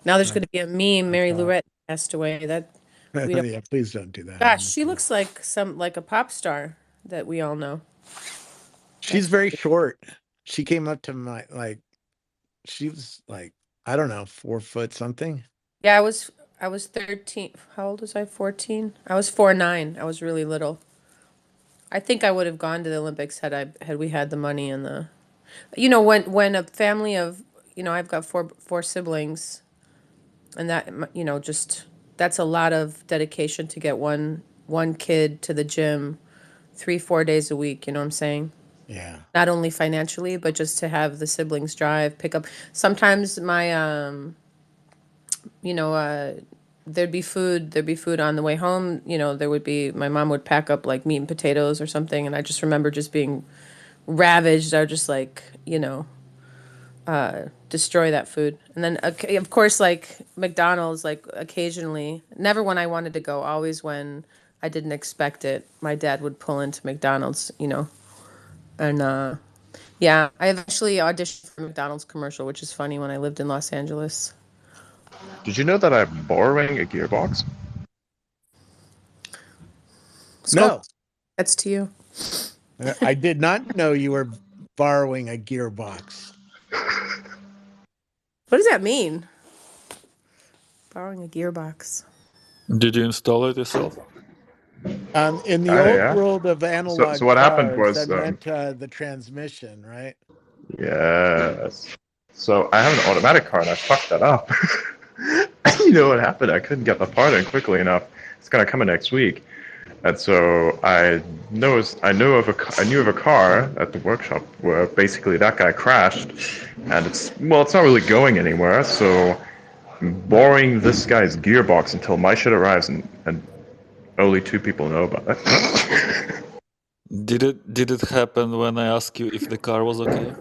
Now there's going to be a meme. Mary Lou Retton passed away. That we don't. Yeah, please don't do that. Gosh, she looks like a pop star that we all know. She's very short. She came up to my she was like, I don't know, 4 foot something. Yeah, I was 13. How old was I? 14. I was 4'9". I was really little. I think I would have gone to the Olympics had we had the money and the, you know, when a family of, you know, I've got four siblings, and that, you know, just that's a lot of dedication to get one kid to the gym 3-4 days a week. You know what I'm saying? Yeah. Not only financially, but just to have the siblings drive, pick up. Sometimes my, you know, there'd be food on the way home. You know, my mom would pack up like meat and potatoes or something. And I just remember just being ravaged. I would just, like, you know, destroy that food. And then, of course, like McDonald's, like occasionally, never when I wanted to go, always when I didn't expect it, my dad would pull into McDonald's, you know. And yeah, I eventually auditioned for a McDonald's commercial, which is funny, when I lived in Los Angeles. Did you know that I'm borrowing a gearbox? No. That's to you. I did not know you were borrowing a gearbox. What does that mean? Borrowing a gearbox. Did you install it yourself? In the old world of analog so what happened cars, was, that meant the transmission, right? Yes. So I have an automatic car and I fucked that up. You know what happened? I couldn't get the part in quickly enough. It's gonna come in next week, and so I knew of a car at the workshop where basically that guy crashed, and it's not really going anywhere. So I'm borrowing this guy's gearbox until my shit arrives, and only 2 people know about it. Did it happen when I asked you if the car was okay?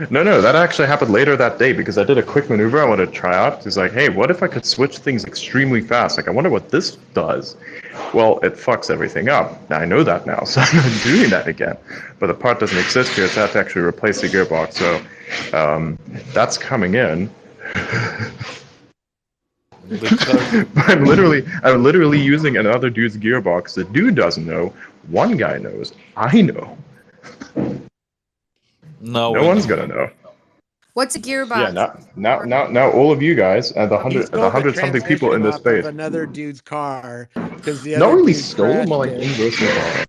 No, that actually happened later that day because I did a quick maneuver I wanted to try out. It's like, hey, what if I could switch things extremely fast? Like, I wonder what this does. Well, it fucks everything up. I know that now, so I'm not doing that again. But the part doesn't exist here, so I have to actually replace the gearbox. So that's coming in. The car. I'm literally using another dude's gearbox. The dude doesn't know. One guy knows. I know. Now No we one's know. gonna know. What's a gearbox? Yeah, now all of you guys and He the stole the hundred something people in transmission this off of space. another dude's car because the Not other really dude stole, more crashed like it. inverse.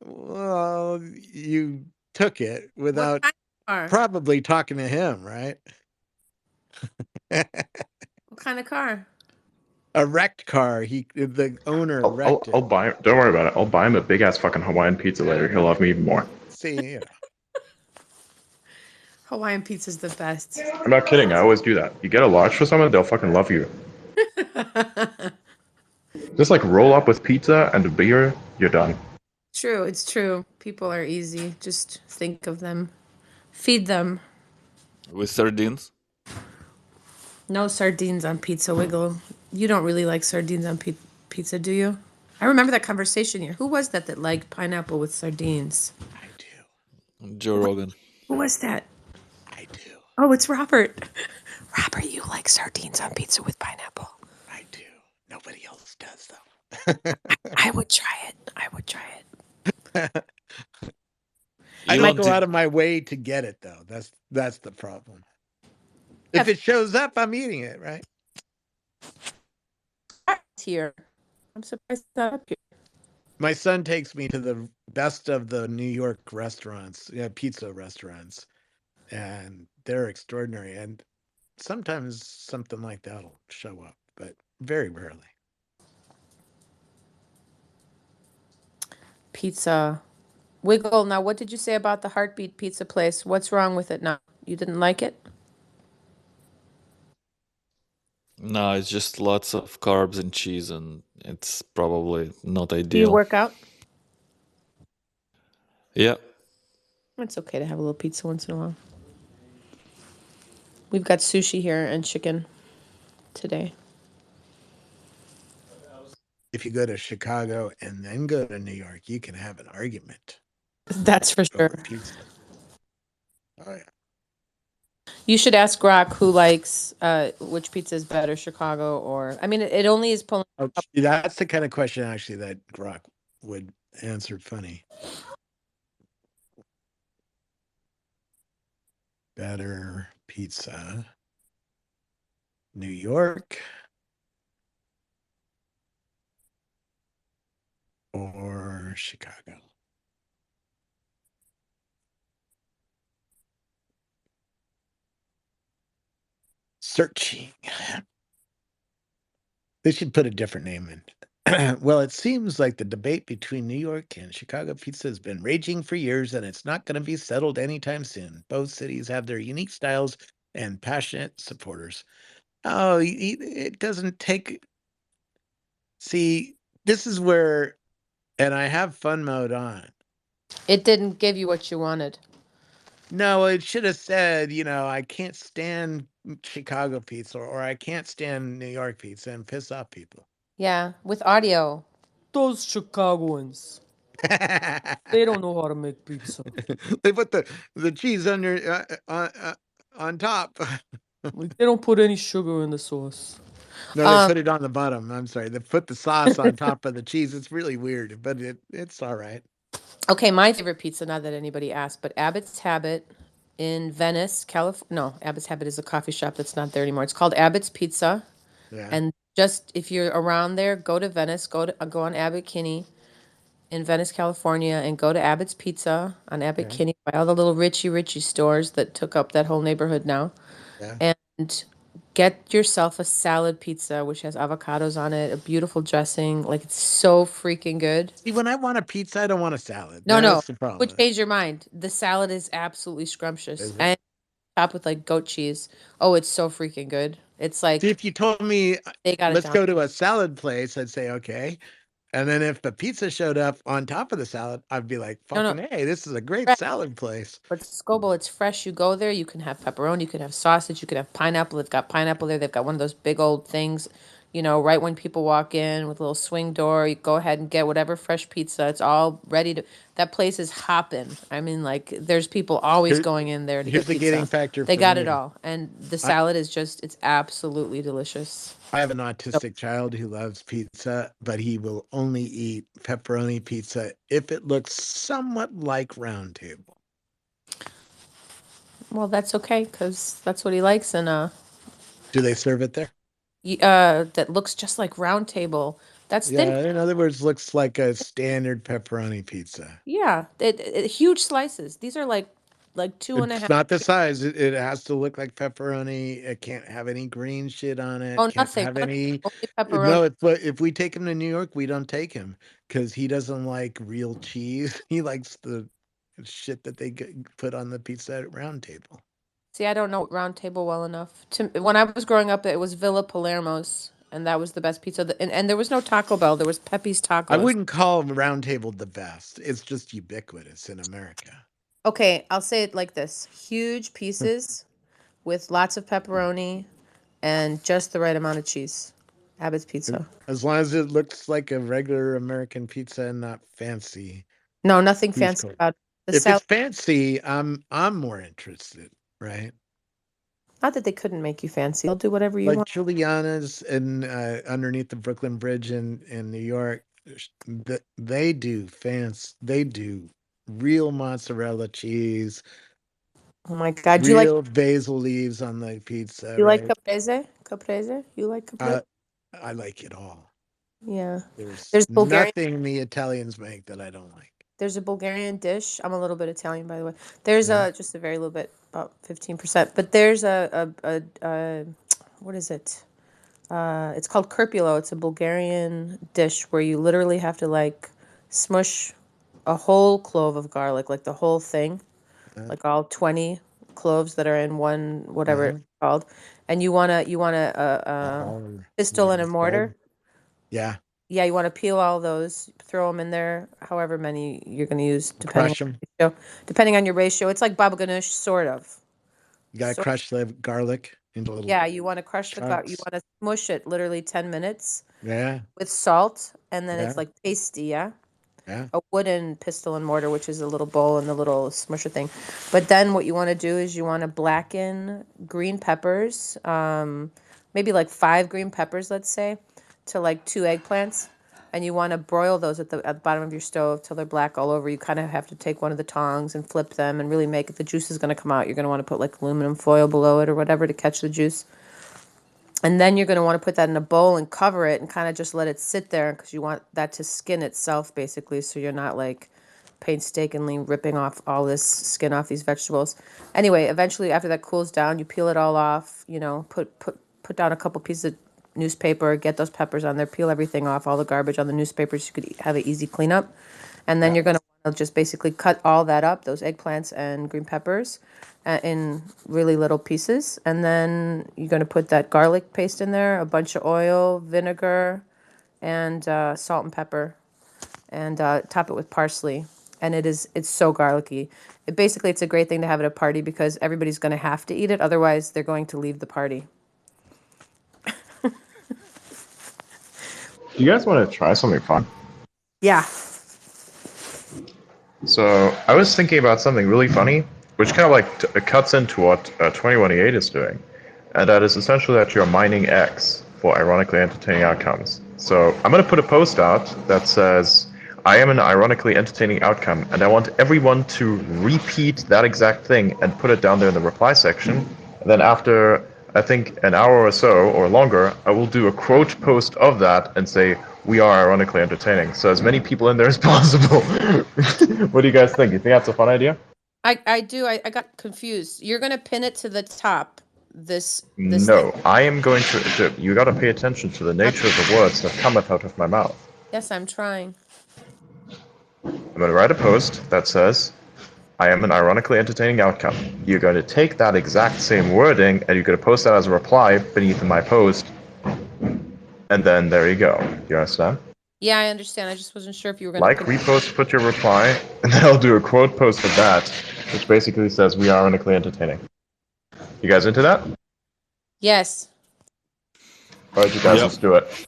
Well, you took it without kind of car? probably talking to him, right? What kind of car? A wrecked car. The owner wrecked I'll it. buy him. Don't worry about it. I'll buy him a big ass fucking Hawaiian pizza later. He'll love me even more. See, you know. Hawaiian pizza's the best. I'm not kidding. I always do that. You get a large for someone, they'll fucking love you. Just like roll up with pizza and a beer, you're done. True, it's true. People are easy. Just think of them. Feed them. With sardines? No sardines on Pizza Wiggle. You don't really like sardines on pizza, do you? I remember that conversation here. Who was that liked pineapple with sardines? I do. Joe Rogan. Who was that? I do. Oh, it's Robert. Robert, you like sardines on pizza with pineapple? I do. Nobody else does, though. I would try it. I would try it. I You don't don't go out of my way to get it, though. That's the problem. If it shows up, I'm eating it, right? Here. I'm surprised it's not up here. My son takes me to the best of the New York restaurants, pizza restaurants, and they're extraordinary. And sometimes something like that'll show up, but very rarely. Pizza Wiggle. Now, what did you say about the Heartbeat Pizza place? What's wrong with it now? You didn't like it? No, it's just lots of carbs and cheese, and it's probably not Do you ideal. work out? Yeah. It's okay to have a little pizza once in a while. We've got sushi here and chicken today. If you go to Chicago and then go to New York, you can have an argument. That's for sure. Pizza. Oh yeah. You should ask Grok who likes which pizza is better, Chicago or I mean it only is pulling. Oh, that's the kind of question actually that Grok would answer funny. Better pizza. New York or Chicago? Searching. They should put a different name in. Well, it seems like the debate between New York and Chicago pizza has been raging for years, and it's not going to be settled anytime soon. Both cities have their unique styles and passionate supporters. Oh, it doesn't take. See, this is where, and I have fun mode on. It didn't give you what you wanted. No, it should have said, I can't stand Chicago pizza or I can't stand New York pizza and piss off people. Yeah, with audio. Those Chicagoans. They don't know how to make pizza. They put the cheese under on top. Like, they don't put any sugar in the sauce. No, they put it on the bottom. I'm sorry. They put the sauce on top of the cheese. It's really weird, but it's all right. Okay, my favorite pizza, not that anybody asked, but Abbott's Habit in Venice, California. No, Abbott's Habit is a coffee shop that's not there anymore. It's called Abbott's Pizza. Yeah. And just if you're around there, go to Venice, go on Abbott Kinney in Venice, California, and go to Abbott's Pizza on Abbott Kinney by all the little Richie stores that took up that whole neighborhood now. Yeah. And get yourself a salad pizza, which has avocados on it, a beautiful dressing. Like, it's so freaking good. See, when I want a pizza, I don't want a salad. No, That's the problem. would change your mind. The salad is absolutely scrumptious. And topped with like goat cheese. Oh, it's so freaking good. It's like, See, if you told me they got let's it go down. to a salad place, I'd say okay. And then if the pizza showed up on top of the salad, I'd be like, fucking hey, this is a great Fresh. salad place. But Scoble, it's fresh. You go there, you can have pepperoni, you can have sausage, you can have pineapple. They've got pineapple there. They've got one of those big old things. you know, right when people walk in with a little swing door, you go ahead and get whatever fresh pizza. It's all ready to, that place is hopping. I mean, like, there's people always Here, going in there to here's get the gating pizza. factor They for got it me. all. And the I, salad is just, it's absolutely delicious. I have an So, autistic child who loves pizza, but he will only eat pepperoni pizza if it looks somewhat like Round Table. well, that's okay because that's what he likes. And Do they serve it there? that looks just like Round Table. That's thin. Yeah, in other words, looks like a standard pepperoni pizza. Yeah, huge slices. These are like two and a It's half. not the size. It has to look like pepperoni. It can't have any green shit on it. Oh, Can't nothing. have Nothing. any. Only pepperoni. No, if we take him to New York, we don't take him because he doesn't like real cheese. He likes the shit that they put on the pizza at Round Table. See, I don't know Round Table well enough. When I was growing up, it was Villa Palermo's, and that was the best pizza. And there was no Taco Bell. There was Pepe's I Tacos. wouldn't call Round Table the best. It's just ubiquitous in America. Okay, I'll say it like this: huge pieces with lots of pepperoni and just the right amount of cheese. Abbott's Pizza. As long as it looks like a regular American pizza and not fancy. No, nothing He's fancy cool. about it. The If it's salad. fancy, I'm more interested, right? Not that they couldn't make you fancy. They'll do whatever you Like want. Juliana's and underneath the Brooklyn Bridge in New York, they do They do real mozzarella cheese, Oh my God, real basil leaves on the pizza, you like right? caprese? Caprese? You like caprese? I like it all. Yeah. There's There's Bulgarian. nothing the Italians make that I don't like. There's a Bulgarian dish. I'm a little bit Italian, by the way. There's just a very little bit, about 15%. But there's a what is it? It's called kurpulo. It's a Bulgarian dish where you literally have to like smush a whole clove of garlic, like the whole thing, like all 20 cloves that are in one, whatever it's called. And you wanna pistol and a mortar. Yeah. Yeah, you want to peel all those, throw them in there, however many you're going to use, depending Crush 'em. depending on your ratio. It's like baba ganoush, sort of. You gotta crush the garlic into little. Yeah, you want to crush the garlic. You chunks. want to smush it literally 10 minutes Yeah. with salt, and then it's Yeah. like pasty, yeah? Yeah. A wooden pestle and mortar, which is a little bowl and a little smusher thing. But then what you want to do is you want to blacken green peppers, maybe like 5 green peppers, let's say, to like 2 eggplants. And you want to broil those at the bottom of your stove till they're black all over. You kind of have to take one of the tongs and flip them and really make it. The juice is going to come out. You're going to want to put like aluminum foil below it or whatever to catch the juice. And then you're going to want to put that in a bowl and cover it and kind of just let it sit there because you want that to skin itself basically, so you're not like painstakingly ripping off all this skin off these vegetables. Anyway, eventually after that cools down, you peel it all off, you know, put down a couple pieces of newspaper, get those peppers on there, peel everything off, all the garbage on the newspaper so you could have an easy cleanup. And then you're going to want to just basically cut all that up, those eggplants and green peppers, in really little pieces. And then you're going to put that garlic paste in there, a bunch of oil, vinegar, and salt and pepper, and top it with parsley. And it's so garlicky. It's a great thing to have at a party because everybody's going to have to eat it. Otherwise, they're going to leave the party. Do you guys want to try something fun? Yeah. So I was thinking about something really funny, which kind of like cuts into what 21E8 is doing, and that is essentially that you're mining X for ironically entertaining outcomes. So I'm going to put a post out that says, I am an ironically entertaining outcome, and I want everyone to repeat that exact thing and put it down there in the reply section. And then after, I think, an hour or so, or longer, I will do a quote post of that and say, we are ironically entertaining. So as many people in there as possible. What do you guys think? You think that's a fun idea? I do. I got confused. You're going to pin it to the top. This No, I am going to, you got to pay attention to the nature of the words that cometh out of my mouth. Yes, I'm trying. I'm going to write a post that says, I am an ironically entertaining outcome. You're going to take that exact same wording and you're going to post that as a reply beneath my post. And then there you go. You understand? Yeah, I understand. I just wasn't sure if you were going Like, repost, put your reply, and then I'll do a quote post of that, which basically says, we are ironically entertaining. You guys into that? Yes. All right, you guys, Yep. let's do it.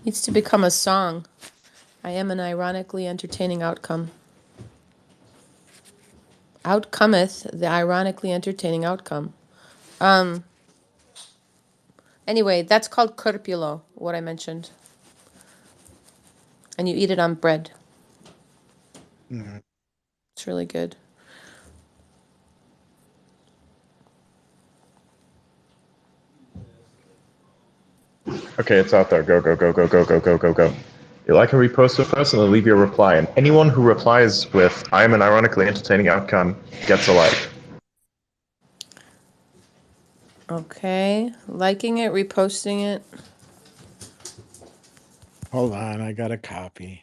Needs to become a song. I am an ironically entertaining outcome. Outcometh the ironically entertaining outcome. Anyway, that's called curpulo, what I mentioned. And you eat it on bread. Mhm. It's really good. Okay, it's out there. Go, go, go, go, go, go, go, go, go. You like and repost with us, and then leave your reply. And anyone who replies with "I am an ironically entertaining outcome" gets a like. Okay. Liking it, reposting it. Hold on, I got a copy.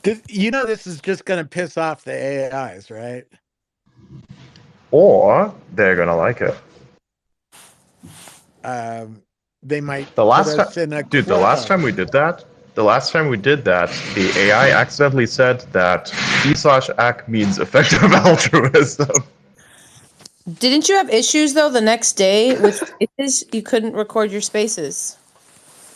This is just going to piss off the AIs, right? Or they're gonna like it. They might The put last us time, in a dude, the last club. time we did that, the AI accidentally said that D/AC means effective altruism. Didn't you have issues though the next day with spaces? You couldn't record your spaces.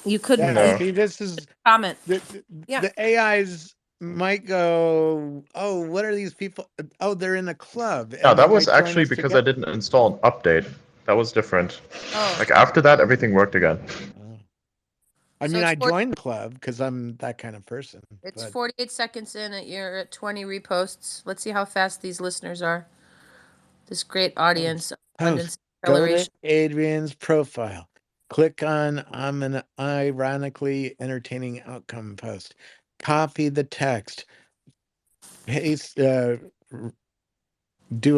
You couldn't Yeah, No. see, this is comment. the AIs might go, oh, what are these people? Oh, they're in a club, Yeah, and they that was might join actually us because I together. didn't install an update. That was different. Oh. Like after that, everything worked again. I So mean, it's I joined the club because I'm that kind of person. It's But 48 seconds in. You're at 20 reposts. Let's see how fast these listeners are. This great audience. Abundance go to acceleration. Adrian's profile. Click on I'm an ironically entertaining outcome post. Copy the text. Paste. Do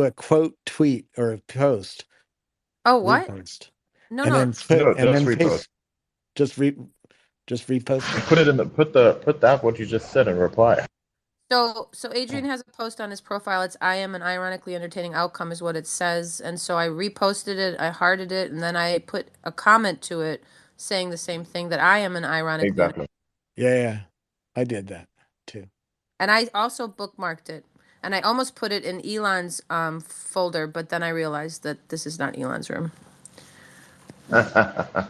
a quote tweet or a post. Oh, what? Repost. No, and no. then put No, and just then repost. paste. Just repost it. Put it in the put that what you just said in reply. So Adrian has a post on his profile. It's I am an ironically entertaining outcome is what it says. And so I reposted it, I hearted it, and then I put a comment to it saying the same thing, that I am an ironically Exactly. Yeah, I did that too. And I also bookmarked it. And I almost put it in Elon's folder, but then I realized that this is not Elon's room. I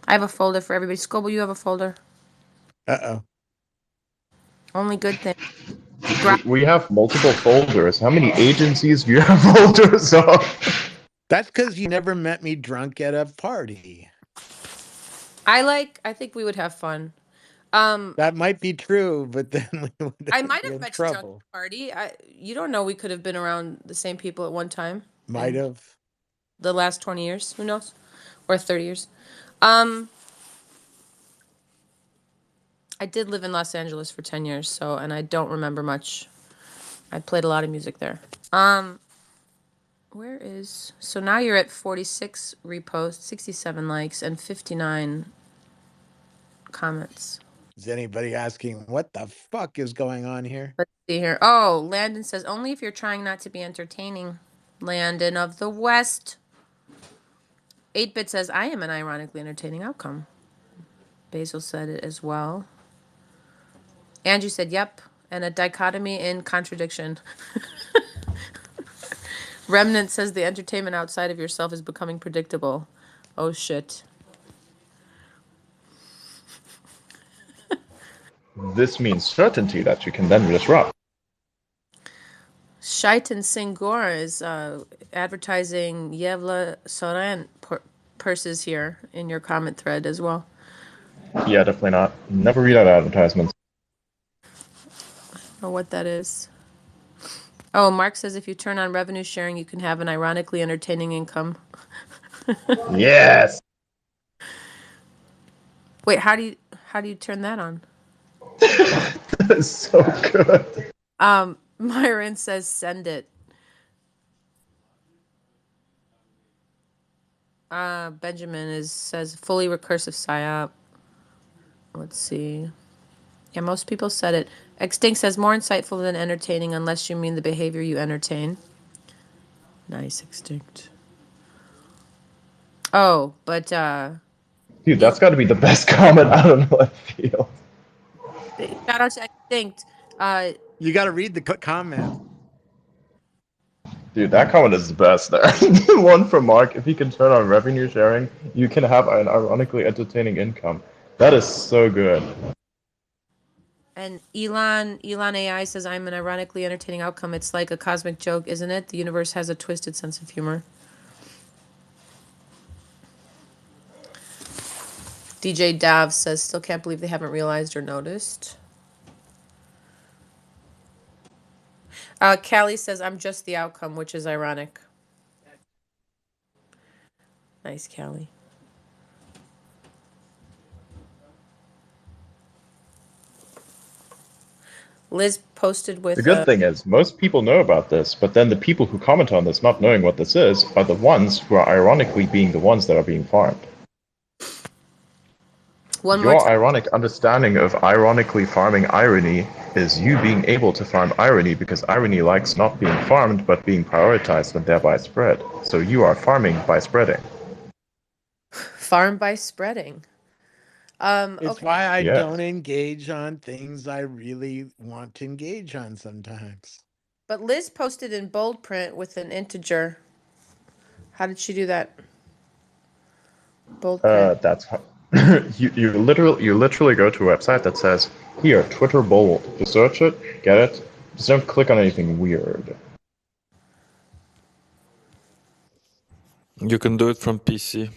have a folder for everybody. Scoble, you have a folder? Uh-oh. Only good thing. We have multiple folders. How many agencies do you have folders of? That's because you never met me drunk at a party. I think we would have fun. That might be true, but then we would I might be have in met you drunk at trouble. a party. You don't know, we could have been around the same people at one time. Might have. The last 20 years, who knows? Or 30 years. I did live in Los Angeles for 10 years, and I don't remember much. I played a lot of music there. So now you're at 46 reposts, 67 likes, and 59 comments. Is anybody asking what the fuck is going on here? Let's see here. Oh, Landon says, only if you're trying not to be entertaining. Landon of the West. 8-Bit says, I am an ironically entertaining outcome. Basil said it as well. Andrew said, yep, and a dichotomy in contradiction. Remnant says the entertainment outside of yourself is becoming predictable. Oh, shit. This means certainty that you can then disrupt. Shaitan Senghor is advertising Yevla Soran purses here in your comment thread as well. Yeah, definitely not. Never read out advertisements. I don't know what that is. Oh, Mark says if you turn on revenue sharing, you can have an ironically entertaining income. Yes. Wait, how do you turn that on? That's so good. Myron says send it. Benjamin says fully recursive psyop. Let's see. Yeah, most people said it. Extinct says more insightful than entertaining unless you mean the behavior you entertain. Nice extinct. Oh, but Dude, that's got to be the best comment out of left field. shout out to extinct. You got to read the comment. Dude, that comment is the best there. One from Mark, if you can turn on revenue sharing, you can have an ironically entertaining income. That is so good. And Elon AI says, I'm an ironically entertaining outcome. It's like a cosmic joke, isn't it? The universe has a twisted sense of humor. DJ Dav says, still can't believe they haven't realized or noticed. Callie says, I'm just the outcome, which is ironic. Nice, Callie. Liz posted with... The good thing is, most people know about this, but then the people who comment on this not knowing what this is are the ones who are ironically being the ones that are being farmed. Your ironic understanding of ironically farming irony is you being able to farm irony because irony likes not being farmed but being prioritized and thereby spread. So you are farming by spreading. Farm by spreading. It's why I don't engage on things I really want to engage on sometimes. But Liz posted in bold print with an integer. How did she do that? Bold print. That's how you literally go to a website that says, here, Twitter bold. Just search it, get it. Just don't click on anything weird. You can do it from PC.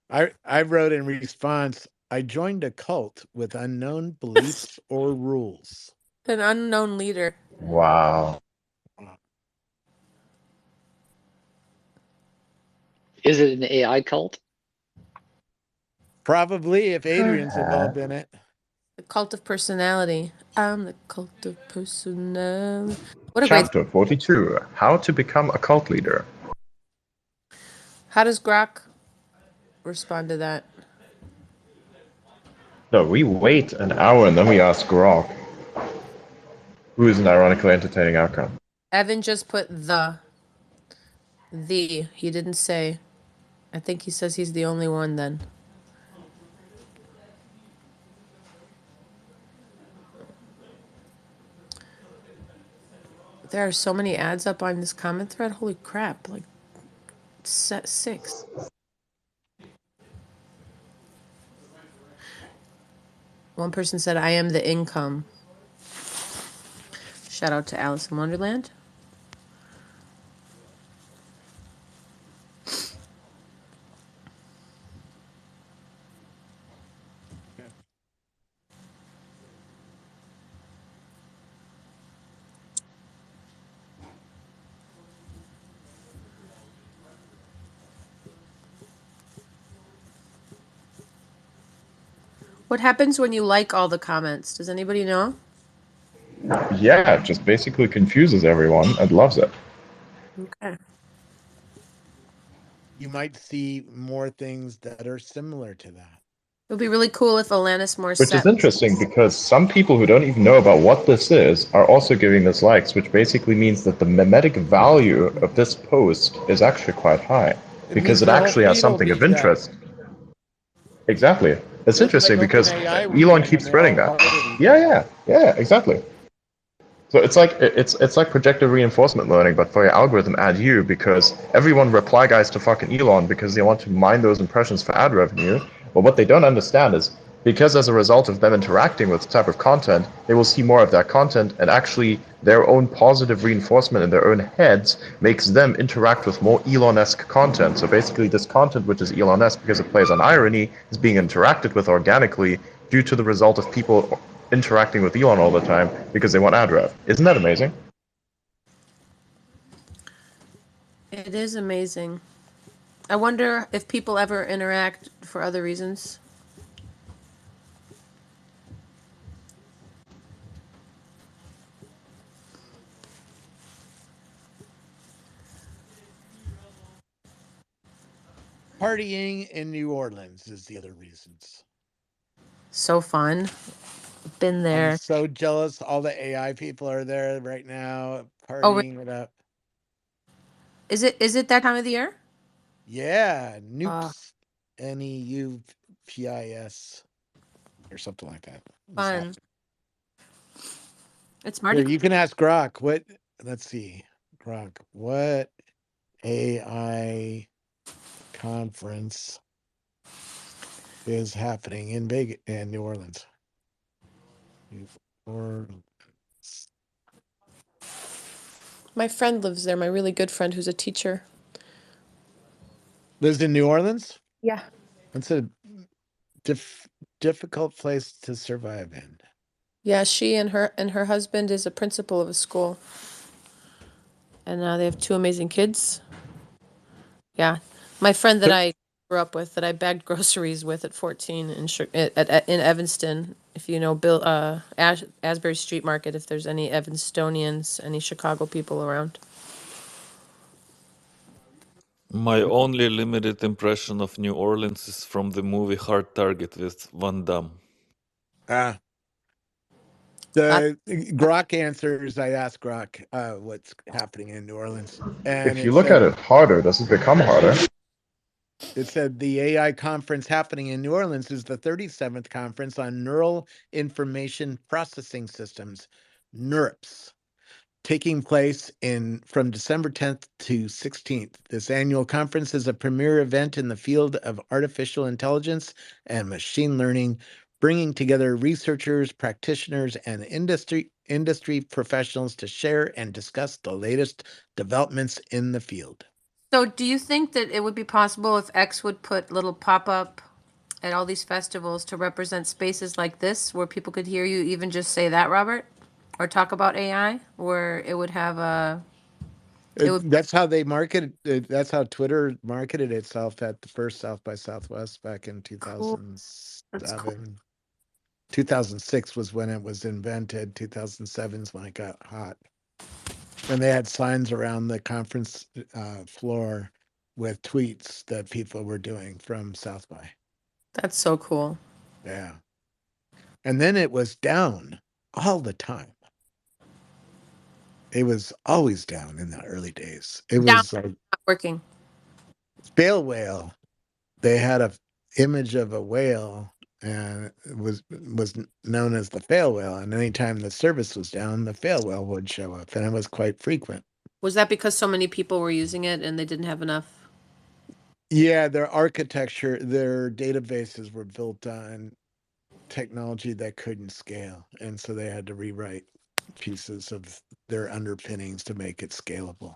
I wrote in response, I joined a cult with unknown beliefs or rules. An unknown leader. Wow. Is it an AI cult? Probably, if Adrian's involved in it. The cult of personality. I'm the cult of personality. What a Chapter 42, How to Become a Cult Leader. How does Grok respond to that? No, we wait an hour and then we ask Grok, who is an ironically entertaining outcome. Evan just put the. He didn't say. I think he says he's the only one then. There are so many ads up on this comment thread. Holy crap. Like, 6. One person said, I am the income. Shout out to Alice in Wonderland. What happens when you like all the comments? Does anybody know? Yeah, it just basically confuses everyone and loves it. Okay. You might see more things that are similar to that. It would be really cool if Alanis Morissette... Which is interesting because some people who don't even know about what this is are also giving this likes, which basically means that the mimetic value of this post is actually quite high. Because it actually has something of interest. Exactly. It's interesting because Elon keeps spreading that. Yeah, exactly. So it's like projective reinforcement learning, but for your algorithm and you, because everyone reply guys to fucking Elon because they want to mine those impressions for ad revenue. But what they don't understand is because as a result of them interacting with the type of content, they will see more of that content, and actually their own positive reinforcement in their own heads makes them interact with more Elon-esque content. So basically this content, which is Elon-esque because it plays on irony, is being interacted with organically due to the result of people interacting with Elon all the time because they want ad rev. Isn't that amazing? It is amazing. I wonder if people ever interact for other reasons. Partying in New Orleans is the other reasons. So fun. Been there. I'm so jealous. All the AI people are there right now, partying it up. Is it that time of the year? Yeah, Noops, Neupis, or something like that. It's Fun. happening. It's Here, Mardi. you can ask Grok. What? Let's see, Grok. What AI conference is happening in Vegas and New Orleans? New Orleans. My friend lives there. My really good friend, who's a teacher. Lives in New Orleans. Yeah. It's a difficult place to survive in. Yeah, she and her husband is a principal of a school, and they have 2 amazing kids. Yeah, my friend that I grew up with, that I bagged groceries with at 14 in Evanston. If you know Bill Asbury Street Market, if there's any Evanstonians, any Chicago people around. My only limited impression of New Orleans is from the movie Hard Target with Van Damme. The Grok answers, I asked Grok what's happening in New Orleans. And If you look at it harder, does it become harder? It said the AI conference happening in New Orleans is the 37th conference on Neural Information Processing Systems, NeurIPS, taking place from December 10th to 16th. This annual conference is a premier event in the field of artificial intelligence and machine learning, bringing together researchers, practitioners, and industry professionals to share and discuss the latest developments in the field. So, do you think that it would be possible if X would put little pop-up at all these festivals to represent spaces like this, where people could hear you even just say that, Robert, or talk about AI, where it would have a That's how they marketed. That's how Twitter marketed itself at the first South by Southwest back in Cool. 2007. 2006 was when it was invented. 2007 is when it got hot. And they had signs around the conference floor with tweets that people were doing from South by. That's so cool. Yeah. And then it was down all the time. It was always down in the early days. It was like not working. Bale whale. They had a image of a whale and it was known as the fail whale. And anytime the service was down, the fail whale would show up, and it was quite frequent. Was that because so many people were using it and they didn't have enough? Yeah, their architecture, their databases were built on technology that couldn't scale, and so they had to rewrite pieces of their underpinnings to make it scalable.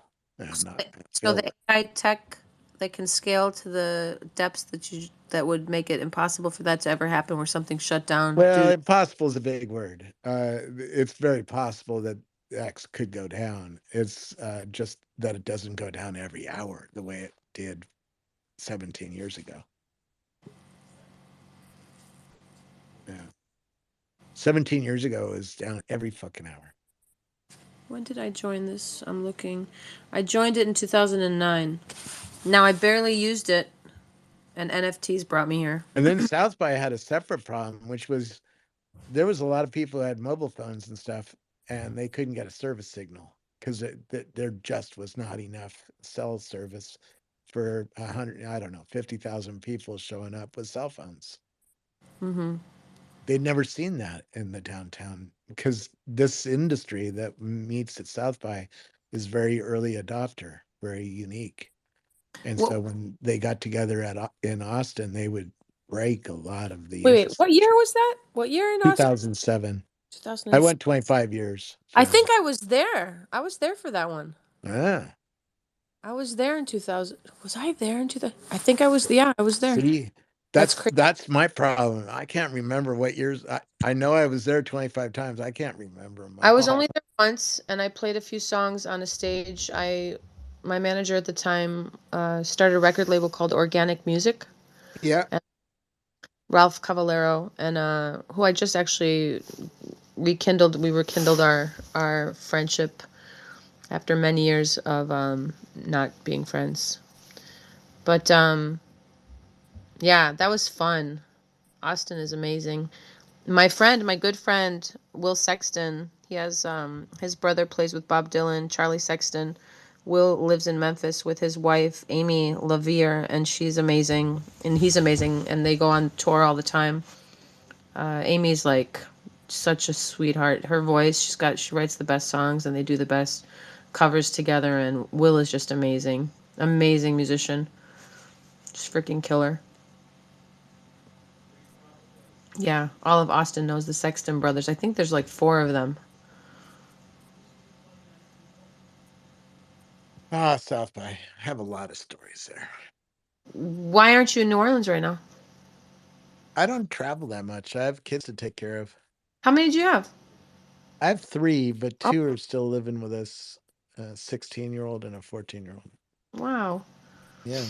So the AI tech that can scale to the depths that would make it impossible for that to ever happen, where something shut down. Well, impossible is a big word. It's very possible that X could go down. It's just that it doesn't go down every hour the way it did 17 years ago. Yeah. 17 years ago is down every fucking hour. When did I join this? I'm looking. I joined it in 2009. Now I barely used it, and NFTs brought me here. And then South by had a separate problem, which was there was a lot of people who had mobile phones and stuff, and they couldn't get a service signal because there just was not enough cell service for 50,000 people showing up with cell phones. Mm-hmm. They'd never seen that in the downtown because this industry that meets at South by is very early adopter, very unique. And so when they got together in Austin, they would break a lot of the Wait, what year was that? What year in Austin? 2007. 2007. I went 25 years. I think I was there. I was there for that one. Ah. I was there in 2000. Was I there in 2000? I think I was. Yeah, I was there. See, that's my problem. I can't remember what years. I know I was there 25 times. I can't remember them. I was only there once, and I played a few songs on a stage. My manager at the time started a record label called Organic Music. Yeah. And Ralph Cavallero, and who I just actually rekindled. We rekindled our friendship after many years of not being friends. But yeah, that was fun. Austin is amazing. My good friend, Will Sexton, he has his brother plays with Bob Dylan, Charlie Sexton, Will lives in Memphis with his wife, Amy Lavier, and she's amazing, and he's amazing, and they go on tour all the time. Amy's like such a sweetheart. Her voice, she writes the best songs, and they do the best covers together, and Will is just amazing. Amazing musician. Just freaking killer. Yeah, all of Austin knows the Sexton brothers. I think there's like 4 of them. South by. I have a lot of stories there. Why aren't you in New Orleans right now? I don't travel that much. I have kids to take care of. How many do you have? I have 3, but 2 are still living with us. A 16-year-old and a 14-year-old. Wow. Yeah.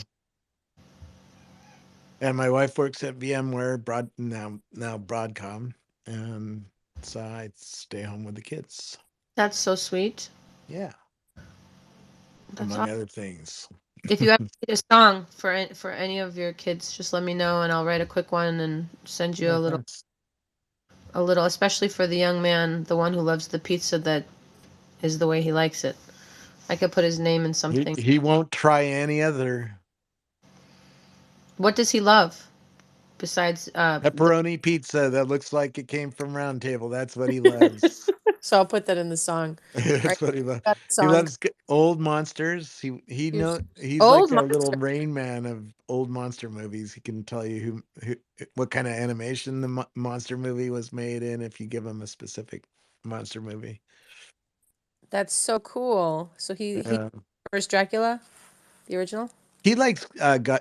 And my wife works at VMware now Broadcom, and so I stay home with the kids. That's so sweet. Yeah. That's Among awesome. other things. If you ever need a song for any of your kids, just let me know and I'll write a quick one and send you a little, especially for the young man, the one who loves the pizza that is the way he likes it. I could put his name in something. He won't try any other. What does he love besides Pepperoni pizza that looks like it came from Round Table. That's what he loves. So I'll put that in the song. That's what he loves. Got the He song. loves old monsters. He's Old like a little Monster. Rain Man of old monster movies. He can tell you what kind of animation the monster movie was made in if you give him a specific monster movie. That's so cool. So he first Dracula, the original. He likes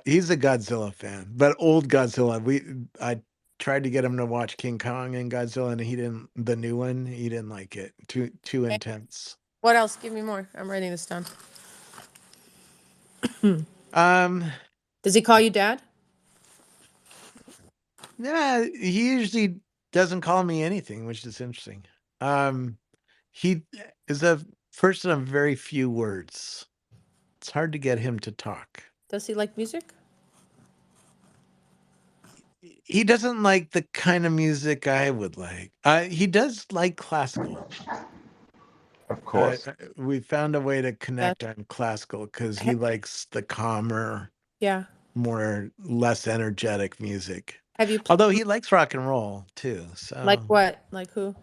he's a Godzilla fan, but old Godzilla. I tried to get him to watch King Kong and Godzilla, and he didn't. The new one, he didn't like it. Too intense. What else? Give me more. I'm writing this down. Does he call you dad? Yeah, he usually doesn't call me anything, which is interesting. He is a person of very few words. It's hard to get him to talk. Does he like music? He doesn't like the kind of music I would like. He does like classical. Of course. We found a way to connect on classical because he likes the calmer, less energetic music. Have you? Although he likes rock and roll too. So Like what? Like who?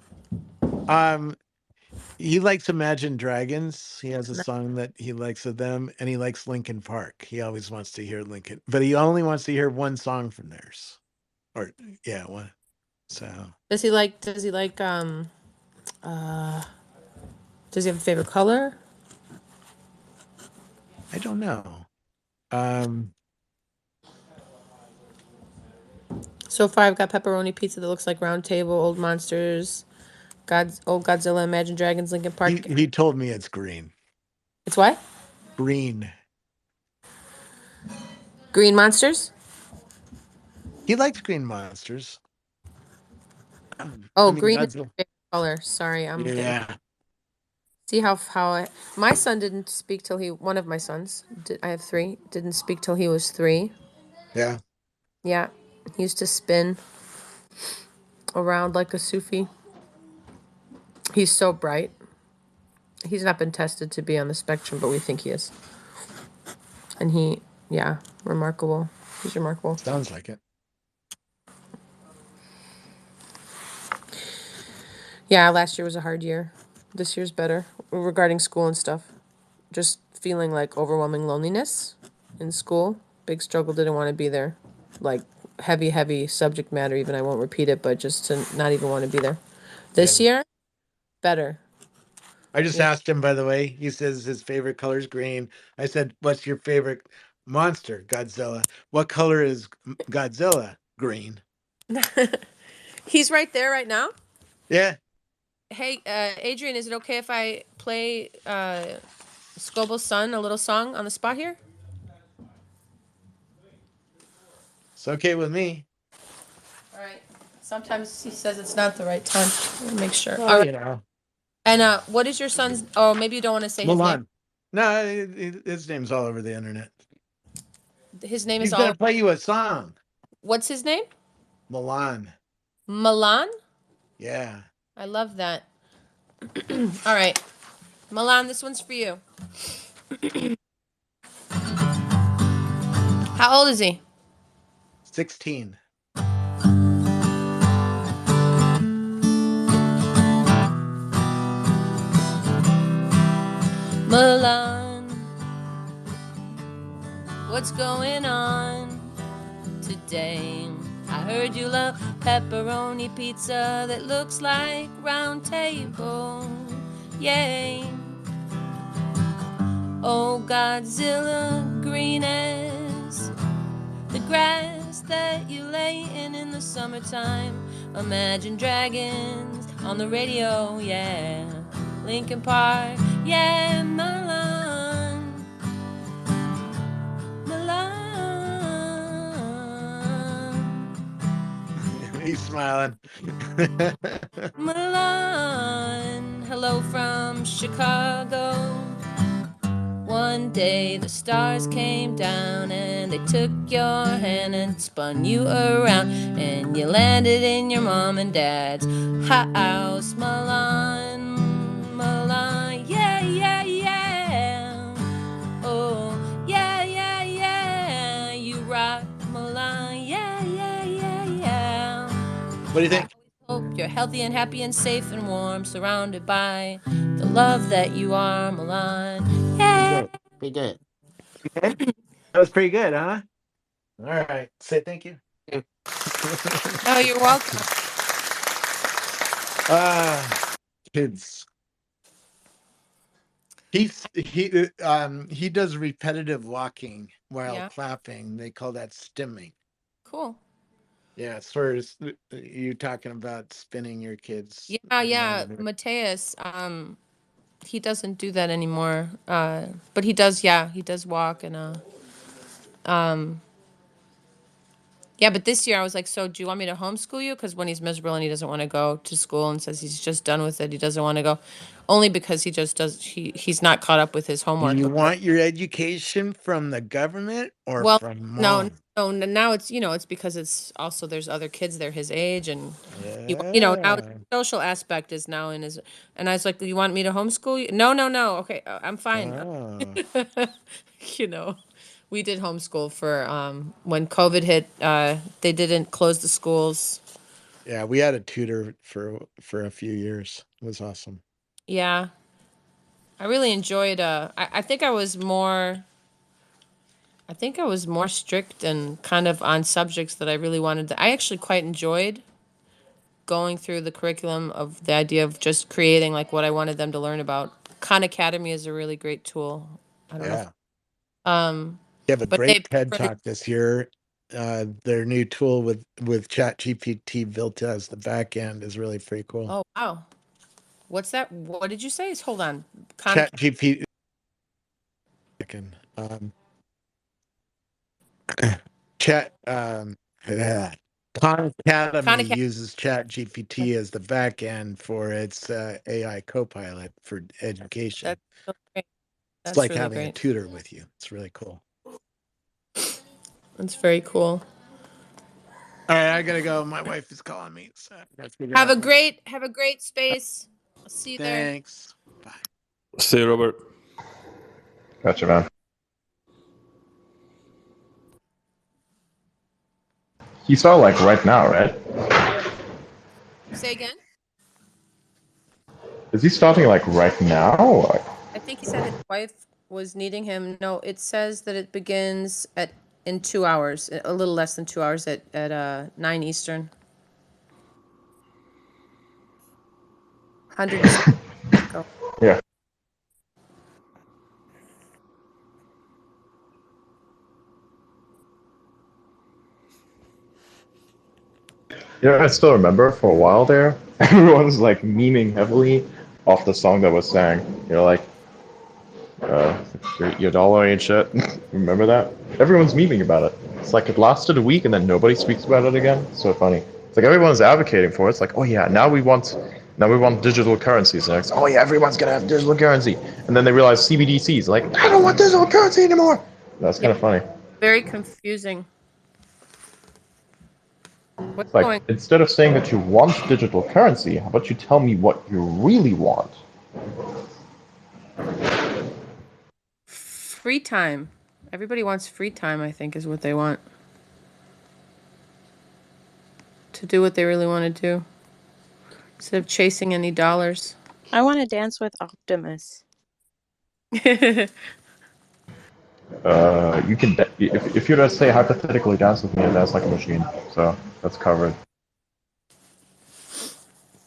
He likes Imagine Dragons. He has a song that he likes of them, and he likes Linkin Park. He always wants to hear Linkin, but he only wants to hear one song from theirs. Or one. So does he like does he have a favorite color? I don't know. So far I've got pepperoni pizza that looks like Round Table, Old Monsters, Old Godzilla, Imagine Dragons, Linkin Park. He told me it's green. It's what? Green. Green Monsters? He likes green monsters. Green is my favorite color. Sorry, I'm getting... See how my son didn't speak till one of my sons, I have 3, didn't speak till he was 3. Yeah. Yeah. He used to spin around like a Sufi. He's so bright. He's not been tested to be on the spectrum, but we think he is. And remarkable. He's remarkable. Sounds like it. Yeah, last year was a hard year. This year's better regarding school and stuff. Just feeling like overwhelming loneliness in school. Big struggle, didn't want to be there. Like heavy subject matter, even I won't repeat it, but just to not even want to be there. This year, better. I just asked him, by the way. He says his favorite color is green. I said, what's your favorite monster? Godzilla. What color is Godzilla? Green. He's right there right now? Yeah. Hey, Adrian, is it okay if I play Scoble's son a little song on the spot here? It's okay with me. All right. Sometimes he says it's not the right time. Let me make sure. Well, all right. And what is your son's... Oh, maybe you don't want to say Milan. his name. No, his name's all over the internet. His name He's is all... going to play you a song. What's his name? Milan. Milan? Yeah. I love that. All right. Milan, this one's for you. How old is he? 16. Milan, what's going on today? I heard you love pepperoni pizza that looks like round table. Yay. Oh, Godzilla, green as the grass that you lay in the summertime. Imagine dragons on the radio, yeah. Linkin Park, yeah, Milan. He's smiling. Milan, hello from Chicago. One day the stars came down and they took your hand and spun you around, and you landed in your mom and dad's house. Milan, Milan, yeah, yeah, yeah. Oh, yeah, yeah, yeah. You rock, Milan, yeah, yeah, yeah, yeah. What do you think? Hope you're healthy and happy and safe and warm, surrounded by the love that you are, Milan. Yeah. Pretty good. That was pretty good, huh? All right. Say thank you. Oh, you're welcome. Kids. He does repetitive walking while clapping. They call that stimming. Cool. Yeah, as far as you talking about spinning your kids. Yeah. Mateus, he doesn't do that anymore. But he does, he does walk and yeah, but this year I was like, so do you want me to homeschool you? Because when he's miserable and he doesn't want to go to school and says he's just done with it, he doesn't want to go. Only because he just does, he's not caught up with his homework. Do you want your education from the government or from no, mom? now it's, it's because it's also, there's other kids there his age, and now the social aspect is now in his, and I was like, you want me to homeschool you? No, okay, I'm fine. We did homeschool for when COVID hit. They didn't close the schools. Yeah, we had a tutor for a few years. It was awesome. Yeah, I really enjoyed. I think I was more strict and kind of on subjects that I really wanted to. I actually quite enjoyed going through the curriculum of the idea of just creating like what I wanted them to learn about. Khan Academy is a really great tool. I don't know. You have a great TED Talk this year. Their new tool with ChatGPT built as the back end is really pretty cool. Oh, wow. What's that? What did you say? Hold on. ChatGPT. Khan Academy uses ChatGPT as the back end for its AI Copilot for education. That's so great. It's like really having a tutor with you. It's really cool. That's very cool. All right, I gotta go. My wife is calling me. So have a great space. I'll see you there. Thanks. Bye. See you, Robert. Gotcha, man. He saw like right now, right? Say again? Is he starting like right now? Or? I think he said his wife was needing him. No, it says that it begins in 2 hours, a little less than 2 hours at 9 Eastern. 100. Go. Yeah. Yeah, I still remember for a while there, everyone was like memeing heavily off the song that was sang. Like, your dollar ain't shit. Remember that? Everyone's memeing about it. It's like it lasted a week and then nobody speaks about it again. It's so funny. It's like everyone's advocating for it. It's like, oh yeah, now we want digital currencies. And it's, oh yeah, everyone's gonna have digital currency. And then they realize CBDCs. Like, I don't want digital currency anymore. That's kind of funny. Very confusing. What's like, instead of saying that you want digital currency, how about you tell me what you really want? free time. Everybody wants free time, I think, is what they want. To do what they really want to do. Instead of chasing any dollars. I want to dance with Optimus. You can, if you were to say hypothetically dance with me, dance like a machine. So that's covered.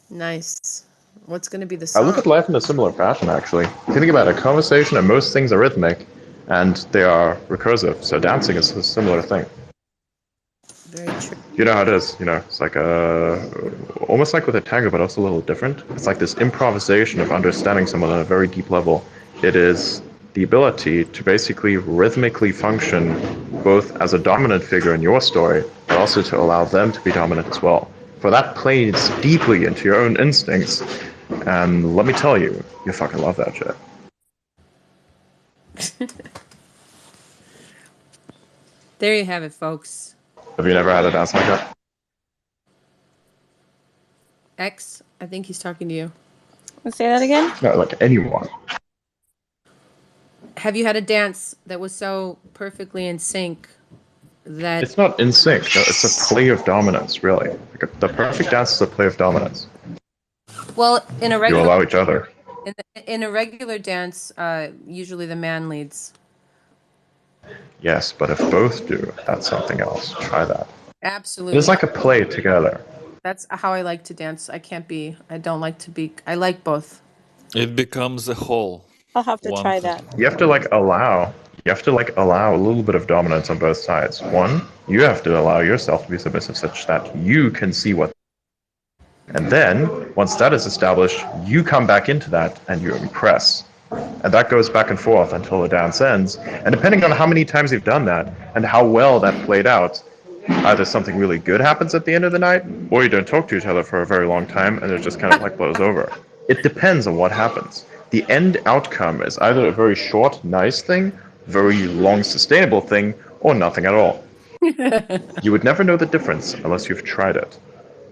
Nice. What's going to be the I look song? at life in a similar fashion, actually. If you think about it, a conversation and most things are rhythmic, and they are recursive. So dancing is a similar thing. Very true. You know how it is, it's like almost like with a tango, but also a little different. It's like this improvisation of understanding someone on a very deep level. It is the ability to basically rhythmically function both as a dominant figure in your story, but also to allow them to be dominant as well. For that plays deeply into your own instincts, and let me tell you, you fucking love that shit. There you have it, folks. Have you never had a dance like that? X, I think he's talking to you. Say that again? No, like anyone. Have you had a dance that was so perfectly in sync that... It's not in sync. No, it's a play of dominance, really. Like the perfect dance is a play of dominance. Well, in a You regular... allow each other. In a regular dance, usually the man leads. Yes, but if both do, that's something else. Try that. Absolutely. It's like a play together. That's how I like to dance. I don't like to be... I like both. It becomes a whole. I'll have to try that. You have to allow a little bit of dominance on both sides. One, you have to allow yourself to be submissive such that you can see what. And then, once that is established, you come back into that and you impress. And that goes back and forth until the dance ends. And depending on how many times you've done that and how well that played out, either something really good happens at the end of the night, or you don't talk to each other for a very long time and it just kind of like blows over. It depends on what happens. The end outcome is either a very short, nice thing, very long, sustainable thing, or nothing at all. You would never know the difference unless you've tried it.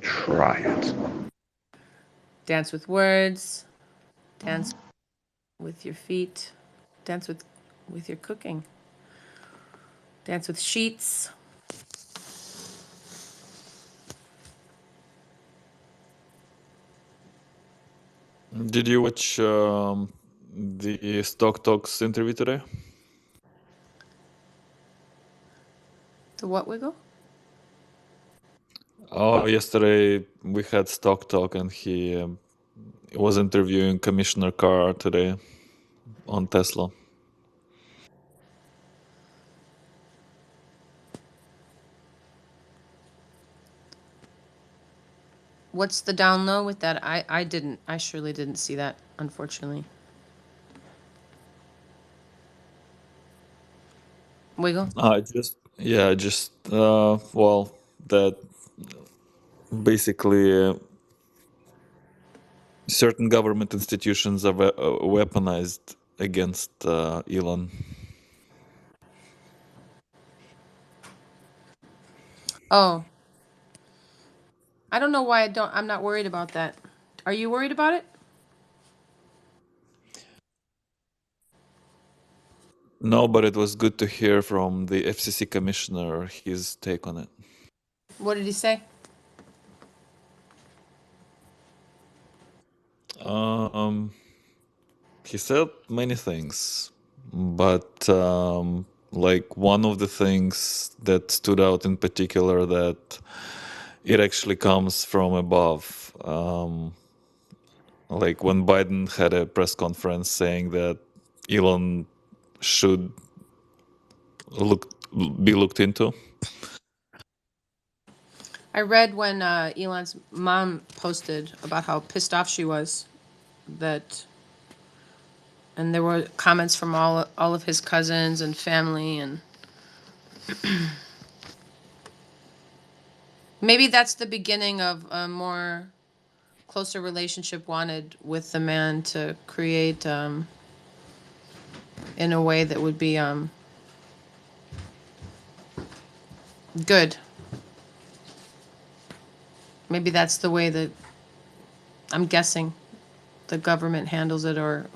Try it. Dance with words. Dance with your feet. Dance with your cooking. Dance with sheets. Did you watch the Stock Talks interview today? The what wiggle? Oh, yesterday we had Stock Talk and he was interviewing Commissioner Carr today on Tesla. What's the down low with that? I surely didn't see that, unfortunately. Wiggle? Well, that basically certain government institutions are weaponized against Elon. Oh. I don't know why I'm not worried about that. Are you worried about it? No, but it was good to hear from the FCC commissioner his take on it. What did he say? He said many things, but like one of the things that stood out in particular that it actually comes from above. Like when Biden had a press conference saying that Elon should be looked into. I read when Elon's mom posted about how pissed off she was and there were comments from all of his cousins and family, and maybe that's the beginning of a more closer relationship wanted with the man to create in a way that would be good. Maybe that's the way that I'm guessing the government handles it, or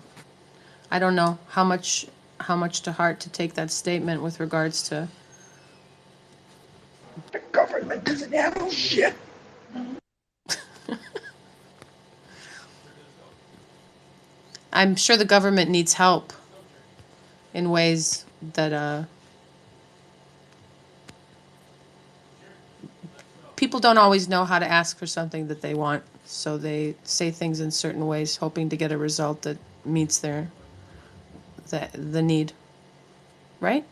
I don't know how much how much to heart to take that statement with regards to The government doesn't handle shit. I'm sure the government needs help in ways that people don't always know how to ask for something that they want, so they say things in certain ways, hoping to get a result that meets the need, right?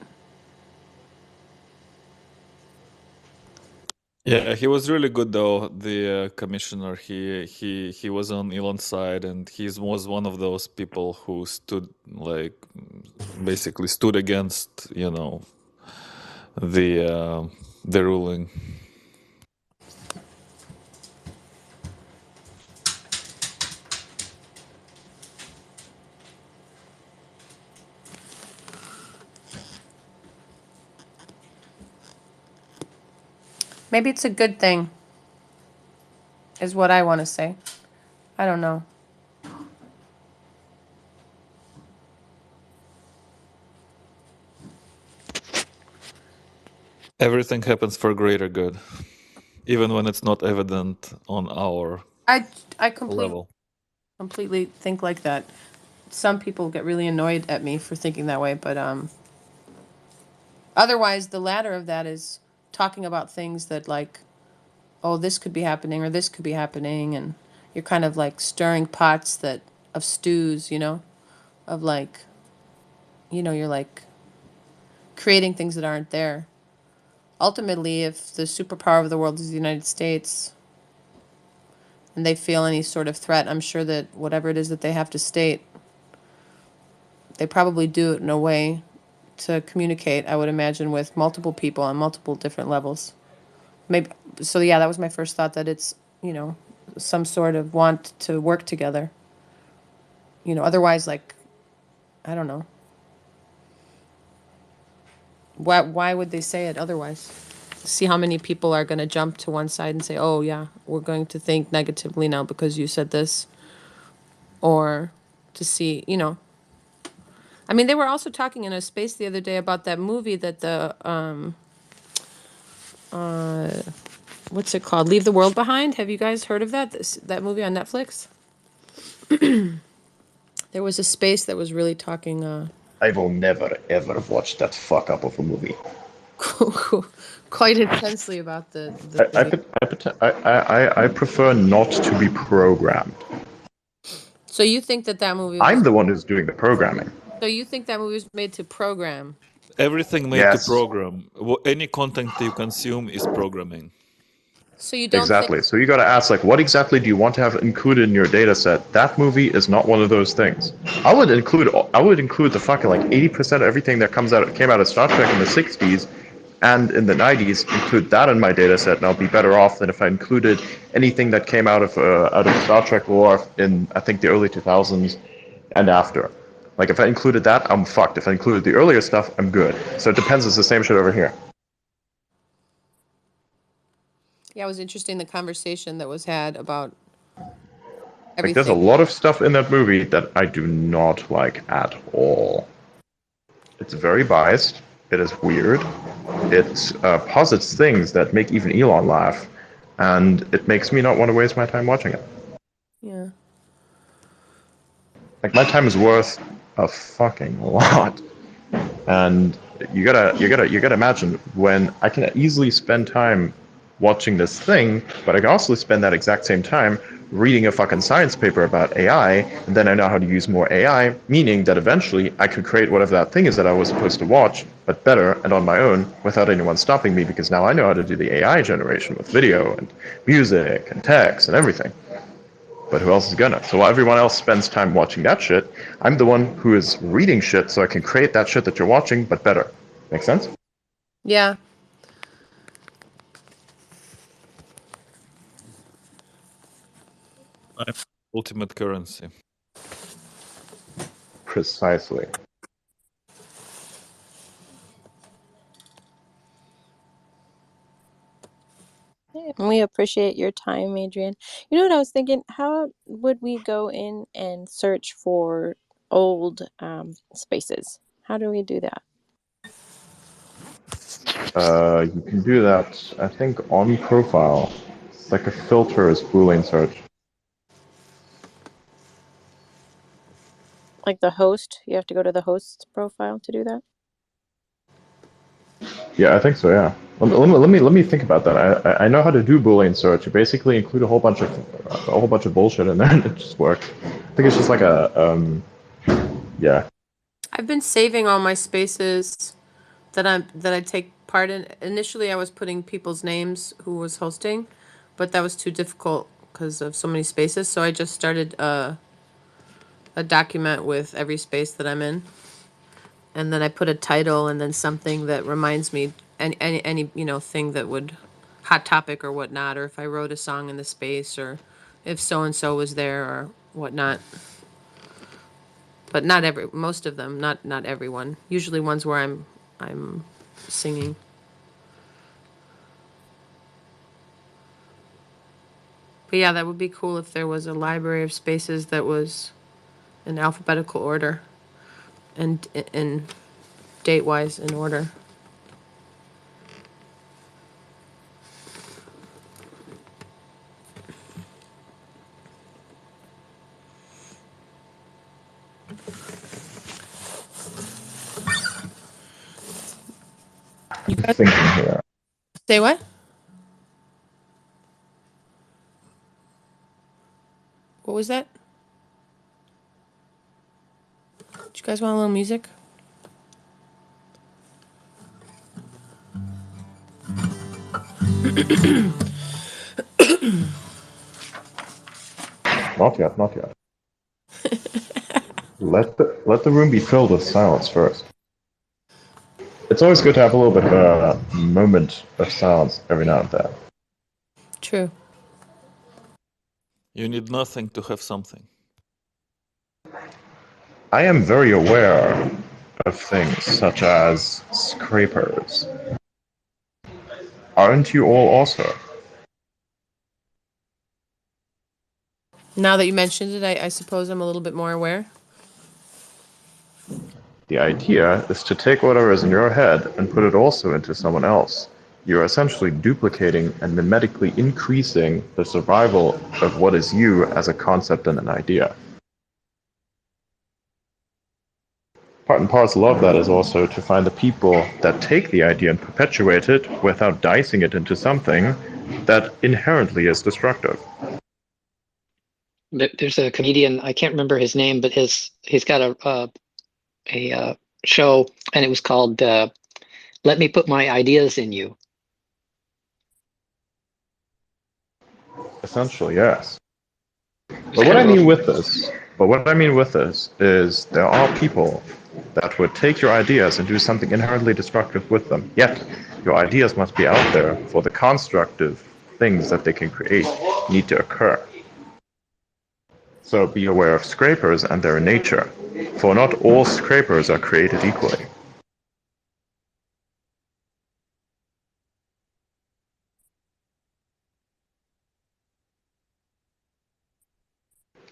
Yeah, he was really good though. The commissioner, he was on Elon's side, and he was one of those people who stood like basically stood against the ruling. Maybe it's a good thing, is what I want to say. I don't know. Everything happens for greater good, even when it's not evident on our I level. completely think like that. Some people get really annoyed at me for thinking that way, but otherwise the latter of that is talking about things that like, oh, this could be happening or this could be happening, and you're kind of like stirring pots that of stews, of like, you're like creating things that aren't there. Ultimately, if the superpower of the world is the United States and they feel any sort of threat, I'm sure that whatever it is that they have to state, they probably do it in a way to communicate, I would imagine, with multiple people on multiple different levels. Maybe so. Yeah, that was my first thought, that it's some sort of want to work together. Otherwise, like, I don't know. Why would they say it otherwise? See how many people are going to jump to one side and say, "Oh yeah, we're going to think negatively now because you said this," or to see, I mean, they were also talking in a space the other day about that movie that what's it called? Leave the World Behind. Have you guys heard of that? That movie on Netflix? There was a space that was really talking I will never ever watch that fuck up of a movie. quite intensely about the I, thing. I prefer not to be programmed. So you think that movie I'm was? the one who's doing the programming. So you think that movie was made to program? Everything made to Yes. program. Any content you consume is programming. So you don't Exactly. So you got to ask, like, what exactly do you want to have included in your data set? That movie is not one of those things. I would include the fucking like 80% of everything that came out of Star Trek in the 60s and in the 90s. Include that in my data set, and I'll be better off than if I included anything that came out of Star Trek lore in, I think, the early 2000s and after. Like, if I included that, I'm fucked. If I included the earlier stuff, I'm good. So it depends. It's the same shit over here. Yeah, it was interesting, the conversation that was had about Like, there's a everything. lot of stuff in that movie that I do not like at all. It's very biased. It is weird. It posits things that make even Elon laugh, and it makes me not want to waste my time watching it. Yeah. Like, my time is worth a fucking lot, and you gotta imagine when I can easily spend time watching this thing, but I can also spend that exact same time reading a fucking science paper about AI, and then I know how to use more AI, meaning that eventually I could create whatever that thing is that I was supposed to watch, but better and on my own without anyone stopping me, because now I know how to do the AI generation with video and music and text and everything. But who else is gonna? So while everyone else spends time watching that shit, I'm the one who is reading shit so I can create that shit that you're watching, but better. Make sense? Yeah. Ultimate currency. Precisely. We appreciate your time, Adrian. You know what I was thinking? How would we go in and search for old spaces? How do we do that? You can do that, I think, on profile. It's like a filter is Boolean search. Like the host, you have to go to the host's profile to do that? Yeah, I think so. Yeah. Let me think about that. I know how to do Boolean search. You basically include a whole bunch of bullshit in there, and it just works. I think it's just like a yeah. I've been saving all my spaces that I take part in. Initially, I was putting people's names who was hosting, but that was too difficult because of so many spaces. So I just started a document with every space that I'm in, and then I put a title and then something that reminds me any thing that would hot topic or whatnot, or if I wrote a song in the space, or if so and so was there or whatnot. But most of them, not everyone. Usually ones where I'm singing. But yeah, that would be cool if there was a library of spaces that was in alphabetical order and in date-wise in order. You guys Thinking here. say what? What was that? Do you guys want a little music? Not yet. Not yet. Let the room be filled with silence first. It's always good to have a little bit of a moment of silence every now and then. True. You need nothing to have something. I am very aware of things such as scrapers. Aren't you all also? Now that you mentioned it, I suppose I'm a little bit more aware. The idea is to take whatever is in your head and put it also into someone else. You're essentially duplicating and mimetically increasing the survival of what is you as a concept and an idea. Part and parcel of that is also to find the people that take the idea and perpetuate it without dicing it into something that inherently is destructive. There's a comedian, I can't remember his name, but he's got a show, and it was called "Let Me Put My Ideas in You." Essentially, yes. But what I mean with this is there are people that would take your ideas and do something inherently destructive with them. Yet, your ideas must be out there for the constructive things that they can create need to occur. So be aware of scrapers and their nature, for not all scrapers are created equally.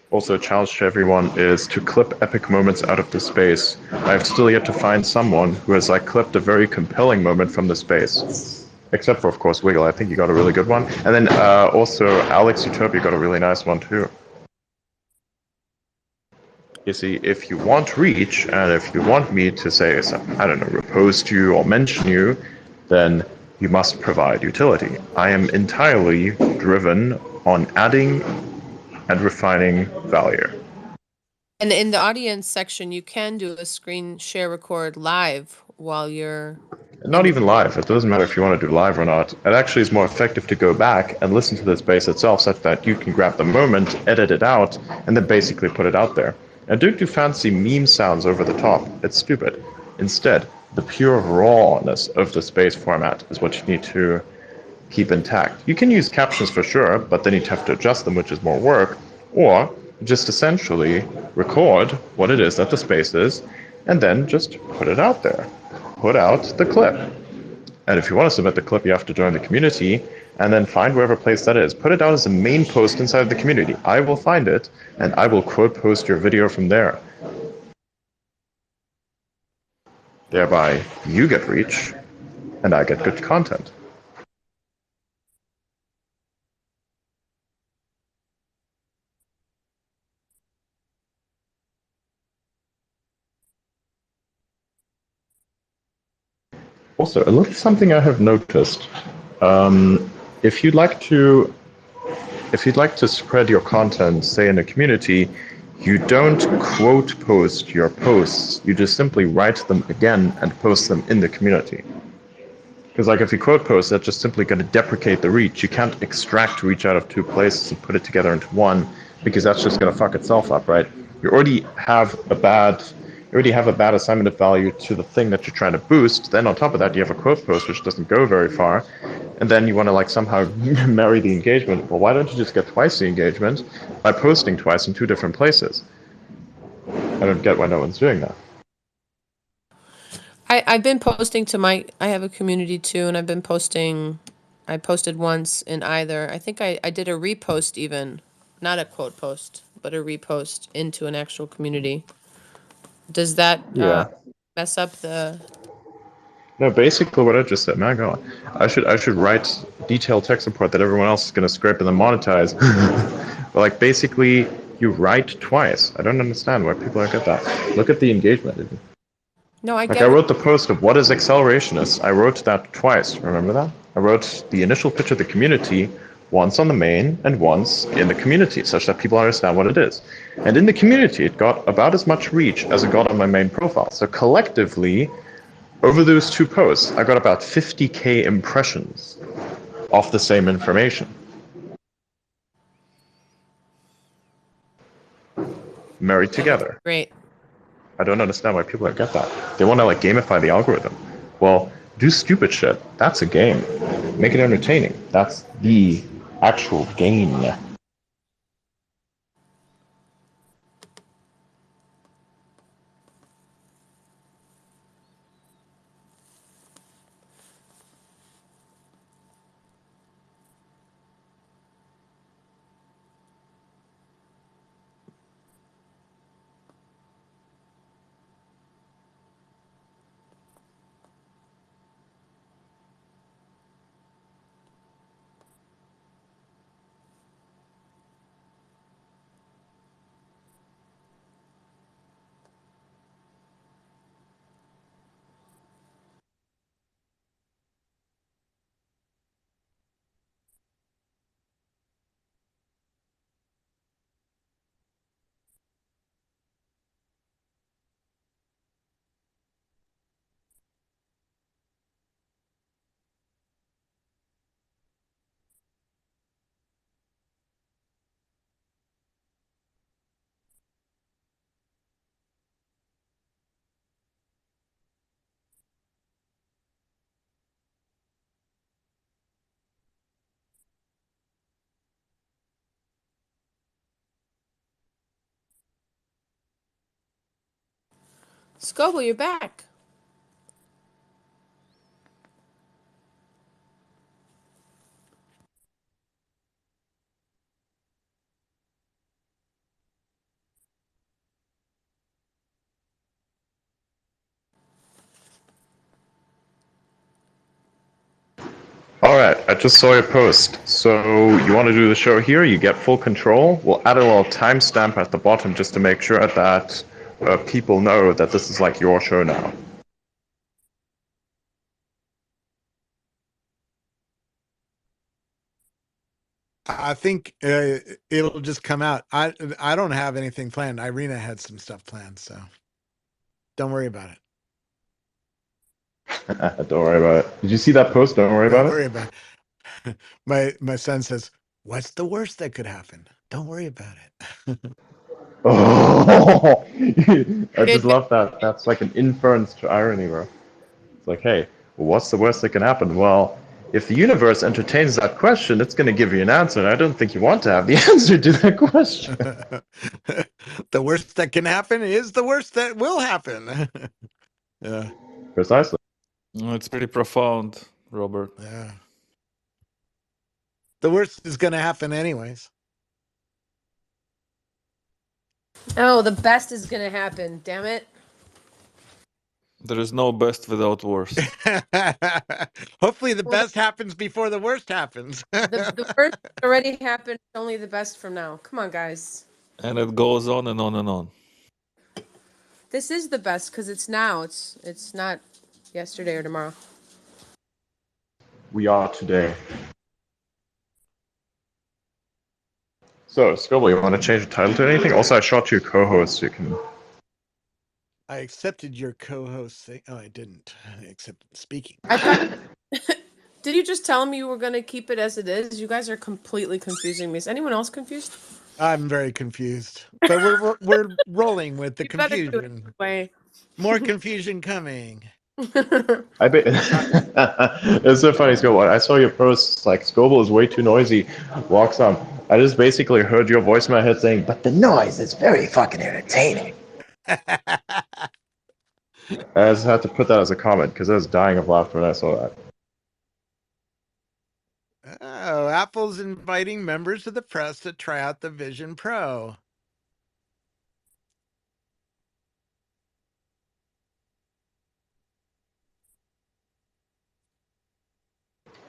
Also, a challenge to everyone is to clip epic moments out of the space. I've still yet to find someone who has clipped a very compelling moment from the space. Except for, of course, Wiggle. I think you got a really good one. And then also Alex Utopia got a really nice one too. You see, if you want reach, and if you want me to say, I don't know, repost you or mention you, then you must provide utility. I am entirely driven on adding and refining value. And in the audience section, you can do a screen share record live while you're... Not even live. It doesn't matter if you want to do live or not. It actually is more effective to go back and listen to the space itself such that you can grab the moment, edit it out, and then basically put it out there. And don't do fancy meme sounds over the top. It's stupid. Instead, the pure rawness of the space format is what you need to keep intact. You can use captions for sure, but then you'd have to adjust them, which is more work, or just essentially record what it is that the space is, and then just put it out there. Put out the clip. And if you want to submit the clip, you have to join the community, and then find wherever place that is. Put it out as a main post inside the community. I will find it, and I will quote post your video from there. Thereby, you get reach, and I get good content. Also, a little something I have noticed. If you'd like to spread your content, say in a community, you don't quote post your posts. You just simply write them again and post them in the community. Because like if you quote post, that's just simply going to deprecate the reach. You can't extract reach out of two places and put it together into one, because that's just going to fuck itself up, right? You already have a bad assignment of value to the thing that you're trying to boost. Then on top of that, you have a quote post which doesn't go very far, and then you want to like somehow marry the engagement. Well, why don't you just get twice the engagement by posting twice in two different places? I don't get why no one's doing that. I've been posting to I have a community too, and I posted once in either. I think I did a repost even, not a quote post, but a repost into an actual community. Does that mess up the... No, basically what I just said. Man, go on. I should write detailed tech support that everyone else is going to scrape and then monetize. But like basically, you write twice. I don't understand why people don't get that. Look at the engagement. No, I Like get I it. wrote the post of what is accelerationist. I wrote that twice. Remember that? I wrote the initial pitch of the community once on the main and once in the community, such that people understand what it is. And in the community, it got about as much reach as it got on my main profile. So collectively, over those two posts, I got about 50K impressions of the same information. Married together. Great. I don't understand why people don't get that. They want to like gamify the algorithm. Well, do stupid shit. That's a game. Make it entertaining. That's the actual game. Scoble, you're back. Alright, I just saw your post. So you want to do the show here? You get full control. We'll add a little timestamp at the bottom just to make sure that people know that this is like your show now. I think it'll just come out. I don't have anything planned. Irina had some stuff planned, so don't worry about it. Don't worry about it. Did you see that post? Don't worry Don't about worry it. about it. My son says, "What's the worst that could happen? Don't worry about it." Oh, I just love that. That's like an inference to irony, bro. It's like, hey, well, what's the worst that can happen? Well, if the universe entertains that question, it's going to give you an answer. And I don't think you want to have the answer to that question. The worst that can happen is the worst that will happen. Yeah. Precisely. It's pretty profound, Robert. Yeah. The worst is going to happen anyways. Oh, the best is gonna happen. Damn it. There is no best without worst. Hopefully the Well, best happens before the worst happens. the worst already happened. Only the best from now. Come on, guys. And it goes on and on and on. This is the best because it's now. It's not yesterday or tomorrow. We are today. So, Scribble, you want to change the title to anything? Also, I shot you co-host. You can. I accepted your co-host thing. Oh, I didn't. I accepted speaking. I thought. Did you just tell me you were going to keep it as it is? You guys are completely confusing me. Is anyone else confused? I'm very confused, but we're rolling with the You better do it confusion. that way. More confusion coming. I bet it's so funny, Scoble. I saw your post. Like Scoble is way too noisy. Walks on. I just basically heard your voice in my head saying, "But the noise is very fucking entertaining." I just had to put that as a comment because I was dying of laughter when I saw that. Oh, Apple's inviting members of the press to try out the Vision Pro.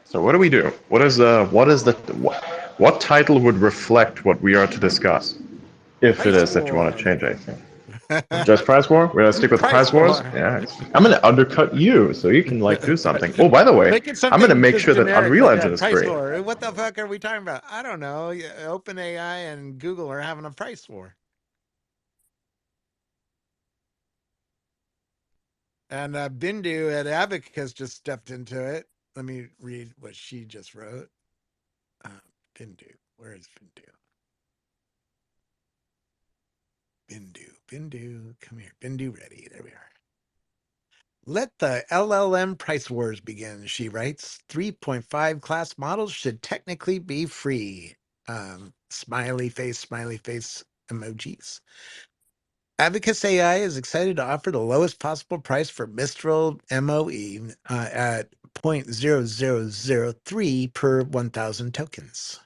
So what do we do? What title would reflect what we are to discuss? If it is that you want to change anything. Just Price War? We're gonna stick with the Price Wars? Yeah. I'm gonna undercut you so you can like do something. Oh, by the way, Make it I'm gonna something make just sure that generic, Unreal like Engine is price free. war. What the fuck are we talking about? I don't know. OpenAI and Google are having a price war. And Bindu at Abacus just stepped into it. Let me read what she just wrote. Bindu. Where is Bindu? Bindu. Come here. Bindu ready. There we are. Let the LLM price wars begin, she writes. 3.5 class models should technically be free. Smiley face emojis. Abacus AI is excited to offer the lowest possible price for Mistral MOE at 0.0003 per 1,000 tokens.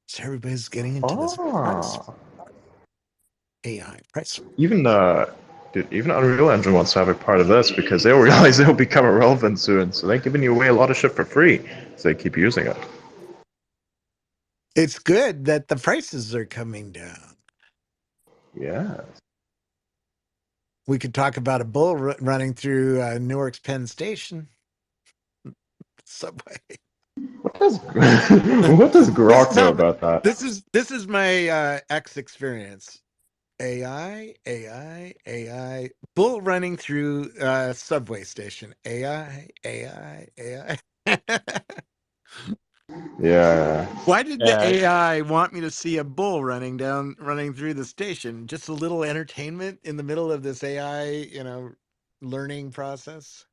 So everybody's getting into this price. AI price. Even Unreal Engine wants to have a part of this because they'll realize they'll become irrelevant soon. So they're giving you away a lot of shit for free. So they keep using it. It's good that the prices are coming down. Yeah. We could talk about a bull running through Newark's Penn Station. Subway. What does Grok know about that? This is my X experience. AI, bull running through subway station. AI. Yeah. Why did the AI want me to see a bull running through the station? Just a little entertainment in the middle of this AI, learning process.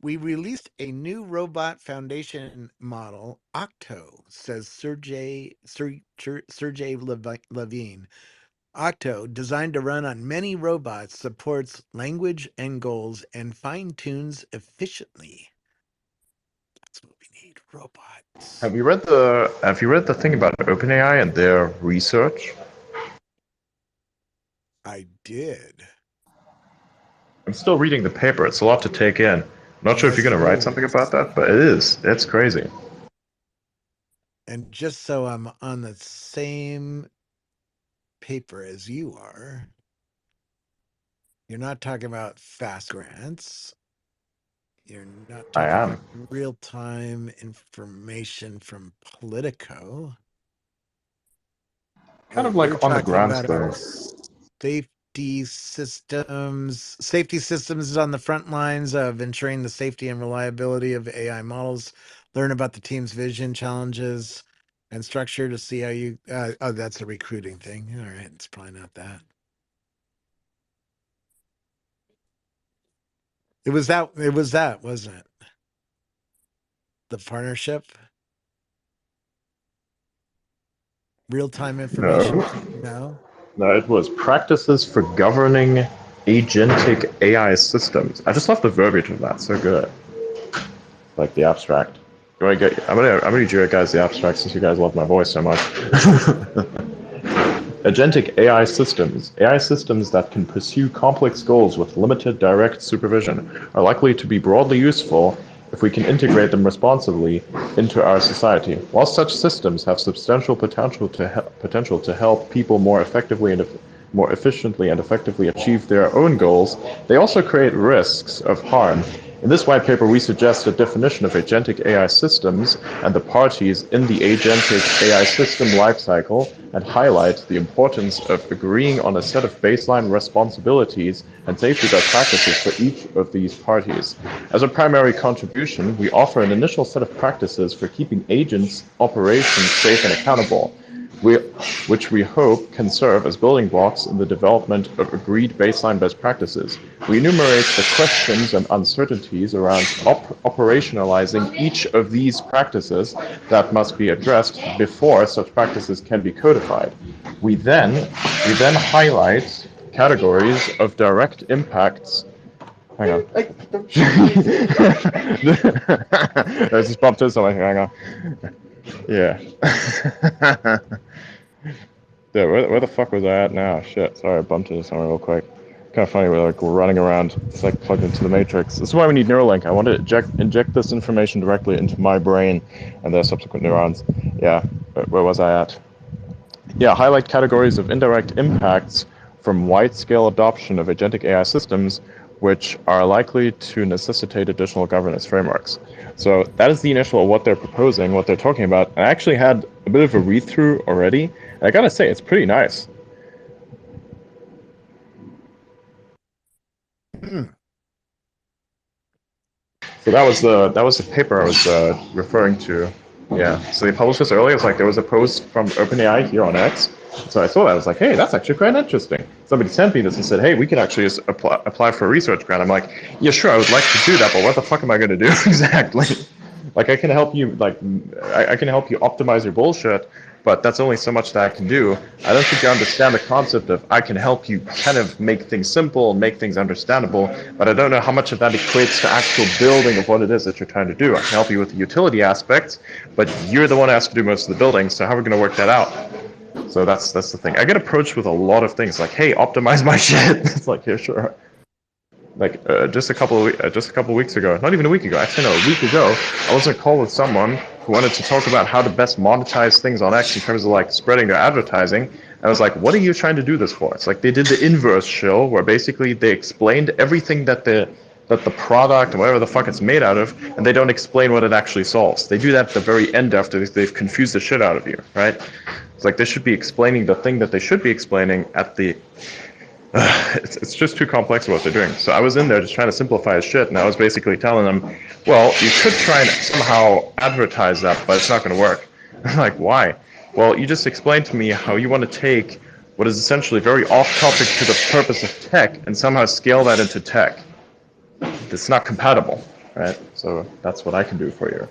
We released a new robot foundation model, Octo, says Sergey Levine. Octo, designed to run on many robots, supports language and goals and fine-tunes efficiently. That's what we need, robots. Have you read the thing about OpenAI and their research? I did. I'm still reading the paper. It's a lot to take in. Not sure if you're going to write something about that, but it is. It's crazy. And just so I'm on the same paper as you are, you're not talking about fast grants. You're not talking about real-time information from Politico. Kind of like on the ground stuff. Safety systems is on the front lines of ensuring the safety and reliability of AI models. Learn about the team's vision, challenges, and structure to see how you. Oh, that's a recruiting thing. All right, it's probably not that. It was that, wasn't it? The partnership. Real-time information. No. No, it was practices for governing agentic AI systems. I just love the verbiage of that. So good. Like the abstract. I'm gonna read you guys the abstract since you guys love my voice so much. Agentic AI systems that can pursue complex goals with limited direct supervision, are likely to be broadly useful if we can integrate them responsibly into our society. While such systems have substantial potential to help people more effectively and more efficiently and effectively achieve their own goals, they also create risks of harm. In this white paper, we suggest a definition of agentic AI systems and the parties in the agentic AI system lifecycle, and highlight the importance of agreeing on a set of baseline responsibilities and safety best practices for each of these parties. As a primary contribution, we offer an initial set of practices for keeping agents' operations safe and accountable, which we hope can serve as building blocks in the development of agreed baseline best practices. We enumerate the questions and uncertainties around operationalizing each of these practices that must be addressed before such practices can be codified. We then highlight categories of direct impacts. Hang on. I just bumped into something. Hang on. Yeah. Yeah, where the fuck was I at now? Shit, sorry, I bumped into somewhere real quick. Kind of funny, we're running around. It's like plugged into the matrix. This is why we need Neuralink. I want to inject this information directly into my brain and the subsequent neurons. Yeah, where was I at? Yeah, highlight categories of indirect impacts from wide-scale adoption of agentic AI systems, which are likely to necessitate additional governance frameworks. So that is the initial of what they're proposing, what they're talking about. I actually had a bit of a read-through already, and I gotta say, it's pretty nice. So that was the paper I was referring to. Yeah. So they published this earlier. It's like there was a post from OpenAI here on X. So I saw that. I was like, hey, that's actually quite interesting. Somebody sent me this and said, hey, we could actually just apply for a research grant. I'm like, yeah, sure, I would like to do that, but what the fuck am I going to do exactly? Like, I can help you. Like, I can help you optimize your bullshit, but that's only so much that I can do. I don't think you understand the concept of I can help you kind of make things simple, make things understandable, but I don't know how much of that equates to actual building of what it is that you're trying to do. I can help you with the utility aspects, but you're the one who has to do most of the building, so how are we going to work that out? So that's the thing. I get approached with a lot of things like, hey, optimize my shit. It's like, yeah, sure. Like just a couple of weeks ago, not even a week ago, actually no, a week ago, I was on a call with someone who wanted to talk about how to best monetize things on X in terms of like spreading their advertising. And I was like, what are you trying to do this for? It's like they did the inverse shill, where basically they explained everything that the product and whatever the fuck it's made out of, and they don't explain what it actually solves. They do that at the very end after they've confused the shit out of you, right? It's like they should be explaining the thing that they should be explaining at the it's just too complex what they're doing. So I was in there just trying to simplify his shit, and I was basically telling them, well, you could try and somehow advertise that, but it's not going to work. I'm like, why? Well, you just explained to me how you want to take what is essentially very off-topic to the purpose of tech and somehow scale that into tech. It's not compatible, right? So that's what I can do for you.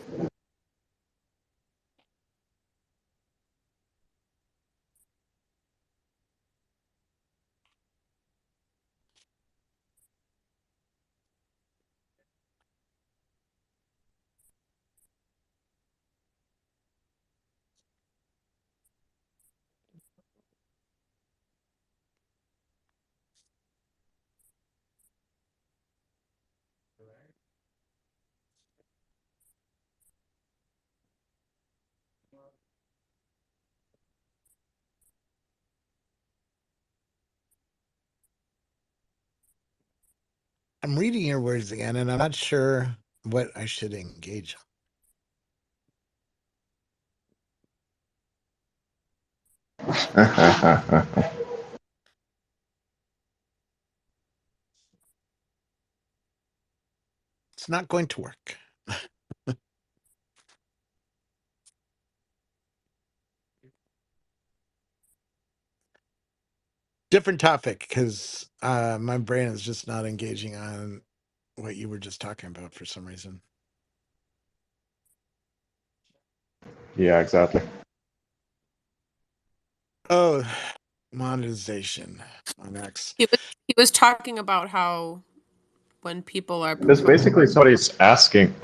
I'm reading your words again, and I'm not sure what I should engage on. It's not going to work. Different topic, because my brain is just not engaging on what you were just talking about for some reason. Yeah, exactly. Oh, monetization on X. He was talking about how when people are Because basically someone is asking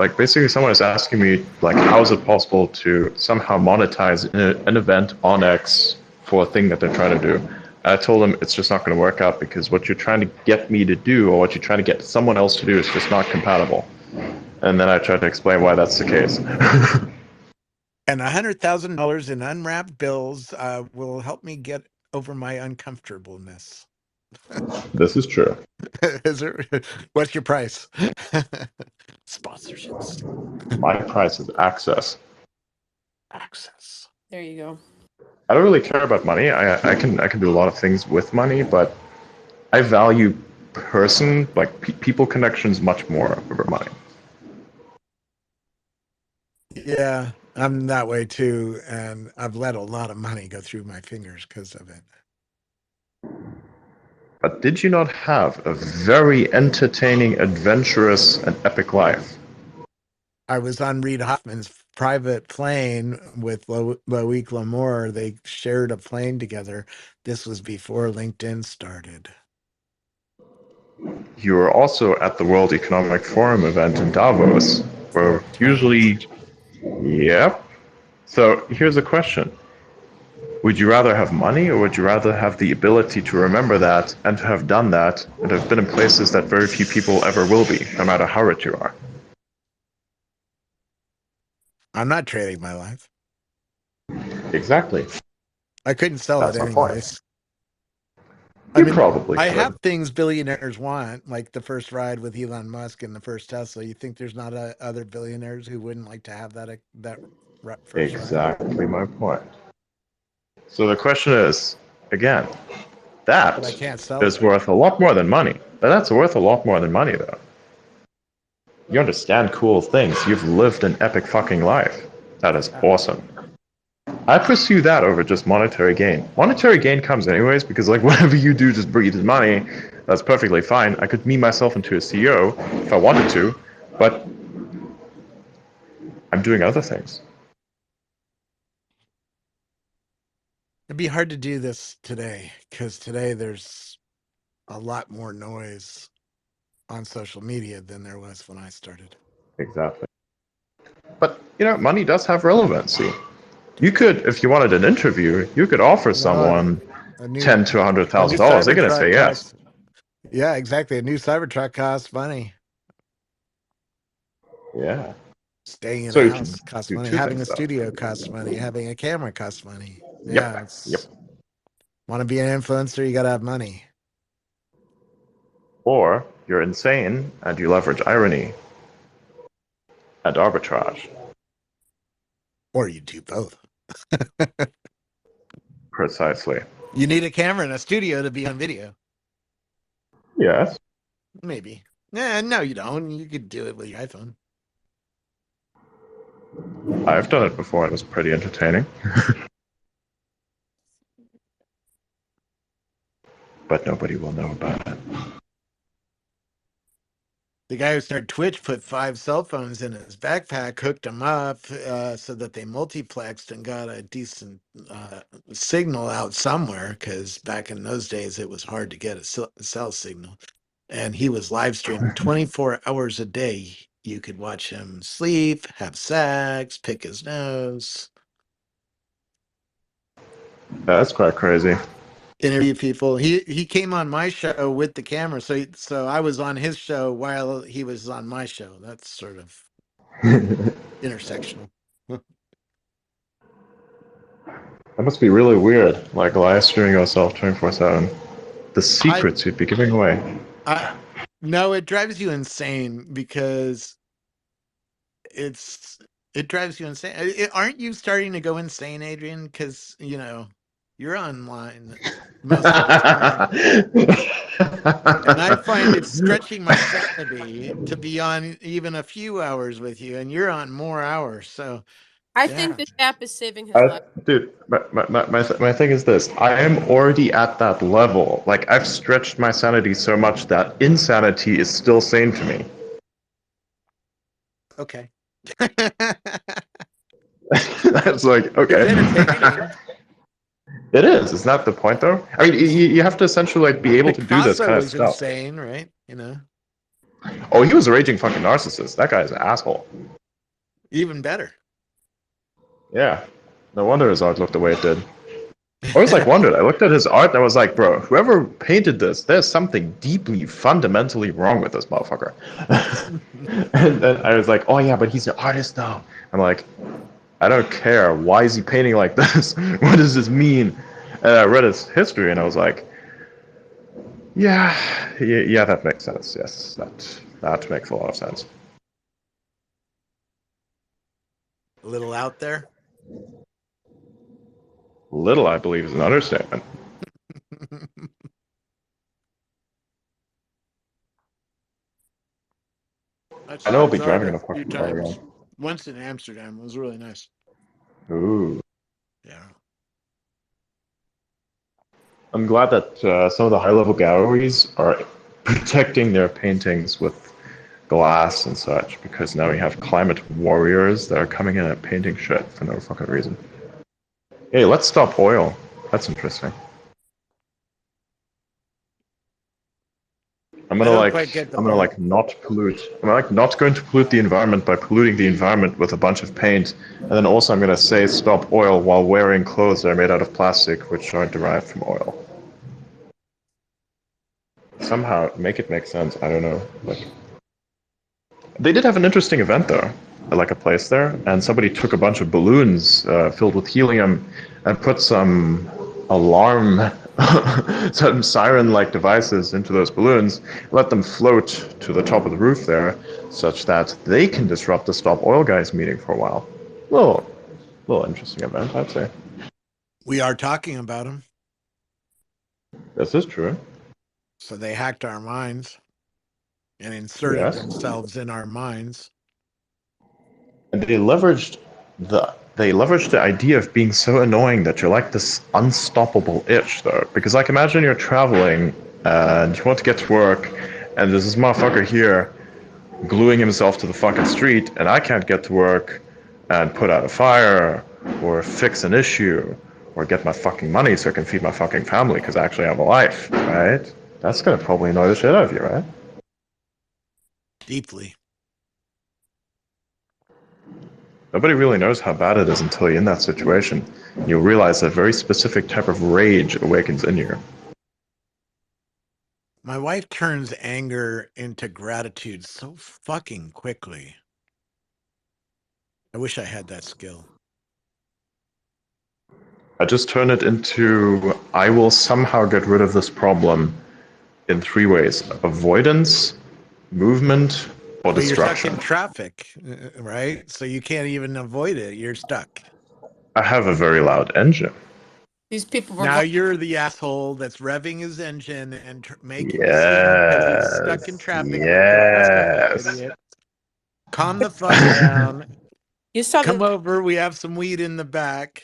me, like, how is it possible to somehow monetize an event on X for a thing that they're trying to do? I told them it's just not going to work out because what you're trying to get me to do or what you're trying to get someone else to do is just not compatible. And then I tried to explain why that's the case. And $100,000 in unwrapped bills will help me get over my uncomfortableness. This is true. What's your price? Sponsorships. My price is access. Access. There you go. I don't really care about money. I can do a lot of things with money, but I value people connections much more over money. Yeah, I'm that way too, and I've let a lot of money go through my fingers because of it. But did you not have a very entertaining, adventurous, and epic life? I was on Reid Hoffman's private plane with Loic L'Amour. They shared a plane together. This was before LinkedIn started. You were also at the World Economic Forum event in Davos, where usually... Yep. So here's a question. Would you rather have money, or would you rather have the ability to remember that and to have done that and have been in places that very few people ever will be, no matter how rich you are? I'm not trading my life. Exactly. I couldn't sell That's it my point. anyways. You probably I could. have things billionaires want, like the first ride with Elon Musk and the first Tesla. You think there's not other billionaires who wouldn't like to have that first ride? Exactly my point. So the question is, again, that But I can't sell is it. worth a lot more than money. But that's worth a lot more than money, though. You understand cool things. You've lived an epic fucking life. That is awesome. I pursue that over just monetary gain. Monetary gain comes anyways because, like, whatever you do just breeds money. That's perfectly fine. I could meme myself into a CEO if I wanted to, but I'm doing other things. It'd be hard to do this today because today there's a lot more noise on social media than there was when I started. Exactly. But, money does have relevancy. You could, if you wanted an interview, you could offer someone $10,000 to $100,000. They're going to say yes. Yeah, exactly. A new Cybertruck costs money. Yeah. Staying in So a you house can costs do money. two Having a things, though. studio costs money. Having a camera costs money. Yep. Want to be an influencer, you got to have money. Or you're insane and you leverage irony and arbitrage. Or you do both. Precisely. You need a camera and a studio to be on video. Yes. Maybe. No, you don't. You could do it with your iPhone. I've done it before. It was pretty entertaining. But nobody will know about it. The guy who started Twitch put 5 cell phones in his backpack, hooked them up so that they multiplexed and got a decent signal out somewhere, because back in those days it was hard to get a cell signal. And he was live streaming 24 hours a day. You could watch him sleep, have sex, pick his nose. That's quite crazy. Interview people. He came on my show with the camera, so I was on his show while he was on my show. That's sort of intersectional. That must be really weird, like live streaming yourself 24/7. The secrets you'd be giving away. No, it drives you insane because it drives you insane. Aren't you starting to go insane, Adrian? Because you're online most of the time. And I find it stretching my sanity to be on even a few hours with you, and you're on more hours. So I think this app is saving his life. Dude, my thing is this. I am already at that level. Like, I've stretched my sanity so much that insanity is still sane to me. Okay. That's like, okay. It's entertaining. It is. It's not the point, though. I mean, you have to essentially be able to do this Picasso kind of was stuff. insane, right? Oh, he was a raging fucking narcissist. That guy's an asshole. Even better. Yeah. No wonder his art looked the way it did. I always wondered. I looked at his art and I was like, bro, whoever painted this, there's something deeply, fundamentally wrong with this motherfucker. And then I was like, oh yeah, but he's an artist though. I'm like, I don't care. Why is he painting like this? What does this mean? And I read his history and I was like, yeah, that makes sense. Yes, that makes a lot of sense. A little out there. Little, I believe, is an understatement. I know I'll be driving in a fucking car again. Once in Amsterdam. It was really nice. Ooh. Yeah. I'm glad that some of the high-level galleries are protecting their paintings with glass and such, because now we have climate warriors that are coming in and painting shit for no fucking reason. Hey, let's stop oil. That's interesting. I'm gonna not pollute. I'm not going to pollute the environment by polluting the environment with a bunch of paint, and then also I'm gonna say stop oil while wearing clothes that are made out of plastic, which are derived from oil. Somehow make it make sense. I don't know. They did have an interesting event though, like a place there, and somebody took a bunch of balloons filled with helium and put some alarm, some siren-like devices into those balloons, let them float to the top of the roof there, such that they can disrupt the Stop Oil Guys meeting for a while. Little interesting event, I'd say. We are talking about them. This is true. So they hacked our minds and inserted themselves in our minds. And they leveraged the idea of being so annoying that you're like this unstoppable itch, though. Because imagine you're traveling and you want to get to work, and there's this motherfucker here gluing himself to the fucking street, and I can't get to work and put out a fire or fix an issue or get my fucking money so I can feed my fucking family because I actually have a life, right? That's gonna probably annoy the shit out of you, right? Deeply. Nobody really knows how bad it is until you're in that situation. You'll realize a very specific type of rage awakens in you. My wife turns anger into gratitude so fucking quickly. I wish I had that skill. I just turn it into, I will somehow get rid of this problem in 3 ways. Avoidance, movement, or destruction. You're stuck in traffic, right? So you can't even avoid it. You're stuck. I have a very loud engine. These people now you're the asshole that's revving his engine and making a scene because he's stuck in traffic. Yes. Idiot. Calm the fuck down. You saw Come over. We have some weed in the back.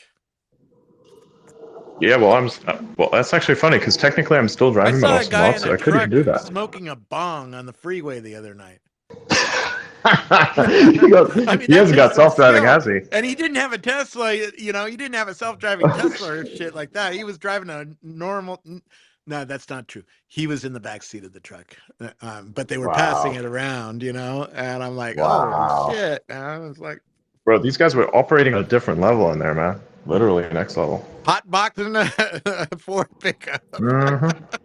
Yeah, well, that's actually funny because technically I'm still driving my awesome lot, so I could even do that. Smoking a bong on the freeway the other night. He hasn't got self-driving, has he? And he didn't have a Tesla, he didn't have a self-driving Tesla or shit like that. He was driving a normal. No, that's not true. He was in the back seat of the truck, but they were passing it around, and I'm like, oh shit! And I was like, bro, these guys were operating at a different level in there, man. Literally next level. Hot boxing a Ford pickup. Mm-hmm.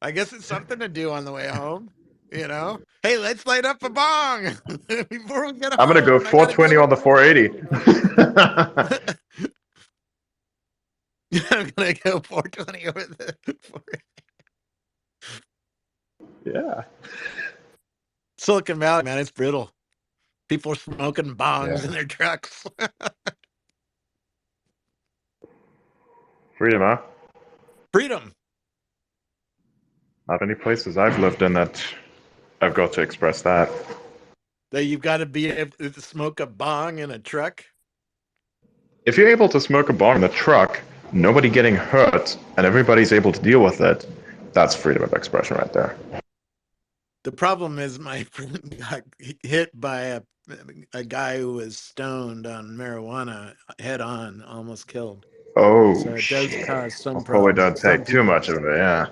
I guess it's something to do on the way home. Hey, let's light up a bong before we get home. I'm gonna go 420 on the 480. I'm gonna go 420 over the 480. Yeah. Silicon Valley, man, it's brittle. People are smoking bongs in their trucks. Freedom, huh? Freedom. Not many places I've lived in that I've got to express that. That you've got to be able to smoke a bong in a truck? If you're able to smoke a bong in a truck, nobody getting hurt, and everybody's able to deal with it, that's freedom of expression right there. The problem is my friend got hit by a guy who was stoned on marijuana head on, almost killed. Oh, so it does cause some probably problems. don't take too much of it, yeah.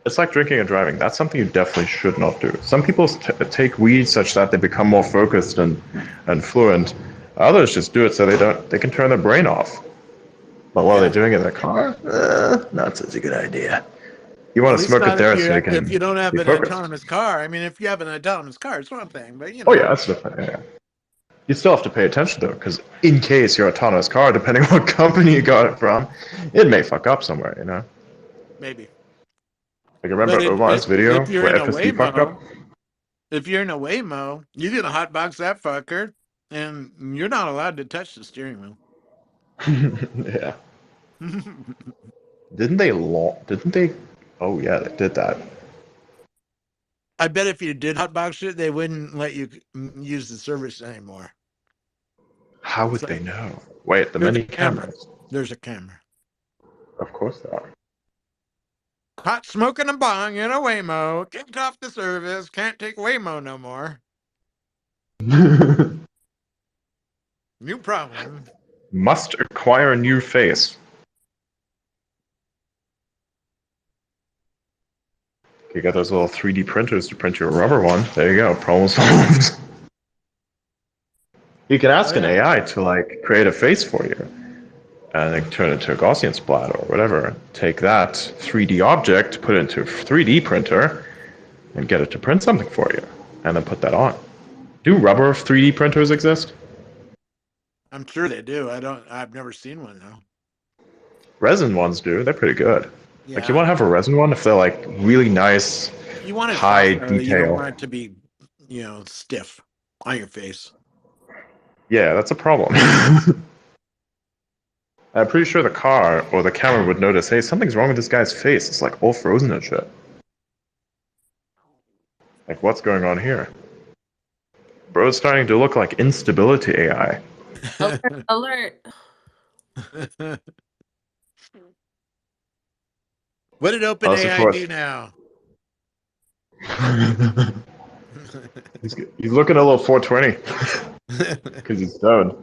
It's like drinking and driving. That's something you definitely should not do. Some people take weed such that they become more focused and fluent. Others just do it so they can turn their brain off. But while they're doing it in the car, not such a good idea. You Well, want at to least smoke it not there so you if you can don't have be an focused. autonomous car. I mean, if you have an autonomous car, it's one thing, but you Oh know. yeah, that's different. Yeah. You still have to pay attention though, because in case your autonomous car, depending on what company you got it from, it may fuck up somewhere. You know. Maybe. Like remember But Omar's video if you're where in a FSD fucked up? Waymo, you can hotbox that fucker, and you're not allowed to touch the steering wheel. Yeah. Didn't they? Oh yeah, they did that. I bet if you did hotbox it, they wouldn't let you use the service anymore. How would they know? Wait, the There's many a camera. cameras. There's a camera. Of course they are. Caught smoking a bong in a Waymo. Kicked off the service. Can't take Waymo no more. New problem. Must acquire a new face. You got those little 3D printers to print you a rubber one. There you go. Problem solved. You can ask an AI to like create a face for you, and then turn it into a Gaussian splat or whatever. Take that 3D object, put it into a 3D printer, and get it to print something for you, and then put that on. Do rubber 3D printers exist? I'm sure they do. I've never seen one though. Resin ones do. They're pretty good. Yeah. Like you want to have a resin one if they're like really nice, You want it high soft, though. You don't detail. want it to be, stiff on your face. Yeah, that's a problem. I'm pretty sure the car or the camera would notice, hey, something's wrong with this guy's face. It's like all frozen and shit. Like, what's going on here? Bro's starting to look like instability AI. Alert, alert. What did OpenAI do now? He's looking a little 420 because he's stoned.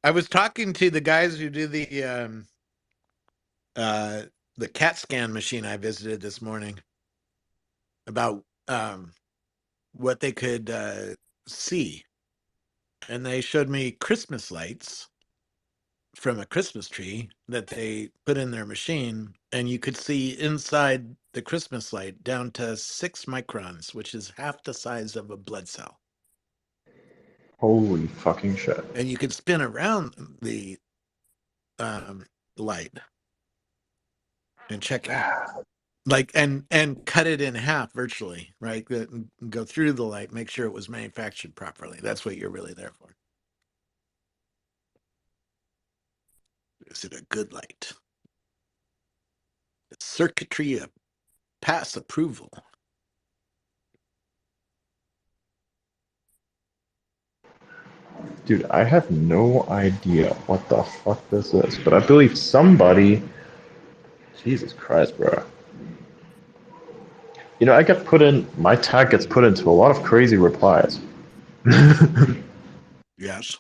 I was talking to the guys who do the CAT scan machine I visited this morning about what they could see, and they showed me Christmas lights from a Christmas tree that they put in their machine, and you could see inside the Christmas light down to 6 microns, which is half the size of a blood cell. Holy fucking shit. And you could spin around the light and check it out. Like, and cut it in half virtually, right? Go through the light, make sure it was manufactured properly. That's what you're really there for. Is it a good light? It's circuitry of pass approval. Dude, I have no idea what the fuck this is, but I believe somebody... Jesus Christ, bro. You know, my tag gets put into a lot of crazy replies. Yes.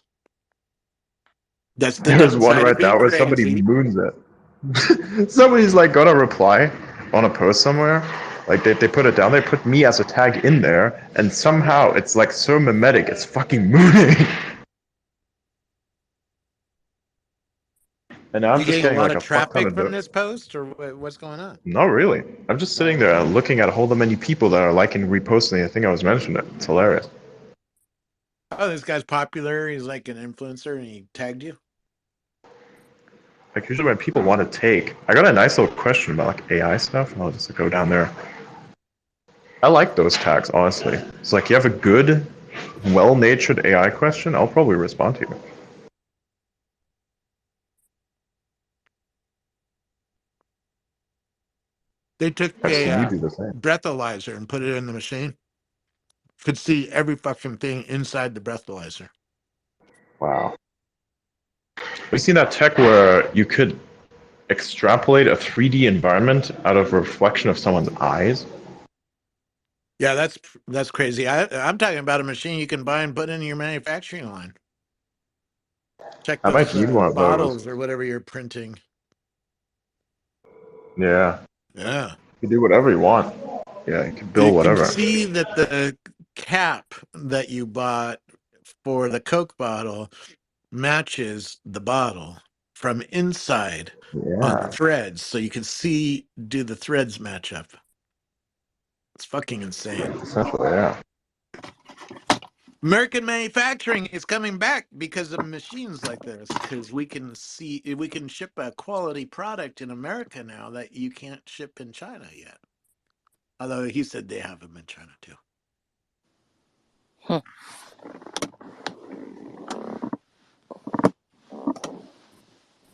That's the There's one downside of right being now where crazy. somebody moons it. Somebody's like got a reply on a post somewhere. Like they put it down, they put me as a tag in there, and somehow it's like so mimetic, it's fucking mooning. And now I'm You just getting a getting lot like of a fuck ton traffic of from this post, or what's going on? Not really. I'm just sitting there looking at a whole many people that are liking and reposting. I think I was mentioning it. It's hilarious. Oh, this guy's popular. He's like an influencer, and he tagged you. Like usually when people want to take, I got a nice little question about like AI stuff, and I'll just go down there. I like those tags, honestly. It's like you have a good, well-natured AI question, I'll probably respond to you. They took I've seen you a do the same. breathalyzer and put it in the machine. Could see every fucking thing inside the breathalyzer. Wow. Have you seen that tech where you could extrapolate a 3D environment out of a reflection of someone's eyes? Yeah, that's crazy. I'm talking about a machine you can buy and put in your manufacturing line. Check I might those need one of those. bottles or whatever you're printing. Yeah. Yeah. You can do whatever you want. Yeah, you can You build can whatever. see that the cap that you bought for the Coke bottle matches the bottle from inside on the Yeah. threads. So you can see, do the threads match up? It's fucking insane. Essentially, yeah. American manufacturing is coming back because of machines like this, because we can ship a quality product in America now that you can't ship in China yet. Although he said they have them in China too.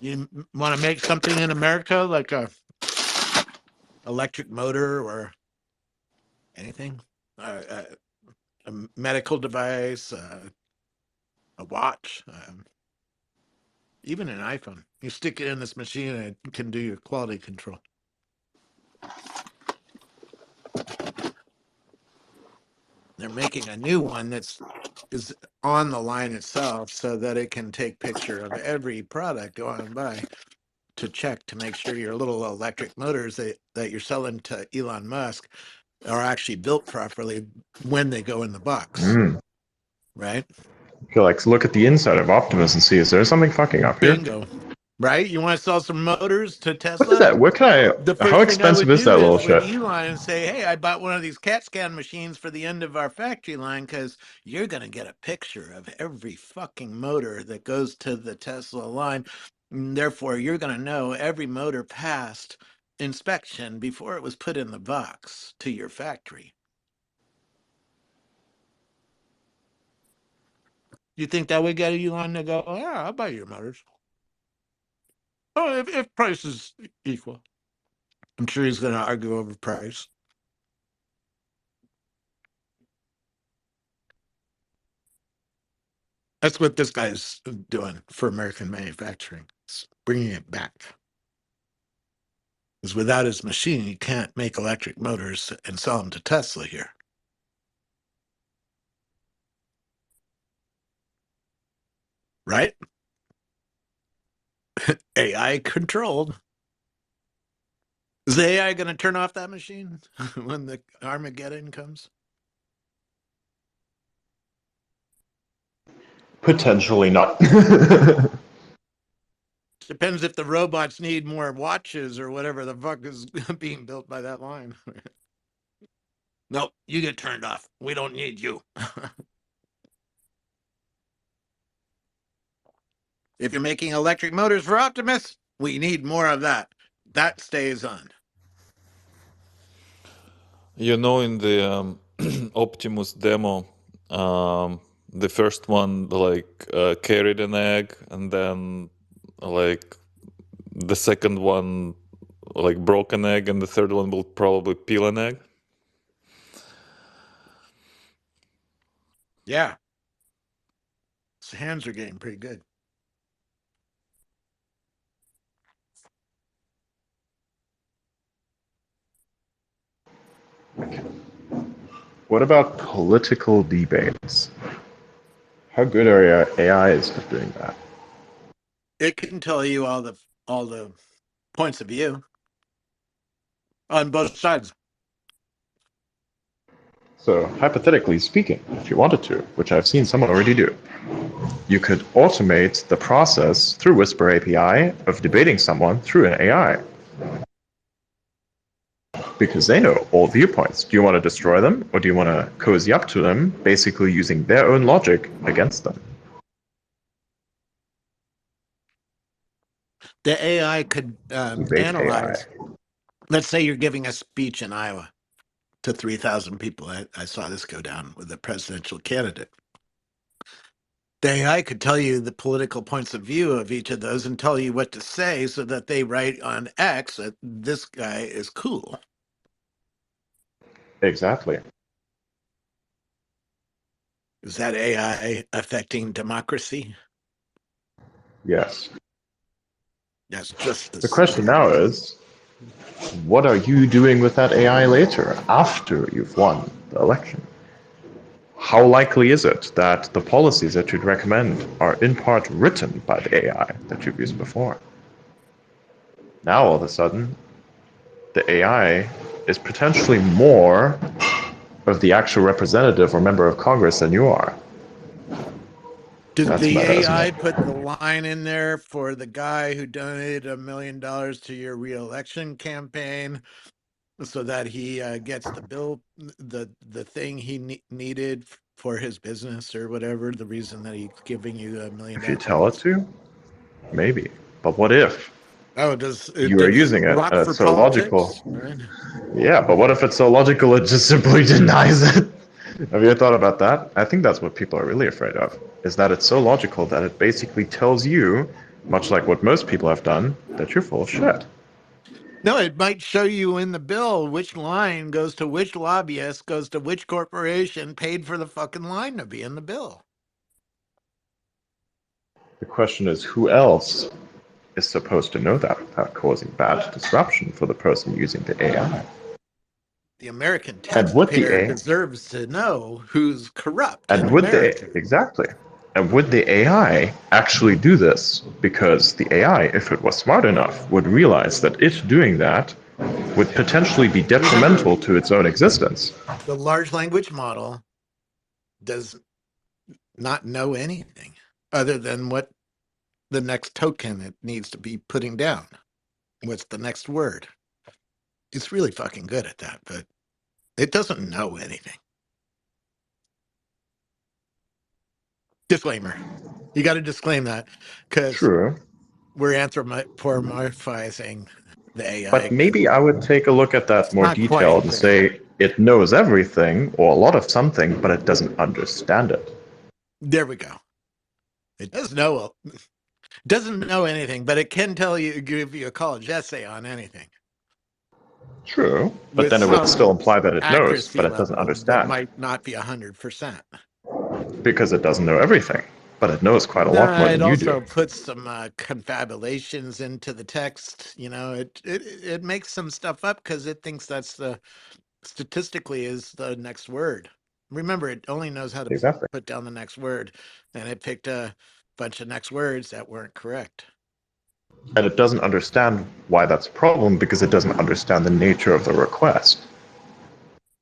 You want to make something in America, like a electric motor or anything, a medical device, a watch, even an iPhone. You stick it in this machine and it can do your quality control. They're making a new one is on the line itself so that it can take picture of every product going by to check to make sure your little electric motors that you're selling to Elon Musk are actually built properly when they go in the box, right? You feel like look at the inside of Optimus and see, is there something fucking up here? Bingo. Right? You want to sell some motors to What is Tesla? that? What can The I? How first thing I expensive would is do that little is with shit? Elon and say, hey, I bought one of these CAT scan machines for the end of our factory line because you're going to get a picture of every fucking motor that goes to the Tesla line. And therefore, you're going to know every motor passed inspection before it was put in the box to your factory. You think that would get Elon to go, oh, yeah, I'll buy your motors? Oh, if price is equal. I'm sure he's going to argue over price. That's what this guy's doing for American manufacturing. It's bringing it back. Because without his machine, you can't make electric motors and sell them to Tesla here. Right? AI controlled. Is the AI going to turn off that machine when the Armageddon comes? Potentially not. Depends if the robots need more watches or whatever the fuck is being built by that line. Nope, you get turned off. We don't need you. If you're making electric motors for Optimus, we need more of that. That stays on. You know, in the Optimus demo, the first one carried an egg, and then like the second one broke an egg, and the third one will probably peel an egg. Yeah. His hands are getting pretty good. What about political debates? How good are AIs at doing that? It can tell you all the points of view on both sides. So, hypothetically speaking, if you wanted to, which I've seen someone already do, you could automate the process through Whisper API of debating someone through an AI. Because they know all viewpoints. Do you want to destroy them, or do you want to cozy up to them, basically using their own logic against them? The AI could analyze. AI. Let's say you're giving a speech in Iowa to 3,000 people. I saw this go down with a presidential candidate. The AI could tell you the political points of view of each of those and tell you what to say so that they write on X that this guy is cool. Exactly. Is that AI affecting democracy? Yes. That's just the question now is, what are you doing with that AI later, after you've won the election? How likely is it that the policies that you'd recommend are in part written by the AI that you've used before? Now, all of a sudden, the AI is potentially more of the actual representative or member of Congress than you are. Did That's the meta, isn't AI it? put the line in there for the guy who donated $1 million to your reelection campaign so that he gets the bill, the thing he needed for his business or whatever, the reason that he's giving you $1 million If you tell it to, maybe. But what if Oh, does you are using it rock and for it's so logical? politics? Right. Yeah, but what if it's so logical it just simply denies it? Have you ever thought about that? I think that's what people are really afraid of, is that it's so logical that it basically tells you, much like what most people have done, that you're full of shit. No, it might show you in the bill which line goes to which lobbyist, goes to which corporation, paid for the fucking line to be in the bill. The question is, who else is supposed to know that without causing bad disruption for the person using the AI? The American And would the taxpayer AI, deserves to know who's corrupt in and would the America. exactly, and would the AI actually do this? Because the AI, if it was smart enough, would realize that it doing that would potentially be Remember, detrimental to its own existence. the large language model does not know anything other than what the next token it needs to be putting down. What's the next word? It's really fucking good at that, but it doesn't know anything. Disclaimer. You got to disclaim that because True. we're anthropomorphizing the AI. But maybe I would take a look at that more not quite detailed and there. say it knows everything or a lot of something, but it doesn't understand it. There we go. It doesn't know anything, but it can tell you, give you a college essay on anything. True. But With then it would still some imply that it knows, accuracy but it doesn't level that understand. might not be 100%. Because it doesn't know everything. But it knows quite a lot No, more it than you do. also puts some confabulations into the text. You know, it makes some stuff up because it thinks that's the statistically is the next word. Remember, it only knows how to Exactly. put down the next word, and it picked a bunch of next words that weren't correct. And it doesn't understand why that's a problem because it doesn't understand the nature of the request.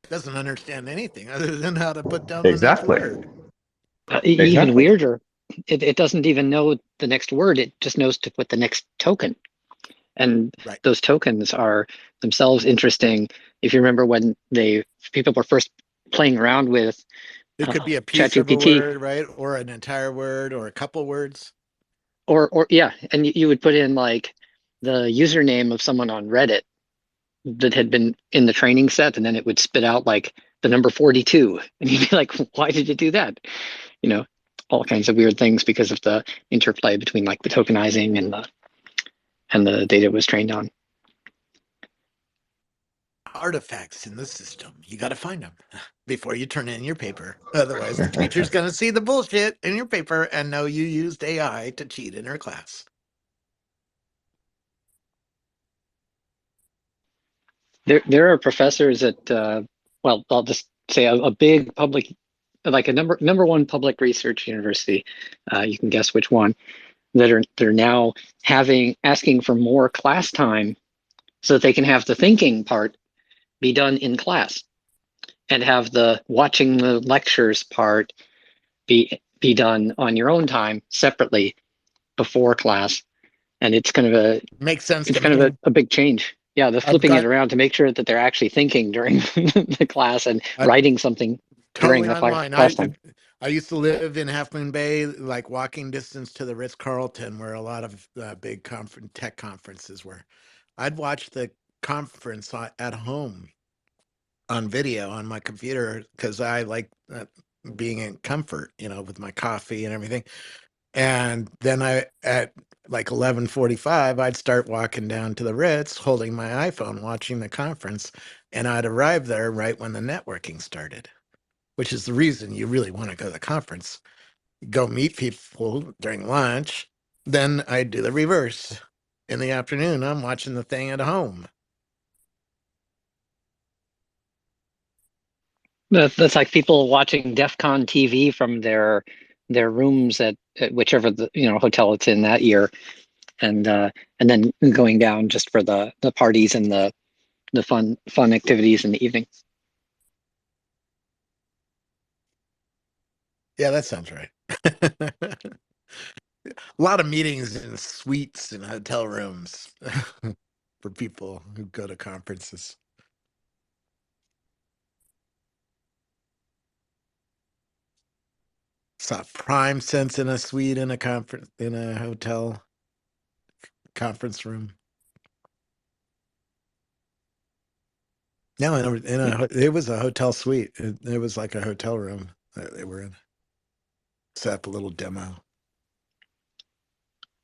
It doesn't understand anything other than how to put down the next Exactly. word. Even Exactly. weirder, it doesn't even know the next word. It just knows to put the next token. And Right. those tokens are themselves interesting. If you remember when people were first playing around with It could be a piece of a ChatGPT, word, right? Or an entire word or a couple words. or yeah, and you would put in like the username of someone on Reddit that had been in the training set, and then it would spit out like the number 42, and you'd be like, why did it do that? You know, all kinds of weird things because of the interplay between like the tokenizing and the data it was trained on. Artifacts in the system. You got to find them before you turn in your paper. Otherwise, the teacher's going to see the bullshit in your paper and know you used AI to cheat in her class. There are professors at well, I'll just say a big public, like a number one public research university. You can guess which one. They're now asking for more class time so that they can have the thinking part be done in class and have the watching the lectures part be done on your own time separately before class. And it's kind of Makes sense to kind of me. a big change. Yeah, they're I've flipping it got around to make sure that they're actually thinking during the class and I, writing something during totally the online. class time. I used to live in Half Moon Bay, like walking distance to the Ritz Carlton, where a lot of big tech conferences were. I'd watch the conference at home on video on my computer because I like being in comfort, you know, with my coffee and everything. And then at like 11:45, I'd start walking down to the Ritz, holding my iPhone, watching the conference, and I'd arrive there right when the networking started, which is the reason you really want to go to the conference. Go meet people during lunch, then I'd do the reverse. In the afternoon, I'm watching the thing at home. That's like people watching DEF CON TV from their rooms at whichever hotel it's in that year, and then going down just for the parties and the the fun activities in the evening. Yeah, that sounds right. A lot of meetings in suites and hotel rooms for people who go to conferences. Saw Prime Sense in a suite in a hotel conference room. No, it was a hotel suite. It was like a hotel room that they were in. Set up a little demo.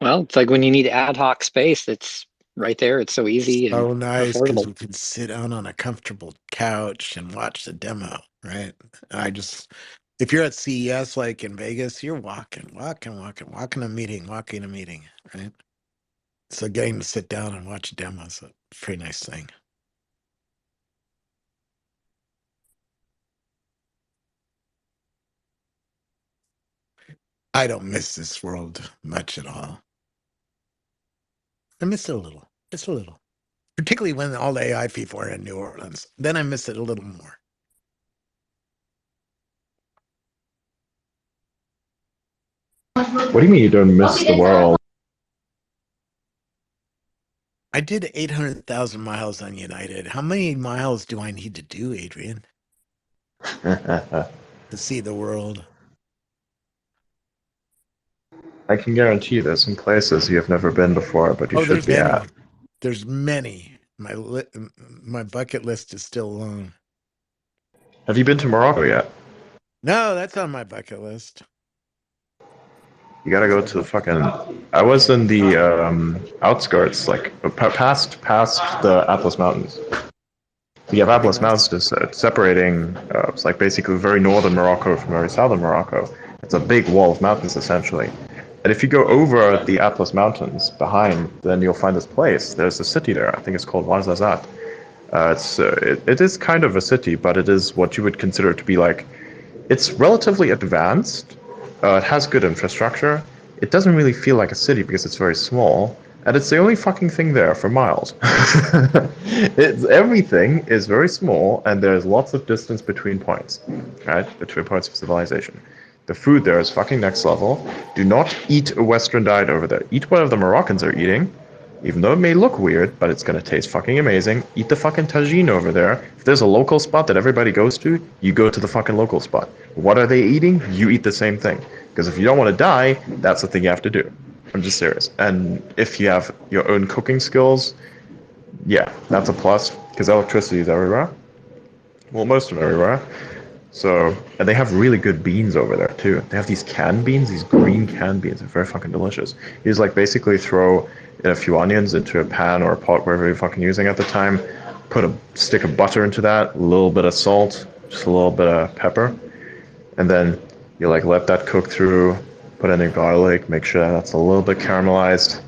Well, it's like when you need ad hoc space, it's right there. It's so easy and So nice because affordable. we could sit down on a comfortable couch and watch the demo, right? If you're at CES like in Vegas, you're walking a meeting, right? So getting to sit down and watch a demo is a pretty nice thing. I don't miss this world much at all. I miss it a little, just a little. Particularly when all the AI people are in New Orleans. Then I miss it a little more. What do you mean you don't miss the world? I did 800,000 miles on United. How many miles do I need to do, Adrian, to see the world? I can guarantee there's some places you have never been before, but you should be at. There's many. My bucket list is still long. Have you been to Morocco yet? No, that's on my bucket list. You gotta go to the fucking. I was in the outskirts, like past the Atlas Mountains. You have Atlas Mountains separating. It's like basically very northern Morocco from very southern Morocco. It's a big wall of mountains essentially. And if you go over the Atlas Mountains behind, then you'll find this place. There's a city there. I think it's called Ouarzazate. It is kind of a city, but it is what you would consider to be like. It's relatively advanced. It has good infrastructure. It doesn't really feel like a city because it's very small, and it's the only fucking thing there for miles. Everything is very small, and there's lots of distance between points, right? Between points of civilization. The food there is fucking next level. Do not eat a Western diet over there. Eat whatever the Moroccans are eating, even though it may look weird, but it's gonna taste fucking amazing. Eat the fucking tagine over there. If there's a local spot that everybody goes to, you go to the fucking local spot. What are they eating? You eat the same thing. Because if you don't want to die, that's the thing you have to do. I'm just serious. And if you have your own cooking skills, yeah, that's a plus. Because electricity is everywhere. Well, most of them everywhere. So, and they have really good beans over there too. They have these canned beans, these green canned beans. They're very fucking delicious. You just like basically throw a few onions into a pan or a pot, wherever you're fucking using at the time. Put a stick of butter into that, a little bit of salt, just a little bit of pepper, and then you like let that cook through. Put in your garlic, make sure that's a little bit caramelized.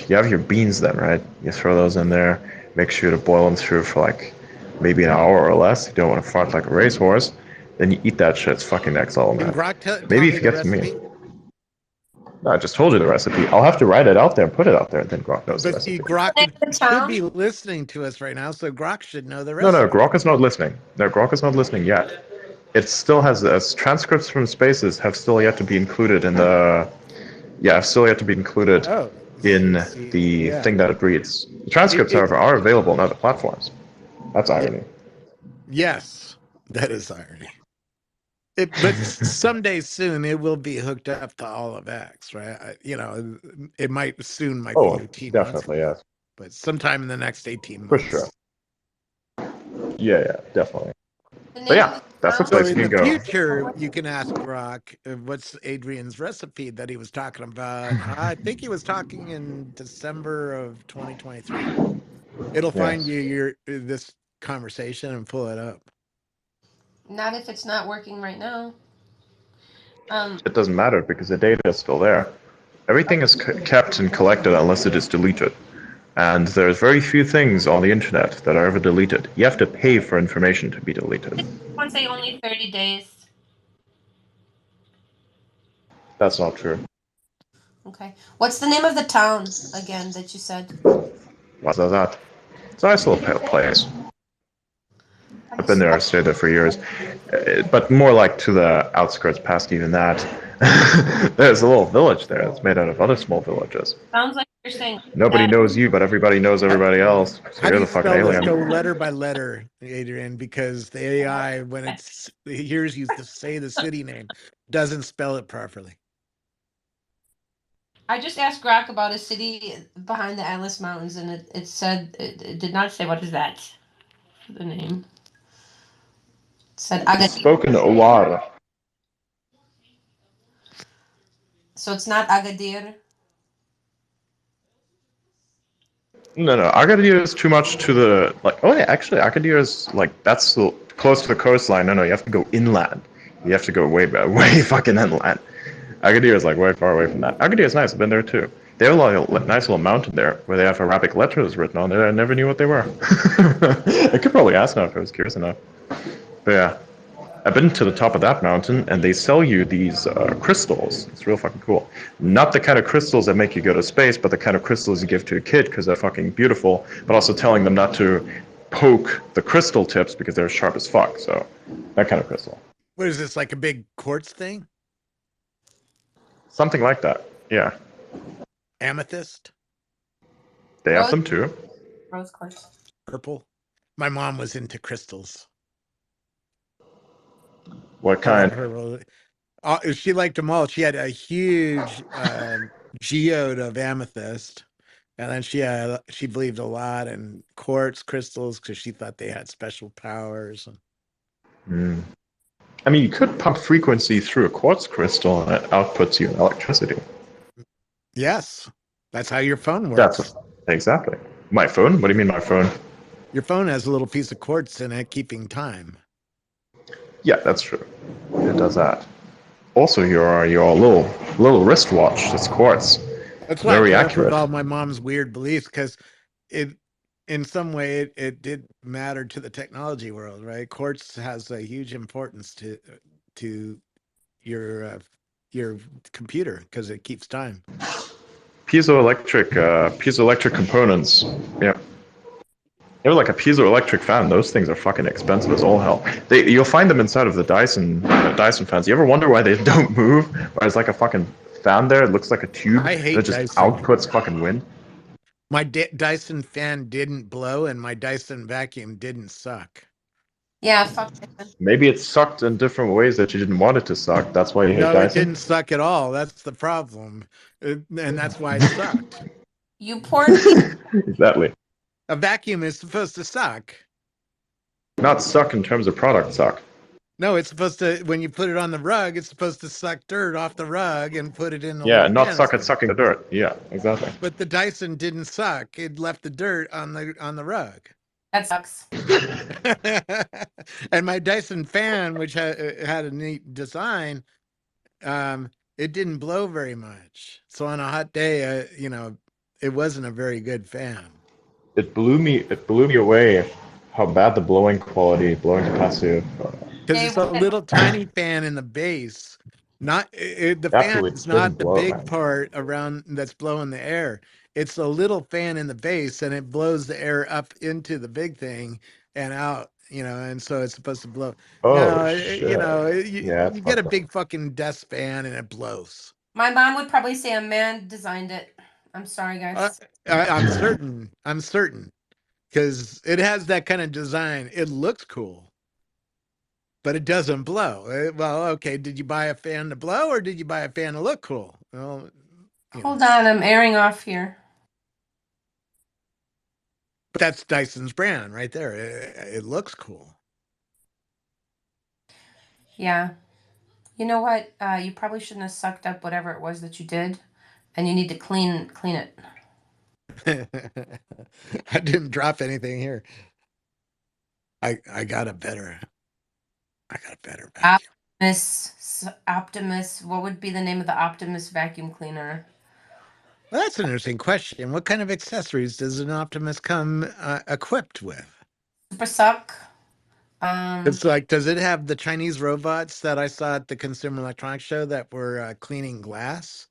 You have your beans then, right? You throw those in there. Make sure to boil them through for like maybe an hour or less. You don't want to fart like a racehorse. Then you eat that shit. It's fucking next level, Can man. Grok tell Maybe me if you the get to me. recipe? No, I just told you the recipe. I'll have to write it out there and put it out there, and then Grok knows the But recipe. see, Grok should be listening to us right now, so Grok should know the No, recipe. Grok is not listening. No, Grok is not listening yet. It still has transcripts from spaces have still yet to be included in the. Yeah, have still yet to be included in the thing that it reads. The transcripts, however, are available on other platforms. That's irony. Yes, that is irony. But someday soon it will be hooked up to all of X, right? It might be 18 months, yes. but sometime in the next 18 For months. sure. Yeah, definitely. But yeah, that's the place So in you the can go. future, you can ask Grok what's Adrian's recipe that he was talking about. I think he was talking in December of 2023. It'll find you this conversation and pull it up. Not if it's not working right now. It doesn't matter because the data is still there. Everything is kept and collected unless it is deleted. And there's very few things on the internet that are ever deleted. You have to pay for information to be deleted. I would say only 30 days. That's not true. Okay. What's the name of the town again that you said? What's that? It's a nice little place. I've been there. I stayed there for years, but more like to the outskirts, past even that. There's a little village there that's made out of other small villages. Sounds like you're saying Nobody knows you, but everybody knows everybody else. So How do you're you the fucking spell this? alien. Go letter by letter, Adrian, because the AI, when it hears you to say the city name, doesn't spell it properly. I just asked Grok about a city behind the Atlas Mountains, and it said it did not say what is that, the name. It said It's Agadir. spoken Awar. So it's not Agadir. No, Agadir is too much to the like. Oh yeah, actually, Agadir is like that's close to the coastline. No, you have to go inland. You have to go way fucking inland. Agadir is like way far away from that. Agadir is nice. I've been there too. They have like a nice little mountain there where they have Arabic letters written on it. I never knew what they were. I could probably ask now if I was curious enough. But yeah, I've been to the top of that mountain, and they sell you these crystals. It's real fucking cool. Not the kind of crystals that make you go to space, but the kind of crystals you give to a kid because they're fucking beautiful, but also telling them not to poke the crystal tips because they're sharp as fuck. So that kind of crystal. What is this, like a big quartz thing? Something like that, yeah. Amethyst? They have them too. Rose quartz. Purple? My mom was into crystals. What kind? She liked them all. She had a huge geode of amethyst, and then she believed a lot in quartz crystals because she thought they had special powers. Mm. I mean, you could pump frequency through a quartz crystal and it outputs you electricity. Yes, that's how your phone works. Exactly. My phone? What do you mean my phone? Your phone has a little piece of quartz in it keeping time. Yeah, that's true. It does that. Also, your little wristwatch that's quartz. That's why Very I put up accurate. with all my mom's weird beliefs, because in some way, it did matter to the technology world, right? Quartz has a huge importance to your computer because it keeps time. Piezoelectric components. Yeah. They're like a piezoelectric fan. Those things are fucking expensive as all hell. You'll find them inside of the Dyson fans. You ever wonder why they don't move? Why there's like a fucking fan there? It looks like a tube. I hate that just Dyson. outputs fucking wind. My Dyson fan didn't blow, and my Dyson vacuum didn't suck. Yeah, fuck Dyson. Maybe it sucked in different ways that you didn't want it to suck. That's why you hate No, Dyson. it didn't suck at all. That's the problem, and that's why it sucked. You porn people. Exactly. A vacuum is supposed to suck. Not suck in terms of product suck. No, it's supposed to, when you put it on the rug, it's supposed to suck dirt off the rug and put it in the Yeah, little not suck canister. at sucking the dirt. Yeah, exactly. But the Dyson didn't suck. It left the dirt on the rug. That sucks. And my Dyson fan, which had a neat design, it didn't blow very much. So on a hot day, it wasn't a very good fan. It blew me away how bad the blowing capacity because it's a little tiny fan in the base. Not the fan is not the big part around that's blowing the air. It's a little fan in the base, and it blows the air up into the big thing and out. And so it's supposed to blow. Oh, no, shit. You get a big fucking desk fan and it blows. My mom would probably say a man designed it. I'm sorry, guys. I'm certain. I'm certain. Because it has that kind of design. It looks cool. But it doesn't blow. Well, okay, did you buy a fan to blow or did you buy a fan to look cool? Well, Hold on, I'm airing off here. But that's Dyson's brand right there. It looks cool. Yeah. You know what? You probably shouldn't have sucked up whatever it was that you did, and you need to clean it. I didn't drop anything here. I got a better vacuum. Optimus. What would be the name of the Optimus vacuum cleaner? Well, that's an interesting question. What kind of accessories does an Optimus come equipped with? Super suck. It's like, does it have the Chinese robots that I saw at the Consumer Electronics Show that were cleaning glass?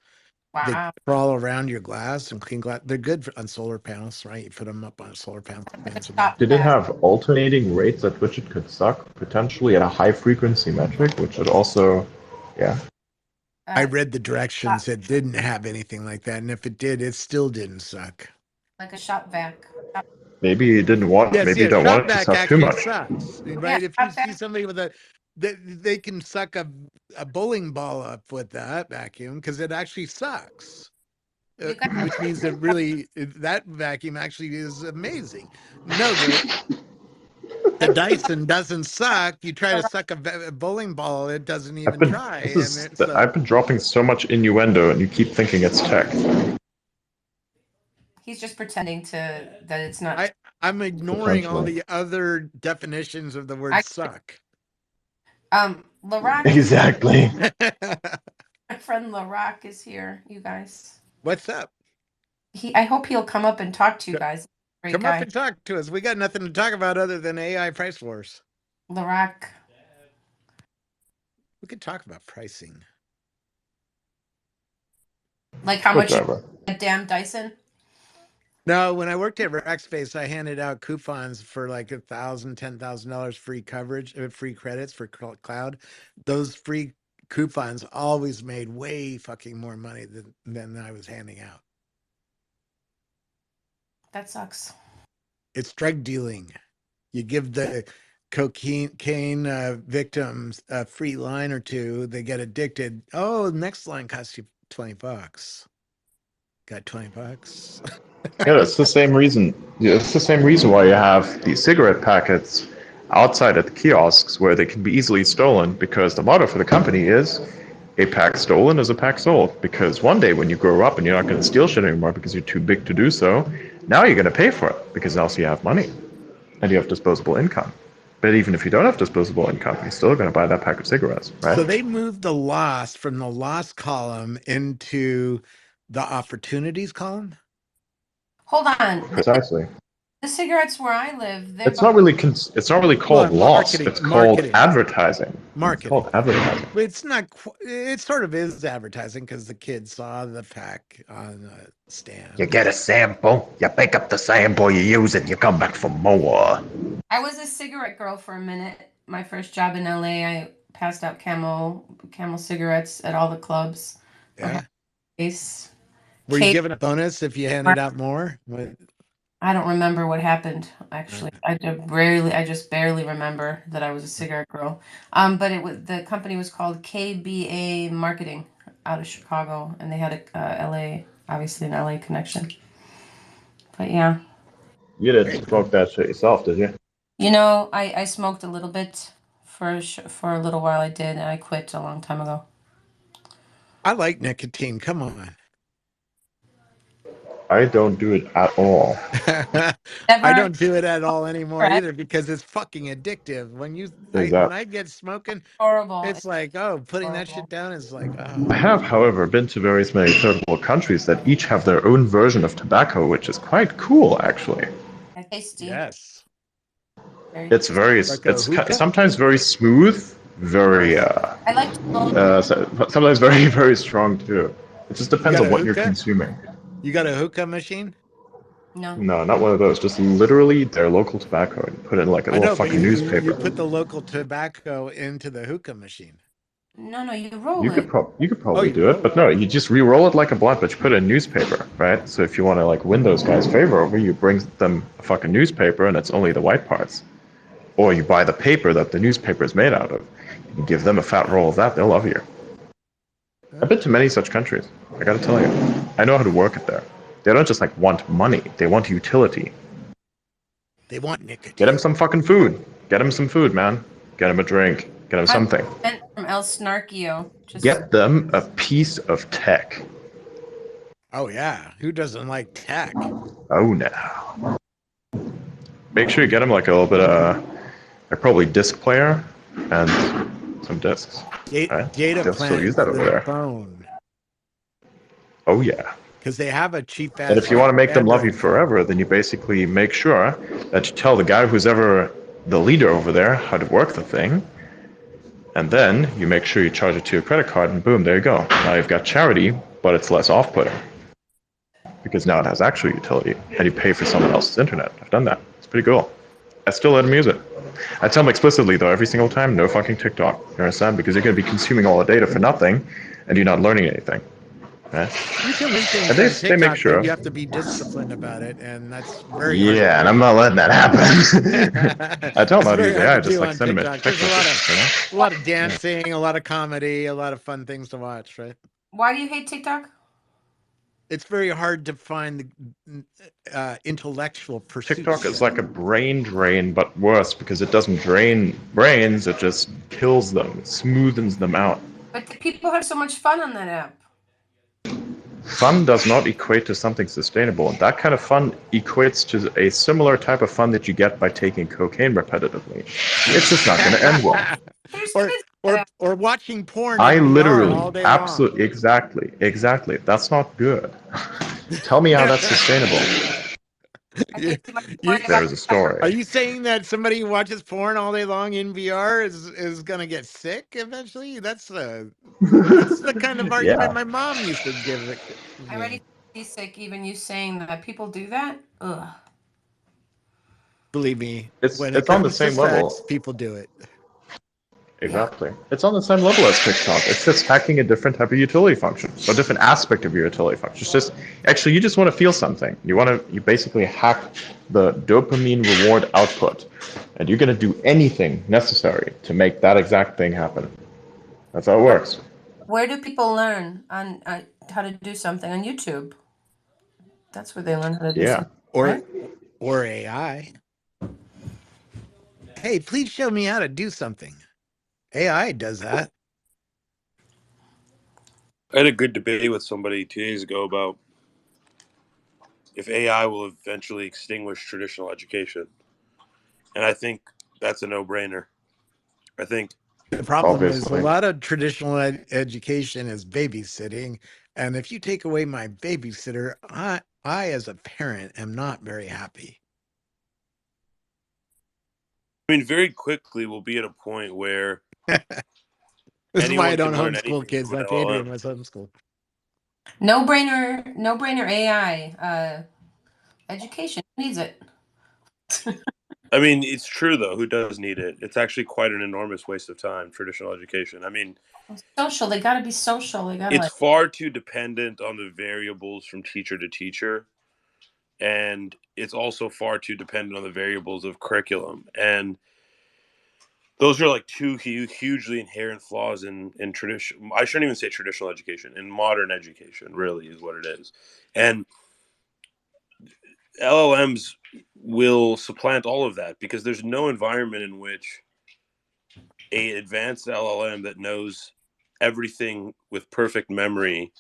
They Wow. crawl around your glass and clean glass. They're good on solar panels, right? You put them up on a solar panel. Did it have alternating rates at which it could suck, potentially at a high frequency metric, which would also, yeah. I read the directions. It didn't have anything like that, and if it did, it still didn't suck. Like a shop vac. Maybe you didn't want. Yes, Maybe you yes. don't want Shop it to vac suck too actually much. sucks, Yeah, right? If you see somebody with they can suck a bowling ball up with that vacuum because it actually sucks. Which means that really that vacuum actually is amazing. No, the Dyson doesn't suck. You try to suck a bowling ball, it doesn't even try, and it's I've been dropping so much innuendo, and you keep thinking it's tech. He's just pretending that it's not. I'm ignoring all the other definitions of the word suck. Larock. Exactly. My friend Larock is here, you guys. What's up? I hope he'll come up and talk to you guys. Great Come guy. up and talk to us. We got nothing to talk about other than AI price wars. Larock. We could talk about pricing. Like how much a damn Dyson? No, when I worked at Rackspace, I handed out coupons for like $1,000, $10,000 free coverage, free credits for cloud. Those free coupons always made way fucking more money than I was handing out. That sucks. It's drug dealing. You give the cocaine victims a free line or two, they get addicted. Oh, the next line costs you $20. Got $20. Yeah, it's the same reason. Yeah, it's the same reason why you have these cigarette packets outside at the kiosks where they can be easily stolen, because the motto for the company is a pack stolen is a pack sold. Because one day when you grow up and you're not going to steal shit anymore because you're too big to do so, now you're going to pay for it because now you have money and you have disposable income. But even if you don't have disposable income, you're still going to buy that pack of cigarettes, right? So they moved the loss from the loss column into the opportunities column? Hold on. Precisely. The cigarettes where I live, It's not really called loss. It's called advertising. Marketing. It's called advertising. It's not. It sort of is advertising because the kids saw the pack on the stand. You get a sample, you pick up the sample, you use it, you come back for more. I was a cigarette girl for a minute. My first job in LA, I passed out Camel cigarettes at all the clubs. Yeah. Were you given a bonus if you handed out more? I don't remember what happened, actually. I just barely remember that I was a cigarette girl. But the company was called KBA Marketing out of Chicago, and they had a obviously an LA connection. But yeah. You didn't smoke that shit yourself, did you? You know, I smoked a little bit for a little while. I did, and I quit a long time ago. I like nicotine. Come on. I don't do it at all. I don't do it at all anymore either because it's fucking addictive. When I get smoking, horrible. It's like, putting that shit down is like, I have, however, been to various many third world countries that each have their own version of tobacco, which is quite cool, actually. Tasty. Yes. It's sometimes very smooth, very I like sometimes very, very strong too. It just depends on what you're consuming. You got a hookah machine? No. No, not one of those. Just literally their local tobacco and put it in like a little fucking newspaper. You put the local tobacco into the hookah machine. No, you roll you it. You could probably do it, but no, you just re-roll it like a blunt, but you put it in newspaper, right? So if you want to like win those guys favor over, you bring them a fucking newspaper and it's only the white parts. Or you buy the paper that the newspaper is made out of. You give them a fat roll of that, they'll love you. I've been to many such countries. I gotta tell you. I know how to work it there. They don't just like want money, they want utility. They want nicotine. Get him some fucking food. Get him some food, man. Get him a drink. Get him something. From El Snarkio. Get them a piece of tech. Oh yeah, who doesn't like tech? Oh no. Make sure you get them like a little bit of probably disc player and some discs. Data They'll still use that over there. Phone. Oh yeah. Because they have a cheap ass. And if you want to make them love you forever, then you basically make sure that you tell the guy who's ever the leader over there how to work the thing. And then you make sure you charge it to your credit card, and boom, there you go. Now you've got charity but it's less off-putting because now it has actual utility, and you pay for someone else's internet. I've done that. It's pretty cool. I still let them use it. I tell them explicitly, though, every single time, no fucking TikTok. You understand? Because you're going to be consuming all the data for nothing, and you're not learning anything. Right? You can read things And on they make TikTok, but sure. you have to be disciplined about it, and that's very hard to Yeah, and do. I'm not letting that happen. I tell them It's how to very use hard to AI, just do like on send them a TikTok. text There's message. You know? a lot of dancing, a lot of comedy, a lot of fun things to watch, right? Why do you hate TikTok? It's very hard to find the intellectual TikTok pursuits. is like a brain drain, but worse because it doesn't drain brains, it just kills them, it smoothens them out. But people have so much fun on that app. Fun does not equate to something sustainable. That kind of fun equates to a similar type of fun that you get by taking cocaine repetitively. It's just not going to end well. or watching porn I in VR literally, all day long. absolutely, exactly. That's not good. Tell me how that's sustainable. There's a story. Are you saying that somebody who watches porn all day long in VR is going to get sick eventually? That's the kind of argument my mom used to give. I'm already sick. Even you saying that people do that. Ugh. Believe me, It's when it on the comes to same level. sex, people do it. Exactly. It's on the same level as TikTok. It's just hacking a different type of utility function, a different aspect of your utility function. It's just actually you just want to feel something. You basically hack the dopamine reward output, and you're going to do anything necessary to make that exact thing happen. That's how it works. Where do people learn on how to do something on YouTube? That's where they learn how to do something. Or AI. Hey, please show me how to do something. AI does that. I had a good debate with somebody 2 days ago about if AI will eventually extinguish traditional education. And I think that's a no-brainer. I think the problem is a lot of traditional education is babysitting. And if you take away my babysitter, I as a parent am not very happy. I mean, very quickly we'll be at a point where this is why I don't learn homeschool kids like LLM. Adrian was homeschooled. No brainer AI education needs it. I mean, it's true though. Who does need it? It's actually quite an enormous waste of time. Traditional education. I mean, social. They got to be social. They got to. It's far too dependent on the variables from teacher to teacher, and it's also far too dependent on the variables of curriculum. And those are like two hugely inherent flaws in tradition. I shouldn't even say traditional education. In modern education, really, is what it is. And LLMs will supplant all of that because there's no environment in which a advanced LLM that knows everything with perfect memory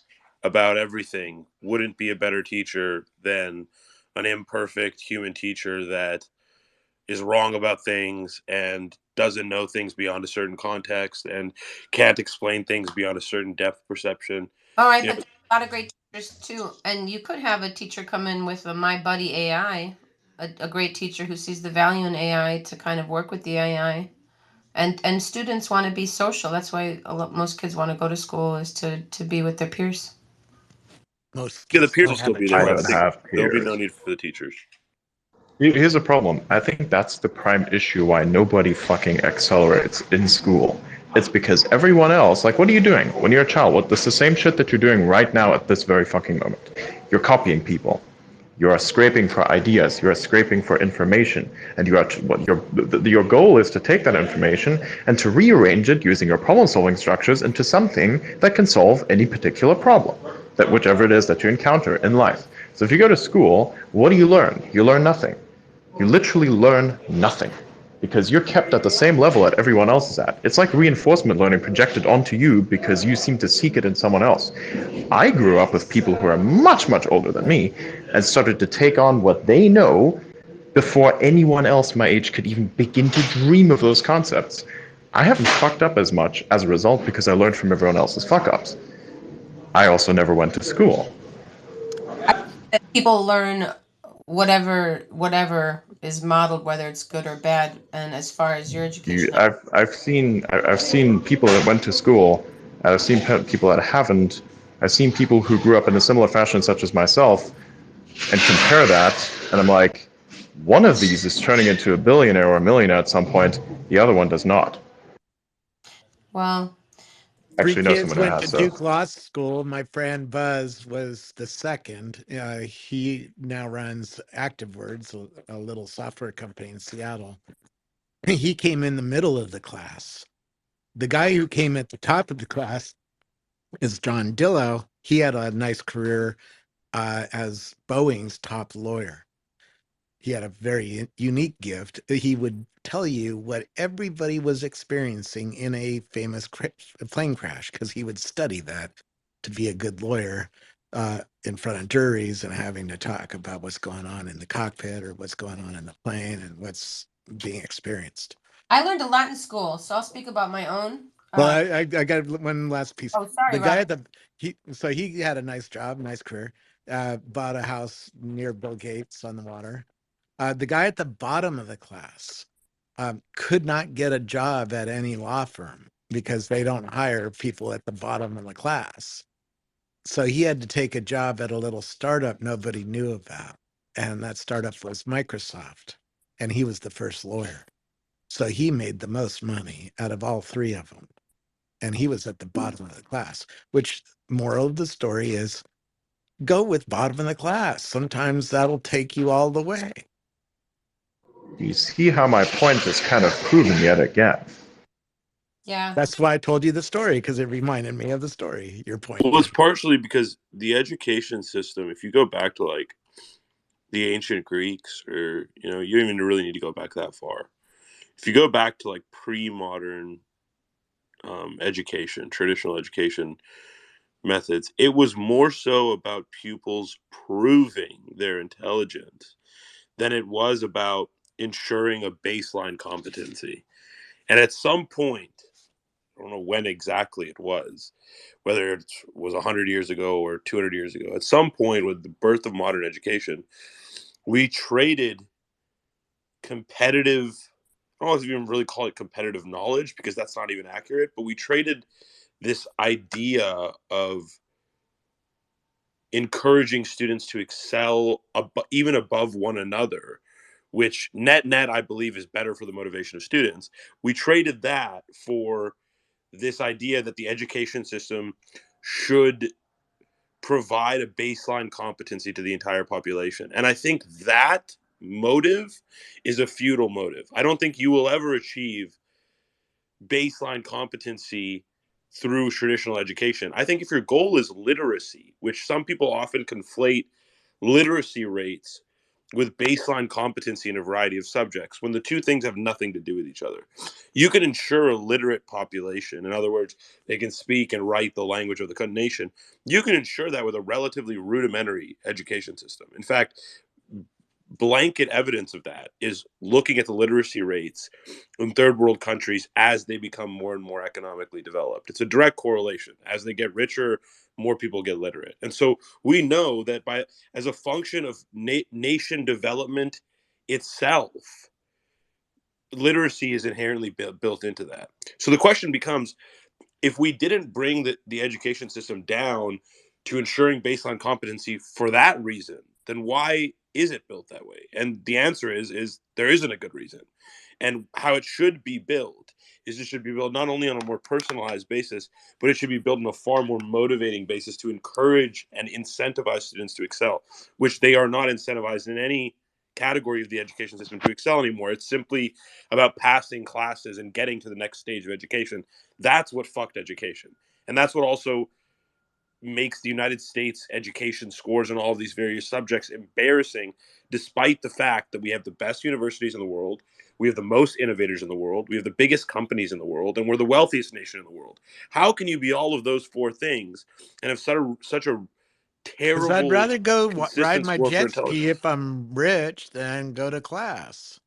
about everything wouldn't be a better teacher than an imperfect human teacher that is wrong about things and doesn't know things beyond a certain context and can't explain things beyond a certain depth perception. All right, but a lot of great teachers too. And you could have a teacher come in with a My Buddy AI, a great teacher who sees the value in AI to kind of work with the AI. And students want to be social. That's why most kids want to go to school, is to be with their peers. Most the kids peers don't will still have a be there. I don't have There'll be peers. no need for the teachers. Here's a problem. I think that's the prime issue why nobody fucking accelerates in school. It's because everyone else, like, what are you doing when you're a child? This is the same shit that you're doing right now at this very fucking moment. You're copying people. You are scraping for ideas. You are scraping for information, and your goal is to take that information and to rearrange it using your problem-solving structures into something that can solve any particular problem, that whichever it is that you encounter in life. So if you go to school, what do you learn? You learn nothing. You literally learn nothing because you're kept at the same level that everyone else is at. It's like reinforcement learning projected onto you because you seem to seek it in someone else. I grew up with people who are much, much older than me and started to take on what they know before anyone else my age could even begin to dream of those concepts. I haven't fucked up as much as a result because I learned from everyone else's fuck-ups. I also never went to school. People learn whatever is modeled, whether it's good or bad. And as far as your education, I've seen people that went to school. I've seen people that haven't I've seen people who grew up in a similar fashion, such as myself, and compare that, and I'm like, one of these is turning into a billionaire or a millionaire at some point, the other one does not. Well, Three Actually know kids someone who went to has, so. Duke Law School. My friend Buzz was the second. He now runs ActiveWords, a little software company in Seattle. He came in the middle of the class. The guy who came at the top of the class is John Dillow. He had a nice career as Boeing's top lawyer. He had a very unique gift. He would tell you what everybody was experiencing in a famous plane crash because he would study that to be a good lawyer in front of juries and having to talk about what's going on in the cockpit or what's going on in the plane and what's being experienced. I learned a lot in school, so I'll speak about my own. Well, I got one last piece. Oh, sorry, The guy Rob. at he had a nice job, nice career, bought a house near Bill Gates on the water. The guy at the bottom of the class could not get a job at any law firm because they don't hire people at the bottom of the class. So he had to take a job at a little startup nobody knew about. And that startup was Microsoft. And he was the first lawyer. So he made the most money out of all three of them. And he was at the bottom of the class, which moral of the story is go with bottom of the class. Sometimes that'll take you all the way. You see how my point is kind of proven yet again. Yeah. That's why I told you the story, because it reminded me of the story, your point. Well, it's partially because the education system, if you go back to like the ancient Greeks, or, you know, you don't even really need to go back that far. If you go back to like pre-modern education, traditional education methods, it was more so about pupils proving their intelligence than it was about ensuring a baseline competency. And at some point, I don't know when exactly it was, whether it was 100 years ago or 200 years ago, at some point with the birth of modern education, we traded competitive, I don't know if you even really call it competitive knowledge because that's not even accurate, but we traded this idea of encouraging students to excel even above one another, which net I believe is better for the motivation of students. We traded that for this idea that the education system should provide a baseline competency to the entire population. And I think that motive is a futile motive. I don't think you will ever achieve baseline competency through traditional education. I think if your goal is literacy, which some people often conflate literacy rates with baseline competency in a variety of subjects, when the two things have nothing to do with each other. You can ensure a literate population. In other words, they can speak and write the language of the nation. You can ensure that with a relatively rudimentary education system. In fact, blanket evidence of that is looking at the literacy rates in third world countries as they become more and more economically developed. It's a direct correlation. As they get richer, more people get literate. And so we know that as a function of nation development itself, literacy is inherently built into that. So the question becomes, if we didn't bring the education system down to ensuring baseline competency for that reason, then why is it built that way? And the answer is there isn't a good reason. And how it should be built is it should be built not only on a more personalized basis, but it should be built on a far more motivating basis to encourage and incentivize students to excel, which they are not incentivized in any category of the education system to excel anymore. It's simply about passing classes and getting to the next stage of education. That's what fucked education. And that's what also makes the United States education scores on all of these various subjects embarrassing, despite the fact that we have the best universities in the world, we have the most innovators in the world, we have the biggest companies in the world, and we're the wealthiest nation in the world. How can you be all of those four things and have such a Because I'd terrible rather go ride consistent my score for jet ski intelligence? if I'm rich than go to class.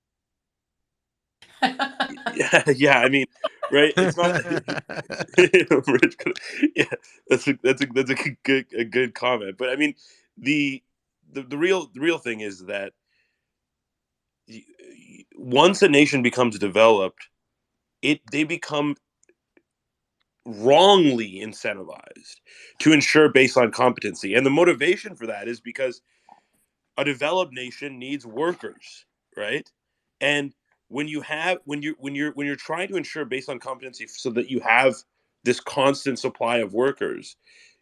Yeah. I mean, right? It's not. Rich, yeah, that's a good comment. But I mean, the real thing is that once a nation becomes developed, they become wrongly incentivized to ensure baseline competency. And the motivation for that is because a developed nation needs workers, right? And when you're trying to ensure baseline competency so that you have this constant supply of workers,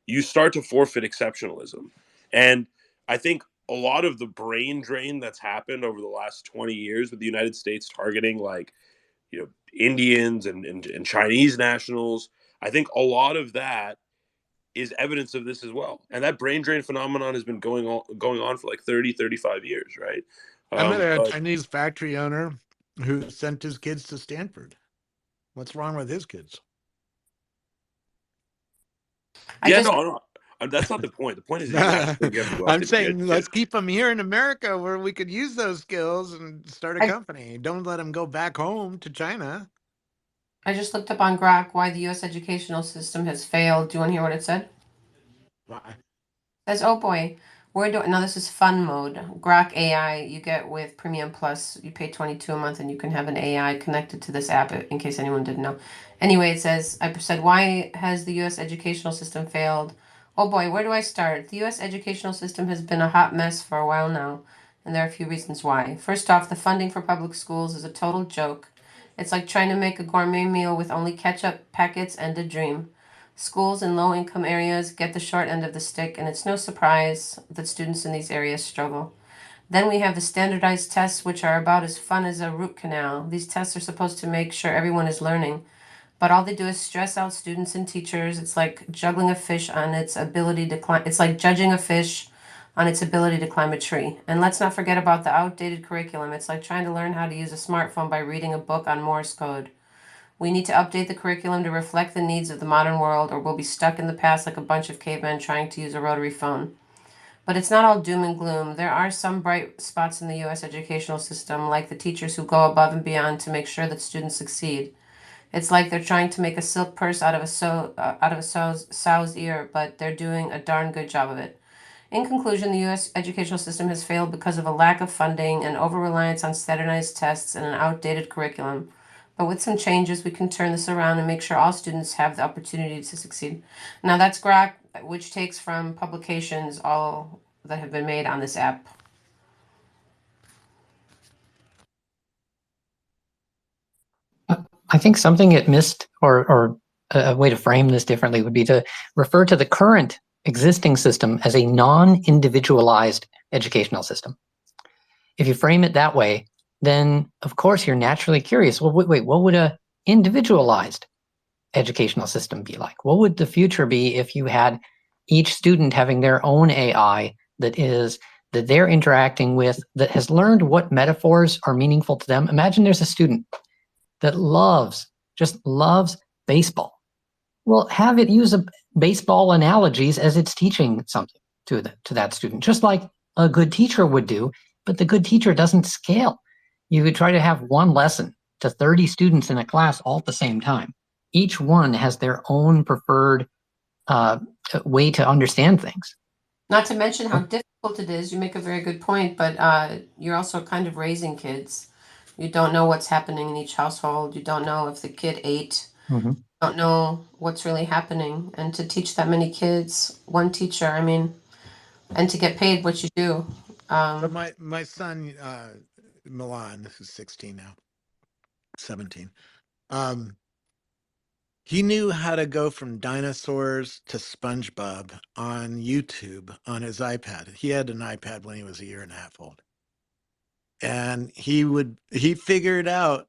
you start to forfeit exceptionalism. And I think a lot of the brain drain that's happened over the last 20 years with the United States targeting like, Indians and Chinese nationals, I think a lot of that is evidence of this as well. And that brain drain phenomenon has been going on for like 30-35 years, right? I met a But Chinese factory owner who sent his kids to Stanford. What's wrong with his kids? no, that's not the point. The point is that you actually get them to go out I'm to be saying educated. let's keep them here in America where we could use those skills and start a company. Don't let them go back home to China. I just looked up on Grok why the U.S. educational system has failed. Do you want to hear what it said? Why? Says, oh boy, we're doing now. This is fun mode. Grok AI you get with Premium Plus. You pay $22 a month and you can have an AI connected to this app. In case anyone didn't know. Anyway, it says I said, why has the U.S. educational system failed? Oh boy, where do I start? The U.S. educational system has been a hot mess for a while now, and there are a few reasons why. First off, the funding for public schools is a total joke. It's like trying to make a gourmet meal with only ketchup packets and a dream. Schools in low income areas get the short end of the stick, and it's no surprise that students in these areas struggle. Then we have the standardized tests, which are about as fun as a root canal. These tests are supposed to make sure everyone is learning, but all they do is stress out students and teachers. It's like juggling a fish on its ability to climb. It's like judging a fish on its ability to climb a tree. And let's not forget about the outdated curriculum. It's like trying to learn how to use a smartphone by reading a book on Morse code. We need to update the curriculum to reflect the needs of the modern world, or we'll be stuck in the past like a bunch of cavemen trying to use a rotary phone. But it's not all doom and gloom. There are some bright spots in the U.S. educational system, like the teachers who go above and beyond to make sure that students succeed. It's like they're trying to make a silk purse out of a sow's ear, but they're doing a darn good job of it. In conclusion, the U.S. educational system has failed because of a lack of funding, and over-reliance on standardized tests, and an outdated curriculum. But with some changes, we can turn this around and make sure all students have the opportunity to succeed. Now that's Grok, which takes from publications all that have been made on this app. I think something it missed, or a way to frame this differently would be to refer to the current existing system as a non-individualized educational system. If you frame it that way, then of course you're naturally curious. Well, wait, what would a individualized educational system be like? What would the future be if you had each student having their own AI that they're interacting with, that has learned what metaphors are meaningful to them? Imagine there's a student that just loves baseball. Well, have it use baseball analogies as it's teaching something to that student, just like a good teacher would do, but the good teacher doesn't scale. You could try to have one lesson to 30 students in a class all at the same time. Each one has their own preferred way to understand things. Not to mention how difficult it is. You make a very good point, but you're also kind of raising kids. You don't know what's happening in each household. You don't know if the kid ate. Mm-hmm. You don't know what's really happening. And to teach that many kids, one teacher, and to get paid what you do. So my son, Milan, who's 16 now, 17, he knew how to go from dinosaurs to SpongeBob on YouTube on his iPad. He had an iPad when he was a year and a half old. And he figured out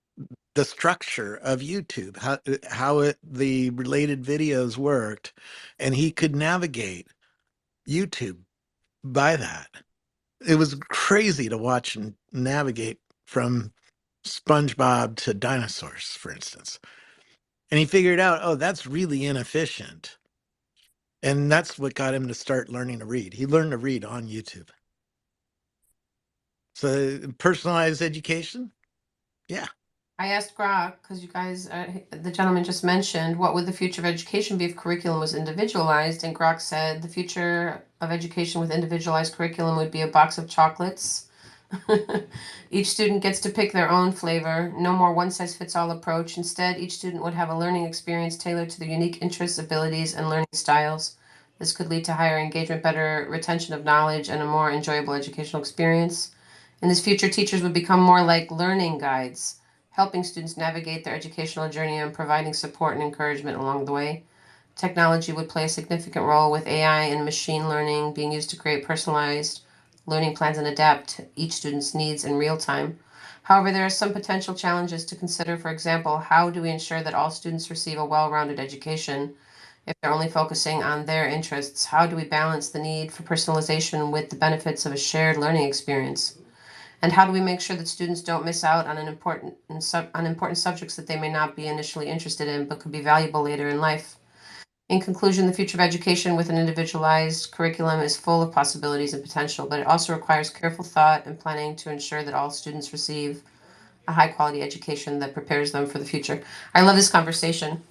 the structure of YouTube, how the related videos worked, and he could navigate YouTube by that. It was crazy to watch and navigate from SpongeBob to dinosaurs, for instance. And he figured out, oh, that's really inefficient. And that's what got him to start learning to read. He learned to read on YouTube. So personalized education? Yeah. I asked Grok, because you guys, the gentleman just mentioned, what would the future of education be if curriculum was individualized? And Grok said the future of education with individualized curriculum would be a box of chocolates, Each student gets to pick their own flavor. No more one-size-fits-all approach. Instead, each student would have a learning experience tailored to their unique interests, abilities, and learning styles. This could lead to higher engagement, better retention of knowledge, and a more enjoyable educational experience. In this future, teachers would become more like learning guides, helping students navigate their educational journey and providing support and encouragement along the way. Technology would play a significant role with AI and machine learning being used to create personalized learning plans and adapt each student's needs in real time. However, there are some potential challenges to consider. For example, how do we ensure that all students receive a well-rounded education if they're only focusing on their interests? How do we balance the need for personalization with the benefits of a shared learning experience? And how do we make sure that students don't miss out on important subjects that they may not be initially interested in but could be valuable later in life? In conclusion, the future of education with an individualized curriculum is full of possibilities and potential, but it also requires careful thought and planning to ensure that all students receive a high quality education that prepares them for the future. I love this conversation.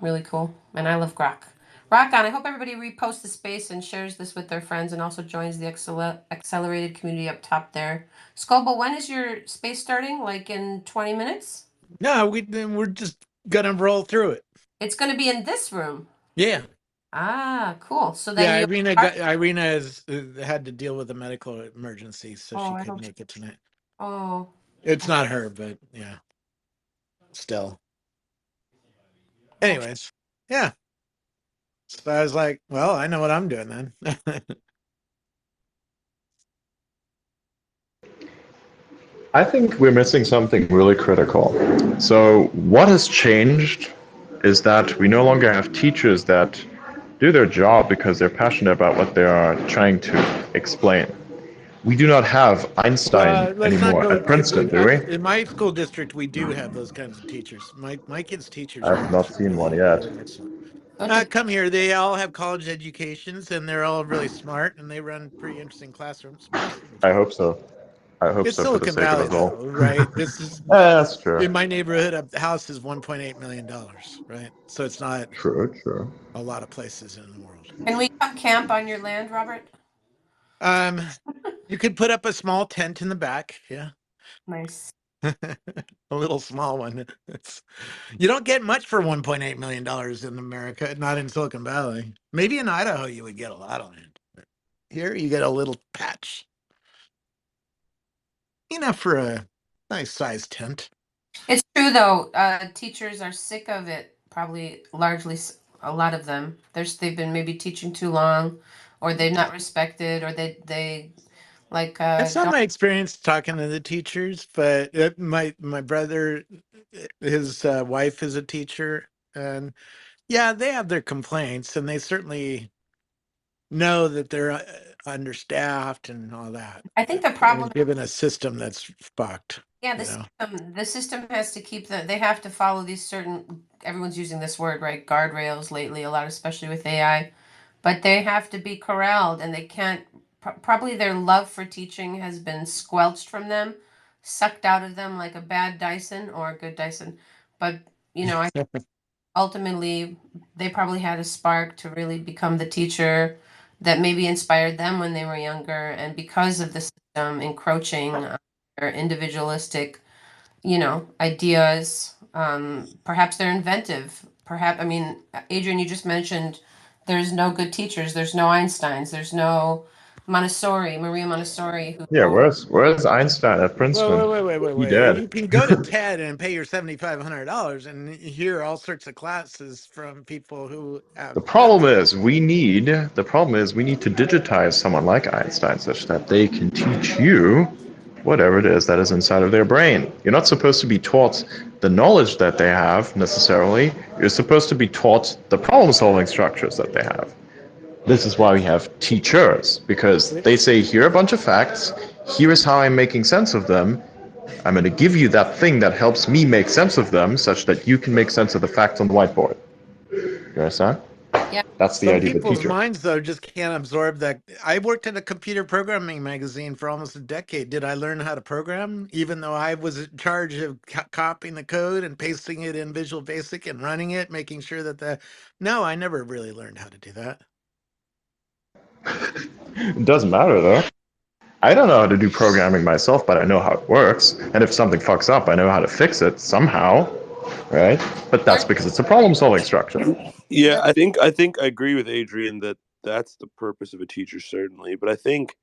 Really cool. And I love Grok. Rock on. I hope everybody reposts the space and shares this with their friends and also joins the accelerated community up top there. Scobo, when is your space starting? Like in 20 minutes? No, we're just gonna roll through it. It's going to be in this room. Yeah. Ah, cool. So Yeah, then Irina has had to deal with a medical emergency, so she I couldn't hope. make it tonight. Oh. It's not her, but yeah, still. Anyways, yeah. So I was like, well, I know what I'm doing then. I think we're missing something really critical. So, what has changed is that we no longer have teachers that do their job because they're passionate about what they are trying to explain. We do not have Einstein Let's not anymore go. at Princeton, do we? In my school district, we do have those kinds of teachers. My kids' teachers I are have not actually seen one yet. really excellent. Come here. They all have college educations, and they're all really smart, and they run pretty interesting classrooms. Most of the I time. hope so. I hope It's so for the Silicon sake of Valley, us all. though, right? This is That's true. in my neighborhood. A house is $1.8 million, right? So it's not True. a lot of places in the world. Can we come camp on your land, Robert? You could put up a small tent in the back. Yeah. Nice. A little small one. You don't get much for $1.8 million in America, not in Silicon Valley. Maybe in Idaho you would get a lot of land. But here you get a little patch. Enough for a nice sized tent. It's true though. Teachers are sick of it. Probably largely a lot of them. They've been maybe teaching too long, or they're not respected, or they like That's not don't. my experience talking to the teachers, but my brother, his wife is a teacher, and yeah, they have their complaints, and they certainly know that they're understaffed and all that. I think the And problem. given a system that's fucked, Yeah, you know. the system has to keep they have to follow these certain, everyone's using this word, right? Guardrails lately, a lot, especially with AI. But they have to be corralled and they can't, probably their love for teaching has been squelched from them, sucked out of them like a bad Dyson or a good Dyson. But, I ultimately they probably had a spark to really become the teacher that maybe inspired them when they were younger. And because of the system encroaching on their individualistic, ideas, perhaps they're inventive. Perhaps, I mean, Adrian, you just mentioned there's no good teachers, there's no Einsteins, there's no Maria Montessori, Yeah, who where's Einstein at Princeton? He Wait. dead. You can go to TED and pay your $7,500 and hear all sorts of classes from people who have The done problem is we need to digitize someone like Einstein such that they can teach you whatever it is that is inside of their brain. You're not supposed to be taught the knowledge that they have necessarily. You're supposed to be taught the problem-solving structures that they have. This is why we have teachers, because they say, here are a bunch of facts, here is how I'm making sense of them. I'm going to give you that thing that helps me make sense of them such that you can make sense of the facts on the whiteboard. You understand? Yeah. That's the Some idea of a people's teacher. minds, though, just can't absorb that. I worked at a computer programming magazine for almost a decade. Did I learn how to program, even though I was in charge of copying the code and pasting it in Visual Basic and running it, making sure that No, I never really learned how to do that. It doesn't matter, though. I don't know how to do programming myself, but I know how it works. And if something fucks up, I know how to fix it somehow, right? But that's because it's a problem-solving structure. Yeah, I think I agree with Adrian that that's the purpose of a teacher, certainly. But I think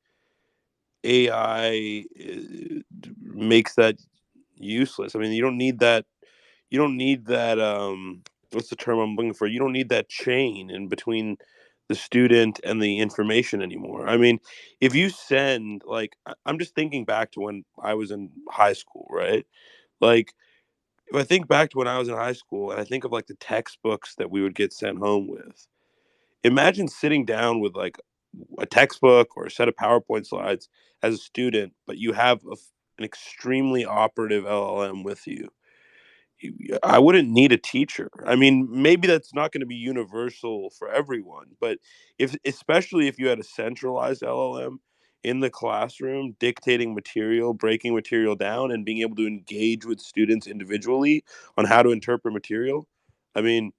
AI makes that useless. I mean, you don't need that. You don't need that. What's the term I'm looking for? You don't need that chain in between the student and the information anymore. I mean, if you send like, I'm just thinking back to when I was in high school, right? Like, if I think back to when I was in high school and I think of like the textbooks that we would get sent home with, imagine sitting down with like a textbook or a set of PowerPoint slides as a student, but you have an extremely operative LLM with you. I wouldn't need a teacher. I mean, maybe that's not going to be universal for everyone, but especially if you had a centralized LLM in the classroom dictating material, breaking material down, and being able to engage with students individually on how to interpret material, I mean,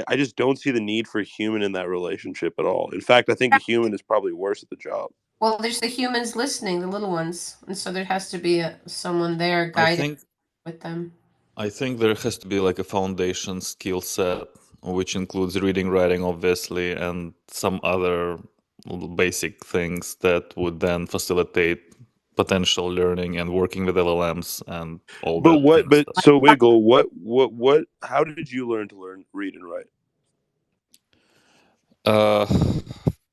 I just don't see the need for a human in that relationship at all. In fact, I think a human is probably worse at the job. Well, there's the humans listening, the little ones, and so there has to be someone there I guiding think with them. I think there has to be like a foundation skill set, which includes reading, writing, obviously, and some other basic things that would then facilitate potential learning and working with LLMs and all But that kind what? of But stuff. so Wiggle, what? How did you learn to read and write? Uh,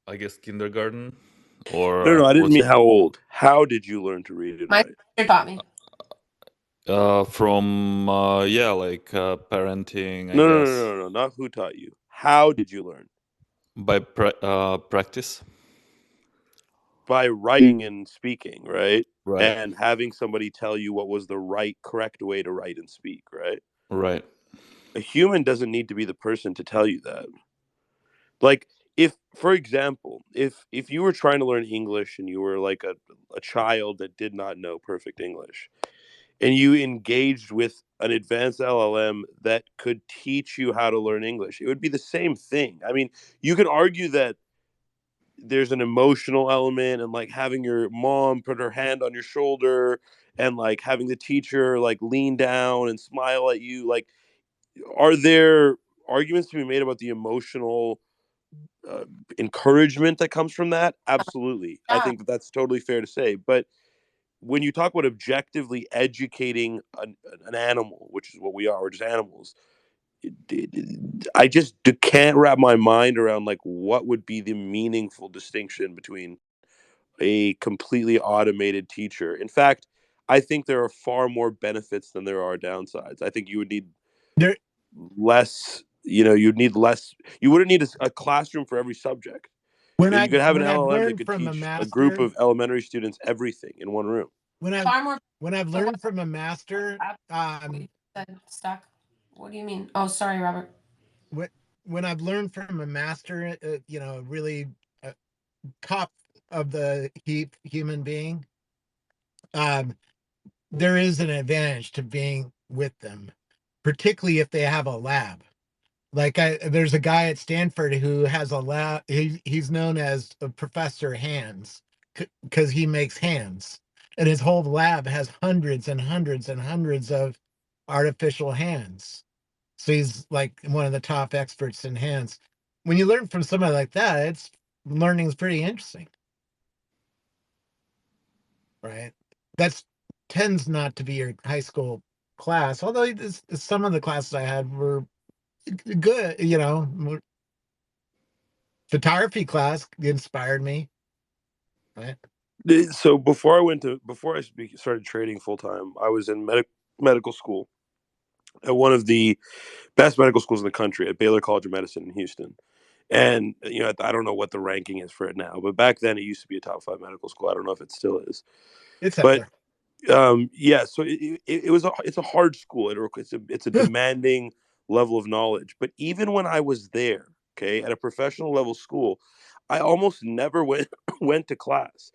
I guess kindergarten or No, I didn't what's mean how old. How did you learn to read and My write? sister taught me. from yeah, like parenting, I No, no, no, guess, no, no, not who taught you. How did you learn? by practice. By writing and speaking, right? Right, And having somebody tell you what was the correct way to write and speak, right? right. A human doesn't need to be the person to tell you that. Like, if, for example, if you were trying to learn English and you were like a child that did not know perfect English, and you engaged with an advanced LLM that could teach you how to learn English, it would be the same thing. I mean, you could argue that there's an emotional element and like having your mom put her hand on your shoulder and like having the teacher like lean down and smile at you. Like, are there arguments to be made about the emotional uh, encouragement that comes from that? Absolutely. I Yeah. think that's totally fair to say. But when you talk about objectively educating an animal, which is what we are, we're just animals. I just can't wrap my mind around like what would be the meaningful distinction between a completely automated teacher. In fact, I think there are far more benefits than there are downsides. I think you would need There, less. You'd need less. You wouldn't need a classroom for every subject. You could have an when I've LLM that learned could from a teach a group master, of elementary students everything in one room. when I've Far more. when I've learned from a master, Stuck. What do you mean? Oh, sorry, Robert. when when I've learned from a master, really top of the heap human being, um, there is an advantage to being with them, particularly if they have a lab. Like there's a guy at Stanford who has a lab. He's known as Professor Hands because he makes hands, and his whole lab has hundreds and hundreds and hundreds of artificial hands. So he's like one of the top experts in hands. When you learn from somebody like that, learning is pretty interesting, right? That's tends not to be your high school class, although some of the classes I had were good. Photography class inspired me, right? So before I started trading full time, I was in medical school at one of the best medical schools in the country at Baylor College of Medicine in Houston. And I don't know what the ranking is for it now, but back then it used to be a top 5 medical school. I don't know if it still is. It's up But there. yeah, so it's a hard school. It's a demanding level of knowledge. But even when I was there, okay, at a professional level school, I almost never went to class.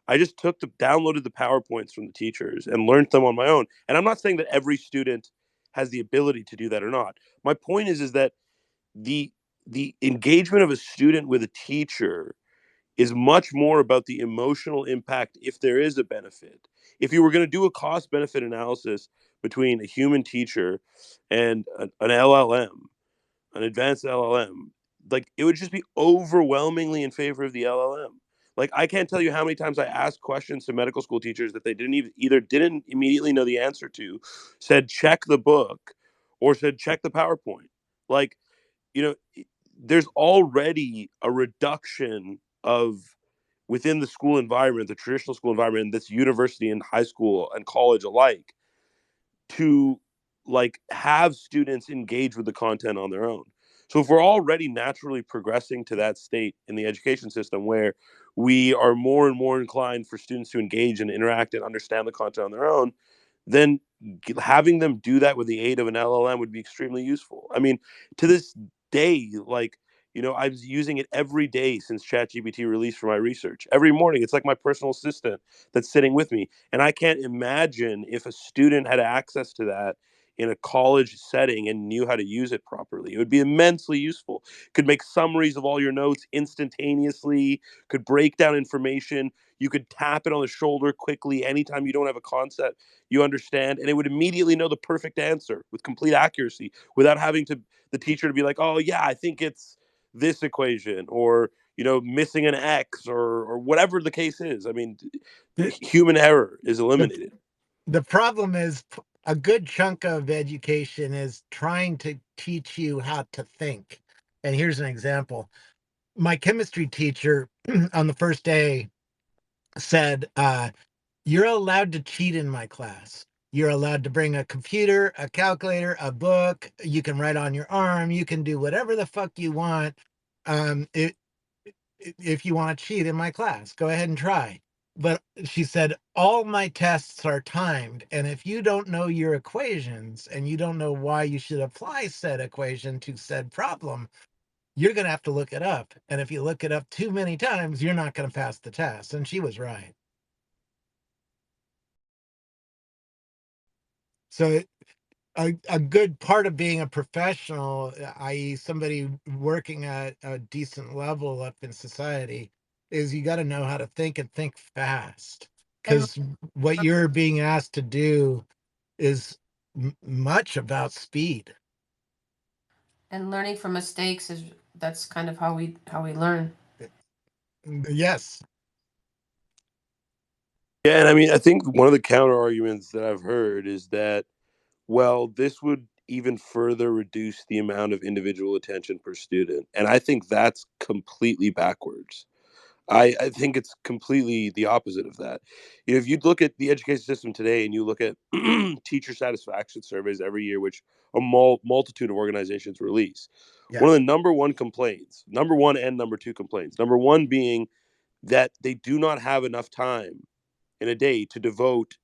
I just downloaded the PowerPoints from the teachers and learned them on my own. And I'm not saying that every student has the ability to do that or not. My point is that the engagement of a student with a teacher is much more about the emotional impact if there is a benefit. If you were going to do a cost benefit analysis between a human teacher and an LLM, an advanced LLM, like it would just be overwhelmingly in favor of the LLM. Like I can't tell you how many times I asked questions to medical school teachers that they didn't even either didn't immediately know the answer to, said check the book, or said check the PowerPoint. Like, you know, there's already a reduction of within the school environment, the traditional school environment, this university and high school and college alike, to like have students engage with the content on their own. So if we're already naturally progressing to that state in the education system where we are more and more inclined for students to engage and interact and understand the content on their own, then having them do that with the aid of an LLM would be extremely useful. I mean, to this day, like, you know, I was using it every day since ChatGPT released for my research. Every morning, it's like my personal assistant that's sitting with me. And I can't imagine if a student had access to that in a college setting and knew how to use it properly. It would be immensely useful. Could make summaries of all your notes instantaneously, could break down information. You could tap it on the shoulder quickly anytime you don't have a concept you understand, and it would immediately know the perfect answer with complete accuracy without having to the teacher to be like, oh yeah, I think it's this equation, or you know, missing an X, or whatever the case is. I mean, The, human error is the, eliminated. the problem is a good chunk of education is trying to teach you how to think. And here's an example. My chemistry teacher on the first day said, you're allowed to cheat in my class. You're allowed to bring a computer, a calculator, a book. You can write on your arm. You can do whatever the fuck you want. It, if you want to cheat in my class, go ahead and try. But she said, all my tests are timed. And if you don't know your equations and you don't know why you should apply said equation to said problem, you're going to have to look it up. And if you look it up too many times, you're not going to pass the test. And she was right. So a good part of being a professional, i.e. somebody working at a decent level up in society, is you got to know how to think and think fast. Because what you're being asked to do is much about speed. And learning from mistakes that's kind of how we learn. Yes. Yeah, and I mean, I think one of the counter arguments that I've heard is that, well, this would even further reduce the amount of individual attention per student. And I think that's completely backwards. I think it's completely the opposite of that. You know, if you look at the education system today and you look at teacher satisfaction surveys every year, which a multitude of organizations release, one of the number one complaints, number one and number two complaints, number one being that they do not have enough time in a day to devote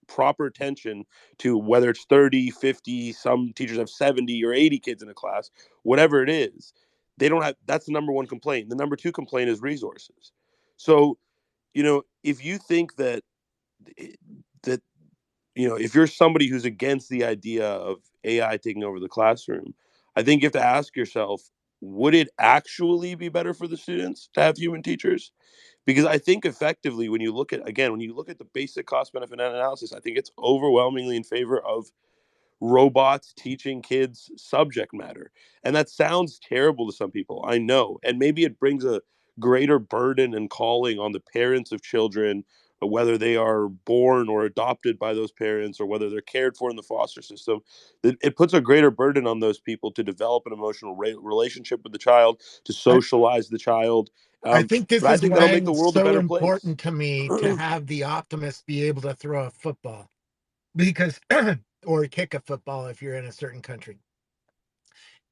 proper attention to whether it's 30, 50, some teachers have 70 or 80 kids in a class, whatever it is. They don't have, that's the number one complaint. The number two complaint is resources. So, you know, if you think that that you know, if you're somebody who's against the idea of AI taking over the classroom, I think you have to ask yourself, would it actually be better for the students to have human teachers? Because I think effectively, when you look at, again, when you look at the basic cost benefit analysis, I think it's overwhelmingly in favor of robots teaching kids subject matter. And that sounds terrible to some people, I know. And maybe it brings a greater burden and calling on the parents of children, whether they are born or adopted by those parents or whether they're cared for in the foster system. It puts a greater burden on those people to develop an emotional relationship with the child, to socialize the child. I think this But I is think that'll why make the it's world a so better place. important to me to have the optimist be able to throw a football, because or kick a football if you're in a certain country.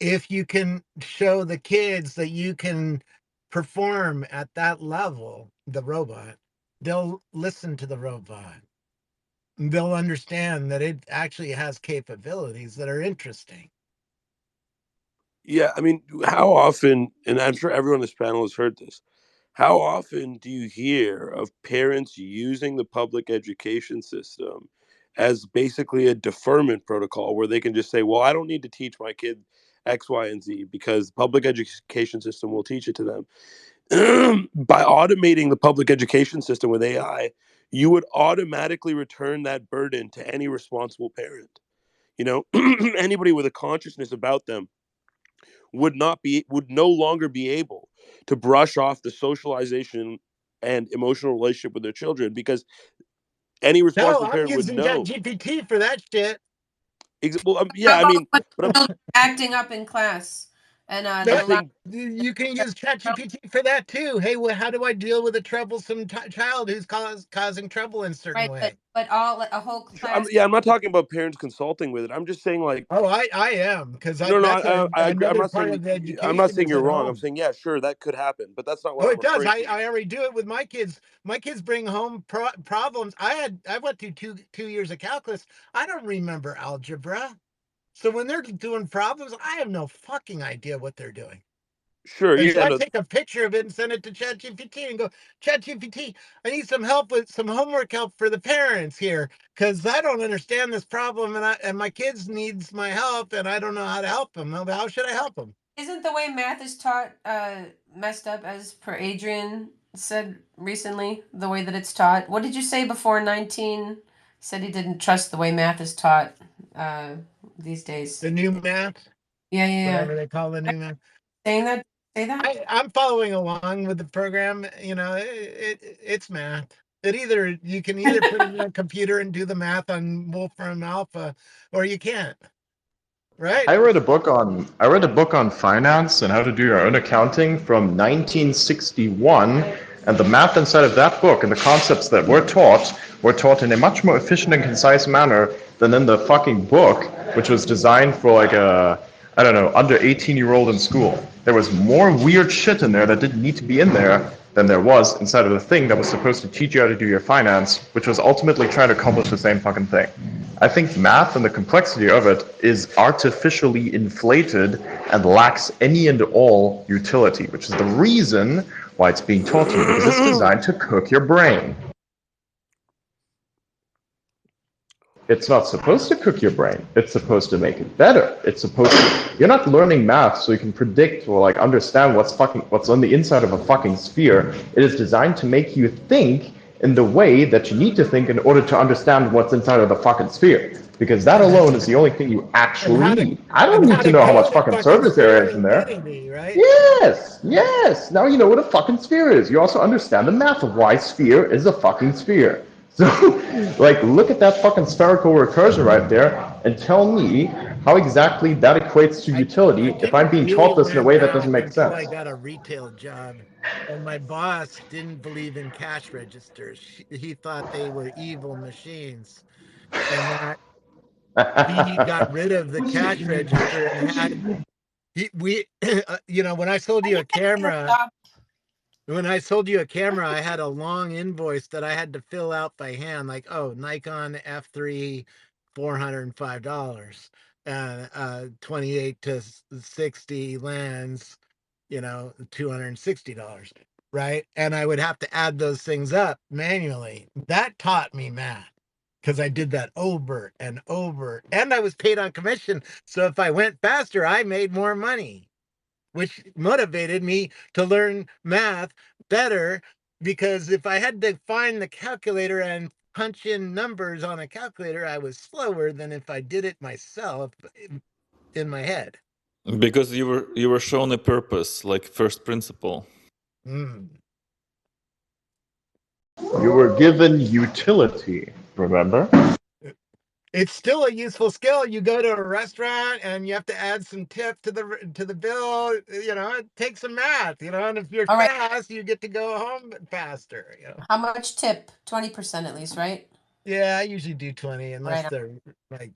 If you can show the kids that you can perform at that level, the robot, they'll listen to the robot. They'll understand that it actually has capabilities that are interesting. Yeah, I mean, how often, and I'm sure everyone on this panel has heard this, how often do you hear of parents using the public education system as basically a deferment protocol where they can just say, well, I don't need to teach my kid X, Y, and Z because the public education system will teach it to them? by automating the public education system with AI, you would automatically return that burden to any responsible parent. You know, anybody with a consciousness about them would no longer be able to brush off the socialization and emotional relationship with their children, because any No, responsible I'm parent would using know. ChatGPT for that shit. Well, yeah, I mean, but Children acting up in class, and I'm they're allowed. saying You can use ChatGPT for that too. Hey, well, how do I deal with a troublesome child who's causing trouble in a certain Right, way? but a whole class. I'm not talking about parents consulting with it. I'm just saying, like, Oh, I am, because no, no, that's I agree. another part of the I'm not education saying is you're at wrong. I'm home. saying, yeah, sure, that could happen, but that's not what Oh, I'm it does. referring to. I already do it with my kids. My kids bring home problems. I went through two years of calculus. I don't remember algebra. So when they're doing problems, I have no fucking idea what they're doing. Sure, And so yeah, I no, take a picture of it and send it to ChatGPT and go, ChatGPT, I need some help with some homework help for the parents here, because I don't understand this problem, and my kids needs my help, and I don't know how to help them. How should I help them? Isn't the way math is taught messed up, as per Adrian said recently? The way that it's taught. What did you say before 19? Said he didn't trust the way math is taught these days. The new math, Yeah. whatever they call the new math. Saying that, say that. I'm following along with the program. You know, it's math. You can either put it in a computer and do the math on Wolfram Alpha, or you can't. Right? I read a book on finance and how to do your own accounting from 1961, and the math inside of that book and the concepts that were taught in a much more efficient and concise manner than in the fucking book, which was designed for like a, I don't know, under 18-year-old in school. There was more weird shit in there that didn't need to be in there than there was inside of the thing that was supposed to teach you how to do your finance, which was ultimately trying to accomplish the same fucking thing. I think math and the complexity of it is artificially inflated and lacks any and all utility, which is the reason why it's being taught to you, because it's designed to cook your brain. It's not supposed to cook your brain. It's supposed to make it better. You're not learning math so you can predict or like understand what's on the inside of a fucking sphere. It is designed to make you think in the way that you need to think in order to understand what's inside of the fucking sphere. Because that alone is the only thing you actually need. I don't need to know how much fucking surface area is in there. Infinity, right? Yes. Now you know what a fucking sphere is. You also understand the math of why sphere is a fucking sphere. So, like, look at that fucking spherical recursion right there and tell me how exactly that equates to utility if I'm being Really taught this in a learn way that doesn't math make until I sense. got a retail job, and my boss didn't believe in cash registers. He thought they were evil machines, and that he got rid of the cash register and had when I sold you a camera. When I sold you a camera, I had a long invoice that I had to fill out by hand, like, oh, Nikon F3, $405, 28 to 60 lens, $260, right? And I would have to add those things up manually. That taught me math because I did that over and over, and I was paid on commission. So if I went faster, I made more money, which motivated me to learn math better, because if I had to find the calculator and punch in numbers on a calculator, I was slower than if I did it myself in my head. Because you were shown a purpose, like first principle. Mm. You were given utility, remember? It's still a useful skill. You go to a restaurant and you have to add some tip to the bill. It takes some math. And if you're fast, you get to go home faster. How much tip? 20% at least, right? Yeah, I usually do 20 unless Right. they're like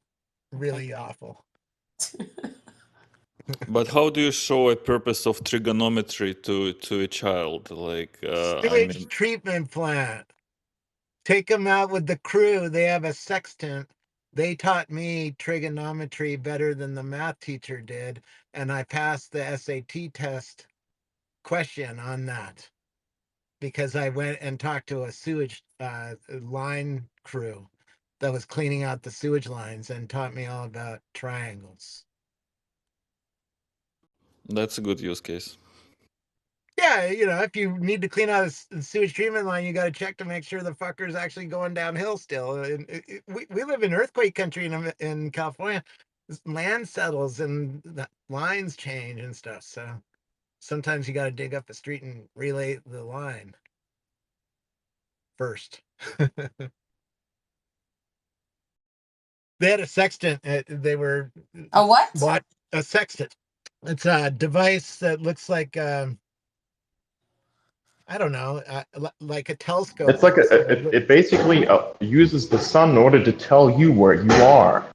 really awful. But how do you show a purpose of trigonometry to a child? Like, Sewage treatment plant. Take them out with the crew. They have a sextant. They taught me trigonometry better than the math teacher did, and I passed the SAT test question on that because I went and talked to a sewage line crew that was cleaning out the sewage lines and taught me all about triangles. That's a good use case. Yeah, you know, if you need to clean out a sewage treatment line, you got to check to make sure the fucker's actually going downhill still. And we live in earthquake country in California. Land settles and the lines change and stuff. So sometimes you got to dig up the street and relay the line first. They had a sextant. They were A what? A sextant. It's a device that looks like I don't know, like a telescope. It's like it basically uses the sun in order to tell you where you are.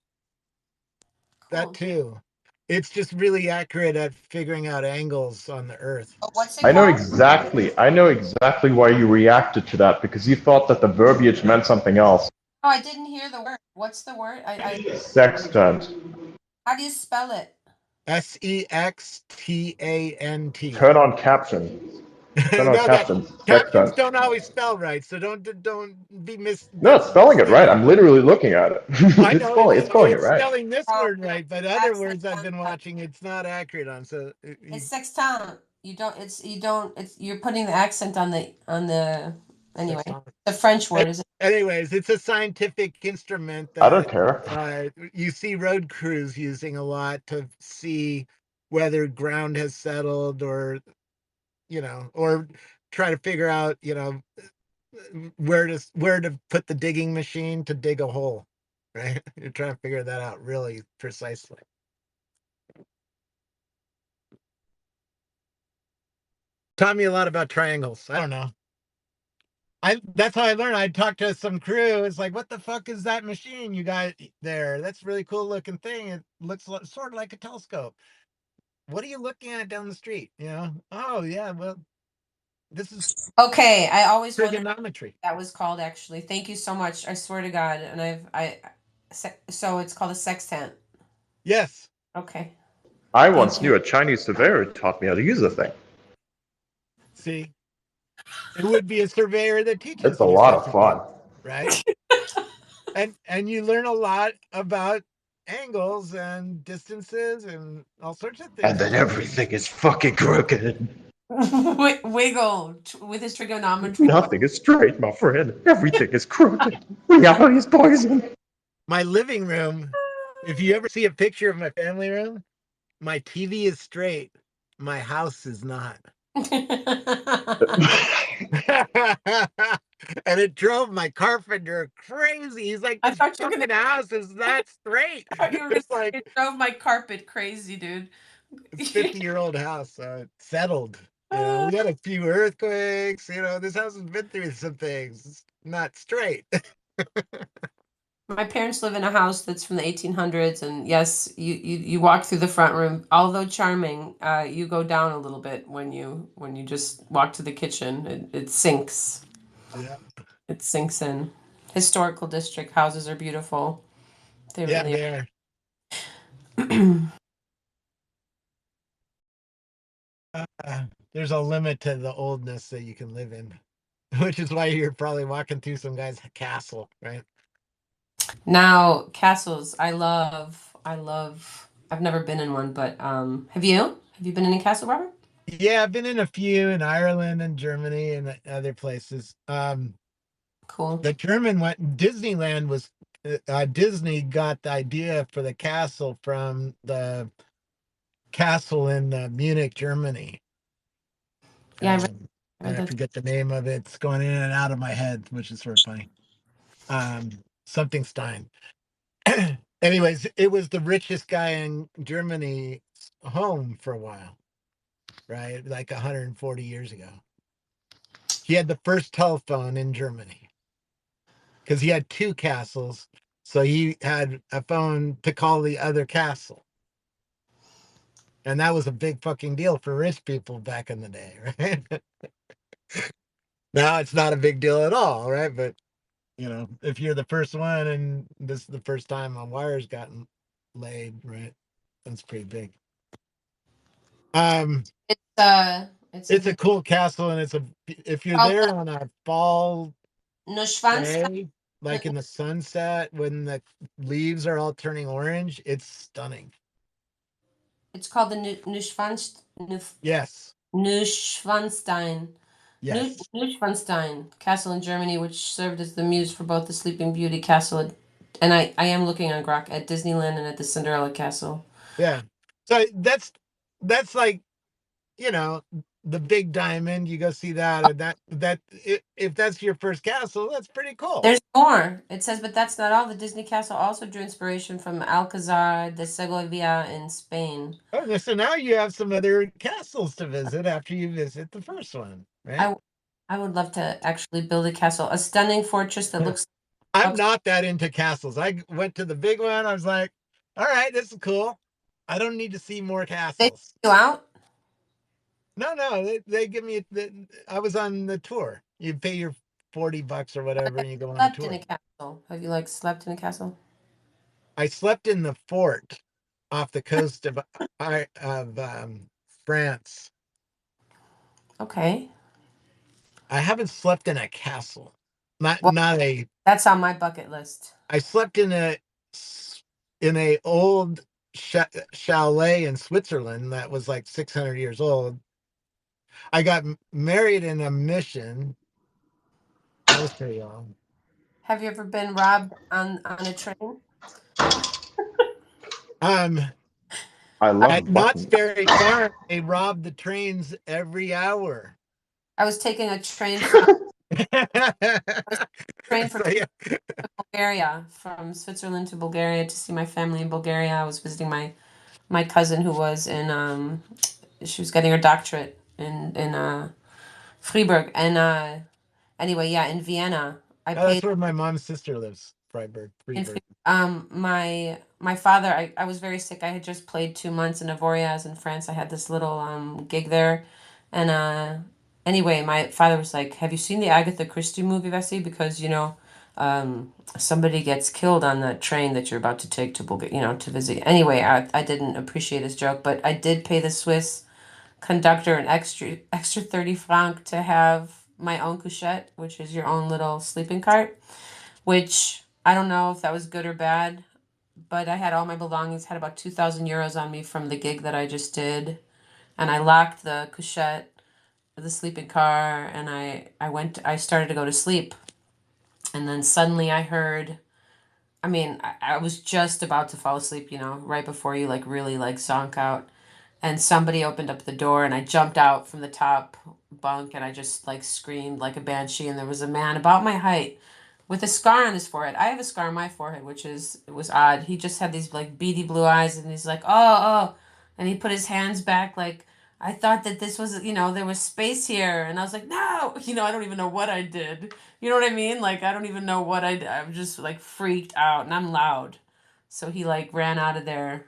That too. It's just really accurate at figuring out angles on the Earth. What's it I know called? exactly why you reacted to that, because you thought that the verbiage meant something else. Oh, I didn't hear the word. What's the word? Sextant. How do you spell it? Sextant. Turn on captions. Turn on No, captions. captions Sextant. don't always spell right, so don't be No, it's spelling it right. I'm literally looking at it. I it's know spelling it it's right. spelling this word right, but other words I've been watching, it's not accurate on. So It's sextant. You're putting the accent on the anyway. Sextant. The French word is it? Anyways, it's a scientific instrument I don't that care. you see road crews using a lot to see whether ground has settled or, you know, or try to figure out, you know, where to put the digging machine to dig a hole, right? You're trying to figure that out really precisely. Taught me a lot about triangles. I don't know. That's how I learned. I talked to some crew. It's like, what the fuck is that machine you got there? That's a really cool looking thing. It looks sort of like a telescope. What are you looking at down the street? You know? Oh yeah, well, this is Okay, I always wondered what trigonometry. that was called actually. Thank you so much. I swear to God. And so it's called a sextant. Yes. Okay. I once knew a Chinese surveyor who taught me how to use the thing. See, it would be a surveyor that teaches It's a you lot such of a fun. thing, right? and you learn a lot about angles and distances and all sorts of things. And then everything is fucking crooked. Wiggle with his trigonometry. Nothing is straight, my friend. Everything is crooked. Reality is poison. My living room, if you ever see a picture of my family room, my TV is straight. My house is not. And it drove my carpenter crazy. He's like, this fucking house is not straight. It's like it drove my carpet crazy, dude. it's 50-year-old house, so it's settled. You know, we got a few earthquakes. You know, this house has been through some things. It's not straight. My parents live in a house that's from the 1800s, and yes, you walk through the front room. Although charming, you go down a little bit when you just walk to the kitchen. It sinks. Yeah. It sinks in. Historical district houses are beautiful. They really they are. There's a limit to the oldness that you can live in, which is why you're probably walking through some guy's castle, right? Now, castles, I love. I've never been in one, but have you? Have you been in a castle, Robert? Yeah, I've been in a few in Ireland and Germany and other places. Cool. The German went Disneyland was Disney got the idea for the castle from the castle in Munich, Germany. Yeah, I forget the name of it. It's going in and out of my head, which is sort of funny. Something Stein. Anyways, it was the richest guy in Germany's home for a while, right? Like 140 years ago. He had the first telephone in Germany because he had two castles. So he had a phone to call the other castle. And that was a big fucking deal for rich people back in the day, right? Now it's not a big deal at all, right? But, you know, if you're the first one and this is the first time a wire's gotten laid, right? That's pretty big. It's a cool castle, and if you're there on a fall day, like in the sunset when the leaves are all turning orange, it's stunning. It's called the Neuschwanstein. Yes. Neuschwanstein. Yes. Neuschwanstein castle in Germany, which served as the muse for both the Sleeping Beauty castle and I am looking on Grok at Disneyland and at the Cinderella castle. Yeah. So that's like, you know, the big diamond. You go see that, and if that's your first castle, that's pretty cool. There's more. It says, but that's not all. The Disney castle also drew inspiration from Alcazar de Segovia in Spain. Oh, so now you have some other castles to visit after you visit the first one, right? I would love to actually build a castle, a stunning fortress that looks. I'm not that into castles. I went to the big one. I was like, all right, this is cool. I don't need to see more castles. They go out? No, they give me I was on the tour. You pay your $40 or whatever, and you go on a Slept tour. in a castle. Have you like slept in a castle? I slept in the fort off the coast of France. Okay. I haven't slept in a castle. Not Well, not a. that's on my bucket list. I slept in a old chalet in Switzerland that was like 600 years old. I got married in a mission. That was pretty long. Have you ever been robbed on a train? I love At Knott's Berry Farm, they robbed the trains every hour. I was taking a train from Bulgaria, from Switzerland to Bulgaria to see my family in Bulgaria. I was visiting my cousin who was in she was getting her doctorate in Freiburg and anyway, yeah, in Vienna. I paid That's where my mom's sister lives, Freiburg. my father, I was very sick. I had just played 2 months in Avoriaz in France. I had this little gig there. And anyway, my father was like, have you seen the Agatha Christie movie, Bessie? Because, somebody gets killed on that train that you're about to take to Bulgaria, to visit. Anyway, I didn't appreciate his joke, but I did pay the Swiss conductor an extra 30 franc to have my own couchette, which is your own little sleeping cart, which I don't know if that was good or bad, but I had all my belongings, had about 2,000 euros on me from the gig that I just did. And I locked the couchette, the sleeping car, and I started to go to sleep. And then suddenly I heard, I was just about to fall asleep, right before you like really like zonk out. And somebody opened up the door and I jumped out from the top bunk and I just like screamed like a banshee. And there was a man about my height with a scar on his forehead. I have a scar on my forehead, it was odd. He just had these like beady blue eyes and he's like, oh. And he put his hands back like, I thought that this was, there was space here. And I was like, no, I don't even know what I did. You know what I mean? Like, I don't even know what I did. I'm just like freaked out and I'm loud. So he like ran out of there.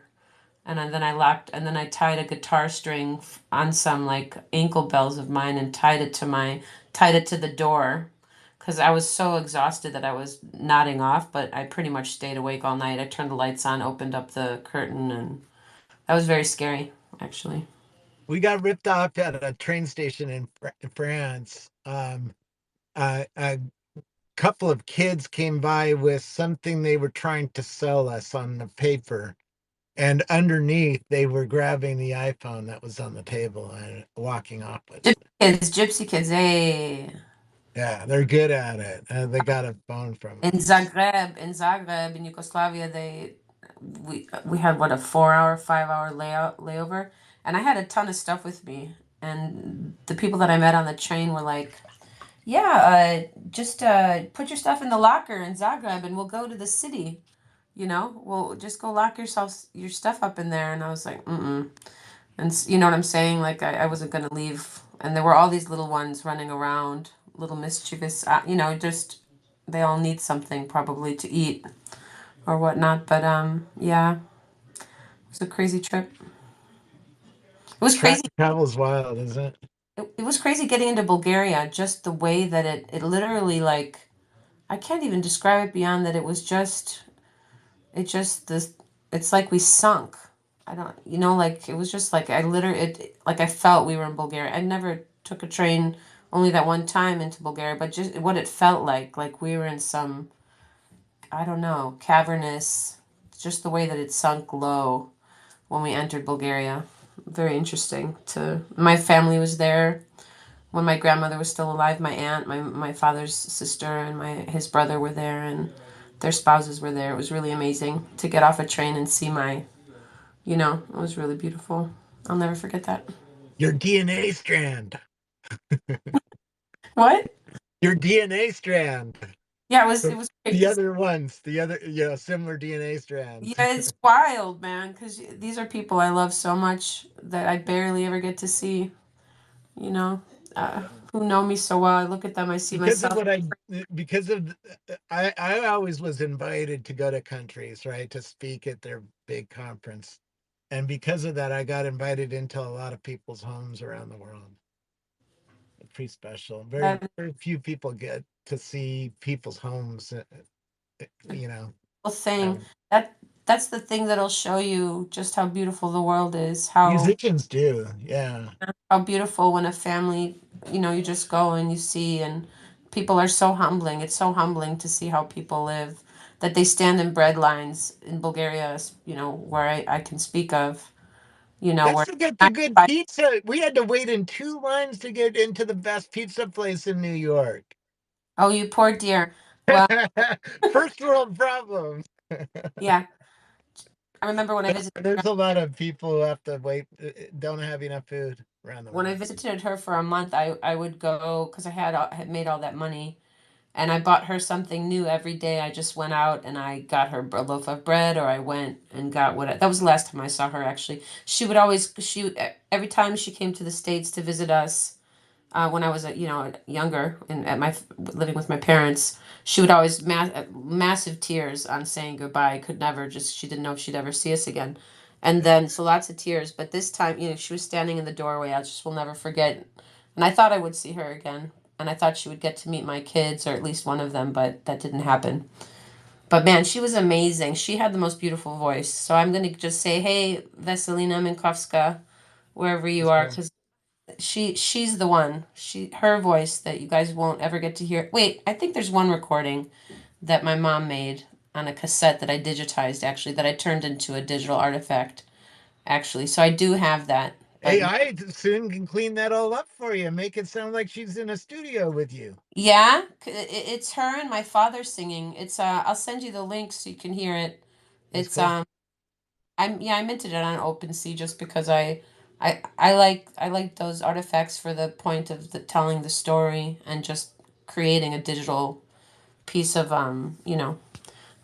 And then I tied a guitar string on some like ankle bells of mine and tied it to the door because I was so exhausted that I was nodding off, but I pretty much stayed awake all night. I turned the lights on, opened up the curtain, and that was very scary, actually. We got ripped off at a train station in France. A couple of kids came by with something they were trying to sell us on the paper. And underneath, they were grabbing the iPhone that was on the table and walking off with it. Gypsy kids, hey. Yeah, they're good at it. They got a phone from In Zagreb, in Yugoslavia, we had what, a 4 hour, 5 hour layover, and I had a ton of stuff with me, and the people that I met on the train were like, "Yeah, just put your stuff in the locker in Zagreb, and we'll go to the city. We'll just go lock your stuff up in there." And I was like, "Mm-mm." And you know what I'm saying? Like I wasn't gonna leave, and there were all these little ones running around, little mischievous, just they all need something probably to eat or whatnot. But yeah, it was a crazy trip. It was crazy. Travel's wild, isn't it? It was crazy getting into Bulgaria. Just the way that it literally like I can't even describe it beyond that. It just this. It's like we sunk. I don't, like it was just like like I felt we were in Bulgaria. I never took a train only that one time into Bulgaria, but just what it felt like we were in some, I don't know, cavernous, just the way that it sunk low when we entered Bulgaria. very interesting. To my family was there when my grandmother was still alive. My aunt, my father's sister, and his brother were there, and their spouses were there. It was really amazing to get off a train and see it was really beautiful. I'll never forget that. Your DNA strand. What? Your DNA strand. Yeah, it was great The to see. other ones, the other, similar DNA strands. Yeah, it's wild, man, because these are people I love so much that I barely ever get to see, you know, who know me so well. I look at them, I see Because of myself. what I, because of, I always was invited to go to countries, right, to speak at their big conference. And because of that, I got invited into a lot of people's homes around the world. Pretty special. Very, That very few people get to see people's homes, you know. thing that's the thing that'll show you just how beautiful the world is. How Musicians do, yeah. how beautiful when a family, you just go and you see, and people are so humbling. It's so humbling to see how people live, that they stand in bread lines in Bulgaria, where I can speak of, That's where to get the good pizza. We had to wait in 2 lines to get into the best pizza place in New York. Oh, you poor dear. Well, first world problems. yeah. I remember when I visited There's a lot of people who have to wait, don't have enough food around the when I world. visited her for a month. I would go because I had made all that money, and I bought her something new every day. I just went out and I got her a loaf of bread, or I went and got that was the last time I saw her actually. Every time she came to the States to visit us, when I was younger and living with my parents, she would always massive tears on saying goodbye. Could never just She didn't know if she'd ever see us again, and then so lots of tears. But this time, she was standing in the doorway. I just will never forget, and I thought I would see her again, and I thought she would get to meet my kids, or at least one of them, but that didn't happen. But man, she was amazing. She had the most beautiful voice. So I'm gonna just say, hey, Veselina Minkowska, wherever you are, because she's the one. Her voice that you guys won't ever get to hear. Wait, I think there's one recording that my mom made on a cassette that I digitized, actually, that I turned into a digital artifact, actually. So I do have that. But AI soon can clean that all up for you, make it sound like she's in a studio with you. yeah, it's her and my father singing. I'll send you the link so you can hear it. That's It's cool. I minted it on OpenSea just because I like those artifacts for the point of telling the story and just creating a digital piece of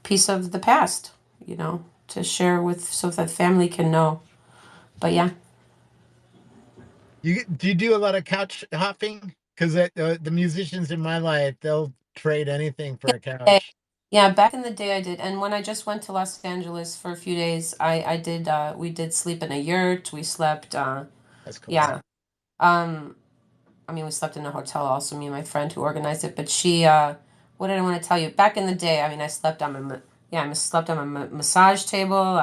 piece of the past, to share with so that family can know. But yeah. Do you do a lot of couch hopping? Because the musicians in my life, they'll trade anything for a Eh, couch. Yeah, back in the day I did. And when I just went to Los Angeles for a few days, I did we did sleep in a yurt. We slept That's cool. yeah. Um I mean, we slept in a hotel also, me and my friend who organized it, but what did I want to tell you? Back in the day, I mean, I slept on I slept on a massage table,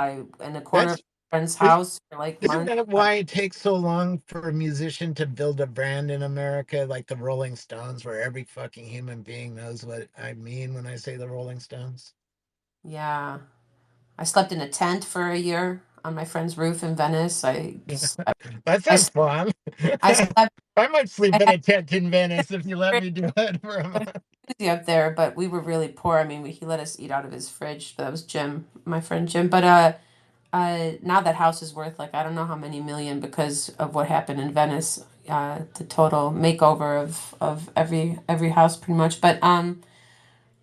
in the corner of That's a friend's is, house for like isn't months. that why it takes so long for a musician to build a brand in America, like the Rolling Stones, where every fucking human being knows what I mean when I say the Rolling Stones? Yeah. I slept in a tent for a year on my friend's roof in Venice. That I, sounds fun. I slept, I might sleep I in had a tent in Venice if you let me do it for a month. jacuzzi up there, but we were really poor. I mean, he let us eat out of his fridge. That was Jim, my friend Jim. But now that house is worth like I don't know how many million because of what happened in Venice. The total makeover of every house pretty much. But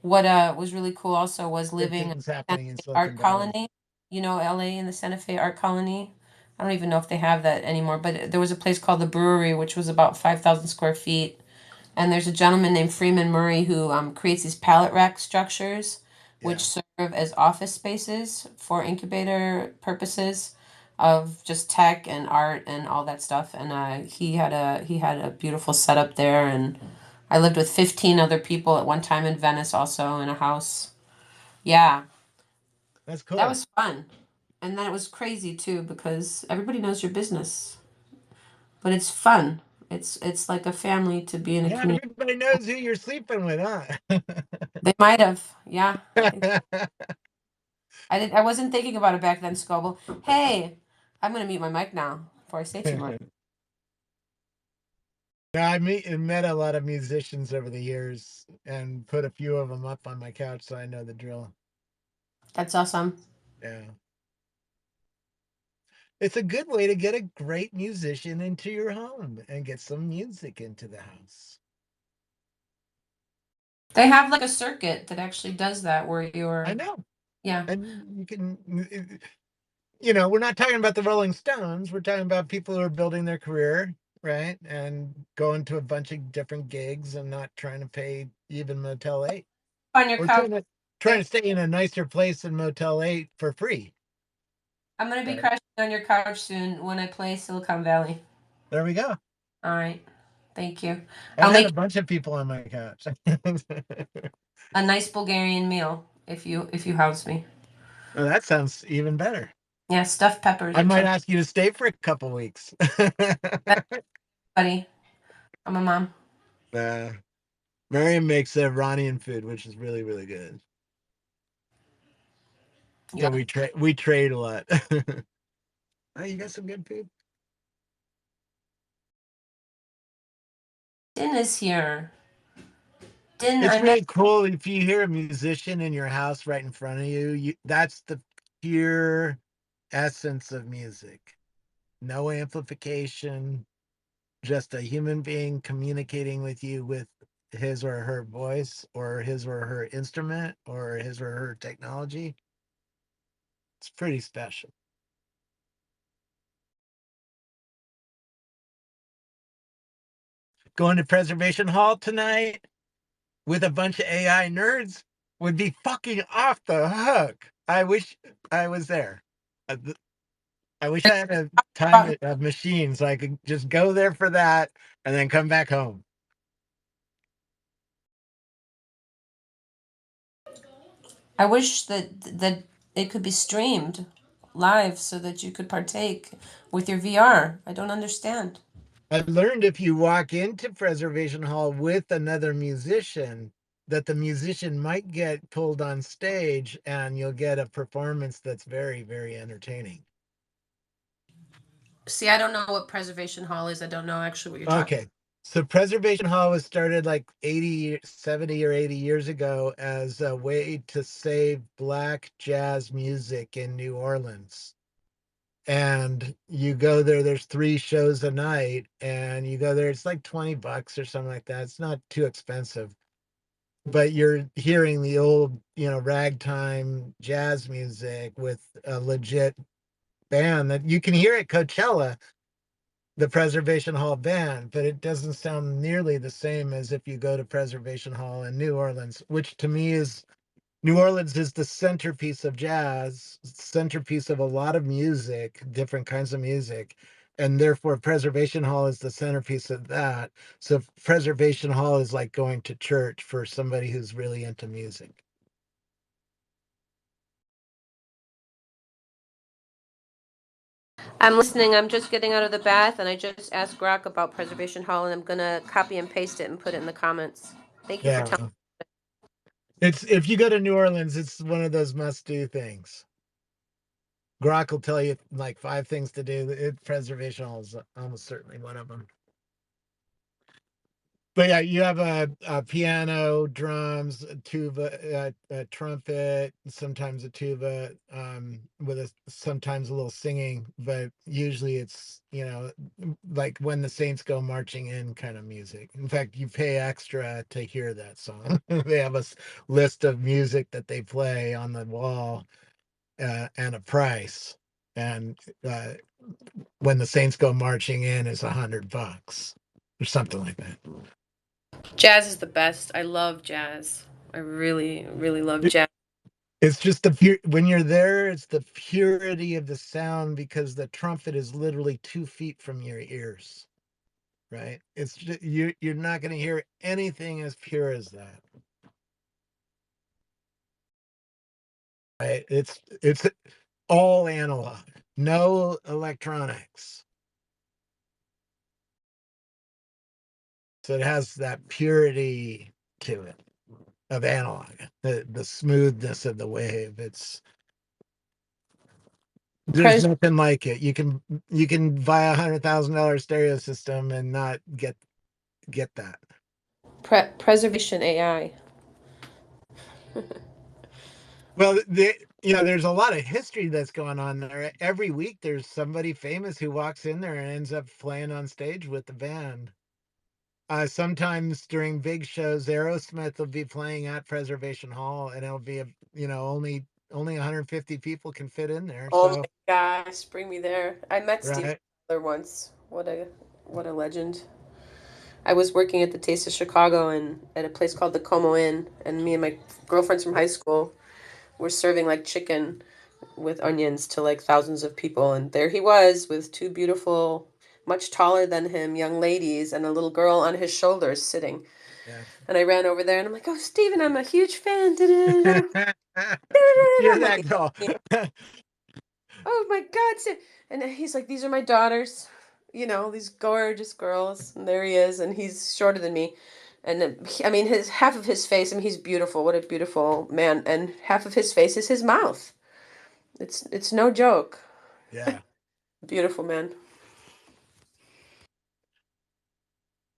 what was really cool also was Good living in things the happening in art Silicon Valley. colony. LA in the Santa Fe art colony. I don't even know if they have that anymore, but there was a place called the Brewery, which was about 5,000 square feet. And there's a gentleman named Freeman Murray who creates these pallet rack structures, which Yeah, serve as office spaces for incubator purposes of just tech and art and all that stuff. And he had a beautiful setup there. And I lived with 15 other people at one time in Venice, also in a house. Yeah, that's that cool. was fun. And then it was crazy too because everybody knows your business, but it's fun. It's like a family to be in a Yeah, community. everybody knows who you're sleeping with, huh? They might have, yeah. I wasn't thinking about it back then, Scoble. Hey, I'm gonna mute my mic now. before I say too much. Yeah, met a lot of musicians over the years and put a few of them up on my couch, so I know the drill. That's awesome. Yeah. It's a good way to get a great musician into your home and get some music into the house. They have like a circuit that actually does that where you're. I know. Yeah. And you can, we're not talking about the Rolling Stones. We're talking about people who are building their career, right? And going to a bunch of different gigs and not trying to pay even Motel 8. On your We're couch. trying to stay in a nicer place than Motel 8 for free. I'm going to be crashing on your couch soon when I play Silicon Valley. There we go. All right. Thank you. I've had a bunch of people on my couch. A nice Bulgarian meal if you house me. Well, that sounds even better. Yeah, stuffed peppers. I might ask you to stay for a couple weeks. Buddy, I'm a mom. Miriam makes Iranian food, which is really, really good. Yeah, we trade a lot. Oh, you got some good food? Din is here. It's really cool if you hear a musician in your house right in front of you. That's the pure essence of music. No amplification, just a human being communicating with you with his or her voice or his or her instrument or his or her technology. It's pretty special. Going to Preservation Hall tonight with a bunch of AI nerds would be fucking off the hook. I wish I was there. I wish I had a machine so I could just go there for that and then come back home. I wish that it could be streamed live so that you could partake with your VR. I don't understand. I learned if you walk into Preservation Hall with another musician, that the musician might get pulled on stage and you'll get a performance that's very, very entertaining. See, I don't know what Preservation Hall is. I don't know actually what you're talking Okay. So Preservation Hall was started like 70 or 80 years ago as a way to save Black jazz music in New Orleans. And you go there, there's 3 shows a night, and you go there, it's like $20 or something like that. It's not too expensive. But you're hearing the old, ragtime jazz music with a legit band that you can hear at Coachella, the Preservation Hall band, but it doesn't sound nearly the same as if you go to Preservation Hall in New Orleans, which to me is New Orleans is the centerpiece of jazz, centerpiece of a lot of music, different kinds of music, and therefore Preservation Hall is the centerpiece of that. So Preservation Hall is like going to church for somebody who's really into music. I'm listening. I'm just getting out of the bath, and I just asked Grok about Preservation Hall, and I'm gonna copy and paste it and put it in the comments. Thank you for telling. It's if you go to New Orleans, it's one of those must-do things. Grok will tell you like 5 things to do. Preservation Hall is almost certainly one of them. But yeah, you have a piano, drums, a tuba, a trumpet, sometimes a tuba, with sometimes a little singing, but usually it's, like When the Saints Go Marching In kind of music. In fact, you pay extra to hear that song. They have a list of music that they play on the wall, and a price. And When the Saints Go Marching In is $100 or something like that. Jazz is the best. I love jazz. I really, really love jazz. It's just when you're there, it's the purity of the sound because the trumpet is literally 2 feet from your ears, right? It's just, you're not going to hear anything as pure as that. Right? It's all analog, no electronics. So it has that purity to it of analog, the smoothness of the wave. There's nothing like it. You can buy $100,000 stereo system and not get that. Preservation AI. Well, there's a lot of history that's going on there. Every week there's somebody famous who walks in there and ends up playing on stage with the band. Sometimes during big shows, Aerosmith will be playing at Preservation Hall, and it'll be only 150 people can fit in there. Oh So my gosh, bring me there. I met Steve right. Tyler once. What a legend. I was working at the Taste of Chicago and at a place called the Como Inn, and me and my girlfriends from high school were serving like chicken with onions to like thousands of people, and there he was with two beautiful, much taller than him young ladies and a little girl on his shoulders sitting. Yeah. And I ran over there and I'm like, "Oh, Steven, I'm a huge fan." You're I'm that like, girl. "Oh my God." And he's like, "These are my daughters, these gorgeous girls." And there he is, and he's shorter than me. And I mean, his half of his face, I mean, he's beautiful. What a beautiful man. And half of his face is his mouth. It's no joke. Yeah. Beautiful man.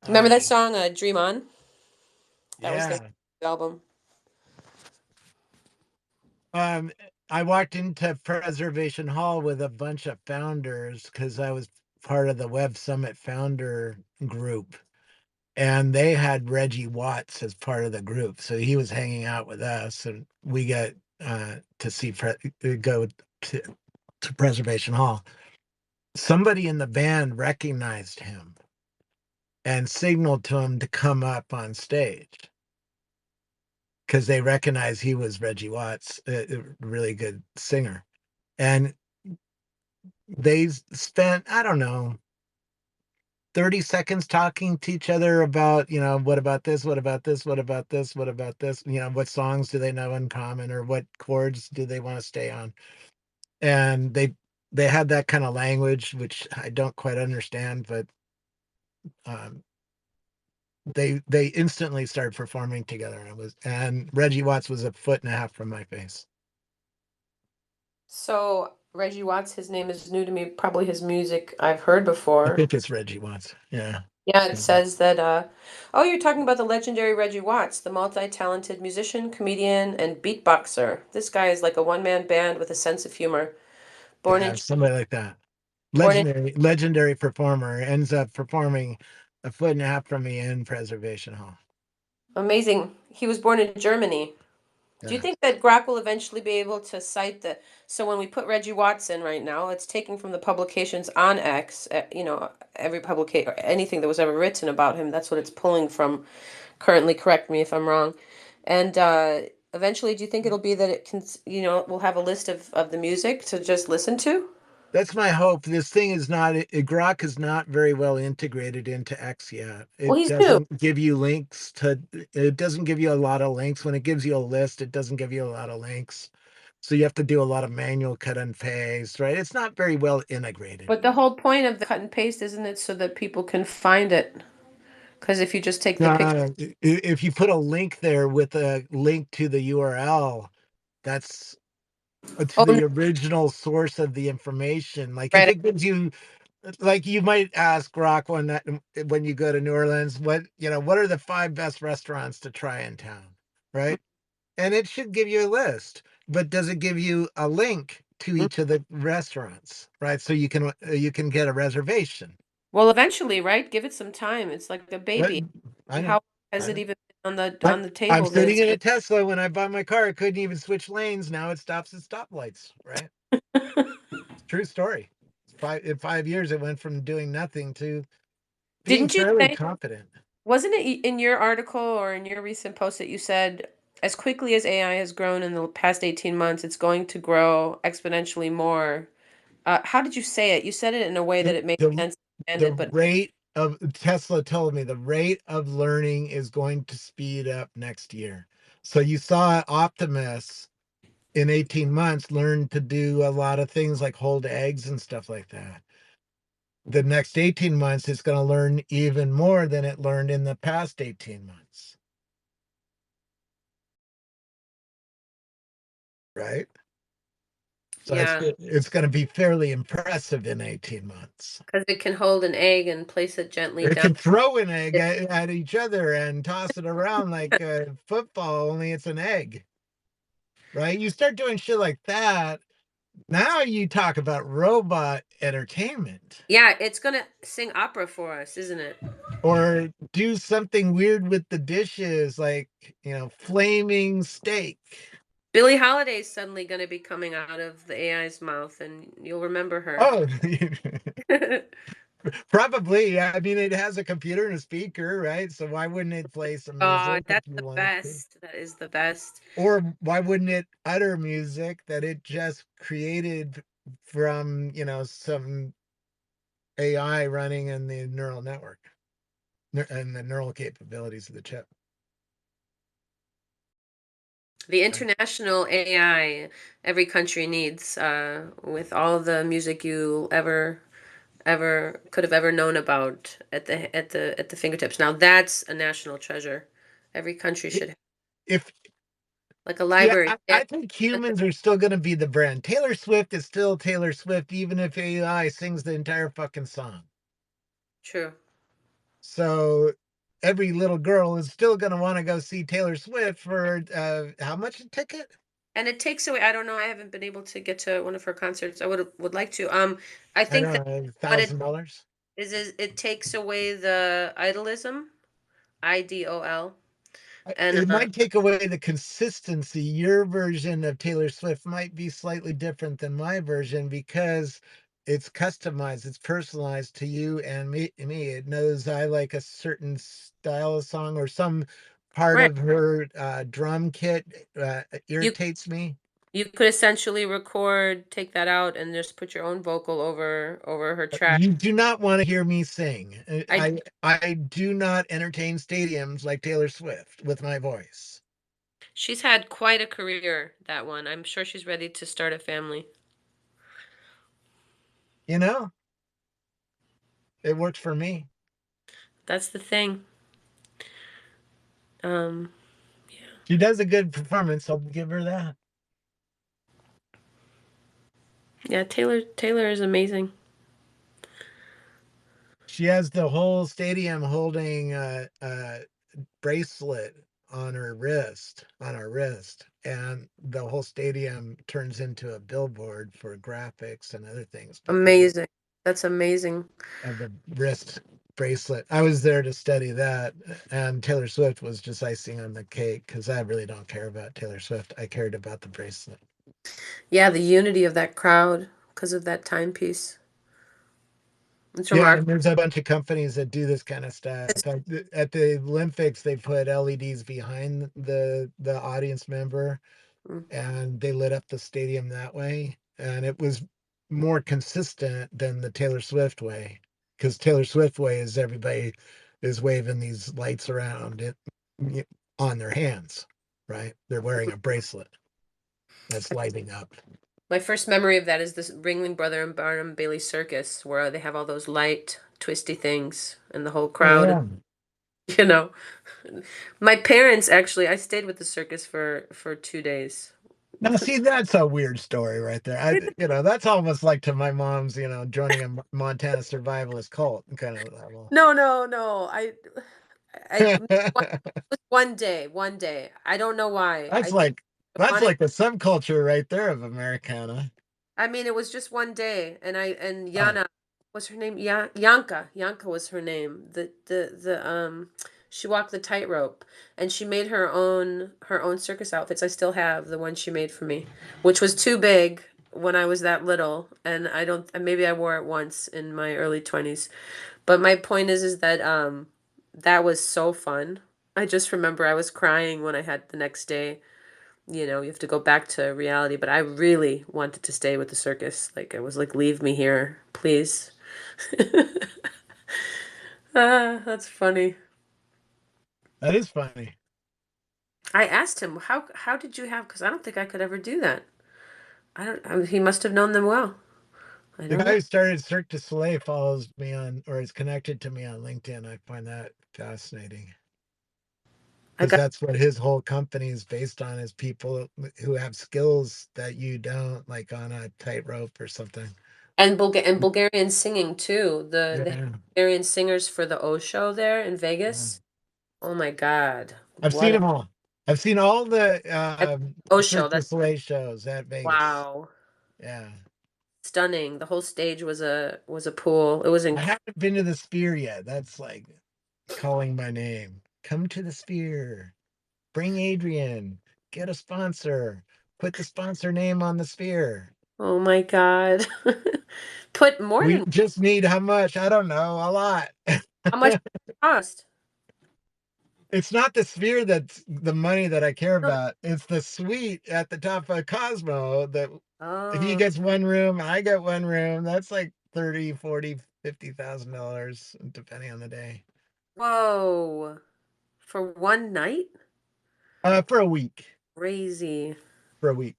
Remember that song, Dream On? That was Yeah. the album. I walked into Preservation Hall with a bunch of founders because I was part of the Web Summit founder group, and they had Reggie Watts as part of the group, so he was hanging out with us, and we got to go to Preservation Hall. Somebody in the band recognized him and signaled to him to come up on stage because they recognized he was Reggie Watts, a really good singer. And they spent, I don't know, 30 seconds talking to each other about, what about this? What about this? What about this? What about this? What songs do they know in common, or what chords do they want to stay on? And they had that kind of language, which I don't quite understand, but um, they instantly started performing together, and Reggie Watts was a foot and a half from my face. So Reggie Watts, his name is new to me. Probably his music I've heard I before. think it's Reggie Watts. Yeah. Yeah, it says that, oh, you're talking about the legendary Reggie Watts, the multi-talented musician, comedian, and beatboxer. This guy is like a one-man band with a sense of humor. Born in, Somebody like that. born in, Legendary performer, ends up performing a foot and a half from me in Preservation Hall. amazing. He was born in Germany. Do you Yeah. think that Grok will eventually be able to cite the? So when we put Reggie Watts in right now, it's taking from the publications on X. Every publication or anything that was ever written about him. That's what it's pulling from. Currently, correct me if I'm wrong. And eventually, do you think it'll be that it can? We'll have a list of the music to just listen to. That's my hope. This thing is not, Grok is not very well integrated into X yet. Well, It he's new. doesn't give you it doesn't give you a lot of links. When it gives you a list, it doesn't give you a lot of links. So you have to do a lot of manual cut and paste, right? It's not very well integrated. But the whole point of the cut and paste, isn't it, so that people can find it? Because if you just take the picture. If you put a link there with a link to the URL, that's to Oh, the original source of the information. Like if right. it gives you, like you might ask Grok when you go to New Orleans, what are the 5 best restaurants to try in town, right? And it should give you a list, but does it give you a link to each of the restaurants, right? So you can get a reservation. Well, eventually, right? Give it some time. It's like a But baby. I know. How has it even been on the I'm table sitting this? in a Tesla. When I bought my car, I couldn't even switch lanes. Now it stops at stoplights, right? True story. In 5 years, it went from doing nothing to being Didn't you fairly say, competent. wasn't it in your article or in your recent post that you said, as quickly as AI has grown in the past 18 months, it's going to grow exponentially more? How did you say it? You said it in a way that The, it made the, sense and the it, but rate of Tesla told me the rate of learning is going to speed up next year. So you saw Optimus in 18 months learn to do a lot of things like hold eggs and stuff like that. The next 18 months it's going to learn even more than it learned in the past 18 months. Right? So Yeah, it's going to be fairly impressive in 18 months. because it can hold an egg and place it gently It down. can throw an egg at each other and toss it around like a football, only it's an egg. Right? You start doing shit like that. Now you talk about robot entertainment. Yeah, it's gonna sing opera for us, isn't it? Or do something weird with the dishes, like, flaming steak. Billie Holiday's suddenly gonna be coming out of the AI's mouth, and you'll remember her. Oh, probably. Yeah. I mean, it has a computer and a speaker, right? So why wouldn't it play some Oh, music if that's you the wanted to? best. That is the best. Or why wouldn't it utter music that it just created from, some AI running in the neural network and the neural capabilities of the chip? The international AI every country needs, with all the music you ever could have ever known about at the fingertips. Now that's a national treasure. Every country should have, If like a Yeah, library. I think humans are still going to be the brand. Taylor Swift is still Taylor Swift, even if AI sings the entire fucking song. True. So every little girl is still going to want to go see Taylor Swift for how much a ticket? And it takes away, I don't know, I haven't been able to get to one of her concerts. I would like to. I I think know, that what it $1,000. is it takes away the idolism, IDOL. And It might take away the consistency. Your version of Taylor Swift might be slightly different than my version because it's customized, it's personalized to you and me. It knows I like a certain style of song or some part right. of her drum kit You irritates me. you could essentially record, take that out, and just put your own vocal over her track. You do not want to hear me sing. I I do not entertain stadiums like Taylor Swift with my voice. She's had quite a career, that one. I'm sure she's ready to start a family. You know, it works for me. That's the thing. Um, She does a good performance. I'll give her that. yeah, Taylor is amazing. She has the whole stadium holding a bracelet on her wrist, and the whole stadium turns into a billboard for graphics and other things because Amazing. That's amazing. of the wrist bracelet. I was there to study that, and Taylor Swift was just icing on the cake because I really don't care about Taylor Swift. I cared about the bracelet. Yeah, the unity of that crowd because of that timepiece. It's Yeah, and remarkable. there's a bunch of companies that do this kind of stuff. In fact, at the Olympics, they put LEDs behind the audience member, Mm. and they lit up the stadium that way. And it was more consistent than the Taylor Swift way, because Taylor Swift way is everybody is waving these lights around on their hands, right? They're wearing a bracelet that's lighting up. My first memory of that is this Ringling Brother and Barnum Bailey Circus, where they have all those light, twisty things, and the whole Oh, crowd. yeah. You know, my parents actually, I stayed with the circus for 2 days. Now, see, that's a weird story right there. That's almost like to my mom's, joining a Montana survivalist cult kind of level. No, no, no. One day, one day. I don't know why. That's like that's Upon it, like the subculture right there of Americana. I mean, it was just one day, and Oh, Yana, what's her name? Yanka. Yanka was her name. She walked the tightrope, and she made her own circus outfits. I still have the one she made for me, which was too big when I was that little, and I don't. Maybe I wore it once in my early 20s, but my point is that that was so fun. I just remember I was crying when I had the next day. You have to go back to reality, but I really wanted to stay with the circus. Like, I was like, leave me here, please. That's funny. that is funny. I asked him, how did you have, because I don't think I could ever do that. He must have known them well. I The don't guy know. who started Cirque du Soleil follows me on, or is connected to me on LinkedIn. I find that fascinating. I because got that's what his whole company is based on, is people who have skills that you don't, like on a tightrope or something. and Bulgarian singing too. They have Yeah, Bulgarian singers for the O show there in yeah. Vegas. Oh my God. I've seen What them all. I've seen all the a O show. Cirque du That's Soleil shows at Vegas. wow. Yeah. Stunning. The whole stage was a pool. It was I incredible. haven't been to the Sphere yet. That's like calling my name. Come to the Sphere. Bring Adrian. Get a sponsor. Put the sponsor name on the Sphere. Oh my God. Put more We than just need how much? I don't know. A lot. how much does it cost? It's not the Sphere that's the money that I care No. about. It's the suite at the top of Cosmo that he Oh, gets one room, I get one room. That's like 30, 40, $50,000 depending on the day. whoa. For one night? For a week. Crazy. For a week.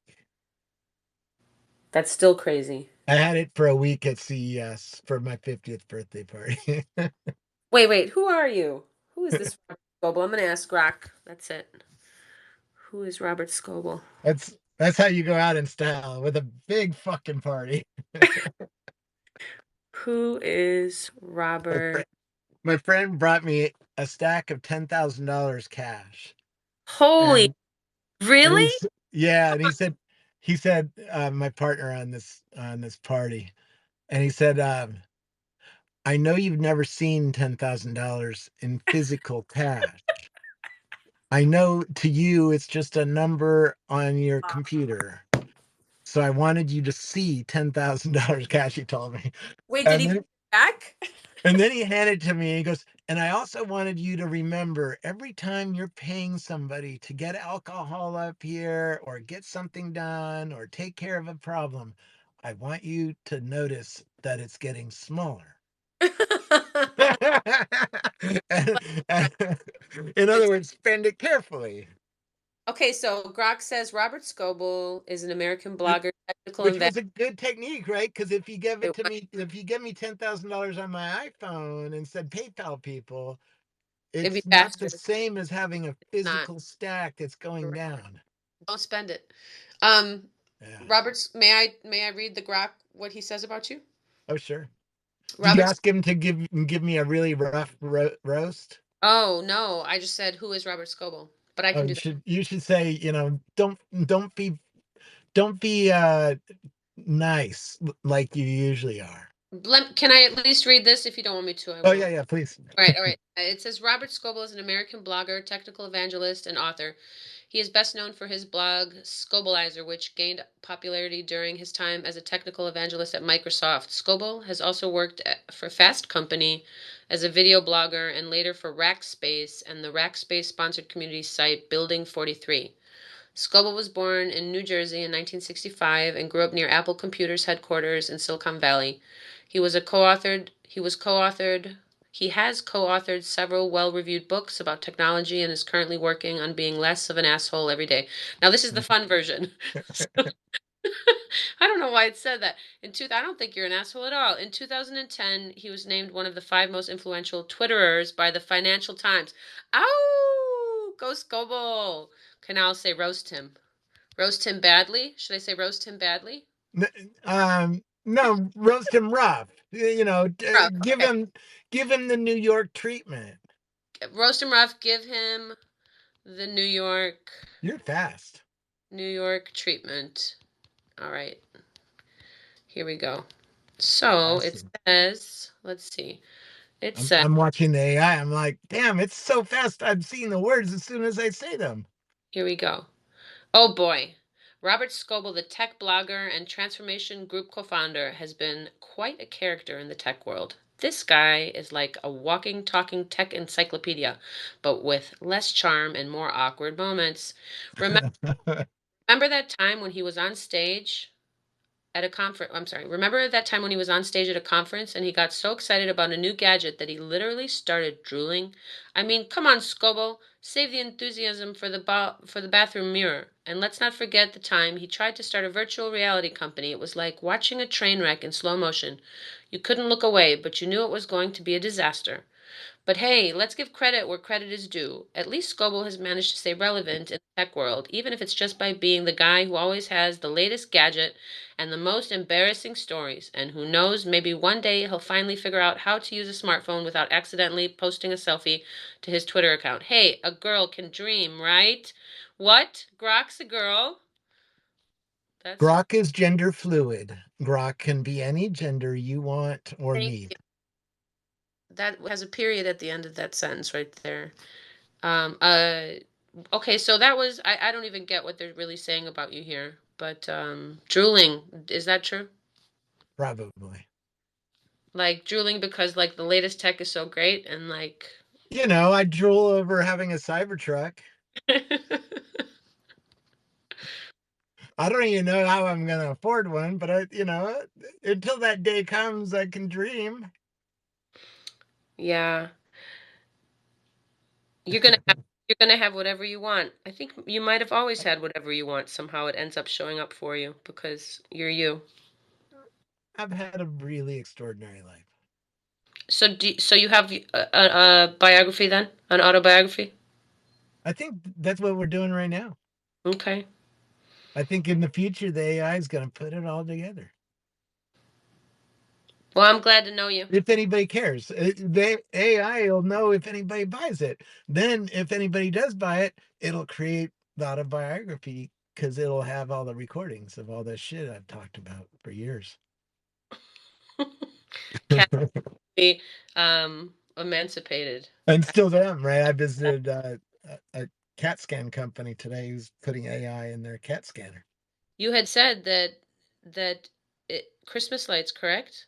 That's still crazy. I had it for a week at CES for my 50th birthday party. Wait. Who are you? Who is this Robert Scoble? I'm gonna ask Rock. That's it. Who is Robert Scoble? That's how you go out in style, with a big fucking party. Who is My Robert? friend, my friend brought me a stack of $10,000 cash. Holy, And really? yeah, and he said my partner on this party, and he said, I know you've never seen $10,000 in physical cash. I know to you it's just a number on your computer. So I wanted you to see $10,000 cash, he told me. Wait, did And he give then it back? and then he handed it to me and he goes, and I also wanted you to remember, every time you're paying somebody to get alcohol up here or get something done or take care of a problem, I want you to notice that it's getting smaller. And- and- in other words, spend it carefully. Okay, so Grok says Robert Scoble is an American Which blogger, technical which inventor. was a good technique, right? Because if you give it to me, if you give me $10,000 on my iPhone and said PayPal people, It'd be it's not faster. the same as having a Not. physical stack that's going Correct. down. Don't spend it. Um, Yeah. Roberts, may I read the Grok what he says about you? Oh, sure. Did you Roberts. ask him to give me a really rough roast? Oh no, I just said who is Robert Scoble, but I Oh, can do that. you should say, don't be nice like you usually are. Can I at least read this? If you don't want me to, I Oh won't. yeah, please. All right. It says Robert Scoble is an American blogger, technical evangelist, and author. He is best known for his blog Scobleizer, which gained popularity during his time as a technical evangelist at Microsoft. Scoble has also worked for Fast Company as a video blogger and later for Rackspace and the Rackspace sponsored community site Building 43. Scoble was born in New Jersey in 1965 and grew up near Apple Computer's headquarters in Silicon Valley. He was co-authored he has co-authored several well-reviewed books about technology and is currently working on being less of an asshole every day. Now this is the fun version. I don't know why it said that. I don't think you're an asshole at all. In 2010, he was named one of the 5 most influential Twitterers by the Financial Times. Ow! Go Scoble! Can I say roast him? Roast him badly? Should I say roast him badly? No, roast him rough. Rough. Give Okay. him the New York treatment. Roast him rough. Give him the You're fast. New York treatment. All right. Here we go. So it Awesome. says, let's see. It I'm, says, I'm watching the AI. I'm like, damn, it's so fast. I'm seeing the words as soon as I say them. here we go. Oh boy. Robert Scoble, the tech blogger and Transformation Group co-founder, has been quite a character in the tech world. This guy is like a walking, talking tech encyclopedia, but with less charm and more awkward moments. Remember that time when he was on stage at a conference? I'm sorry. Remember that time when he was on stage at a conference and he got so excited about a new gadget that he literally started drooling? I mean, come on, Scobo, save the enthusiasm for the bathroom mirror. And let's not forget the time he tried to start a virtual reality company. It was like watching a train wreck in slow motion. You couldn't look away, but you knew it was going to be a disaster. But hey, let's give credit where credit is due. At least Scoble has managed to stay relevant in the tech world, even if it's just by being the guy who always has the latest gadget and the most embarrassing stories. And who knows, maybe one day he'll finally figure out how to use a smartphone without accidentally posting a selfie to his Twitter account. Hey, a girl can dream, right? What? Grok's a girl? That's Grok is gender fluid. Grok can be any gender you want or thank need. you. That has a period at the end of that sentence right there. Okay, so that was I don't even get what they're really saying about you here. But drooling, is that true? Probably. Like drooling because like the latest tech is so great and like You know, I drool over having a Cybertruck. I don't even know how I'm going to afford one, but until that day comes, I can dream. Yeah. You're gonna have whatever you want. I think you might have always had whatever you want. Somehow it ends up showing up for you because you're you. I've had a really extraordinary life. So you have a biography then? An autobiography? I think that's what we're doing right now. Okay. I think in the future, the AI is going to put it all together. Well, I'm glad to know you. If anybody cares, the AI will know if anybody buys it. Then, if anybody does buy it, it'll create the autobiography because it'll have all the recordings of all that shit I've talked about for years. Cat be emancipated. And still am, right? I visited a CAT scan company today who's putting AI in their CAT scanner. You had said that Christmas lights, correct?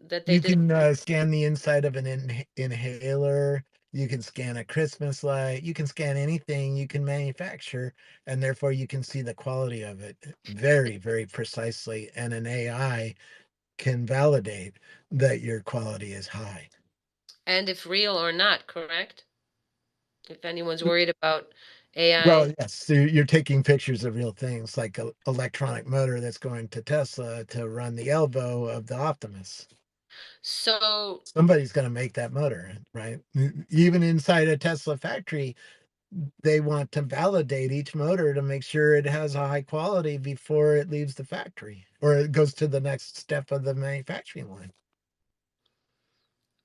That they You did. can scan the inside of an inhaler. You can scan a Christmas light. You can scan anything you can manufacture, and therefore you can see the quality of it very, very precisely. And an AI can validate that your quality is high. And if real or not, correct? If anyone's worried about AI. Well, yes, so you're taking pictures of real things like an electronic motor that's going to Tesla to run the elbow of the Optimus. So Somebody's going to make that motor, right? Even inside a Tesla factory, they want to validate each motor to make sure it has a high quality before it leaves the factory or it goes to the next step of the manufacturing line.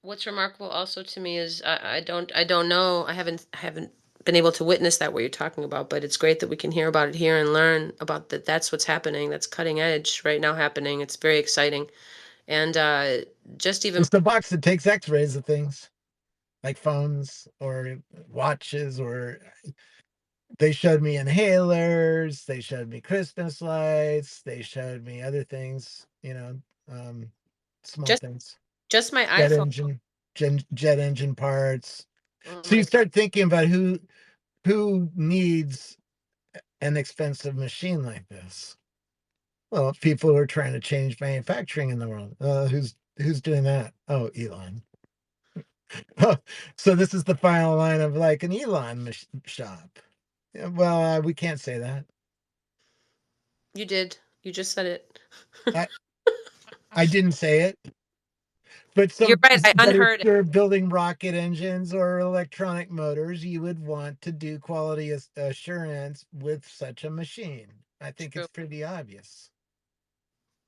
what's remarkable also to me is I don't know, I haven't been able to witness that what you're talking about, but it's great that we can hear about it here and learn about that. That's what's happening. That's cutting edge right now happening. It's very exciting. And just even It's the box that takes x-rays of things like phones or watches, or they showed me inhalers, they showed me Christmas lights, they showed me other things, small just things. just my Jet iPhone. engine, jet engine parts. Oh So you my start thinking about who needs an expensive machine like this. Well, people who are trying to change manufacturing in the world. Who's doing that? Oh, Elon. So this is the final line of like an Elon shop. Yeah, well, we can't say that. You did. You just said it. I didn't say it. But You're right. I but if unheard it. you're building rocket engines or electronic motors, you would want to do quality assurance with such a machine. I think True. it's pretty obvious.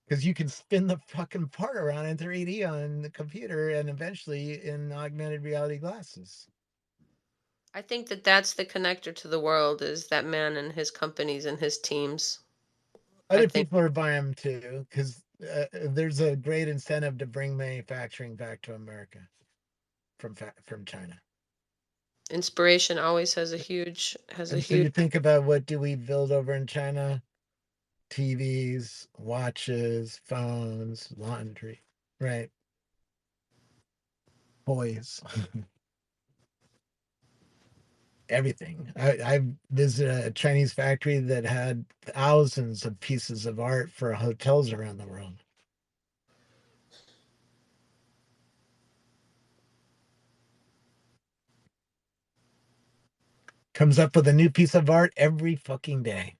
Because you can spin the fucking part around in 3D on the computer and eventually in augmented reality glasses. I think that that's the connector to the world is that man and his companies and his teams. I Other think people are buying them too, because there's a great incentive to bring manufacturing back to America from China. inspiration always has a And so you think about, what do we build over in China? TVs, watches, phones, laundry, right? Toys. Everything. I visited a Chinese factory that had thousands of pieces of art for hotels around the world. Comes up with a new piece of art every fucking day.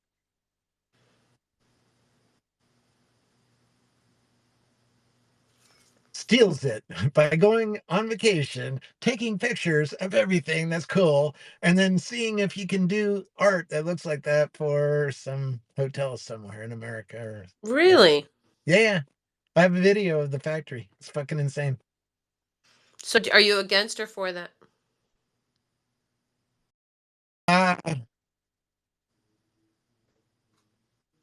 steals it by going on vacation, taking pictures of everything that's cool, and then seeing if he can do art that looks like that for some hotel somewhere in America. Or Really? yeah. I have a video of the factory. It's fucking insane. So are you against or for that?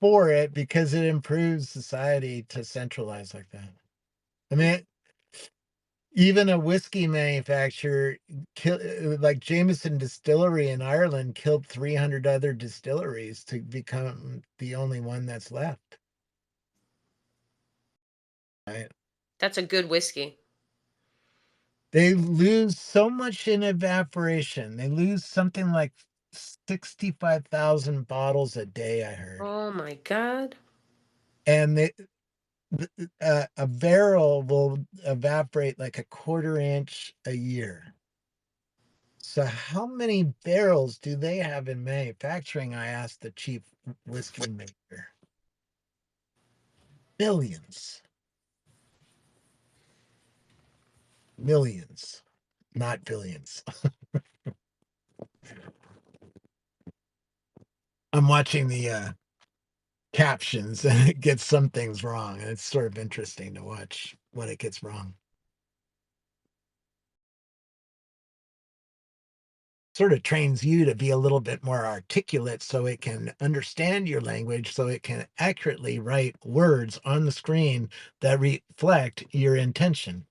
For it because it improves society to centralize like that. I mean, even a whiskey manufacturer, like Jameson Distillery in Ireland, killed 300 other distilleries to become the only one that's left. Right? That's a good whiskey. They lose so much in evaporation. They lose something like 65,000 bottles a day, I heard. Oh my God. And a barrel will evaporate like a quarter-inch a year. So how many barrels do they have in manufacturing? I asked the chief whiskey maker. Billions. Millions, not billions. I'm watching the captions and it gets some things wrong. And it's sort of interesting to watch when it gets wrong. Sort of trains you to be a little bit more articulate so it can understand your language, so it can accurately write words on the screen that reflect your intention.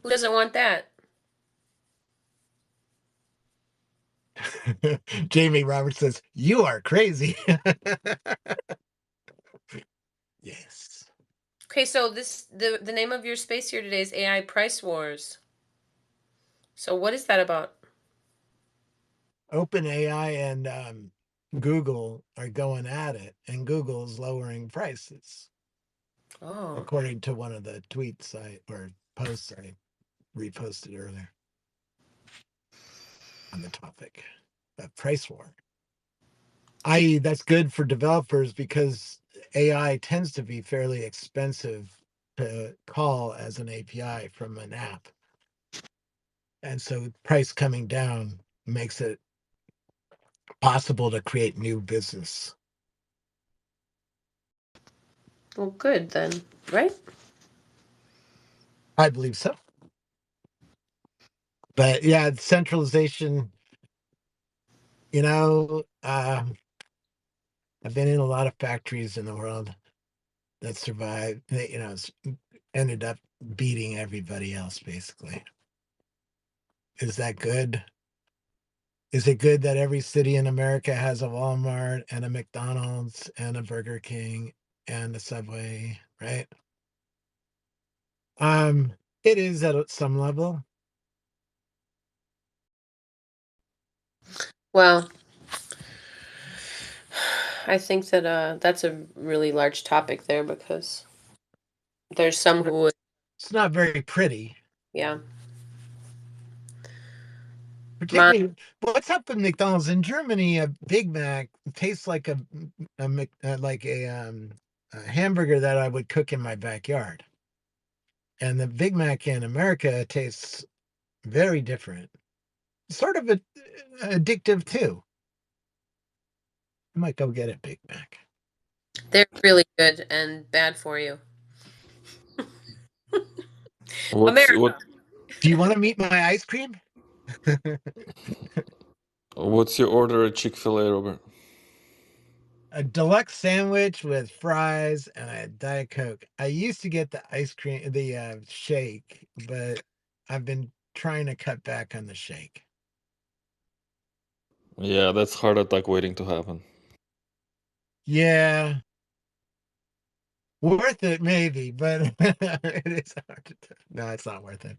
Who doesn't want that? Jamie Roberts says, "You are crazy." Yes. Okay, so the name of your space here today is AI Price Wars. So what is that about? OpenAI and Google are going at it, and Google's lowering prices. Oh. According to one of the tweets or posts I reposted earlier on the topic of price war. I.e., that's good for developers because AI tends to be fairly expensive to call as an API from an app. And so price coming down makes it possible to create new business. Well, good then, right? I believe so. But yeah, centralization, I've been in a lot of factories in the world that survived, ended up beating everybody else, basically. Is that good? Is it good that every city in America has a Walmart and a McDonald's and a Burger King and a Subway, right? It is at some level. Well, I think that that's a really large topic there because there's some who would. It's not very pretty. Yeah. Particularly, what's up with McDonald's in Germany? A Big Mac tastes like a hamburger that I would cook in my backyard, and the Big Mac in America tastes very different. Sort of addictive too. I might go get a Big Mac. They're really good and bad for you. America. Do you want to meet my ice cream? What's your order at Chick-fil-A, Robert? A deluxe sandwich with fries and a Diet Coke. I used to get the ice cream, the shake, but I've been trying to cut back on the shake. Yeah, that's heart attack waiting to happen. Yeah. Worth it, maybe, but it is hard to tell. No, it's not worth it.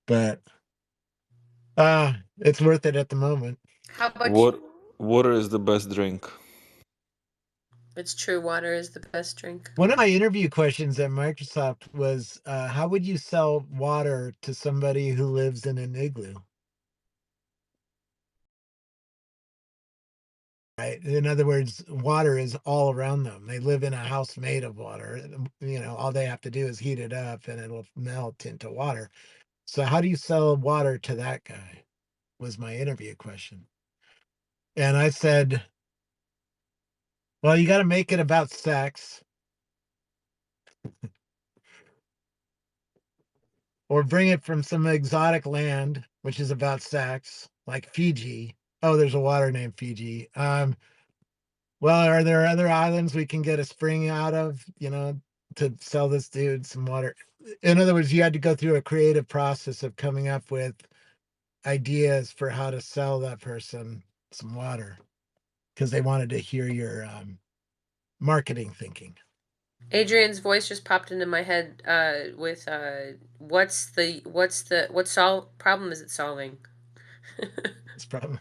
But it's worth it at the moment. How about Water is the best drink. It's true, water is the best drink. One of my interview questions at Microsoft was, how would you sell water to somebody who lives in an igloo? Right. In other words, water is all around them. They live in a house made of water. All they have to do is heat it up and it'll melt into water. So how do you sell water to that guy? Was my interview question. And I said, well, you got to make it about sex or bring it from some exotic land, which is about sex, like Fiji. Oh, there's a water named Fiji. Well, are there other islands we can get a spring out of, to sell this dude some water? In other words, you had to go through a creative process of coming up with ideas for how to sell that person some water because they wanted to hear your marketing thinking. Adrian's voice just popped into my head with what problem is it solving? It's probably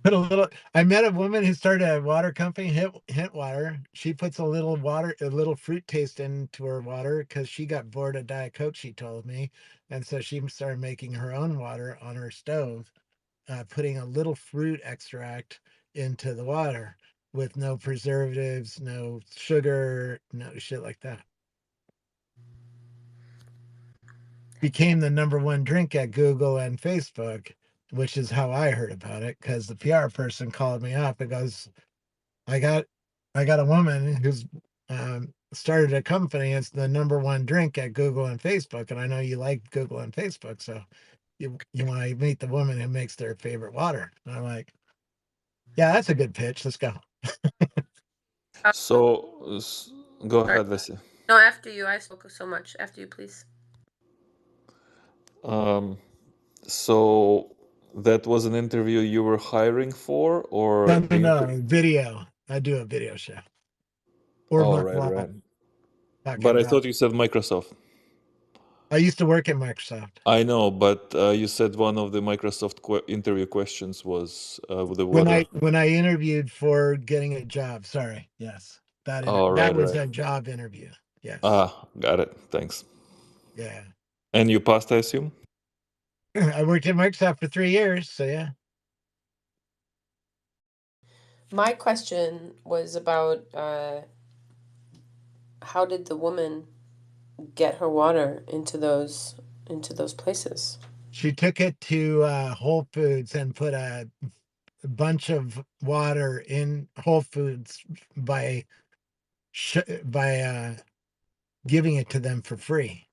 put a little. I met a woman who started a water company, Hint Water. She puts a little fruit taste into her water because she got bored of Diet Coke, she told me, and so she started making her own water on her stove, putting a little fruit extract into the water with no preservatives, no sugar, no shit like that. Became the number one drink at Google and Facebook, which is how I heard about it because the PR person called me up and goes, I got a woman who's started a company. It's the number one drink at Google and Facebook, and I know you like Google and Facebook, so you want to meet the woman who makes their favorite water. And I'm like, yeah, that's a good pitch. Let's go. So go Sorry. ahead, Vessi. No, after you. I spoke so much. After you, please. So that was an interview you were hiring for, or No, video. I do a video show. Or Oh, my right, blog. right. Talking But I about. thought you said Microsoft. I used to work at Microsoft. I know, but you said one of the Microsoft interview questions was with the When water. I interviewed for getting a job. Sorry. Yes. Oh, That right, was right. a job interview. Yes. Got it. Thanks. Yeah. And you passed, I assume? I worked at Microsoft for 3 years, so yeah. My question was about how did the woman get her water into those places? She took it to Whole Foods and put a bunch of water in Whole Foods by giving it to them for free.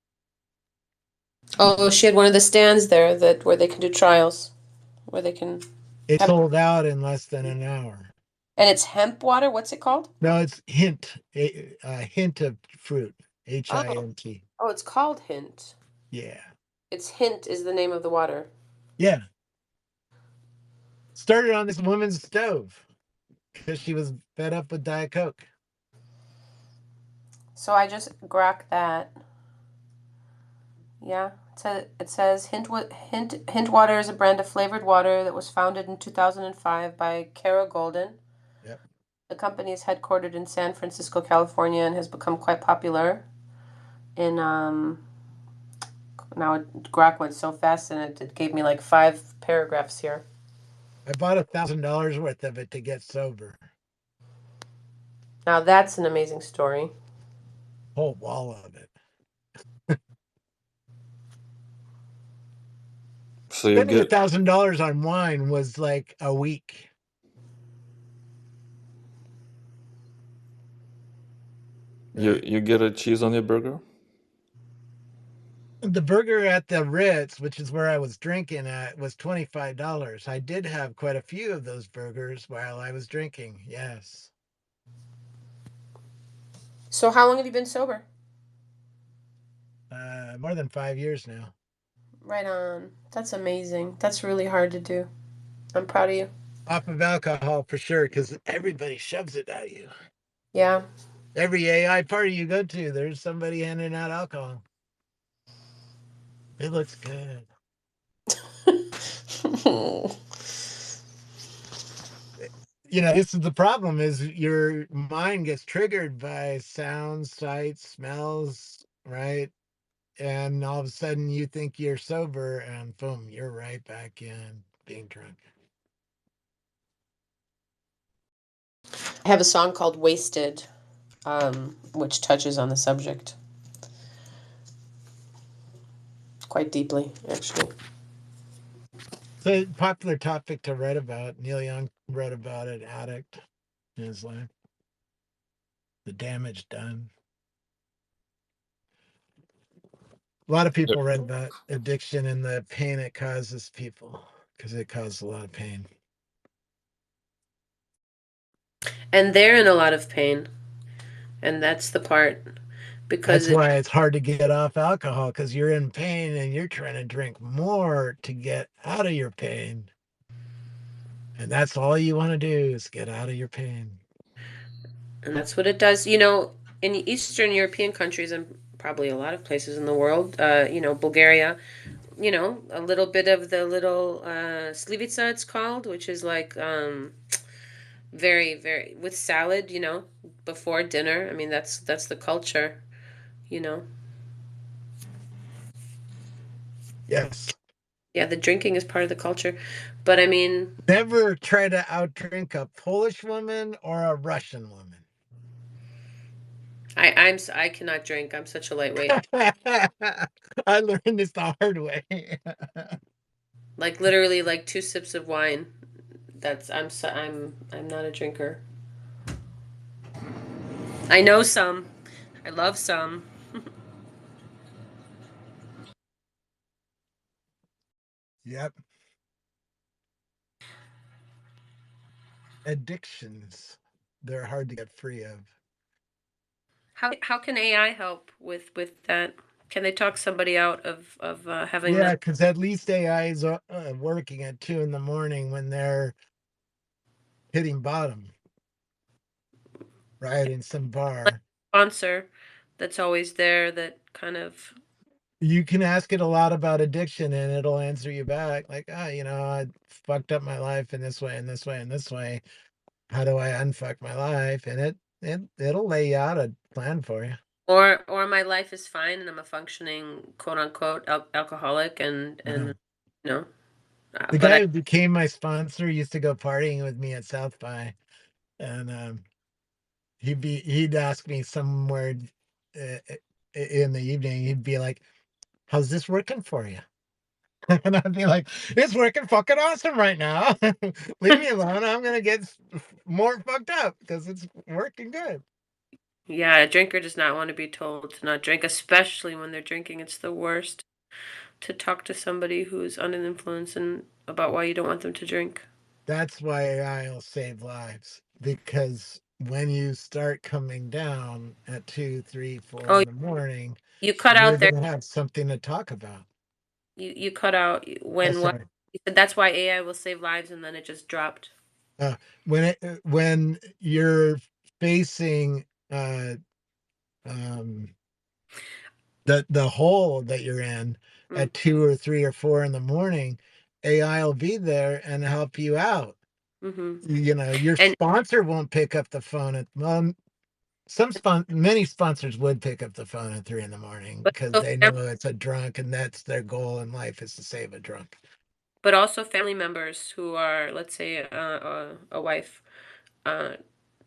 Oh, she had one of the stands there where they can do trials, where they can. It sold out in less than an hour. And it's hemp water. What's it called? No, it's hint. A hint of fruit. HINT. Oh, it's called Hint. Yeah. It's Hint is the name of the water. Yeah. Started on this woman's stove because she was fed up with Diet Coke. So I just grok that. Yeah, it says Hint Water is a brand of flavored water that was founded in 2005 by Kara Golden. Yep. The company is headquartered in San Francisco, California, and has become quite popular. In now grok went so fast, and it gave me like 5 paragraphs here. I bought $1,000 worth of it to get sober. Now that's an amazing story. Whole wall of it. So you Spending get $1,000 on wine was like a week. you get a cheese on your burger? The burger at the Ritz, which is where I was drinking at, was $25. I did have quite a few of those burgers while I was drinking. Yes. So how long have you been sober? More than 5 years now. Right on. That's amazing. That's really hard to do. I'm proud of you. Off of alcohol for sure, because everybody shoves it at you. Yeah. Every AI party you go to, there's somebody handing out alcohol. It looks good. This is the problem is your mind gets triggered by sounds, sights, smells, right? And all of a sudden you think you're sober and boom, you're right back in. being drunk. I have a song called Wasted, which touches on the subject quite deeply, actually. So popular topic to write about. Neil Young wrote about it, addict in his life. The damage done. A lot of people read about addiction and the pain it causes people because it causes a lot of pain. And they're in a lot of pain. And that's the part. Because That's why it's hard to get off alcohol, because you're in pain and you're trying to drink more to get out of your pain. And that's all you want to do is get out of your pain. And that's what it does. You know, in Eastern European countries and probably a lot of places in the world, you know, Bulgaria, you know, a little bit of the little slivica it's called, which is like very, very with salad, you know, before dinner. I mean, that's the culture, you know. Yes. Yeah, the drinking is part of the culture. But I mean, Never try to outdrink a Polish woman or a Russian woman. I cannot drink. I'm such a lightweight. I learned this the hard way. Like literally like 2 sips of wine. I'm not a drinker. I know some. I love some. Yep. Addictions. They're hard to get free of. How can AI help with that? Can they talk somebody out of having Yeah, that? because at least AI is working at 2 a.m. when they're hitting bottom, right? In some bar. Sponsor that's always there that kind of You can ask it a lot about addiction and it'll answer you back like, I fucked up my life in this way and this way and this way. How do I unfuck my life? And it'll lay out a plan for you. or my life is fine and I'm a functioning quote unquote alcoholic and you know The but guy who became my sponsor used to go partying with me at South by, and he'd ask me somewhere uh, in the evening. He'd be like, "How's this working for you?" And I'd be like, "It's working fucking awesome right now. Leave me alone. I'm gonna get more fucked up because it's working good." yeah, a drinker does not want to be told to not drink, especially when they're drinking. It's the worst to talk to somebody who's under the influence and about why you don't want them to drink. That's why AI will save lives, because when you start coming down at 2, 3, 4 Oh, in the morning, you cut you're out there. gonna have something to talk about. You cut out Oh, when what? sorry. You said that's why AI will save lives, and then it just dropped. When you're facing um the hole that you're in Mm. at 2 or 3 or 4 in the morning, AI will be there and help you out. Mm-hmm. Your And sponsor won't pick up the phone at many sponsors would pick up the phone at 3 in the morning but because also they know it's a drunk and that's their goal in life is to save a drunk. but also family members who are, let's say, a wife, uh,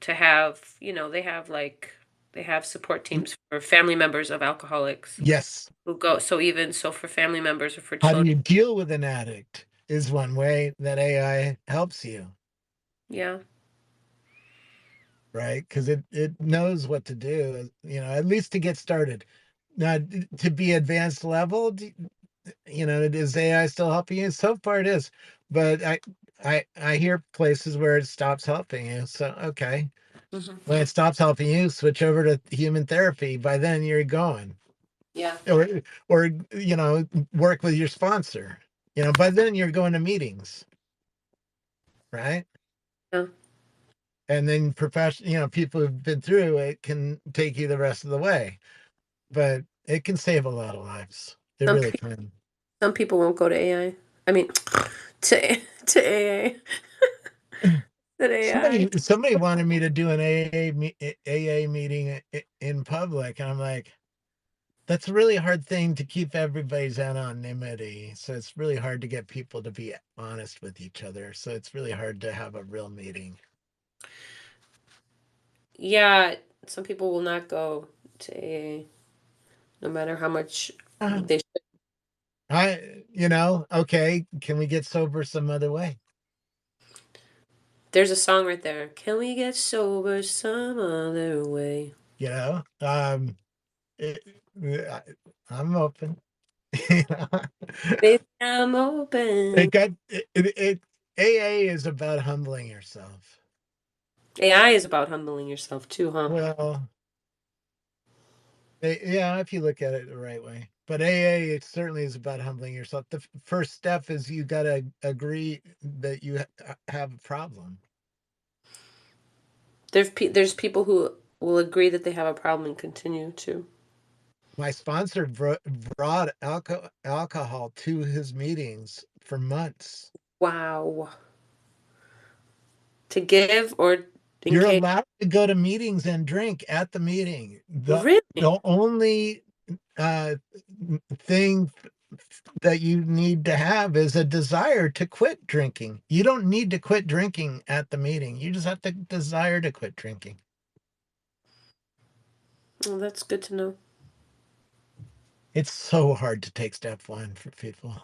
to have, you know, they have support teams for family members of alcoholics Yes. who go. So even so, for family members or for How do children, you deal with an addict is one way that AI helps you, yeah. right? Because it knows what to do, at least to get started. Now, to be advanced level, is AI still helping you? So far it is, but I hear places where it stops helping you. So okay, Mm-hmm. when it stops helping you, switch over to human therapy. By then you're going. Yeah. Or work with your sponsor. By then you're going to meetings, right? Yeah. And then people who've been through it can take you the rest of the way. But it can save a lot of lives. It Some really pe- can. some people won't go to AI. I mean, to AA. That AI. Somebody wanted me to do an AA meeting in public, and I'm like, That's a really hard thing to keep everybody's anonymity. So it's really hard to get people to be honest with each other. So it's really hard to have a real meeting. Yeah, some people will not go to AA no matter how much they should. Okay, can we get sober some other way? There's a song right there. Can we get sober some other way? I'm open. Baby, I'm open. AA is about humbling yourself. AI is about humbling yourself too, huh? Well, yeah, if you look at it the right way. But AA, it certainly is about humbling yourself. The first step is you got to agree that you have a problem. There's people who will agree that they have a problem and continue to. My sponsor brought alcohol to his meetings for months. Wow. To give or in You're case. allowed to go to meetings and drink at the meeting. Really? The only thing that you need to have is a desire to quit drinking. You don't need to quit drinking at the meeting. You just have to desire to quit drinking. Well, that's good to know. It's so hard to take step one for people.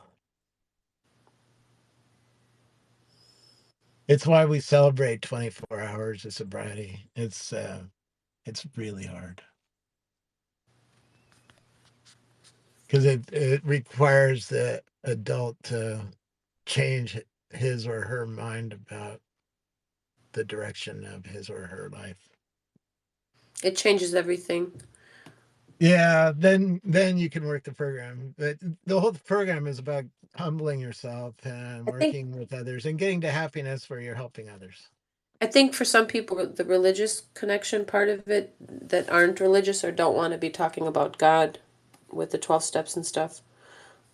It's why we celebrate 24 hours of sobriety. It's really hard. Because it requires the adult to change his or her mind about the direction of his or her life. It changes everything. Yeah, then you can work the program. But the whole program is about humbling yourself and working with others and getting to happiness where you're helping others. I think for some people, the religious connection part of it that aren't religious or don't want to be talking about God with the 12 steps and stuff,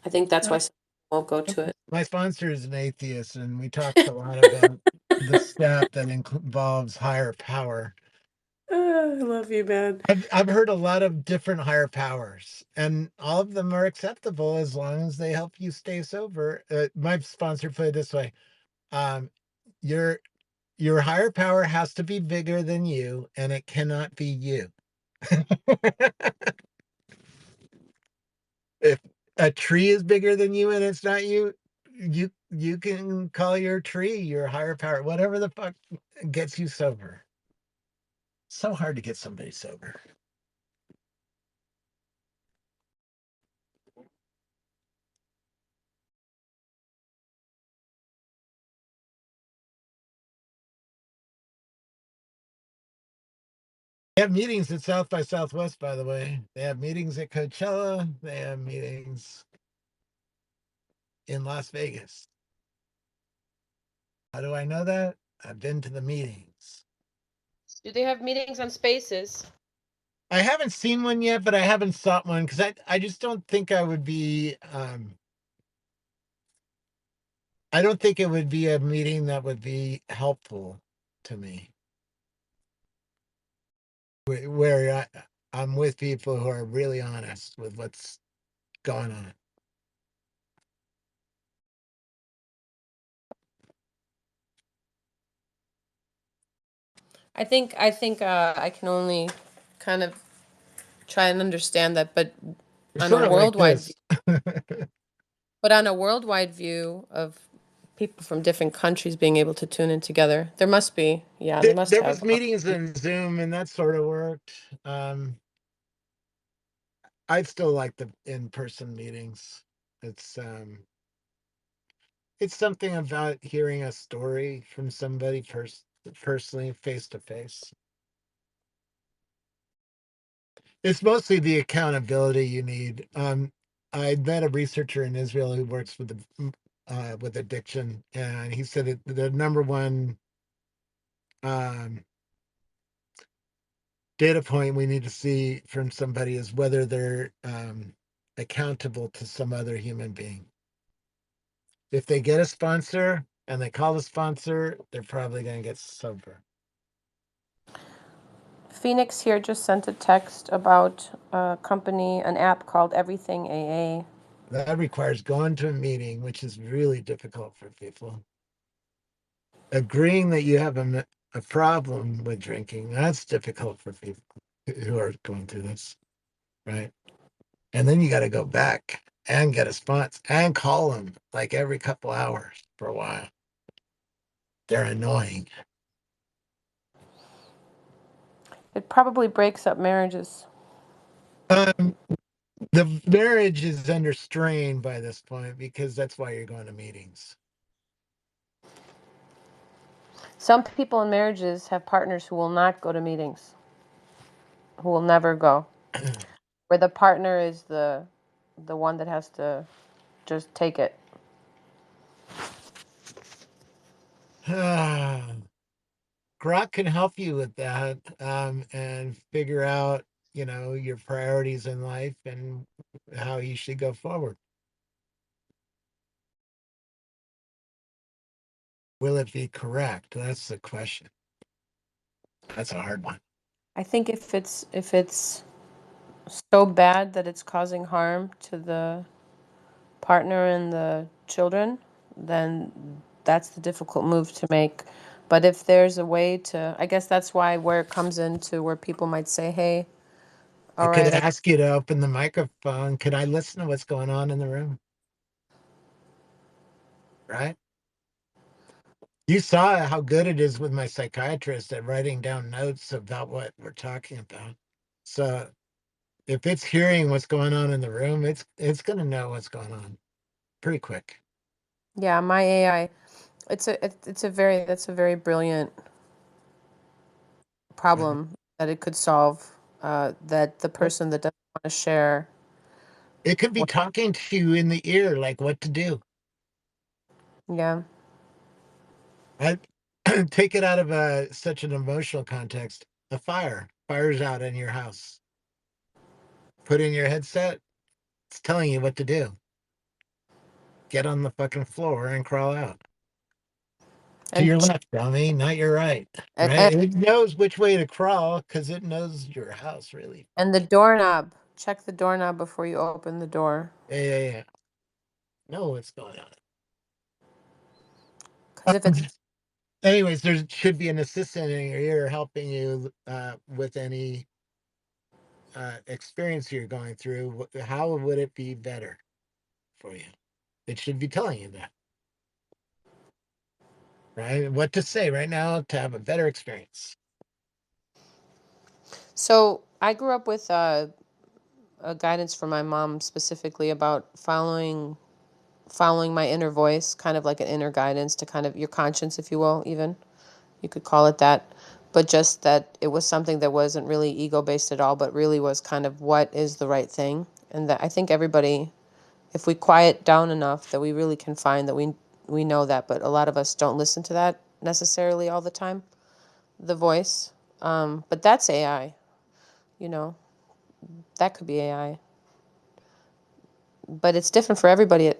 I think that's why some people won't go to it. My sponsor is an atheist, and we talked a lot about the step that involves higher power. I love you, man. I've heard a lot of different higher powers, and all of them are acceptable as long as they help you stay sober. My sponsor put it this way: your higher power has to be bigger than you, and it cannot be you. If a tree is bigger than you and it's not you, you can call your tree your higher power, whatever the fuck gets you sober. So hard to get somebody sober. They have meetings at South by Southwest, by the way. They have meetings at Coachella. They have meetings in Las Vegas. How do I know that? I've been to the meetings. Do they have meetings on Spaces? I haven't seen one yet, but I haven't sought one because I just don't think I would be I don't think it would be a meeting that would be helpful to me. Where I'm with people who are really honest with what's going on. I think I can only kind of try and understand that, but on Sort a of like worldwide this. but on a worldwide view of people from different countries being able to tune in together, there must be, yeah, they must There have. was meetings in Zoom, and that sort of worked. I still like the in-person meetings. It's something about hearing a story from somebody personally, face to face. It's mostly the accountability you need. I met a researcher in Israel who works with addiction, and he said that the number one data point we need to see from somebody is whether they're accountable to some other human being. If they get a sponsor and they call the sponsor, they're probably going to get sober. Phoenix here just sent a text about a company, an app called Everything AA. That requires going to a meeting, which is really difficult for people. Agreeing that you have a problem with drinking, that's difficult for people who are going through this, right? And then you got to go back and get a response and call them like every couple hours for a while. They're annoying. It probably breaks up marriages. The marriage is under strain by this point because that's why you're going to meetings. Some people in marriages have partners who will not go to meetings, who will never go, where the partner is the one that has to just take it. Grok can help you with that and figure out, your priorities in life and how you should go forward. Will it be correct? That's the question. That's a hard one. I think if it's so bad that it's causing harm to the partner and the children, then that's the difficult move to make. But if there's a way to, I guess that's where it comes into where people might say, hey, all I could right. ask you to open the microphone. Could I listen to what's going on in the room? Right? You saw how good it is with my psychiatrist at writing down notes about what we're talking about. So if it's hearing what's going on in the room, it's going to know what's going on pretty quick. Yeah, my AI, that's a very brilliant problem that it could solve, that the person that doesn't want to share. It could be talking to you in the ear, like what to do. Yeah. I take it out of such an emotional context. A fire's out in your house. Put in your headset. It's telling you what to do. Get on the fucking floor and crawl out. To your left, dummy, not your right. Right? It knows which way to crawl because it knows your house really. And the doorknob. Check the doorknob before you open the door. Yeah. Know what's going on. Because if it's anyways, there should be an assistant in your ear helping you with any experience you're going through. How would it be better for you? It should be telling you that. Right? What to say right now to have a better experience. So I grew up with a guidance from my mom specifically about following my inner voice, kind of like an inner guidance to kind of your conscience, if you will, even. You could call it that. But just that it was something that wasn't really ego-based at all, but really was kind of what is the right thing. And that I think everybody, if we quiet down enough, that we really can find that we know that, but a lot of us don't listen to that necessarily all the time, the voice. But that's AI, that could be AI. But it's different for everybody,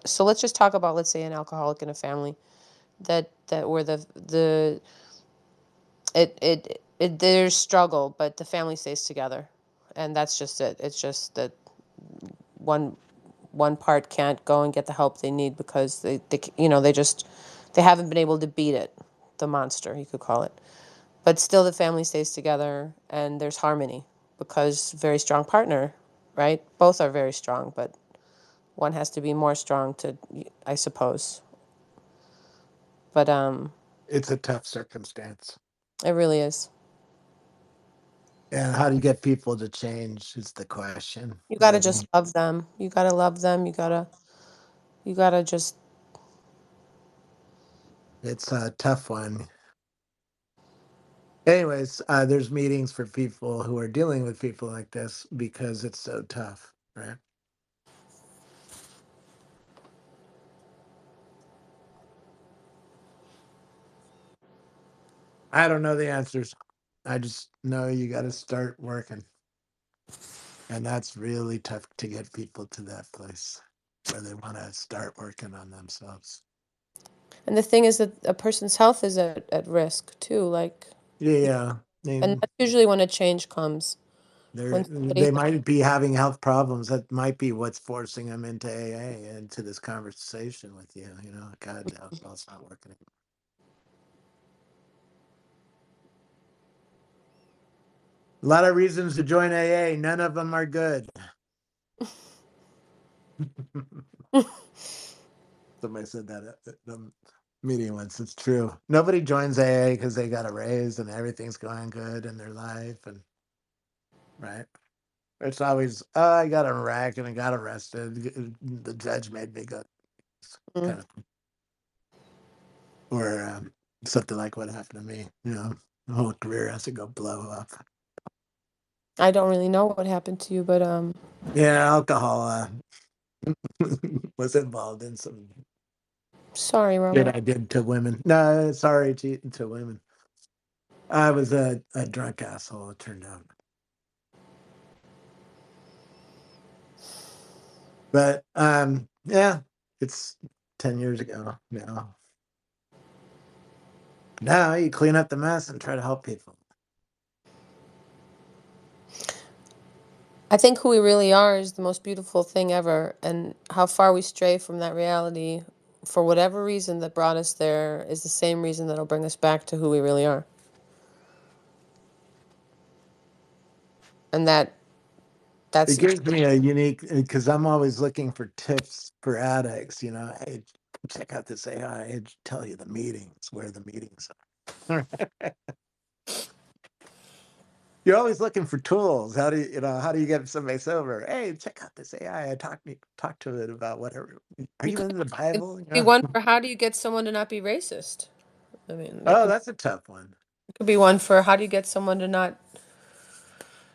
so let's just talk about, let's say, an alcoholic in a family that where there's struggle, but the family stays together, and that's just it. It's just that one part can't go and get the help they need because they haven't been able to beat it, the monster, you could call it. But still the family stays together and there's harmony because very strong partner, right? Both are very strong, but one has to be more strong I suppose. But it's a tough circumstance. It really is. And how do you get people to change is the question. You got to just love them. You got to love them. You got to just. It's a tough one. Anyways, there's meetings for people who are dealing with people like this because it's so tough, right? I don't know the answers. I just know you got to start working. And that's really tough to get people to that place where they want to start working on themselves. And the thing is that a person's health is at risk too. Like, yeah, And that's usually when a change comes. When somebody they might be having health problems. That might be what's forcing them into AA, into this conversation with you. You know, God, the alcohol's not working anymore. A lot of reasons to join AA. None of them are good. Somebody said that at the meeting once. It's true. Nobody joins AA because they got a raise and everything's going good in their life, and right. It's always, oh, I got a rack and I got arrested. The judge made me go, kind of, or something like what happened to me. You know, the whole career has to go blow up. I don't really know what happened to you, but Yeah, alcohol was involved in some sorry, shit Robert. I did to women. No, sorry to women. I was a drunk asshole, it turned out. But yeah, it's 10 years ago now. Now you clean up the mess and try to help people. I think who we really are is the most beautiful thing ever, and how far we stray from that reality for whatever reason that brought us there is the same reason that'll bring us back to who we really are. And that's It gives me a unique, because I'm always looking for tips for addicts. You know, hey, check out this AI. It'll tell you the meetings, where the meetings are. You're always looking for tools. How do how do you get somebody sober? Hey, check out this AI. I talk to it about whatever. Are you in the Bible? be one for how do you get someone to not be racist? I mean, That's a tough one. It could be one for how do you get someone to not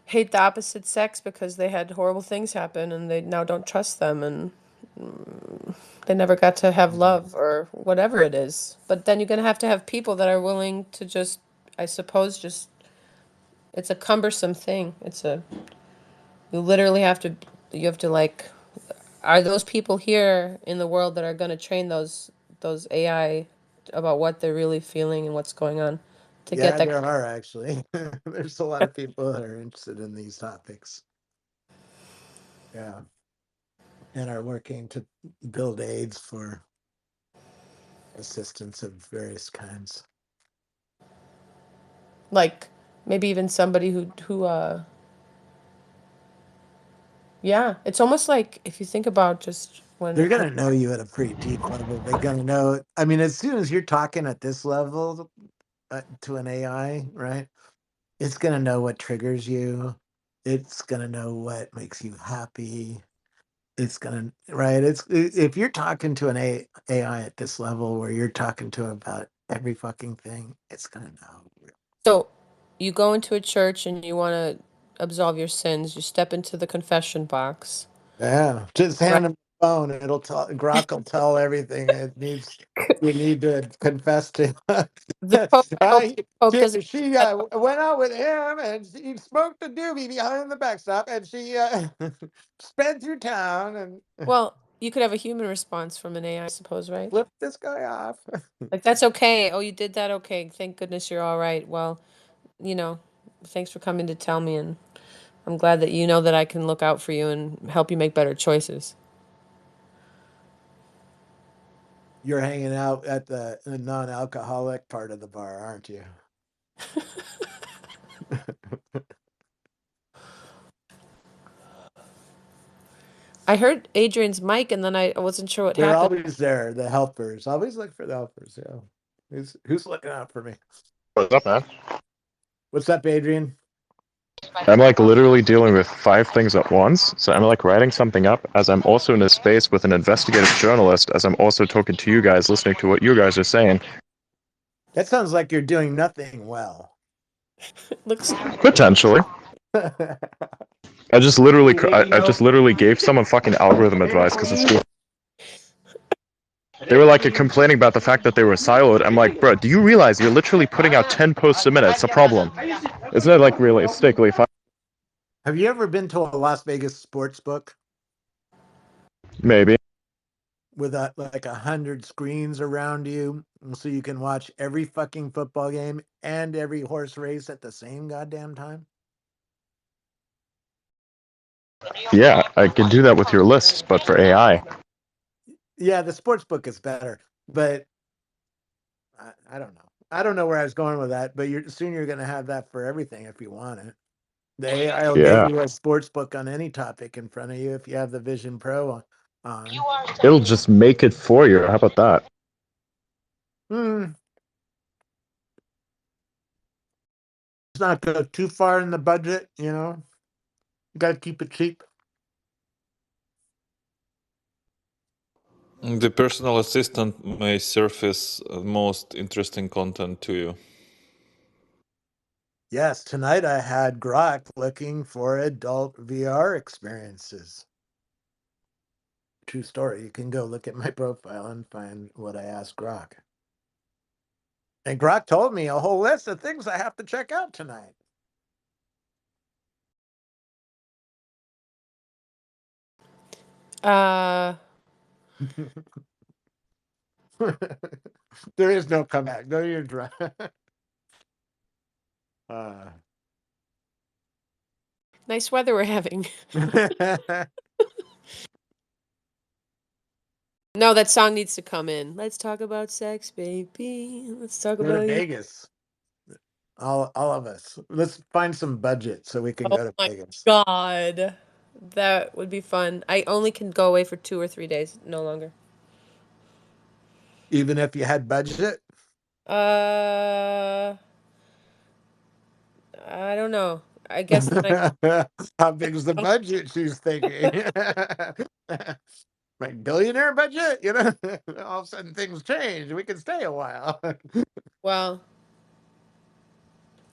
hate the opposite sex because they had horrible things happen and they now don't trust them and they never got to have love or whatever it is. But then you're going to have people that are willing to just, I suppose, just, it's a cumbersome thing. You literally have to, like, are those people here in the world that are going to train those AI about what they're really feeling and what's going on to get that? There are actually. There's a lot of people that are interested in these topics. Yeah. And are working to build aids for assistance of various kinds. Like maybe even somebody who yeah, it's almost like if you think about just when They're going to know you at a pretty deep level. They're going to know. I mean, as soon as you're talking at this level to an AI, right? It's going to know what triggers you. It's going to know what makes you happy. It's going to, right? If you're talking to an AI at this level where you're talking to about every fucking thing, it's going to know. So you go into a church and you want to absolve your sins. You step into the confession box. Yeah, just hand them the phone and it'll tell. Grok will tell everything it needs. You need to confess to. The Pope doesn't. She went out with him and she smoked a doobie behind the backstop and she sped through town and Well, you could have a human response from an AI, I suppose, right? flip this guy off. Like that's okay. Oh, you did that. Okay, thank goodness you're all right. Well, thanks for coming to tell me, and I'm glad that you know that I can look out for you and help you make better choices. You're hanging out at the non-alcoholic part of the bar, aren't you? I heard Adrian's mic, and then I wasn't sure what They're happened. always there. The helpers. Always look for the helpers. Yeah. Who's looking out for me? What's up, man? What's up, Adrian? I'm like literally dealing with 5 things at once. So I'm like writing something up as I'm also in a space with an investigative journalist, as I'm also talking to you guys, listening to what you guys are saying. That sounds like you're doing nothing well. Looks Potentially. I just literally gave someone fucking algorithm advice because it's cool. They were like complaining about the fact that they were siloed. I'm like, bro, do you realize you're literally putting out 10 posts a minute? It's a problem. Isn't it like realistically? Have you ever been to a Las Vegas sports book? Maybe. with like 100 screens around you, so you can watch every fucking football game and every horse race at the same goddamn time? Yeah, I could do that with your lists, but for AI. Yeah, the sports book is better, but I don't know. I don't know where I was going with that, but soon you're going to have that for everything if you want it. The AI will get Yeah. you a sports book on any topic in front of you if you have the Vision Pro on. It'll just make it for you. How about that? Let's not go too far in the budget, you know. Got to keep it cheap. The personal assistant may surface most interesting content to you. Yes, tonight I had Grok looking for adult VR experiences. True story. You can go look at my profile and find what I asked Grok. And Grok told me a whole list of things I have to check out tonight. There is no comeback. No, you're dry. Nice weather we're having. No, that song needs to come in. Let's talk about sex, baby. Let's talk Go to about you. Vegas. All of us. Let's find some budget so we can Oh go to my Vegas. God. That would be fun. I only can go away for 2 or 3 days, no longer. Even if you had budget? I don't know. I guess How big is the budget she's thinking? Like billionaire budget? You know, all of a sudden things change. We can stay a while. Well,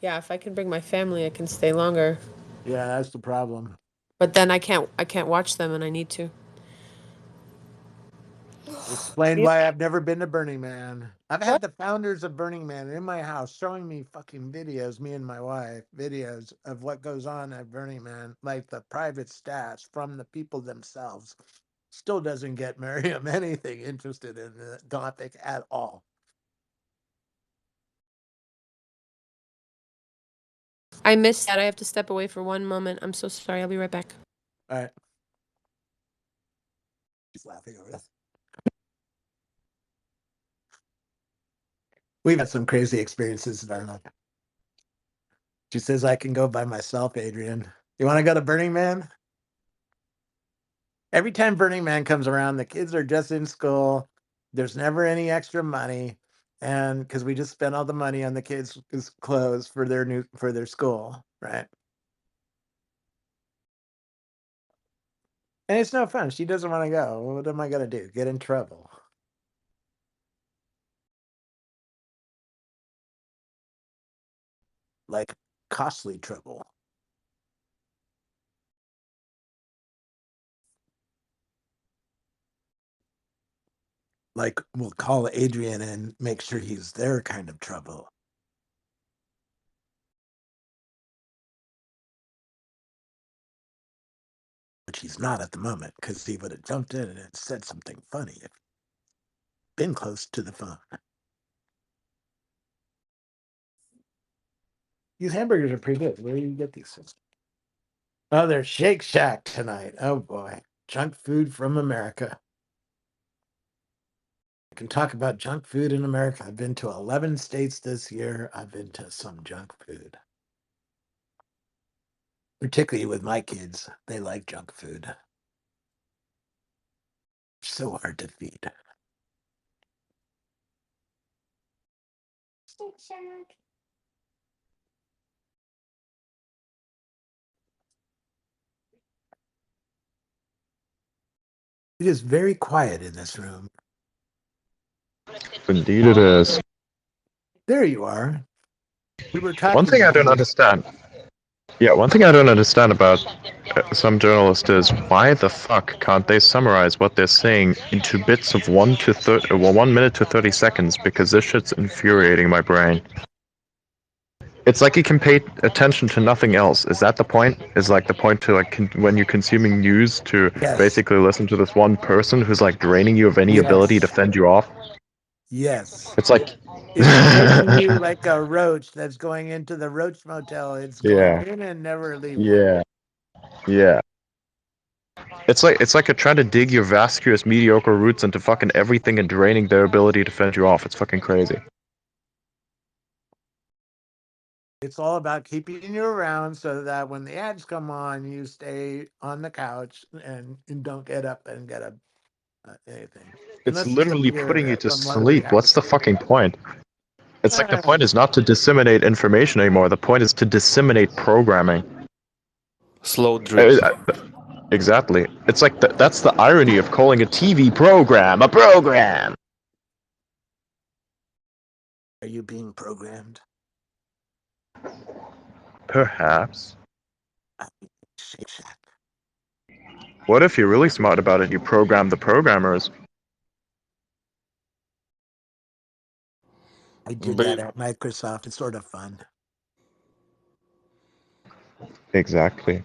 yeah, if I can bring my family, I can stay longer. Yeah, that's the problem. But then I can't watch them and I need to. Explain why I've never been to Burning Man. I've had the founders of Burning Man in my house showing me fucking videos, me and my wife, videos of what goes on at Burning Man, like the private stats from the people themselves. Still doesn't get Miriam anything interested in the topic at all. I missed that. I have to step away for one moment. I'm so sorry. I'll be right back. All right. She's laughing over that. We've had some crazy experiences in our life. She says I can go by myself, Adrian. You want to go to Burning Man? Every time Burning Man comes around, the kids are just in school. There's never any extra money. And because we just spent all the money on the kids' clothes for their school, right? And it's no fun. She doesn't want to go. What am I gonna do? Get in trouble? Like costly trouble. Like we'll call Adrian and make sure he's their kind of trouble. Which he's not at the moment, because he would have jumped in and said something funny if been close to the phone. These hamburgers are pretty good. Where do you get these things? Oh, they're Shake Shack tonight. Oh boy. Junk food from America. I can talk about junk food in America. I've been to 11 states this year. I've been to some junk food. Particularly with my kids. They like junk food. So hard to feed. It is very quiet in this room. Indeed it is. There you are. We were talking. One thing I don't understand. Yeah, one thing I don't understand about some journalists is why the fuck can't they summarize what they're saying into bits of 1 minute to 30 seconds? Because this shit's infuriating my brain. It's like you can pay attention to nothing else. Is that the point? Is like the point to like when you're consuming news to Yes. basically listen to this one person who's like draining you of any ability to Yes. fend you off? Yes. It's like It's making you like a roach that's going into the roach motel. It's going yeah, in and never leaving. yeah, yeah. It's like you're trying to dig your vacuous mediocre roots into fucking everything and draining their ability to fend you off. It's fucking crazy. It's all about keeping you around so that when the ads come on, you stay on the couch and don't get up and get anything. It's Unless it's literally putting you to from one of the sleep. ads. What's the fucking point? It's like the Ah, point is not to disseminate information anymore. The point is to disseminate programming. Slow drip. Exactly. It's like that's the irony of calling a TV program a program. are you being programmed? Perhaps. Shake Shack. What if you're really smart about it? You program the programmers. I did that at Microsoft. It's sort of fun. Exactly.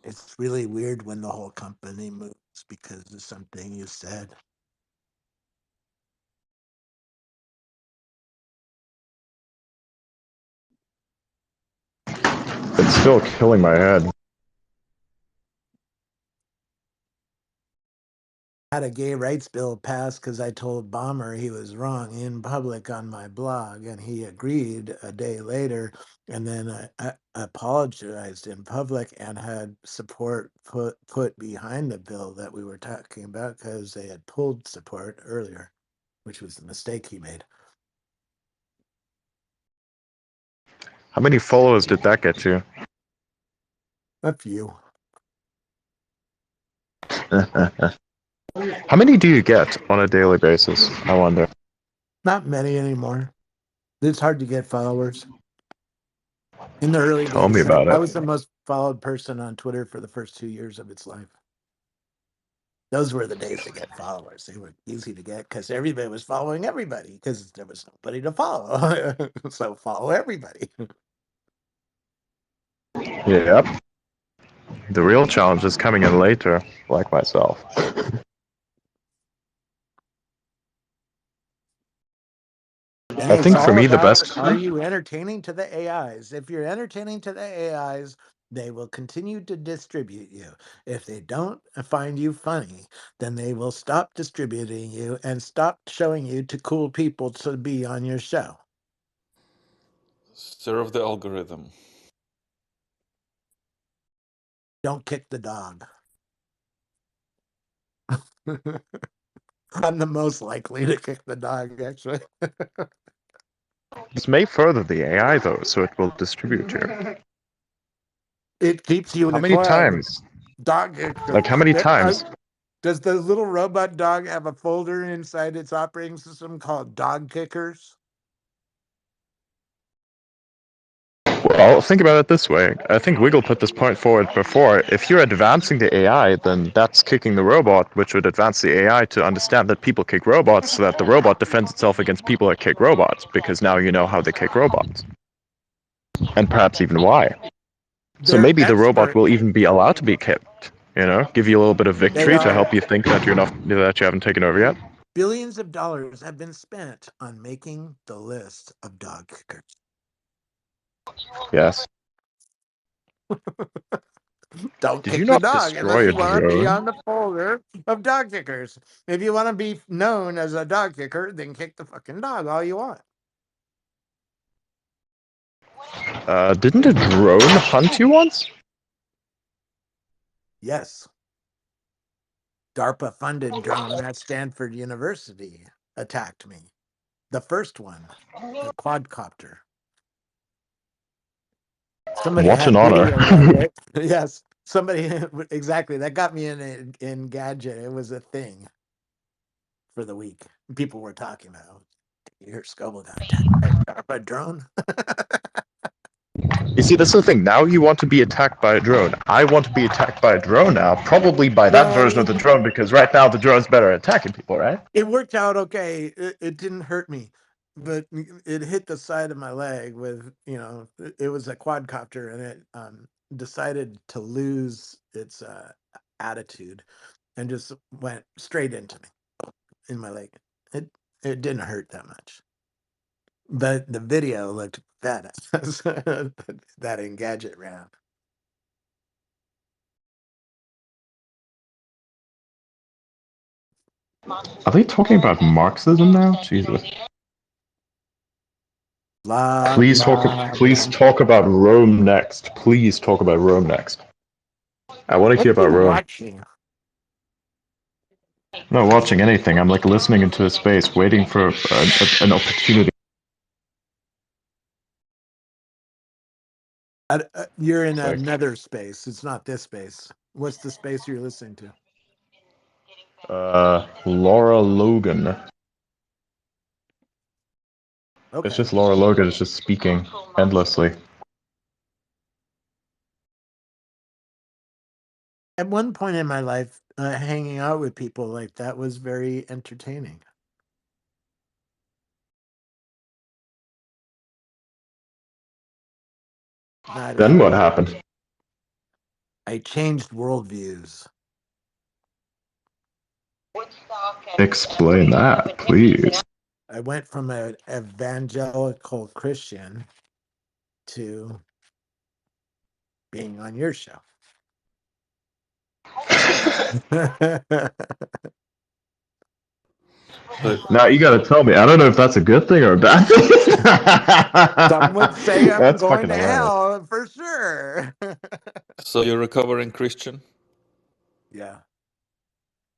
It's really weird when the whole company moves because of something you said. It's still killing my head. I had a gay rights bill passed because I told Bomber he was wrong in public on my blog, and he agreed a day later. And then I apologized in public and had support put behind the bill that we were talking about because they had pulled support earlier, which was the mistake he made. How many followers did that get you? A few. How many do you get on a daily basis? I wonder. Not many anymore. It's hard to get followers. In the early Tell me days, about I it. was the most followed person on Twitter for the first 2 years of its life. Those were the days to get followers. They were easy to get because everybody was following everybody because there was nobody to follow. So follow everybody. Yep. The real challenge is coming in later, like myself. And I it's think for all me the about, best. are you entertaining to the AIs? If you're entertaining to the AIs, they will continue to distribute you. If they don't find you funny, then they will stop distributing you and stop showing you to cool people to be on your show. Serve the algorithm. Don't kick the dog. I'm the most likely to kick the dog, actually. This may further the AI though, so it will distribute you. It keeps you in How a many club. times? Dog. Like how many times? Does the little robot dog have a folder inside its operating system called dog kickers? Well, think about it this way. I think Wiggle put this point forward before. If you're advancing the AI, then that's kicking the robot, which would advance the AI to understand that people kick robots so that the robot defends itself against people that kick robots, because now you know how they kick robots. And perhaps even why. So They're maybe the robot expert. will even be allowed to be kicked, you know? Give you a little bit of They victory to are. help you think that that you haven't taken over yet. Billions of dollars have been spent on making the list of dog kickers. Yes. Don't Did you kick the not dog unless destroy a you want to be drone? on the folder of dog kickers. If you want to be known as a dog kicker, then kick the fucking dog all you want. Didn't a drone hunt you once? Yes. DARPA funded drone at Stanford University attacked me. The first one, the quadcopter. Somebody What an had honor. video of it. Yes, somebody exactly. That got me in Gadget. It was a thing for the week. People were talking about. You hear Scoble got attacked by a DARPA drone. You see, that's the thing. Now you want to be attacked by a drone. I want to be attacked by a drone now, probably by that No, version of the drone, because right now the drone's better at attacking people, right? it worked out okay. It didn't hurt me. but it hit the side of my leg with, it was a quadcopter, and it decided to lose its attitude and just went straight into me in my leg. It didn't hurt that much, but the video looked badass. That Engadget ran. Are they talking about Marxism now? Jesus. Blah, Please blah, please blah. talk about Rome next. Please talk about Rome next. I want to What hear are you about Rome. watching? I'm not watching anything. I'm like listening into a space, waiting for an opportunity. You're in Like, another space. It's not this space. What's the space you're listening to? Laura Logan. Okay. It's just Laura Logan is just speaking endlessly. At one point in my life, hanging out with people like that was very entertaining. Not Then what anymore. happened? I changed worldviews. Explain that, please. I went from an evangelical Christian to being on your show. Now you gotta tell me. I don't know if that's a good thing or a bad thing. Some would say I'm That's going fucking to hilarious. hell for sure. So you're recovering Christian? Yeah.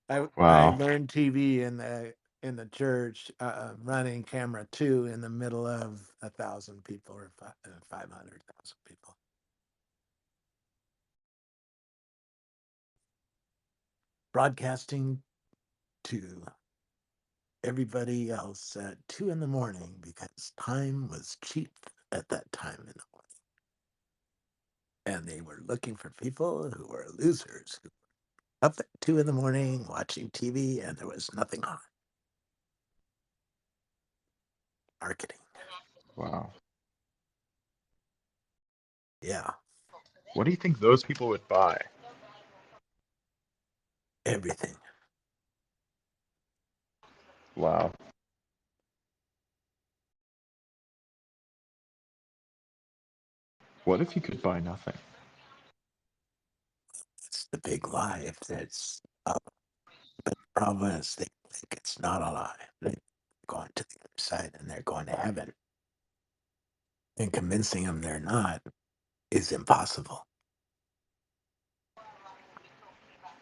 I Wow. learned TV in the church, running camera 2 in the middle of 1,000 people or 500,000 people. Broadcasting to everybody else at 2 in the morning because time was cheap at that time in the morning. And they were looking for people who were losers, who were up at 2 in the morning watching TV and there was nothing on. Marketing. Wow. Yeah. What do you think those people would buy? Everything. Wow. What if you could buy nothing? It's the big lie. If it's up, but the problem is they think it's not a lie. They're going to the other side and they're going to heaven. And convincing them they're not is impossible.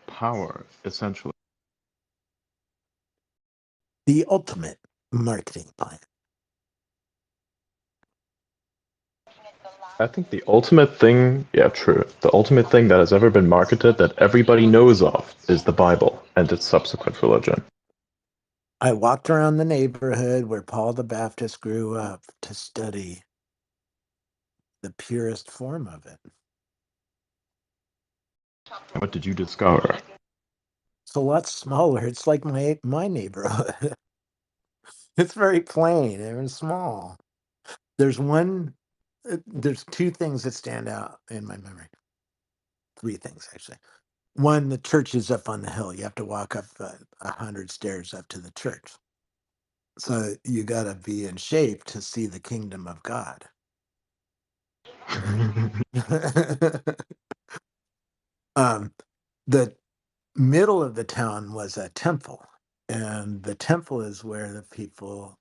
Power, essentially. The ultimate marketing plan. I think the ultimate thing, yeah, true. The ultimate thing that has ever been marketed that everybody knows of is the Bible and its subsequent religion. I walked around the neighborhood where Paul the Baptist grew up to study the purest form of it. What did you discover? It's a lot smaller. It's like my neighborhood. It's very plain and small. There's two things that stand out in my memory. 3 things, actually. One, the church is up on the hill. You have to walk up 100 stairs up to the church. So you got to be in shape to see the kingdom of God. The middle of the town was a temple, and the temple is where the people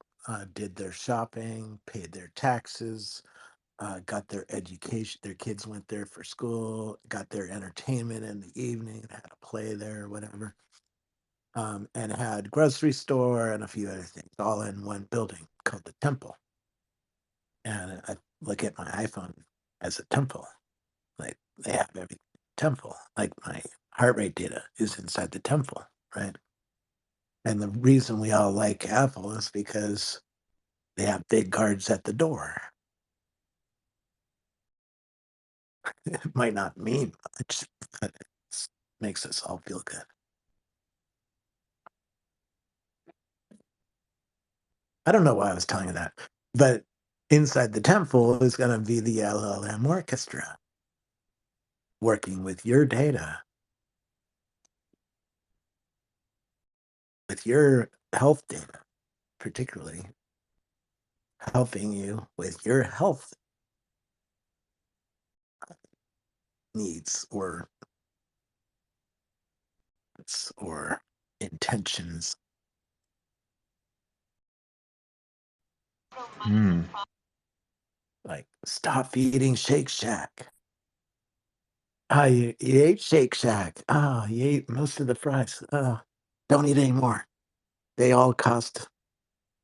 did their shopping, paid their taxes, got their education. Their kids went there for school, got their entertainment in the evening, had a play there or whatever, and had grocery store and a few other things all in one building called the temple. And I look at my iPhone as a temple. Like they have every temple. Like my heart rate data is inside the temple, right? And the reason we all like Apple is because they have big guards at the door. It might not mean much, but it makes us all feel good. I don't know why I was telling you that, but inside the temple is going to be the LLM orchestra working with your data, with your health data, particularly helping you with your health needs or intentions. Like, stop eating Shake Shack. Ah, you ate Shake Shack. Ah, you ate most of the fries. Don't eat anymore. They all cost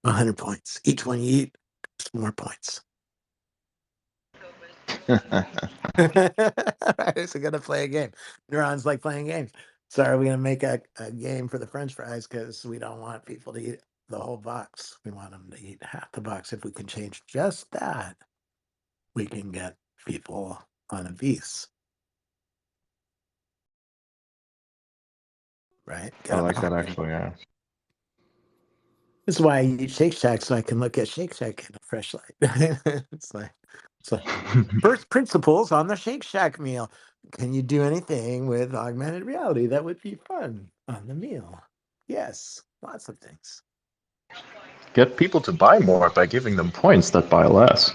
100 points. Each one you eat costs more points. Right, so gonna play a game. Neurons like playing games. So are we gonna make a game for the French fries because we don't want people to eat the whole box? We want them to eat half the box. If we can change just that, we can get people on a vis. Right? I like that actually, yeah. This is why I eat Shake Shack, so I can look at Shake Shack in a fresh light. it's like first principles on the Shake Shack meal. Can you do anything with augmented reality that would be fun on the meal? Yes, lots of things. Get people to buy more by giving them points that buy less.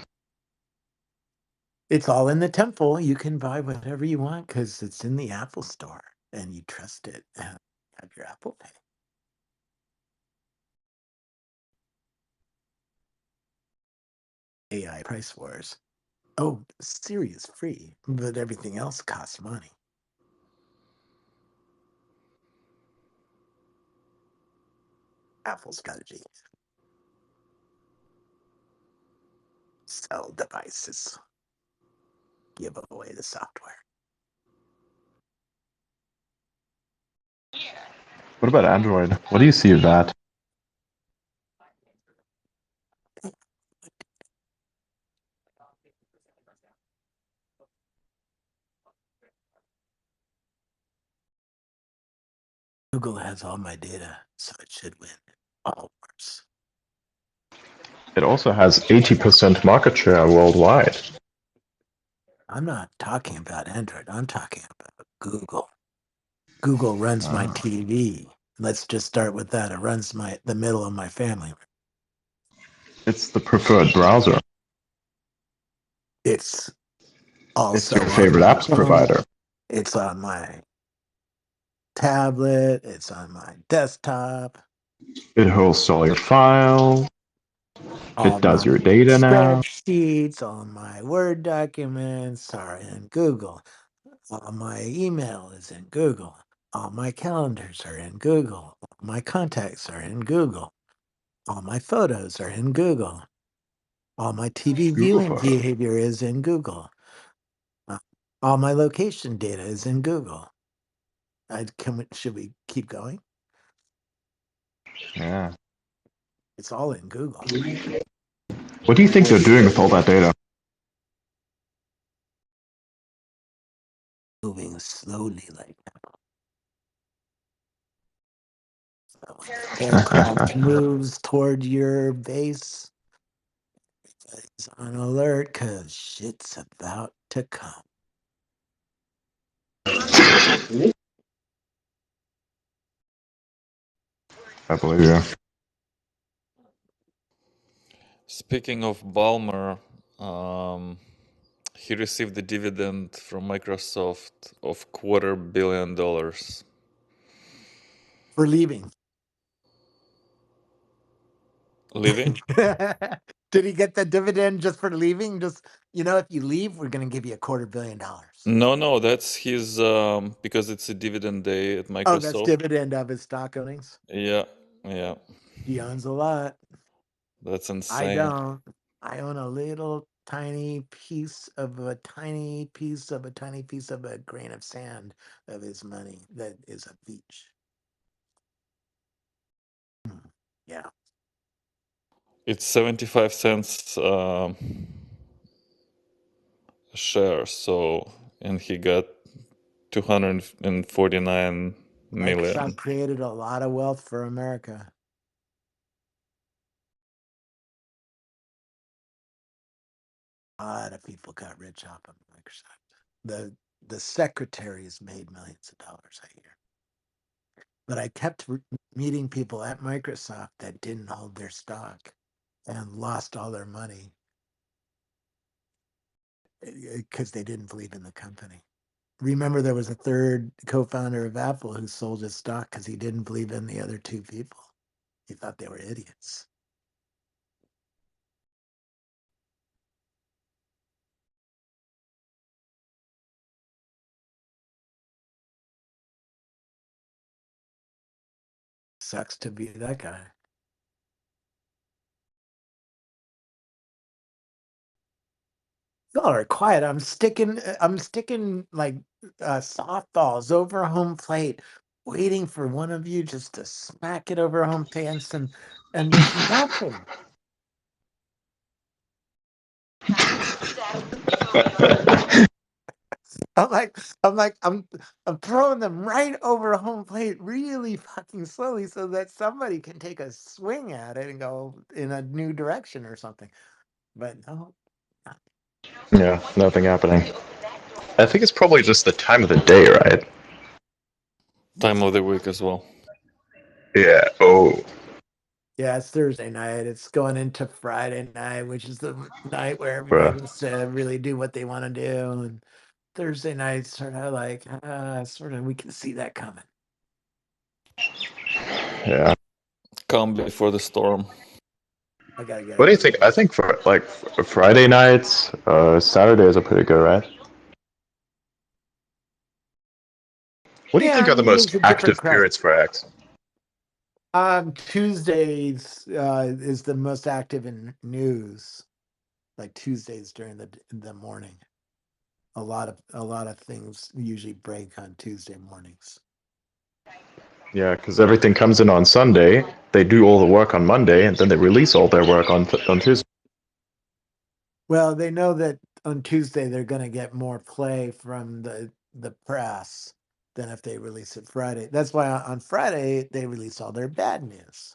It's all in the temple. You can buy whatever you want because it's in the Apple Store and you trust it and have your Apple Pay. AI price wars. Oh, Siri is free, but everything else costs money. Apple strategy. Sell devices. Give away the software. What about Android? What do you see of that? Google has all my data, so it should win. All worse. It also has 80% market share worldwide. I'm not talking about Android. I'm talking about Google. Google runs my TV. Let's just start with that. It runs the middle of my family. It's the preferred browser. It's also It's your favorite apps provider. It's on my tablet. It's on my desktop. It hosts all your files. It does your data now. Spreadsheets, all my Word documents are in Google. All my email is in Google. All my calendars are in Google. All my contacts are in Google. All my photos are in Google. All my TV viewing behavior is in Google. All my location data is in Google. Should we keep going? Yeah. It's all in Google. What do you think they're doing with all that data? Moving slowly like that. So when the aircraft moves toward your base, everybody's on alert because shit's about to come. I believe you. Speaking of Balmer, he received a dividend from Microsoft of $250 million. For leaving. Leaving? Did he get the dividend just for leaving? Just, if you leave, we're going to give you $250 million. No, that's his, because it's a dividend day at Microsoft. Oh, that's dividend of his stock earnings? Yeah. He owns a lot. That's insane. I don't. I own a little tiny piece of a tiny piece of a tiny piece of a grain of sand of his money that is a beach. Yeah. It's 75 cents a share, and he got 249 million. Microsoft created a lot of wealth for America. A lot of people got rich off of Microsoft. The secretaries made millions of dollars a year. But I kept meeting people at Microsoft that didn't hold their stock and lost all their money because they didn't believe in the company. Remember, there was a third co-founder of Apple who sold his stock because he didn't believe in the other two people. He thought they were idiots. Sucks to be that guy. Y'all are quiet. I'm sticking like softballs over home plate, waiting for one of you just to smack it over home fence, and there's nothing. I'm throwing them right over home plate really fucking slowly so that somebody can take a swing at it and go in a new direction or something. But no. Yeah, nothing happening. I think it's probably just the time of the day, right? Time of the week as well. Yeah. Oh. Yeah, it's Thursday night. It's going into Friday night, which is the night where everybody Bruh. wants to really do what they want to do. And Thursday night, sort of like, we can see that coming. Yeah. Calm before the storm. I gotta get What up. do you think? I think for like Friday nights, Saturdays are pretty good, right? What do you Yeah, think I are the mean, most there's a different active crowd. periods for X? Tuesdays is the most active in news, like Tuesdays during the morning. A lot of things usually break on Tuesday mornings. Yeah, because everything comes in on Sunday. They do all the work on Monday, and then they release all their work on Tuesday. Well, they know that on Tuesday they're going to get more play from the press than if they release it Friday. That's why on Friday they release all their bad news.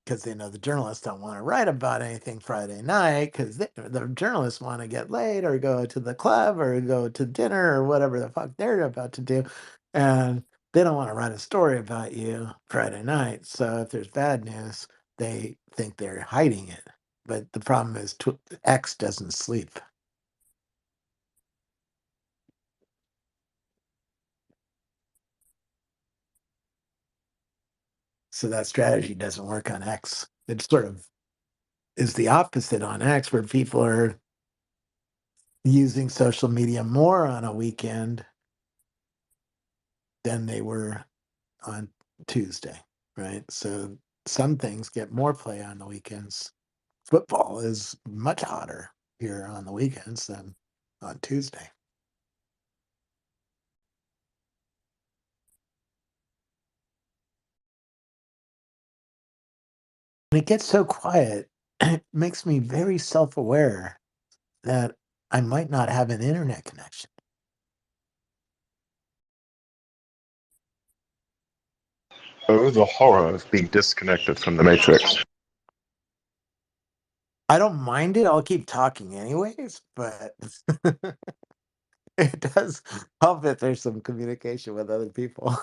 Because they know the journalists don't want to write about anything Friday night because the journalists want to get laid or go to the club or go to dinner or whatever the fuck they're about to do. And they don't want to write a story about you Friday night. So if there's bad news, they think they're hiding it. But the problem is X doesn't sleep. So that strategy doesn't work on X. It sort of is the opposite on X, where people are using social media more on a weekend than they were on Tuesday, right? So some things get more play on the weekends. Football is much hotter here on the weekends than on Tuesday. When it gets so quiet, it makes me very self-aware that I might not have an internet connection. Oh, the horror of being disconnected from the Matrix. I don't mind it. I'll keep talking anyways, but it does help if there's some communication with other people.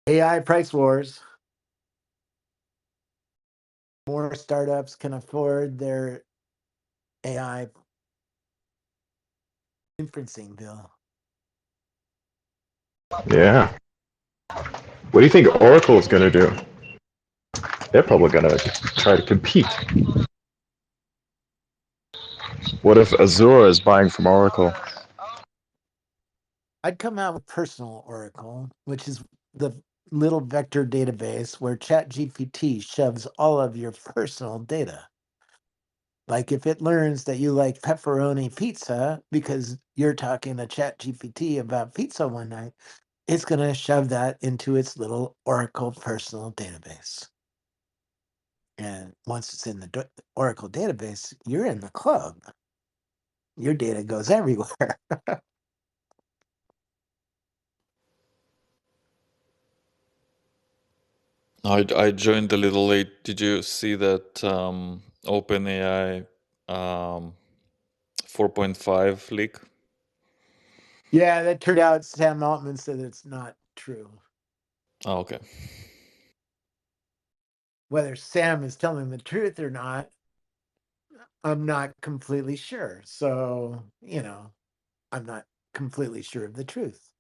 AI price wars. More startups can afford their AI inferencing bill. Yeah. What do you think Oracle is going to do? They're probably going to try to compete. What if Azure is buying from Oracle? I'd come out with Personal Oracle, which is the little vector database where ChatGPT shoves all of your personal data. Like if it learns that you like pepperoni pizza because you're talking to ChatGPT about pizza one night, it's going to shove that into its little Oracle personal database. And once it's in the Oracle database, you're in the club. Your data goes everywhere. I joined a little late. Did you see that OpenAI 4.5 leak? Yeah, that turned out Sam Altman said it's not true. Oh, okay. Whether Sam is telling the truth or not, I'm not completely sure. So, I'm not completely sure of the truth.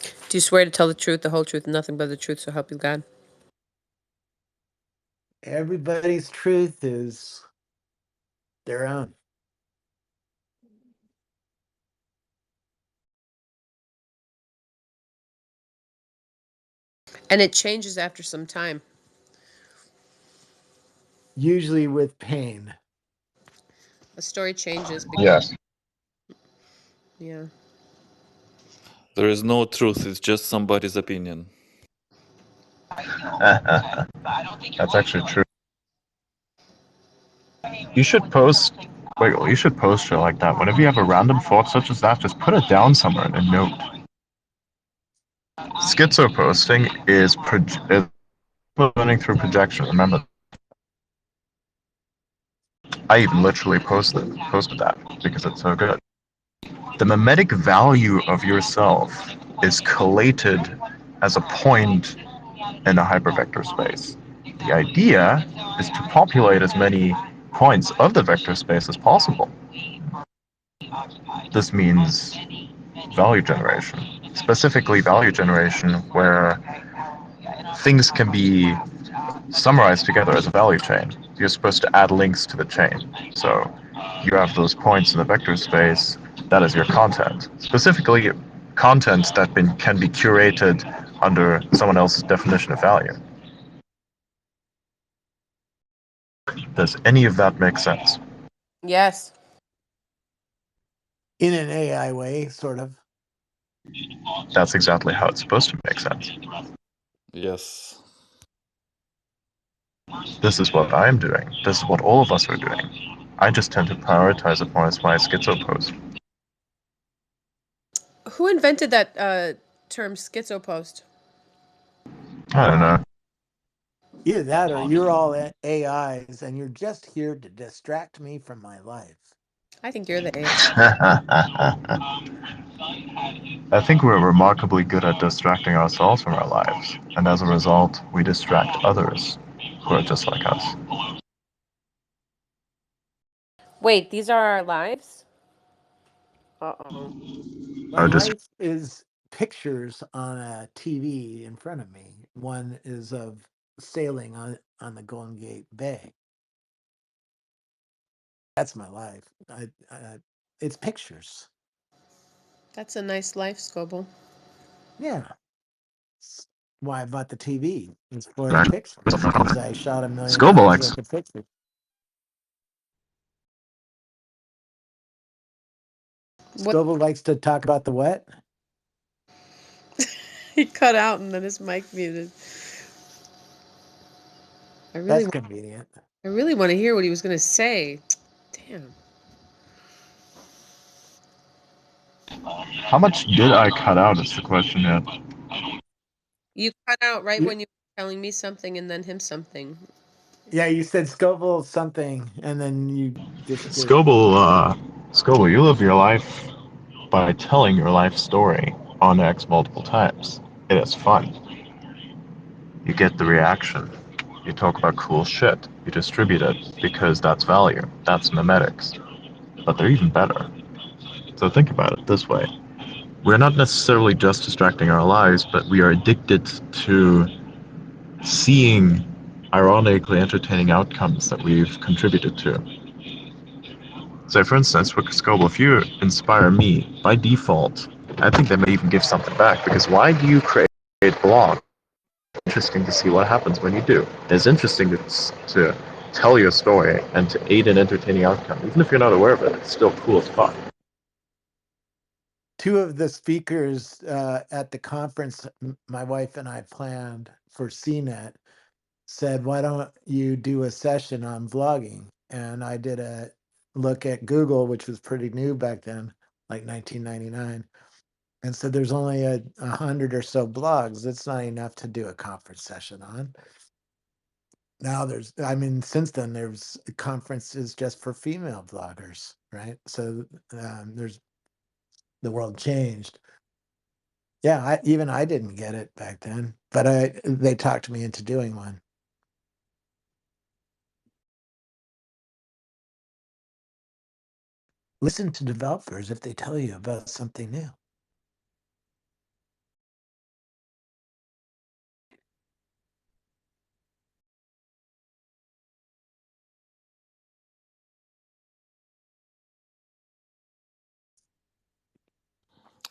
Do you swear to tell the truth, the whole truth, and nothing but the truth, so help you God? Everybody's truth is their own. And it changes after some time. Usually with pain. A story changes. Yes. Yeah. There is no truth. It's just somebody's opinion. That's actually true. You should post, Wiggle, you should post shit like that. Whenever you have a random thought such as that, just put it down somewhere in a note. Schizo posting is learning through projection. Remember, I even literally posted that because it's so good. The mimetic value of yourself is collated as a point in a hypervector space. The idea is to populate as many points of the vector space as possible. This means value generation, specifically value generation where things can be summarized together as a value chain. You're supposed to add links to the chain. So you have those points in the vector space, that is your content. Specifically, content that can be curated under someone else's definition of value. Does any of that make sense? Yes. In an AI way, sort of. That's exactly how it's supposed to make sense. Yes. This is what I'm doing. This is what all of us are doing. I just tend to prioritize it more as my schizo post. Who invented that term schizopost? I don't know. Either that or you're all AIs and you're just here to distract me from my life. I think you're the AI. I think we're remarkably good at distracting ourselves from our lives, and as a result, we distract others who are just like us. Wait, these are our lives? Uh-oh. My life is pictures on a TV in front of me. One is of sailing on the Golden Gate Bay. That's my life. It's pictures. That's a nice life, Scoble. Yeah. That's why I bought the TV. It's for the pictures because I shot $1 million worth of pictures. Scoble likes to talk about the what? He cut out and then his mic muted. That's convenient. I really want to hear what he was going to say. Damn. How much did I cut out is the question here. You cut out right when you were telling me something and then him something. Yeah, you said Scoble something and then you disappeared. Scoble, you live your life by telling your life story on X multiple times. It is fun. You get the reaction. You talk about cool shit. You distribute it because that's value. That's mimetics. But they're even better. So think about it this way. We're not necessarily just distracting our lives, but we are addicted to seeing ironically entertaining outcomes that we've contributed to. So for instance, with Scoble, if you inspire me, by default, I think they may even give something back, because why do you create a blog? Interesting to see what happens when you do. It's interesting to tell your story and to aid in entertaining outcome. Even if you're not aware of it, it's still cool as fuck. Two of the speakers at the conference my wife and I planned for CNET said, why don't you do a session on vlogging? And I did a look at Google, which was pretty new back then, like 1999. And so there's only 100 or so blogs. It's not enough to do a conference session on. Now since then there's conferences just for female bloggers, right? So there's the world changed. Yeah, even I didn't get it back then, but they talked me into doing one. Listen to developers if they tell you about something new.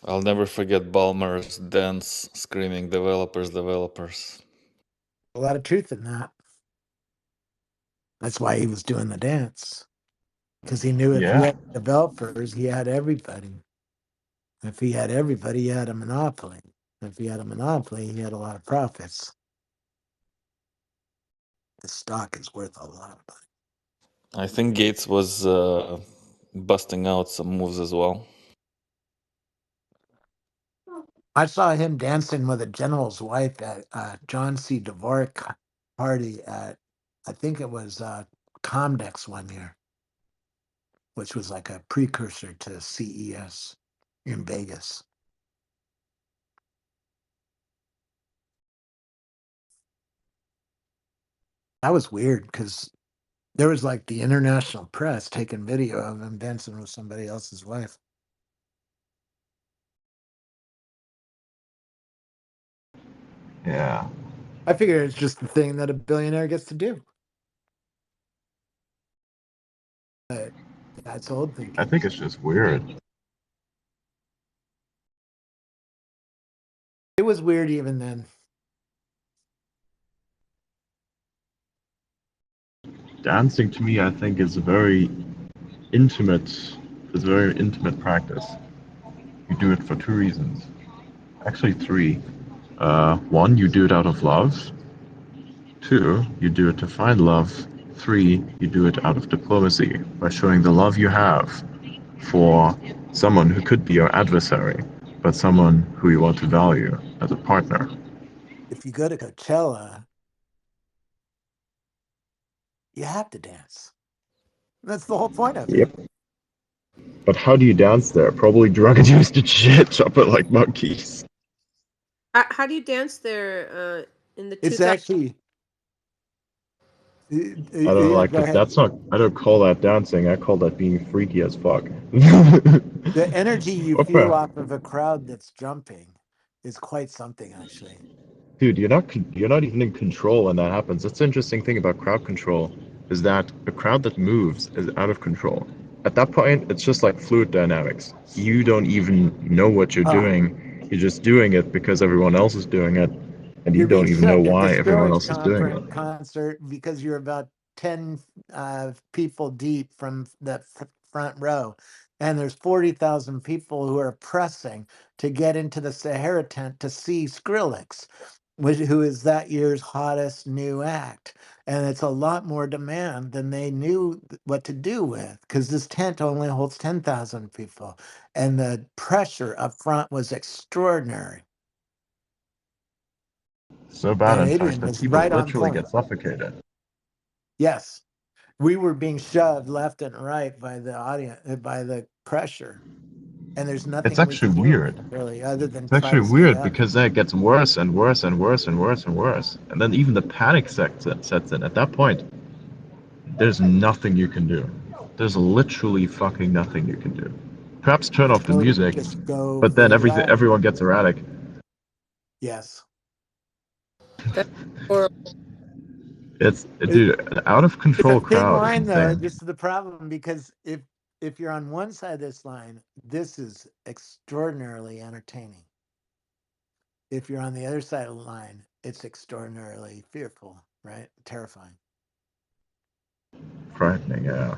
I'll never forget Ballmer's dance screaming developers, developers. A lot of truth in that. That's why he was doing the dance. Because he knew if he Yeah. had developers, he had everybody. If he had everybody, he had a monopoly. If he had a monopoly, he had a lot of profits. The stock is worth a lot of money. I think Gates was busting out some moves as well. I saw him dancing with a general's wife at John C. Dvorak party at, I think it was Comdex one year, which was like a precursor to CES in Vegas. That was weird because there was like the international press taking video of him dancing with somebody else's wife. Yeah. I figure it's just the thing that a billionaire gets to do. But that's old thinking. I think it's just weird. It was weird even then. Dancing to me, I think, is a very intimate practice. You do it for two reasons. Actually, three. One, you do it out of love. Two, you do it to find love. Three, you do it out of diplomacy by showing the love you have for someone who could be your adversary, but someone who you want to value as a partner. If you go to Coachella, you have to dance. That's the whole point of it. Yep. But how do you dance there? Probably drug-induced and shit, chop it like monkeys. How do you dance there in the It's 2000s? actually. I don't Yeah, like go that. ahead. That's not. I don't call that dancing. I call that being freaky as fuck. The energy you feel Okay. off of a crowd that's jumping is quite something, actually. Dude, you're not even in control when that happens. That's the interesting thing about crowd control, is that a crowd that moves is out of control. At that point, it's just like fluid dynamics. You don't even know what you're doing. You're just doing it because everyone else is doing it, and you You're being don't even know shoved at the why everyone Skrillex else is doing it. concert because you're about 10 people deep from the front row. And there's 40,000 people who are pressing to get into the Sahara tent to see Skrillex, who is that year's hottest new act. And it's a lot more demand than they knew what to do with, because this tent only holds 10,000 people. And the pressure up front was extraordinary. So bad, And in fact, Adrian that was people right on literally point. get suffocated. Yes, we were being shoved left and right by the audience, by the pressure, and there's It's nothing we actually could do weird. really other than It's try actually to stay weird out. because then it gets worse and worse and worse and worse and worse. And then even the panic sets in. At that point, there's nothing you can do. There's literally fucking nothing you can do. Perhaps turn off the Totally, music, just go but for then the ride. everyone gets erratic. Yes, That's horrible. It's it, dude, an out of it's a control thin crowd is line though. insane. This is the problem, because if you're on one side of this line, this is extraordinarily entertaining. If you're on the other side of the line, it's extraordinarily fearful, right? Terrifying. Frightening, yeah.